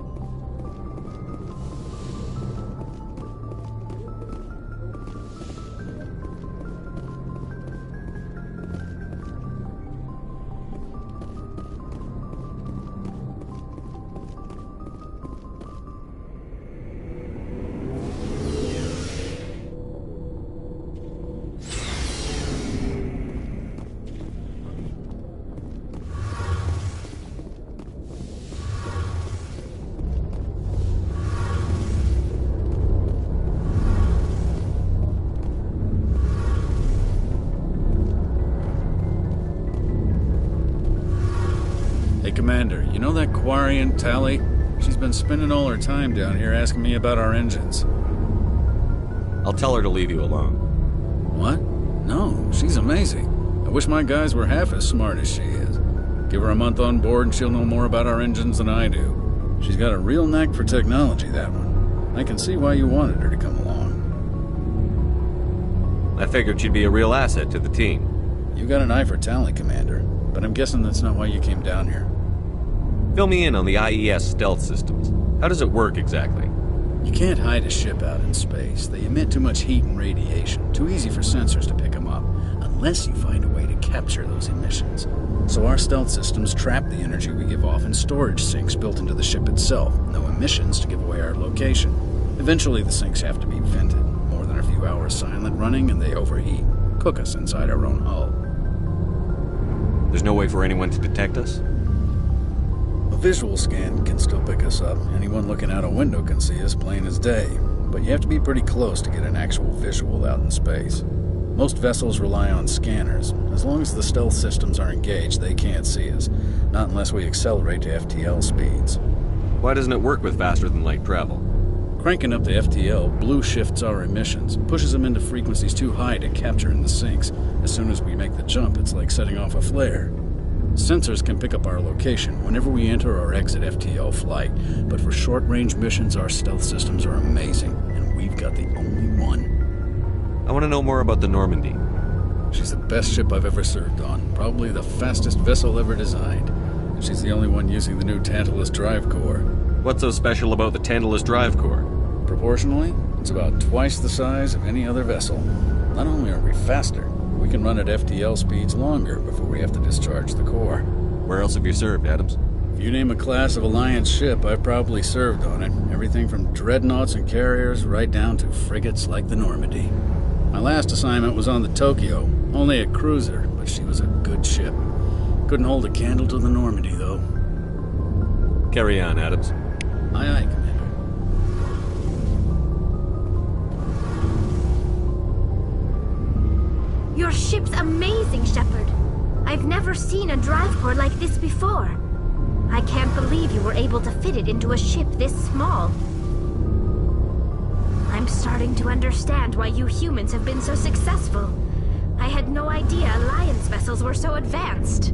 Commander, you know that Quarian, Tally? She's been spending all her time down here asking me about our engines. I'll tell her to leave you alone. What? No, she's amazing. I wish my guys were half as smart as she is. Give her a month on board and she'll know more about our engines than I do. She's got a real knack for technology, that one. I can see why you wanted her to come along. I figured she'd be a real asset to the team. You got an eye for Tally, Commander, but I'm guessing that's not why you came down here. Fill me in on the IES stealth systems. How does it work exactly? You can't hide a ship out in space. They emit too much heat and radiation. Too easy for sensors to pick them up, unless you find a way to capture those emissions. So our stealth systems trap the energy we give off in storage sinks built into the ship itself. No emissions to give away our location. Eventually the sinks have to be vented. More than a few hours silent running and they overheat. Cook us inside our own hull. There's no way for anyone to detect us? A visual scan can still pick us up. Anyone looking out a window can see us plain as day. But you have to be pretty close to get an actual visual out in space. Most vessels rely on scanners. As long as the stealth systems are engaged, they can't see us. Not unless we accelerate to FTL speeds. Why doesn't it work with faster-than-light travel? Cranking up the FTL blue shifts our emissions, pushes them into frequencies too high to capture in the sinks. As soon as we make the jump, it's like setting off a flare. Sensors can pick up our location whenever we enter or exit FTL flight, but for short-range missions, our stealth systems are amazing, and we've got the only one. I want to know more about the Normandy. She's the best ship I've ever served on, probably the fastest vessel ever designed. And she's the only one using the new Tantalus drive core. What's so special about the Tantalus drive core? Proportionally, it's about twice the size of any other vessel. Not only are we faster, we can run at FTL speeds longer before we have to discharge the core. Where else have you served, Adams? If you name a class of Alliance ship, I've probably served on it. Everything from dreadnoughts and carriers right down to frigates like the Normandy. My last assignment was on the Tokyo, only a cruiser, but she was a good ship. Couldn't hold a candle to the Normandy, though. Carry on, Adams. Aye, aye, Commander. Your ship's amazing, Shepard. I've never seen a drive core like this before. I can't believe you were able to fit it into a ship this small. I'm starting to understand why you humans have been so successful. I had no idea Alliance vessels were so advanced.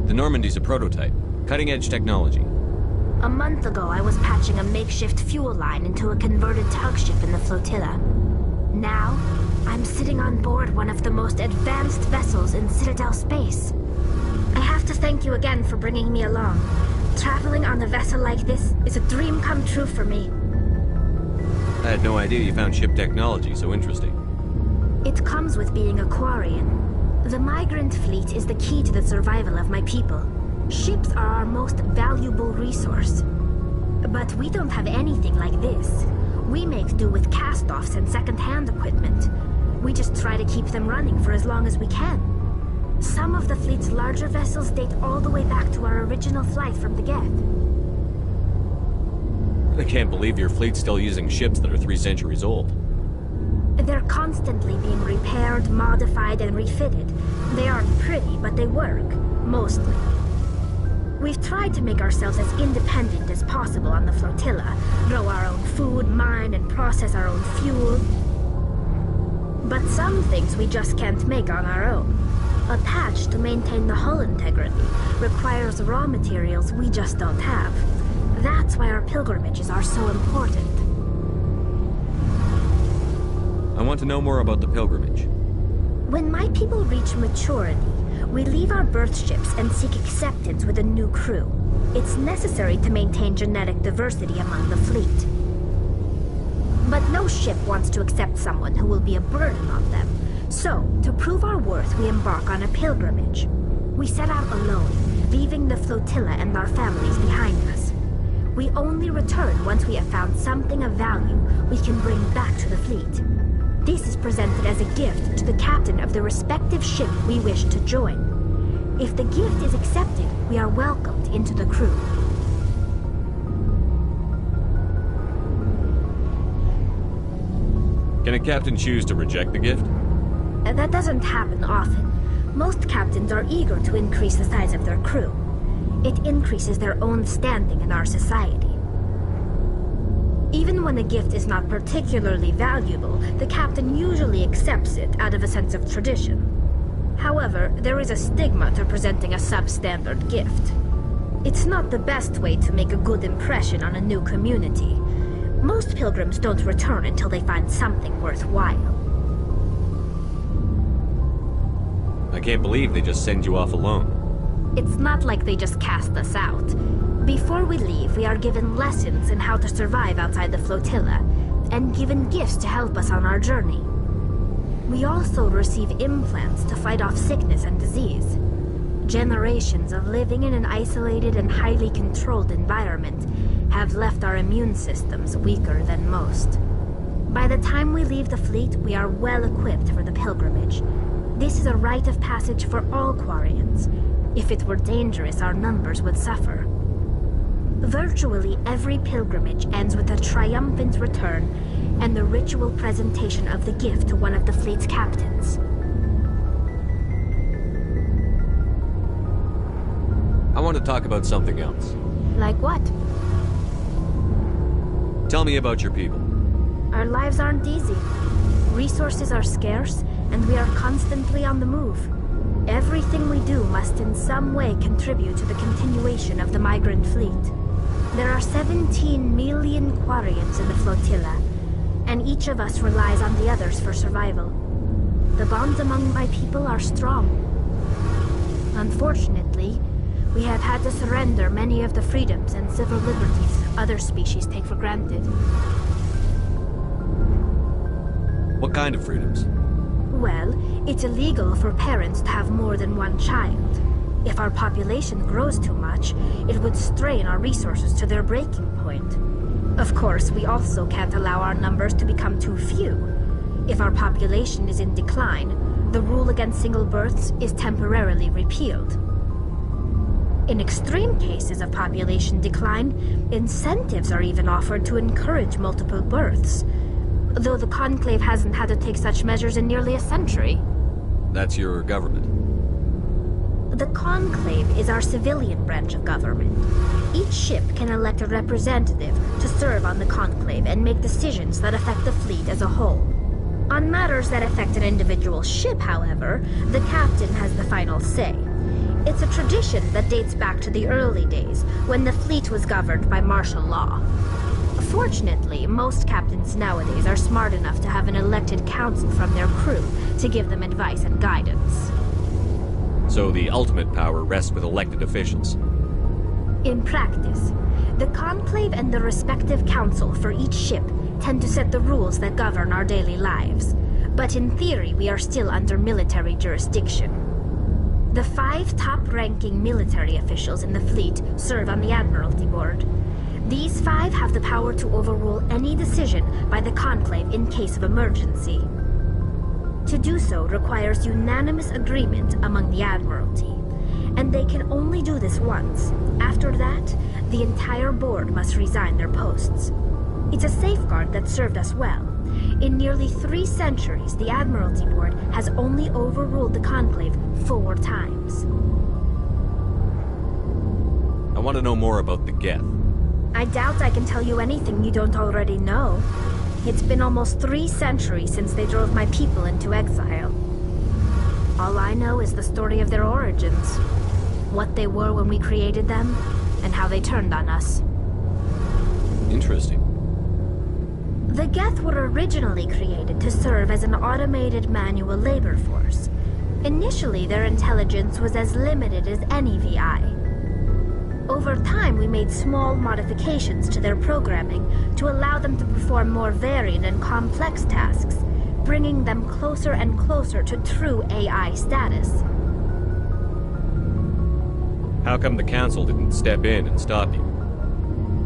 The Normandy's a prototype. Cutting-edge technology. A month ago, I was patching a makeshift fuel line into a converted tug ship in the flotilla. Now, I'm sitting on board one of the most advanced vessels in Citadel space. I have to thank you again for bringing me along. Traveling on a vessel like this is a dream come true for me. I had no idea you found ship technology so interesting. It comes with being a Quarian. The migrant fleet is the key to the survival of my people. Ships are our most valuable resource. But we don't have anything like this. We make do with cast-offs and second-hand equipment. We just try to keep them running for as long as we can. Some of the fleet's larger vessels date all the way back to our original flight from the Geth. I can't believe your fleet's still using ships that are 3 centuries old. They're constantly being repaired, modified, and refitted. They aren't pretty, but they work. Mostly. We've tried to make ourselves as independent as possible on the flotilla. Grow our own food, mine, and process our own fuel. But some things we just can't make on our own. A patch to maintain the hull integrity requires raw materials we just don't have. That's why our pilgrimages are so important. I want to know more about the pilgrimage. When my people reach maturity, we leave our birth ships and seek acceptance with a new crew. It's necessary to maintain genetic diversity among the fleet. But no ship wants to accept someone who will be a burden on them. So, to prove our worth, we embark on a pilgrimage. We set out alone, leaving the flotilla and our families behind us. We only return once we have found something of value we can bring back to the fleet. This is presented as a gift to the captain of the respective ship we wish to join. If the gift is accepted, we are welcomed into the crew. Can a captain choose to reject the gift? That doesn't happen often. Most captains are eager to increase the size of their crew. It increases their own standing in our society. Even when a gift is not particularly valuable, the captain usually accepts it out of a sense of tradition. However, there is a stigma to presenting a substandard gift. It's not the best way to make a good impression on a new community. Most pilgrims don't return until they find something worthwhile. I can't believe they just send you off alone. It's not like they just cast us out. Before we leave, we are given lessons in how to survive outside the flotilla, and given gifts to help us on our journey. We also receive implants to fight off sickness and disease. Generations of living in an isolated and highly controlled environment have left our immune systems weaker than most. By the time we leave the fleet, we are well equipped for the pilgrimage. This is a rite of passage for all Quarians. If it were dangerous, our numbers would suffer. Virtually every pilgrimage ends with a triumphant return and the ritual presentation of the gift to one of the fleet's captains. I want to talk about something else. Like what? Tell me about your people. Our lives aren't easy. Resources are scarce, and we are constantly on the move. Everything we do must in some way contribute to the continuation of the migrant fleet. There are 17 million Quarians in the flotilla, and each of us relies on the others for survival. The bonds among my people are strong. Unfortunately, we have had to surrender many of the freedoms and civil liberties other species take for granted. What kind of freedoms? Well, it's illegal for parents to have more than one child. If our population grows too much, it would strain our resources to their breaking point. Of course, we also can't allow our numbers to become too few. If our population is in decline, the rule against single births is temporarily repealed. In extreme cases of population decline, incentives are even offered to encourage multiple births, though the Conclave hasn't had to take such measures in nearly a century. That's your government. The Conclave is our civilian branch of government. Each ship can elect a representative to serve on the Conclave and make decisions that affect the fleet as a whole. On matters that affect an individual ship, however, the captain has the final say. It's a tradition that dates back to the early days, when the fleet was governed by martial law. Fortunately, most captains nowadays are smart enough to have an elected council from their crew to give them advice and guidance. So the ultimate power rests with elected officials. In practice, the Conclave and the respective council for each ship tend to set the rules that govern our daily lives. But in theory, we are still under military jurisdiction. The 5 top-ranking military officials in the fleet serve on the Admiralty Board. These 5 have the power to overrule any decision by the Conclave in case of emergency. To do so requires unanimous agreement among the Admiralty, and they can only do this once. After that, the entire board must resign their posts. It's a safeguard that served us well. In nearly 3 centuries, the Admiralty Board has only overruled the Conclave 4 times. I want to know more about the Geth. I doubt I can tell you anything you don't already know. It's been almost 3 centuries since they drove my people into exile. All I know is the story of their origins. What they were when we created them, and how they turned on us. Interesting. The Geth were originally created to serve as an automated manual labor force. Initially, their intelligence was as limited as any VI. Over time, we made small modifications to their programming to allow them to perform more varied and complex tasks, bringing them closer and closer to true AI status. How come the Council didn't step in and stop you?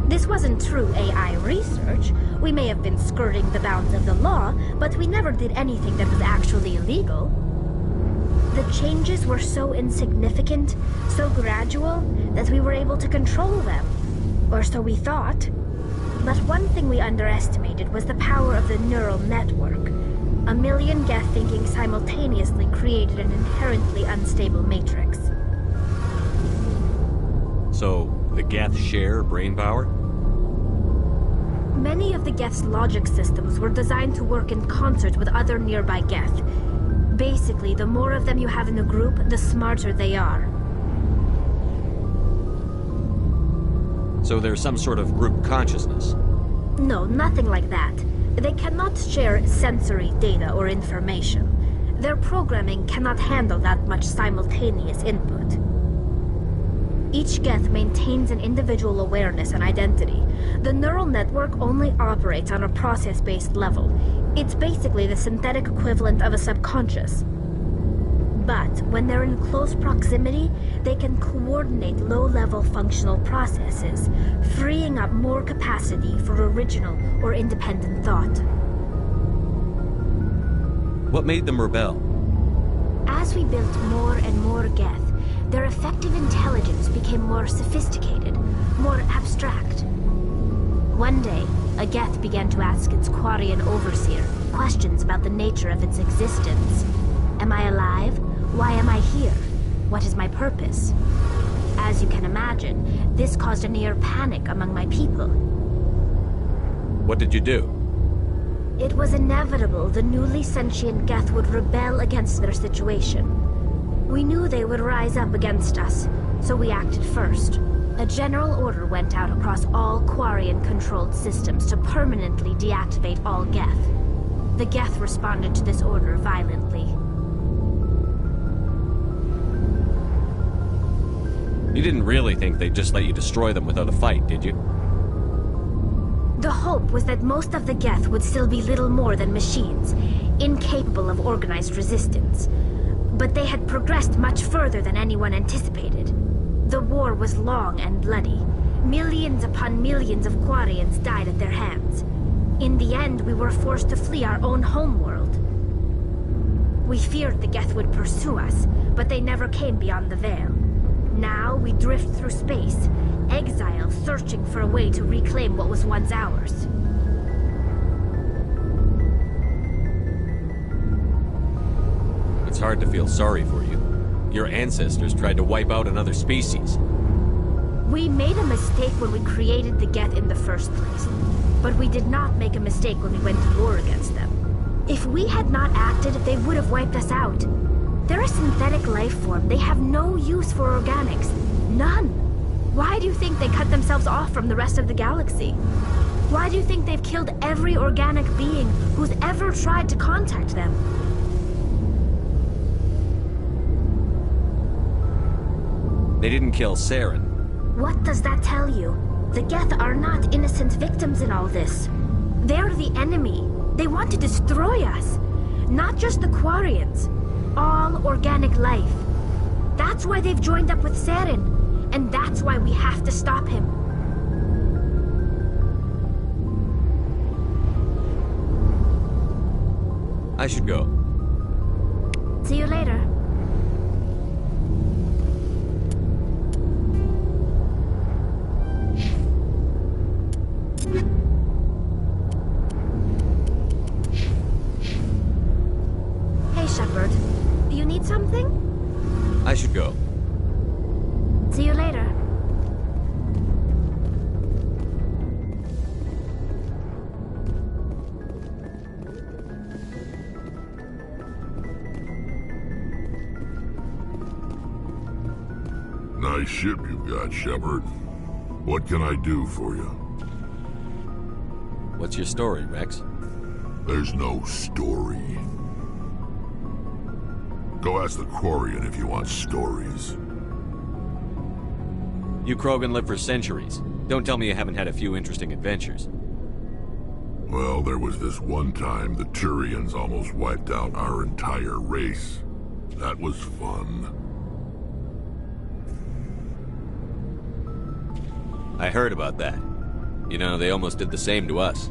This wasn't true AI research. We may have been skirting the bounds of the law, but we never did anything that was actually illegal. The changes were so insignificant, so gradual, that we were able to control them. Or so we thought. But one thing we underestimated was the power of the neural network. 1 million Geth thinking simultaneously created an inherently unstable matrix. So, the Geth share brain power? Many of the Geth's logic systems were designed to work in concert with other nearby Geth. Basically, the more of them you have in a group, the smarter they are. So there's some sort of group consciousness? No, nothing like that. They cannot share sensory data or information. Their programming cannot handle that much simultaneous input. Each Geth maintains an individual awareness and identity. The neural network only operates on a process-based level. It's basically the synthetic equivalent of a subconscious. But when they're in close proximity, they can coordinate low-level functional processes, freeing up more capacity for original or independent thought. What made them rebel? As we built more and more Geth, their effective intelligence became more sophisticated, more abstract. One day, a Geth began to ask its Quarian overseer questions about the nature of its existence. Am I alive? Why am I here? What is my purpose? As you can imagine, this caused a near panic among my people. What did you do? It was inevitable the newly sentient Geth would rebel against their situation. We knew they would rise up against us, so we acted first. A general order went out across all Quarian-controlled systems to permanently deactivate all Geth. The Geth responded to this order violently. You didn't really think they'd just let you destroy them without a fight, did you? The hope was that most of the Geth would still be little more than machines, incapable of organized resistance. But they had progressed much further than anyone anticipated. The war was long and bloody. Millions upon millions of Quarians died at their hands. In the end, we were forced to flee our own homeworld. We feared the Geth would pursue us, but they never came beyond the Veil. Now we drift through space, exile, searching for a way to reclaim what was once ours. It's hard to feel sorry for you. Your ancestors tried to wipe out another species. We made a mistake when we created the Geth in the first place. But we did not make a mistake when we went to war against them. If we had not acted, they would have wiped us out. They're a synthetic life form. They have no use for organics. None. Why do you think they cut themselves off from the rest of the galaxy? Why do you think they've killed every organic being who's ever tried to contact them? They didn't kill Saren. What does that tell you? The Geth are not innocent victims in all this. They're the enemy. They want to destroy us. Not just the Quarians. All organic life. That's why they've joined up with Saren. And that's why we have to stop him. I should go. See you later. Hey, Shepard. You need something? I should go. See you later. Nice ship you've got, Shepard. What can I do for you? What's your story, Rex? There's no story. Go ask the Quarian if you want stories. You Krogan live for centuries. Don't tell me you haven't had a few interesting adventures. Well, there was this one time the Turians almost wiped out our entire race. That was fun. I heard about that. You know, they almost did the same to us.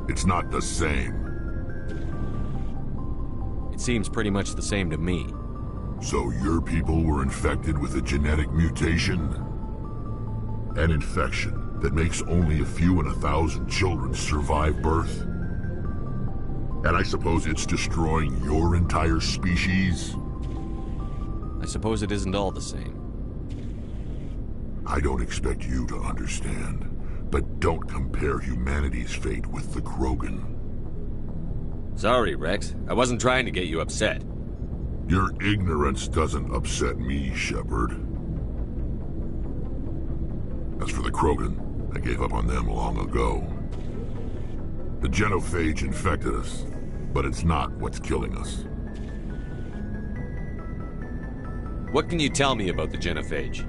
It's not the same. It seems pretty much the same to me. So your people were infected with a genetic mutation? An infection that makes only a few in 1,000 children survive birth? And I suppose it's destroying your entire species? I suppose it isn't all the same. I don't expect you to understand, but don't compare humanity's fate with the Krogan. Sorry, Rex. I wasn't trying to get you upset. Your ignorance doesn't upset me, Shepard. As for the Krogan, I gave up on them long ago. The genophage infected us, but it's not what's killing us. What can you tell me about the genophage?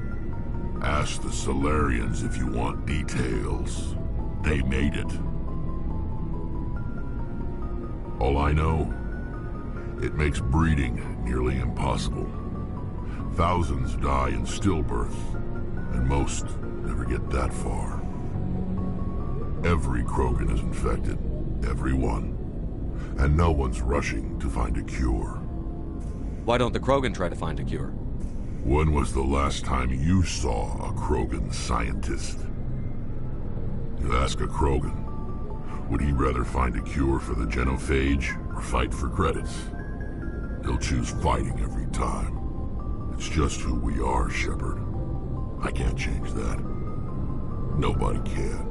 Ask the Solarians if you want details. They made it. All I know, it makes breeding nearly impossible. Thousands die in stillbirth, and most never get that far. Every Krogan is infected, every one. And no one's rushing to find a cure. Why don't the Krogan try to find a cure? When was the last time you saw a Krogan scientist? You ask a Krogan, would he rather find a cure for the genophage or fight for credits? He'll choose fighting every time. It's just who we are, Shepard. I can't change that. Nobody can.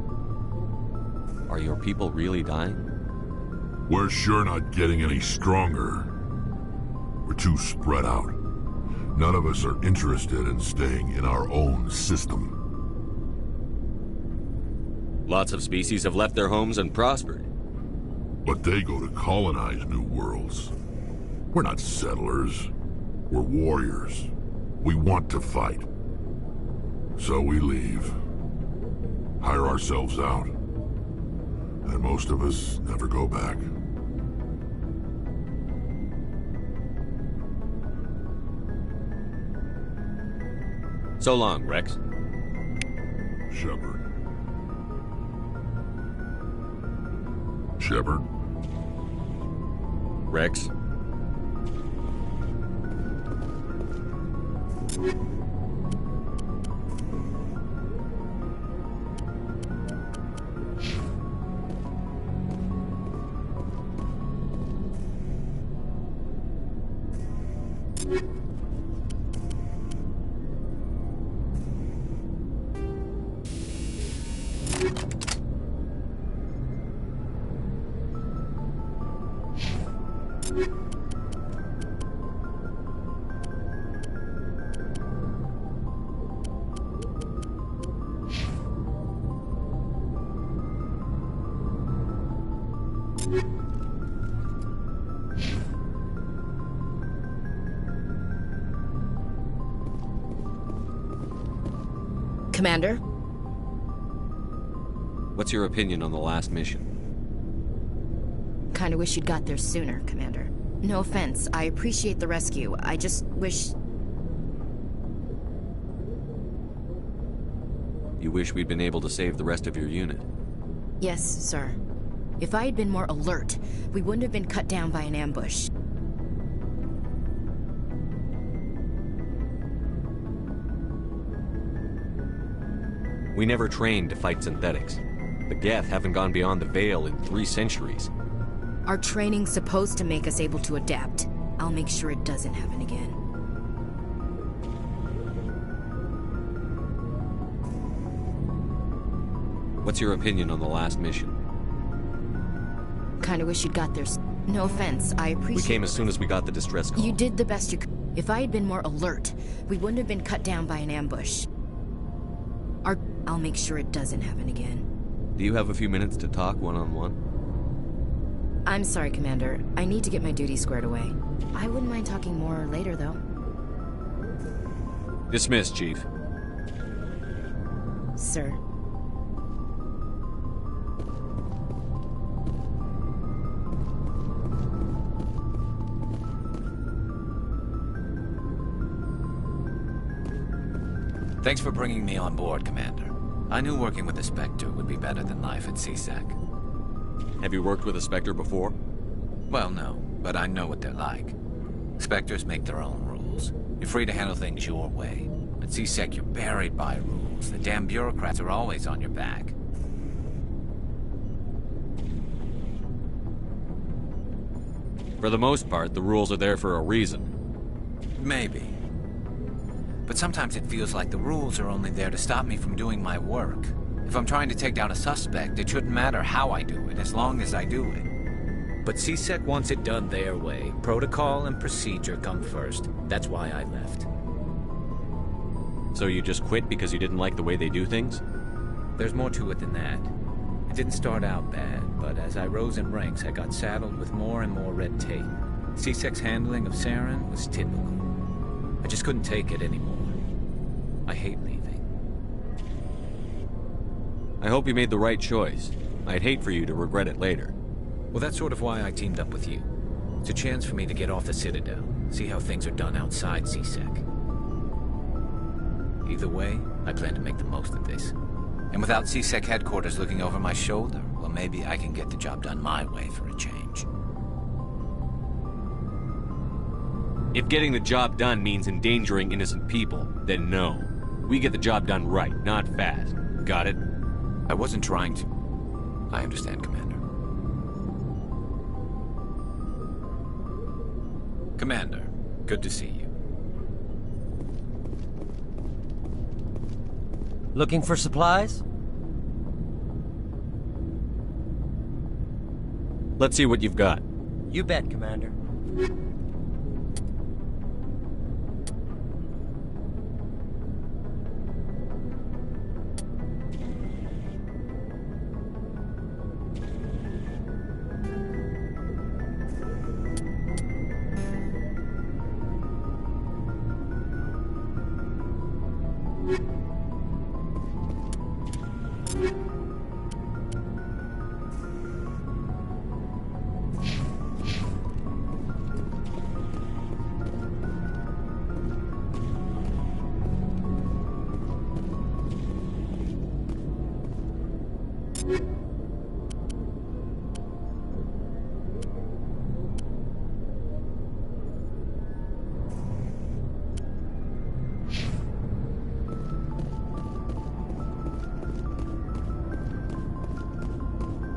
Are your people really dying? We're sure not getting any stronger. We're too spread out. None of us are interested in staying in our own system. Lots of species have left their homes and prospered. But they go to colonize new worlds. We're not settlers. We're warriors. We want to fight. So we leave. Hire ourselves out. And most of us never go back. So long, Rex. Shepard. Shepard? Rex? Commander? What's your opinion on the last mission? Kinda wish you'd got there sooner, Commander. No offense, I appreciate the rescue. I just wish... You wish we'd been able to save the rest of your unit? Yes, sir. If I had been more alert, we wouldn't have been cut down by an ambush. We never trained to fight synthetics. The Geth haven't gone beyond the Veil in 3 centuries. Our training's supposed to make us able to adapt. I'll make sure it doesn't happen again. What's your opinion on the last mission? Kinda wish you'd got there. No offense, I appreciate... We came as soon as we got the distress call. You did the best you could. If I had been more alert, we wouldn't have been cut down by an ambush. I'll make sure it doesn't happen again. Do you have a few minutes to talk one-on-one? I'm sorry, Commander. I need to get my duties squared away. I wouldn't mind talking more later, though. Dismissed, Chief. Sir. Thanks for bringing me on board, Commander. I knew working with a Spectre would be better than life at CSEC. Have you worked with a Spectre before? Well, no, but I know what they're like. Spectres make their own rules. You're free to handle things your way. At CSEC, you're buried by rules. The damn bureaucrats are always on your back. For the most part, the rules are there for a reason. Maybe. But sometimes it feels like the rules are only there to stop me from doing my work. If I'm trying to take down a suspect, it shouldn't matter how I do it, as long as I do it. But CSEC wants it done their way. Protocol and procedure come first. That's why I left. So you just quit because you didn't like the way they do things? There's more to it than that. It didn't start out bad, but as I rose in ranks, I got saddled with more and more red tape. CSEC's handling of Saren was typical. I just couldn't take it anymore. I hate leaving. I hope you made the right choice. I'd hate for you to regret it later. Well, that's sort of why I teamed up with you. It's a chance for me to get off the Citadel, see how things are done outside CSEC. Either way, I plan to make the most of this. And without CSEC headquarters looking over my shoulder, well, maybe I can get the job done my way for a change. If getting the job done means endangering innocent people, then no. We get the job done right, not fast. Got it? I wasn't trying to. I understand, Commander. Commander, good to see you. Looking for supplies? Let's see what you've got. You bet, Commander.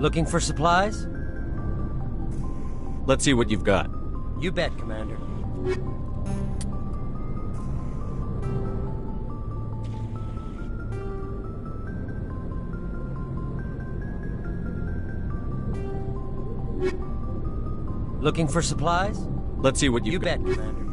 Looking for supplies? Let's see what you've got. You bet, Commander. Looking for supplies? Let's see what you've got. You bet, Commander.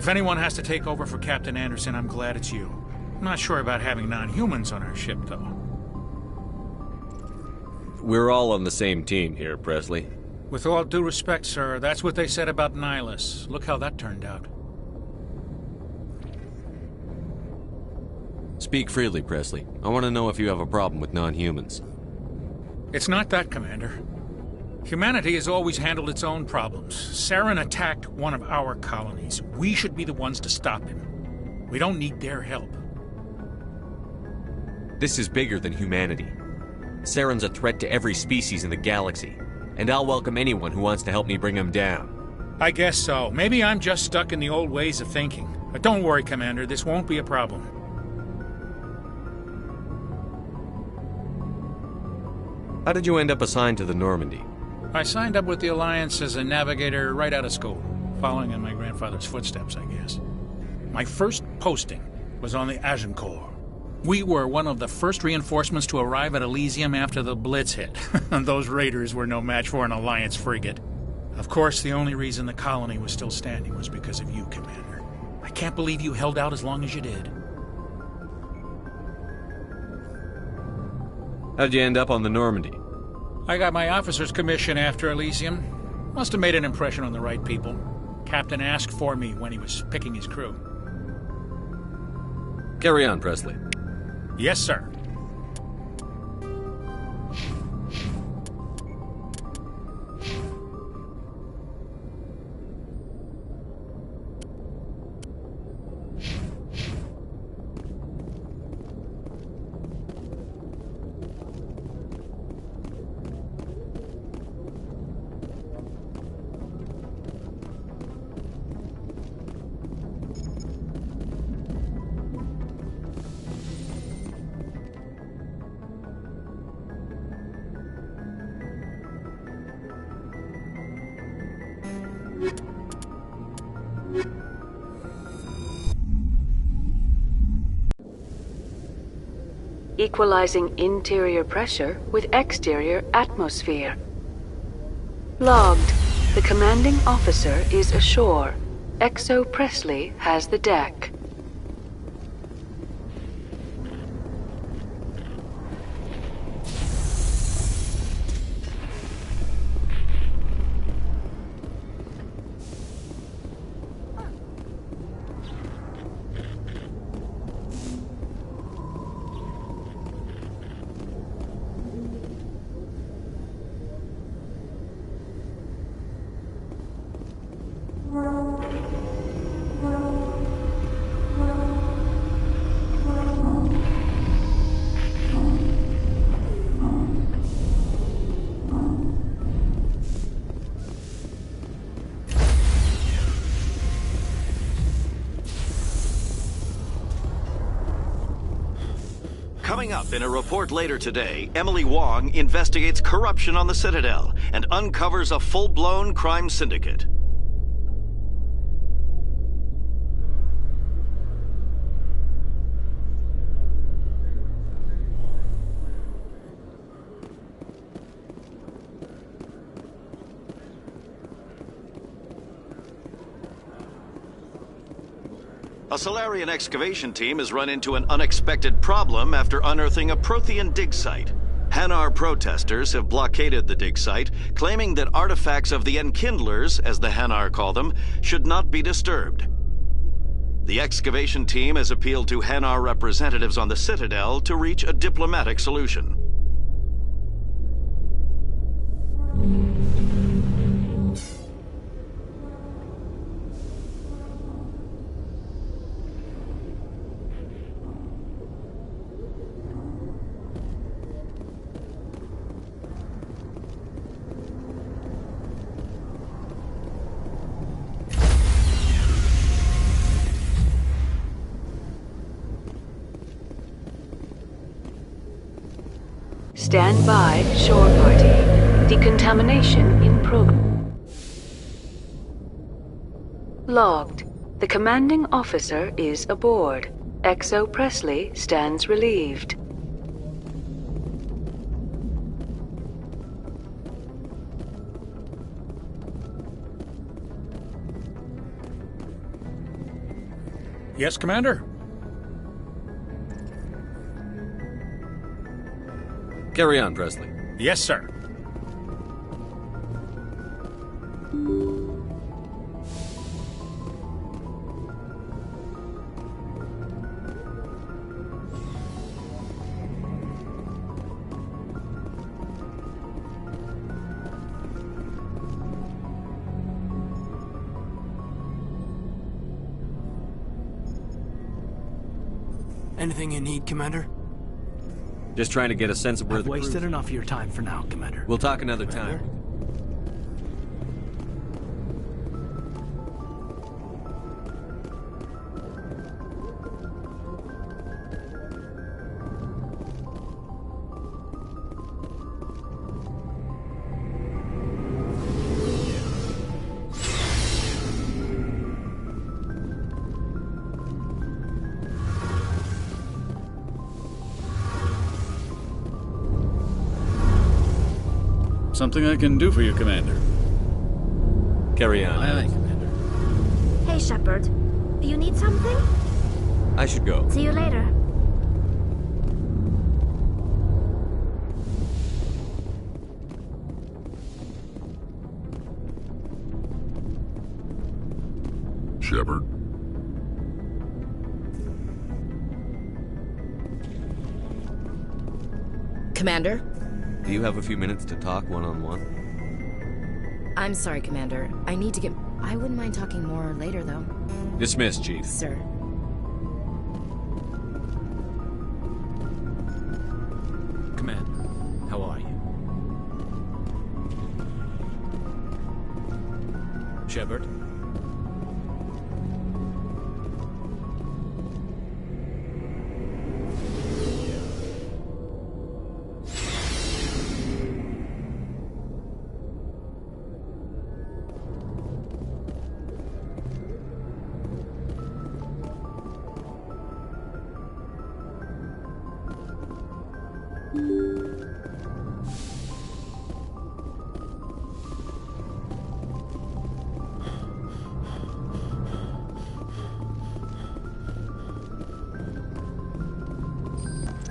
If anyone has to take over for Captain Anderson, I'm glad it's you. I'm not sure about having non-humans on our ship, though. We're all on the same team here, Presley. With all due respect, sir, that's what they said about Nihilus. Look how that turned out. Speak freely, Presley. I want to know if you have a problem with non-humans. It's not that, Commander. Humanity has always handled its own problems. Saren attacked one of our colonies. We should be the ones to stop him. We don't need their help. This is bigger than humanity. Saren's a threat to every species in the galaxy, and I'll welcome anyone who wants to help me bring him down. I guess so. Maybe I'm just stuck in the old ways of thinking. But don't worry, Commander, this won't be a problem. How did you end up assigned to the Normandy? I signed up with the Alliance as a navigator right out of school, following in my grandfather's footsteps, I guess. My first posting was on the Agincourt. We were one of the first reinforcements to arrive at Elysium after the Blitz hit. Those raiders were no match for an Alliance frigate. Of course, the only reason the colony was still standing was because of you, Commander. I can't believe you held out as long as you did. How'd you end up on the Normandy? I got my officer's commission after Elysium. Must have made an impression on the right people. Captain asked for me when he was picking his crew. Carry on, Presley. Yes, sir. Equalizing interior pressure with exterior atmosphere. Logged. The commanding officer is ashore. Exo Presley has the deck. Coming up in a report later today, Emily Wong investigates corruption on the Citadel and uncovers a full-blown crime syndicate. A Solarian excavation team has run into an unexpected problem after unearthing a Prothean dig site. Hanar protesters have blockaded the dig site, claiming that artifacts of the Enkindlers, as the Hanar call them, should not be disturbed. The excavation team has appealed to Hanar representatives on the Citadel to reach a diplomatic solution. Stand by, shore party. Decontamination in progress. Logged. The commanding officer is aboard. Exo Presley stands relieved. Yes, Commander? Carry on, Presley. Yes, sir. Anything you need, Commander? Just trying to get a sense of where I've the wasted crew... enough of your time for now, Commander. We'll talk another time. Something I can do for you, Commander. Carry on. Aye, aye, Commander. Hey, Shepard. You need something? I should go. See you later. Shepard. Commander? Do you have a few minutes to talk one-on-one? I'm sorry, Commander. I need to get... I wouldn't mind talking more later, though. Dismissed, Chief. Sir. Commander, how are you? Shepard?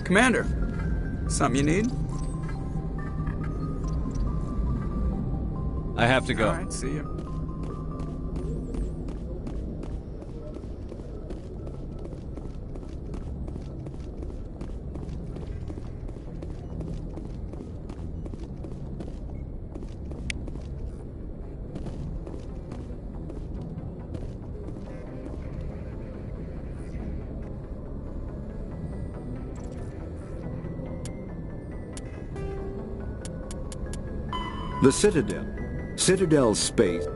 Commander, something you need? I have to go. All right, see you. The Citadel. Citadel Space.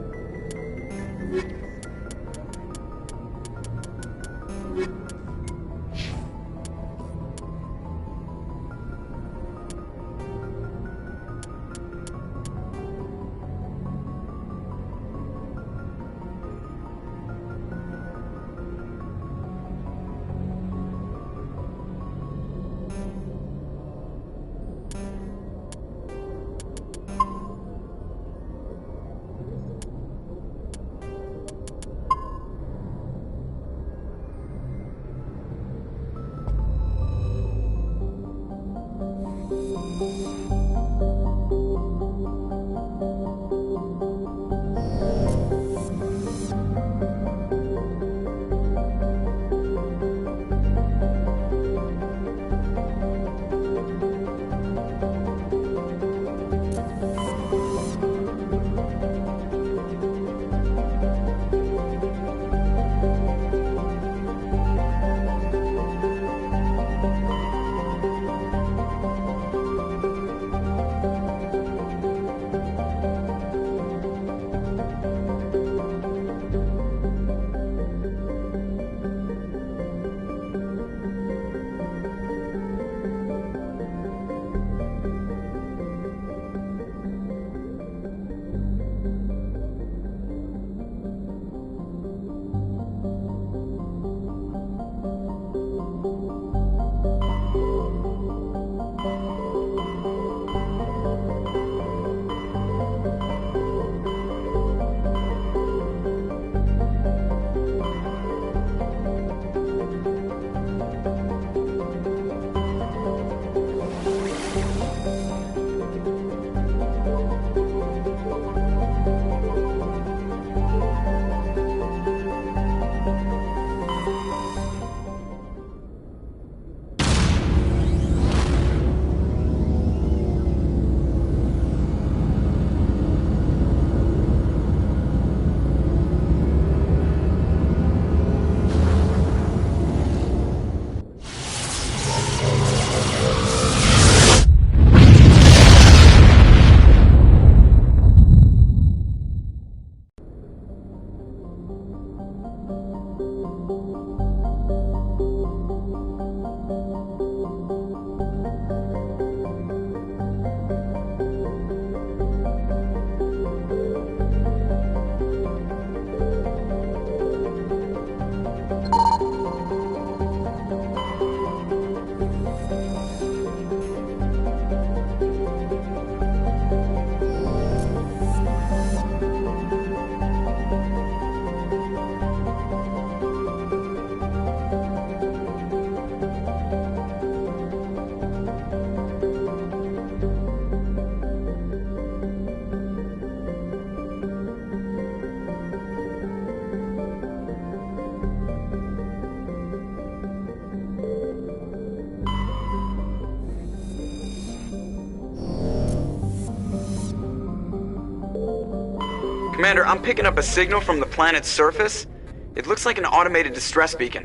Commander, I'm picking up a signal from the planet's surface. It looks like an automated distress beacon.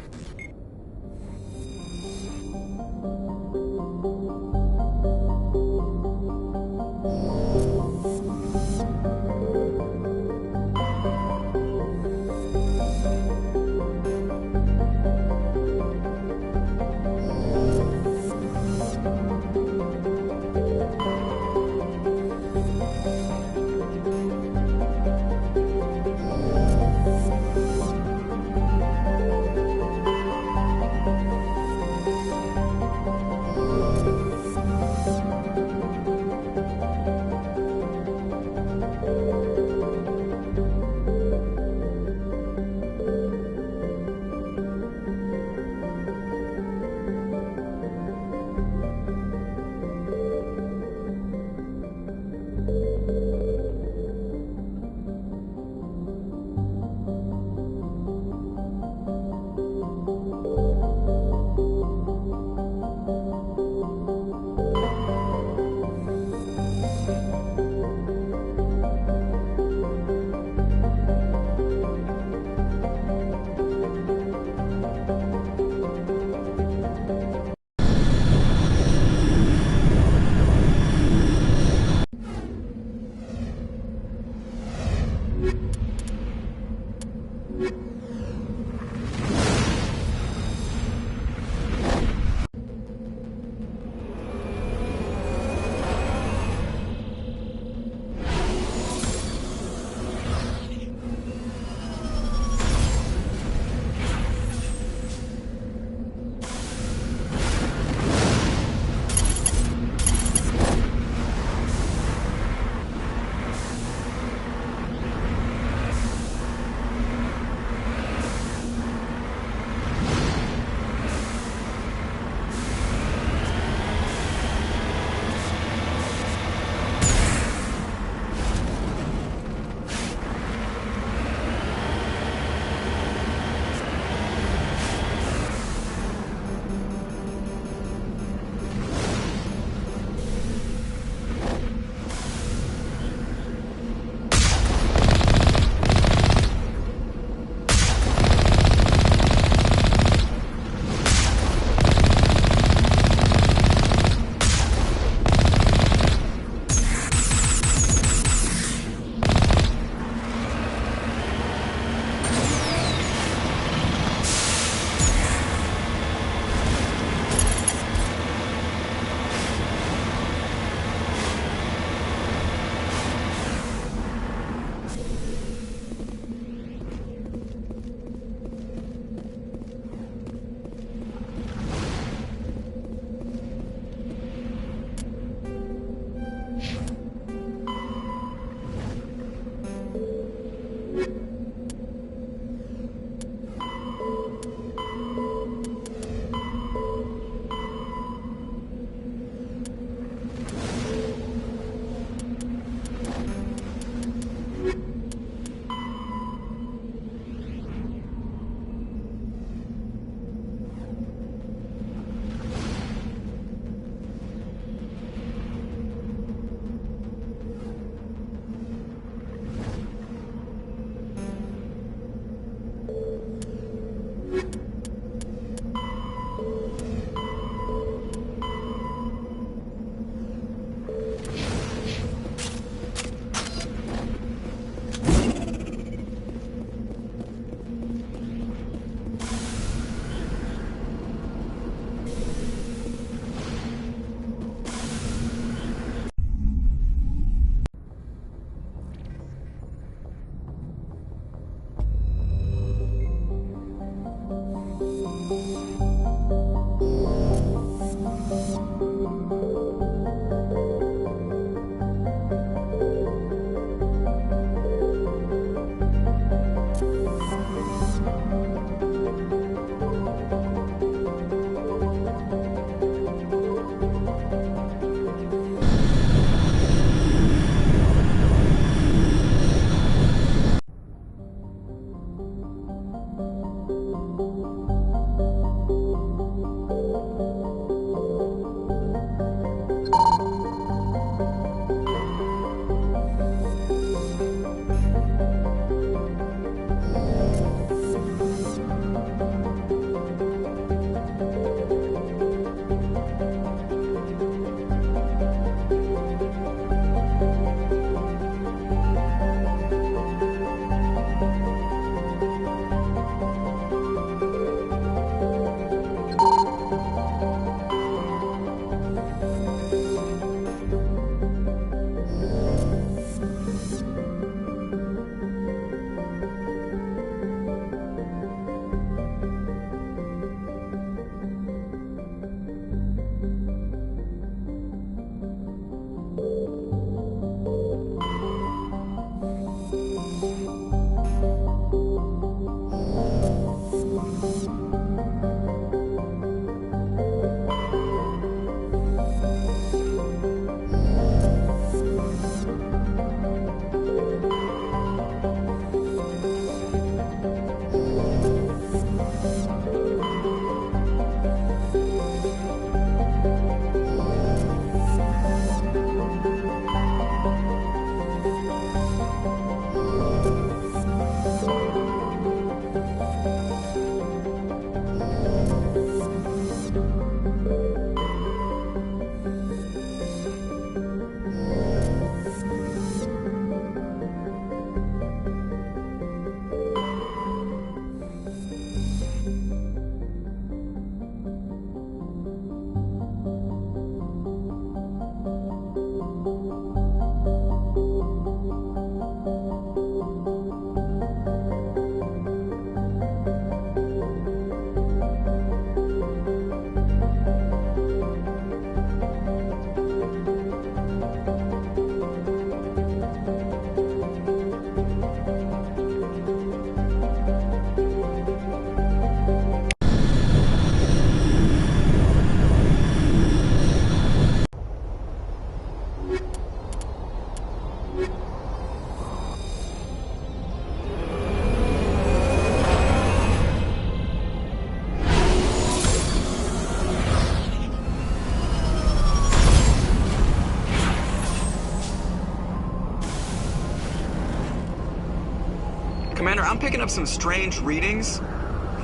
I'm picking up some strange readings.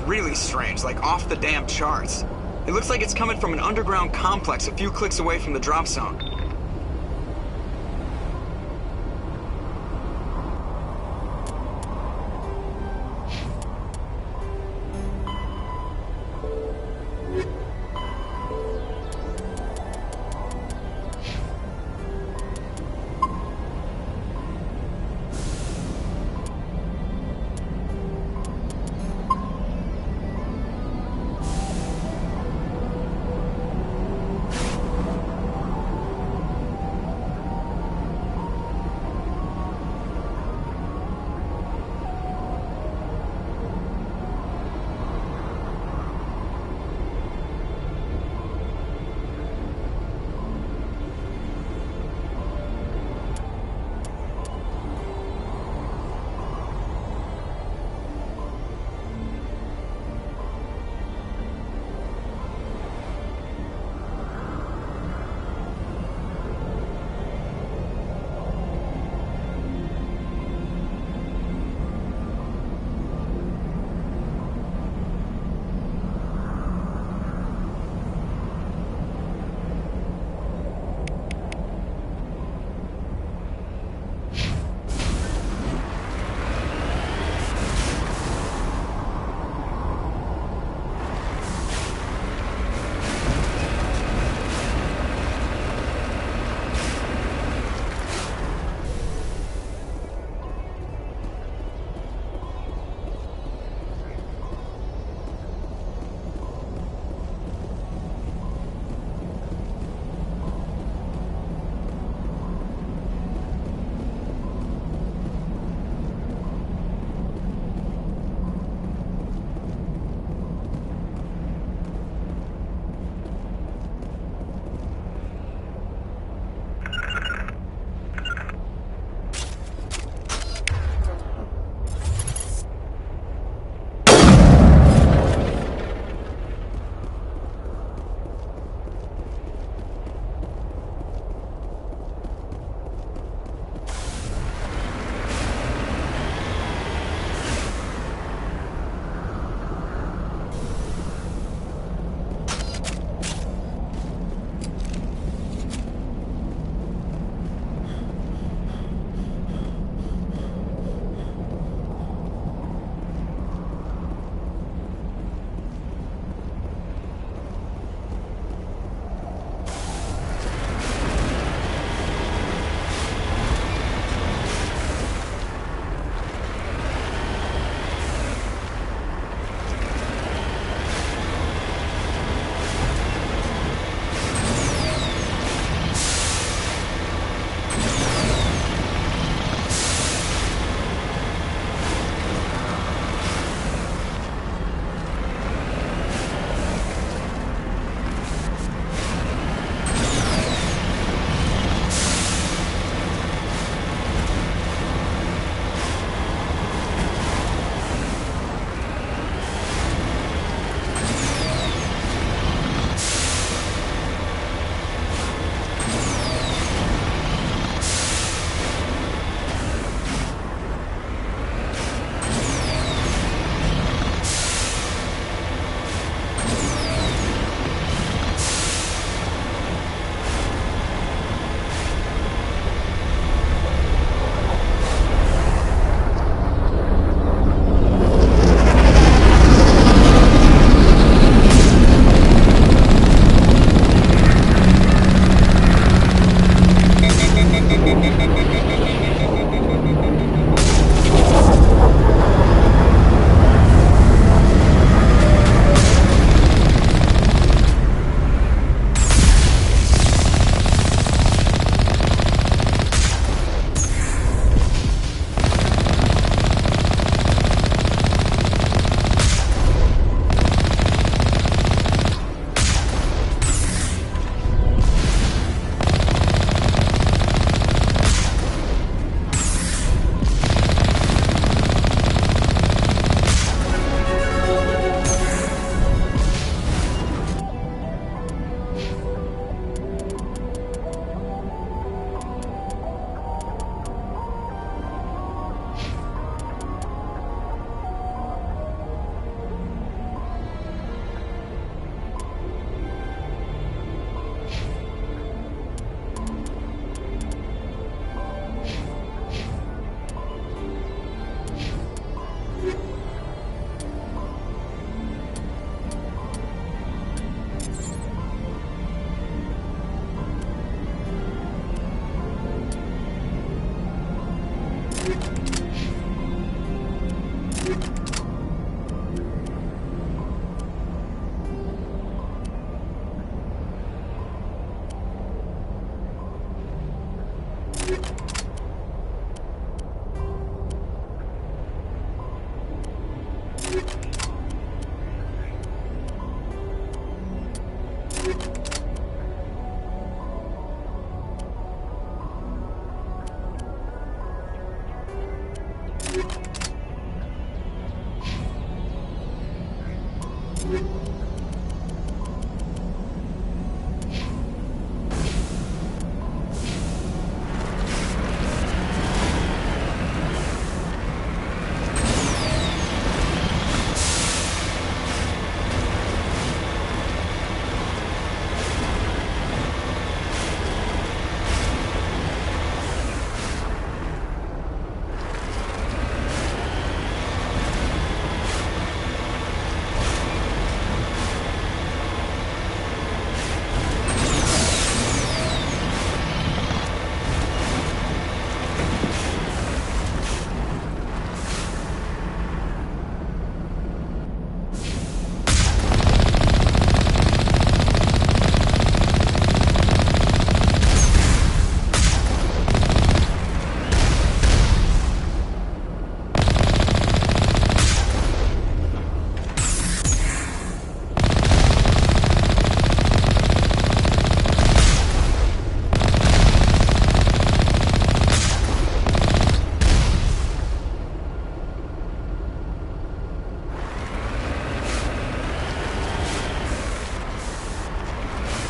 Really strange, like off the damn charts. It looks like it's coming from an underground complex a few clicks away from the drop zone.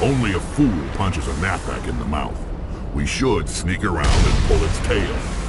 Only a fool punches a knapsack in the mouth. We should sneak around and pull its tail.